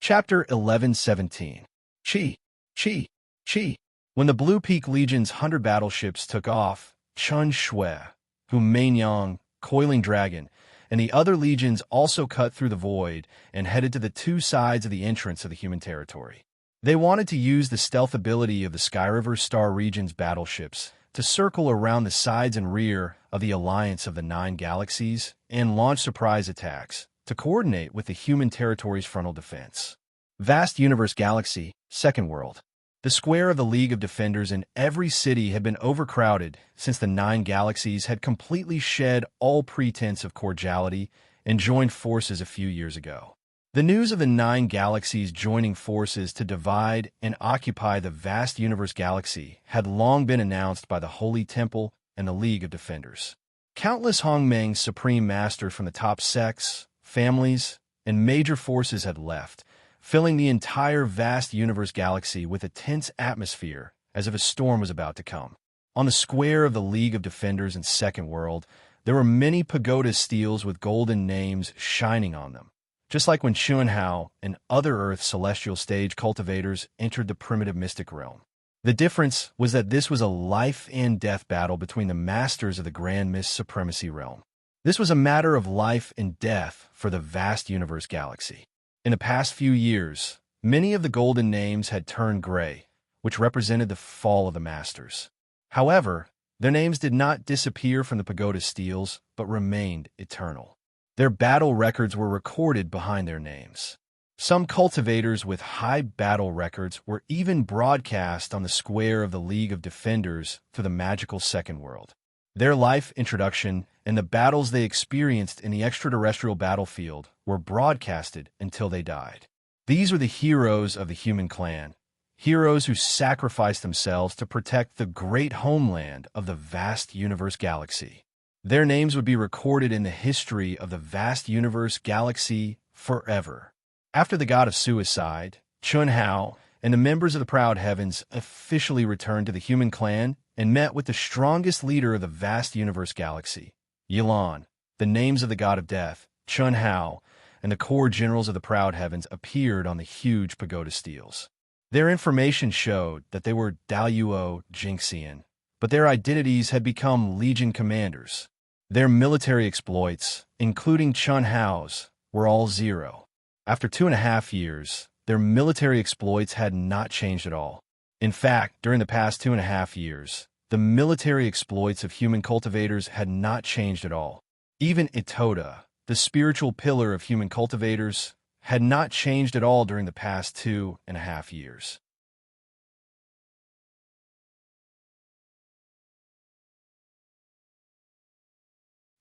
Chapter 1117. Chi. When the Blue Peak Legion's 100 battleships took off, Chun Shui, Mainyang, Coiling Dragon, and the other legions also cut through the void and headed to the two sides of the entrance of the human territory. They wanted to use the stealth ability of the Skyriver Star region's battleships to circle around the sides and rear of the Alliance of the 9 Galaxies and launch surprise attacks to coordinate with the human territory's frontal defense. Vast Universe Galaxy, Second World. The square of the League of Defenders in every city had been overcrowded since the 9 Galaxies had completely shed all pretense of cordiality and joined forces a few years ago. The news of the 9 Galaxies joining forces to divide and occupy the vast Universe Galaxy had long been announced by the Holy Temple and the League of Defenders. Countless Hongmeng Supreme Masters from the top sects, families, and major forces had left, filling the entire vast universe galaxy with a tense atmosphere as if a storm was about to come. On the square of the League of Defenders in Second World, there were many pagoda steels with golden names shining on them, just like when Chun Hao and other Earth celestial stage cultivators entered the primitive mystic realm. The difference was that this was a life-and-death battle between the masters of the Grand Mist Supremacy realm. This was a matter of life and death for the vast universe galaxy. In the past few years, many of the golden names had turned gray, which represented the fall of the masters. However, their names did not disappear from the pagoda steels, but remained eternal. Their battle records were recorded behind their names. Some cultivators with high battle records were even broadcast on the square of the League of Defenders through the magical second world. Their life introduction and the battles they experienced in the extraterrestrial battlefield were broadcasted until they died. These were the heroes of the human clan, heroes who sacrificed themselves to protect the great homeland of the vast universe galaxy. Their names would be recorded in the history of the vast universe galaxy forever. After the god of suicide, Chun Hao, and the members of the Proud Heavens officially returned to the human clan and met with the strongest leader of the vast universe galaxy, Yilan, the names of the god of death, Chun Hao, and the core generals of the Proud Heavens appeared on the huge pagoda steels. Their information showed that they were Daluo Jinxian, but their identities had become Legion commanders. Their military exploits, including Chun Hao's, were all zero. After 2.5 years, their military exploits had not changed at all. In fact, during the past 2.5 years, the military exploits of human cultivators had not changed at all. Even Itoda, the spiritual pillar of human cultivators, had not changed at all during the past 2.5 years.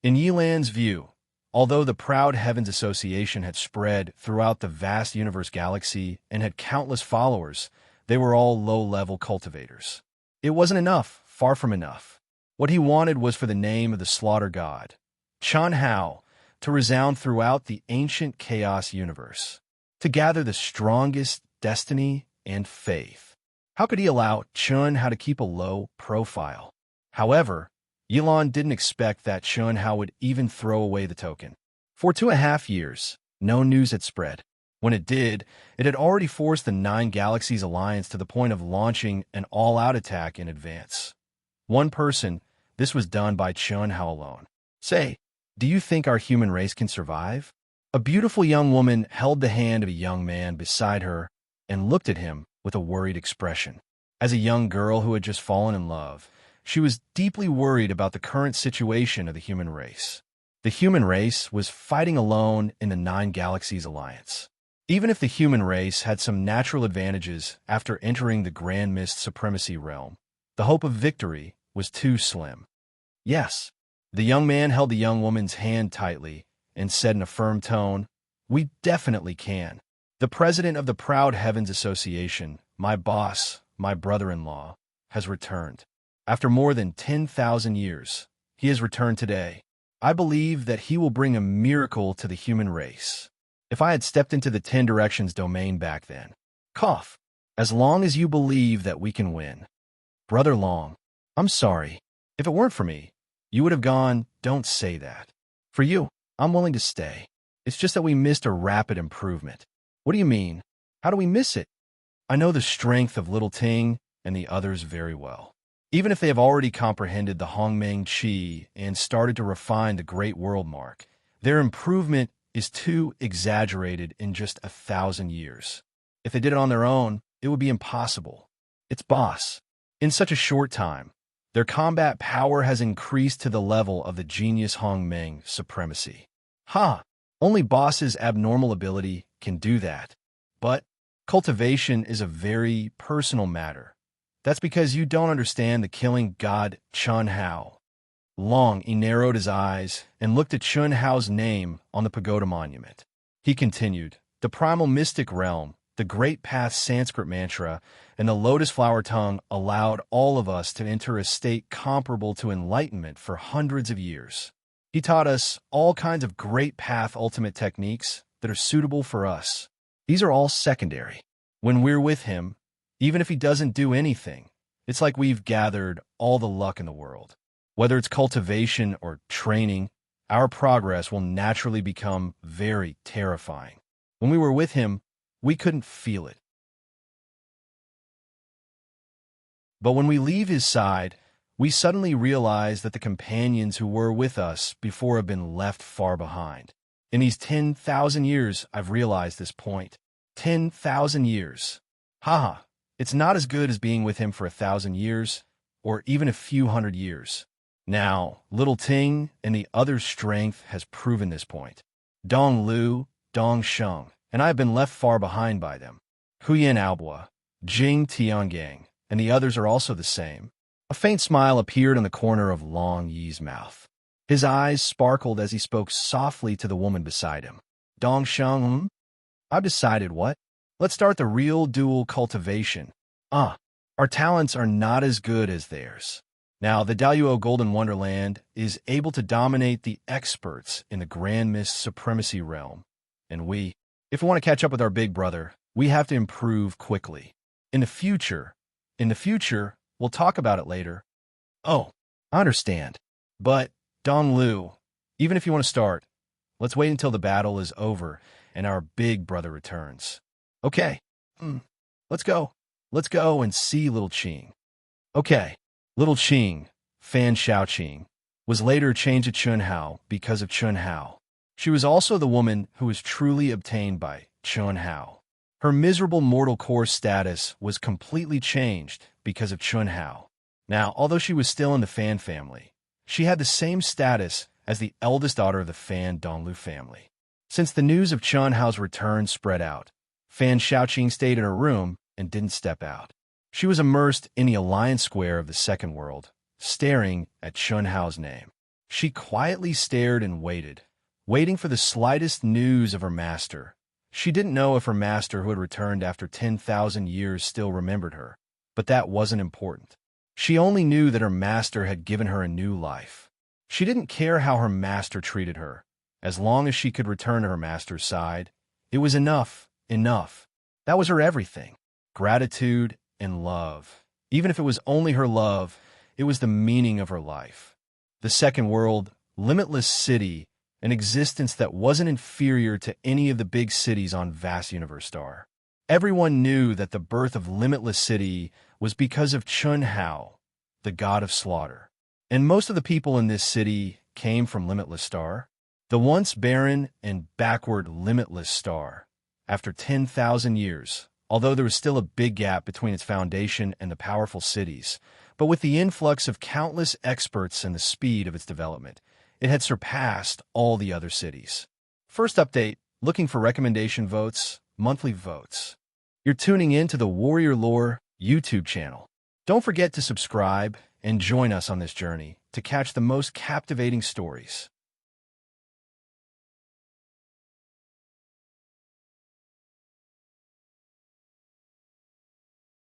In Yilan's view, although the Proud Heavens Association had spread throughout the vast universe galaxy and had countless followers, they were all low-level cultivators. It wasn't enough, far from enough. What he wanted was for the name of the slaughter god, Chun Hao, to resound throughout the ancient chaos universe, to gather the strongest destiny and faith. How could he allow Chun Hao to keep a low profile? However, Yilan didn't expect that Chun Hao would even throw away the token. For 2.5 years, no news had spread. When it did, it had already forced the Nine Galaxies Alliance to the point of launching an all-out attack in advance. One person, this was done by Chun Hao alone. Say, do you think our human race can survive? A beautiful young woman held the hand of a young man beside her and looked at him with a worried expression. As a young girl who had just fallen in love, she was deeply worried about the current situation of the human race. The human race was fighting alone in the Nine Galaxies Alliance. Even if the human race had some natural advantages after entering the Grand Mist Supremacy realm, the hope of victory was too slim. Yes, the young man held the young woman's hand tightly and said in a firm tone, "We definitely can. The president of the Proud Heavens Association, my boss, my brother-in-law, has returned. After more than 10,000 years, he has returned today. I believe that he will bring a miracle to the human race. If I had stepped into the 10 Directions domain back then, cough, as long as you believe that we can win. Brother Long, I'm sorry. If it weren't for me, you would have gone, don't say that. For you, I'm willing to stay. It's just that we missed a rapid improvement." "What do you mean? How do we miss it?" "I know the strength of Little Ting and the others very well. Even if they have already comprehended the Hongmeng Qi and started to refine the Great World Mark, their improvement is too exaggerated in just 1,000 years. If they did it on their own, it would be impossible. It's boss. In such a short time, their combat power has increased to the level of the genius Hongmeng supremacy. Ha! Only boss's abnormal ability can do that. But cultivation is a very personal matter. That's because you don't understand the killing god Chun Hao." Long, he narrowed his eyes and looked at Chun Hao's name on the pagoda monument. He continued, "The primal mystic realm, the Great Path Sanskrit mantra, and the lotus flower tongue allowed all of us to enter a state comparable to enlightenment for hundreds of years. He taught us all kinds of Great Path ultimate techniques that are suitable for us. These are all secondary. When we're with him, even if he doesn't do anything, it's like we've gathered all the luck in the world. Whether it's cultivation or training, our progress will naturally become very terrifying. When we were with him, we couldn't feel it. But when we leave his side, we suddenly realize that the companions who were with us before have been left far behind. In these 10,000 years, I've realized this point. 10,000 years. Haha, it's not as good as being with him for 1,000 years, or even a few hundred years. Now, little Ting and the other's strength has proven this point. Dong Lu, Dong Sheng, and I have been left far behind by them. Huyan Aobua, Jing Tiangang, and the others are also the same. A faint smile appeared on the corner of Long Yi's mouth. His eyes sparkled as he spoke softly to the woman beside him. Dong Sheng, I've decided what? Let's start the real dual cultivation. Our talents are not as good as theirs. Now, the Daluo Golden Wonderland is able to dominate the experts in the Grand Mist Supremacy realm. And if we want to catch up with our big brother, we have to improve quickly. In the future, we'll talk about it later. Oh, I understand. But, Dong Lu, even if you want to start, let's wait until the battle is over and our big brother returns. Okay, let's go. Let's go and see Little Qing. Okay. Little Qing, Fan Shaoqing, was later changed to Chun Hao because of Chun Hao. She was also the woman who was truly obtained by Chun Hao. Her miserable mortal course status was completely changed because of Chun Hao. Now, although she was still in the Fan family, she had the same status as the eldest daughter of the Fan Donglu family. Since the news of Chun Hao's return spread out, Fan Shaoqing stayed in her room and didn't step out. She was immersed in the Alliance Square of the Second World, staring at Chun Hao's name. She quietly stared and waited, waiting for the slightest news of her master. She didn't know if her master, who had returned after 10,000 years, still remembered her, but that wasn't important. She only knew that her master had given her a new life. She didn't care how her master treated her. As long as she could return to her master's side, it was enough. That was her everything. Gratitude and love. Even if it was only her love, it was the meaning of her life. The Second World, limitless city, an existence that wasn't inferior to any of the big cities on vast universe star. Everyone knew that the birth of limitless city was because of Chun Hao, the god of slaughter. And most of the people in this city came from limitless star, the once barren and backward limitless star. After 10,000 years, although there was still a big gap between its foundation and the powerful cities, but with the influx of countless experts and the speed of its development, it had surpassed all the other cities. First update, looking for recommendation votes, monthly votes. You're tuning in to the Warrior Lore YouTube channel. Don't forget to subscribe and join us on this journey to catch the most captivating stories.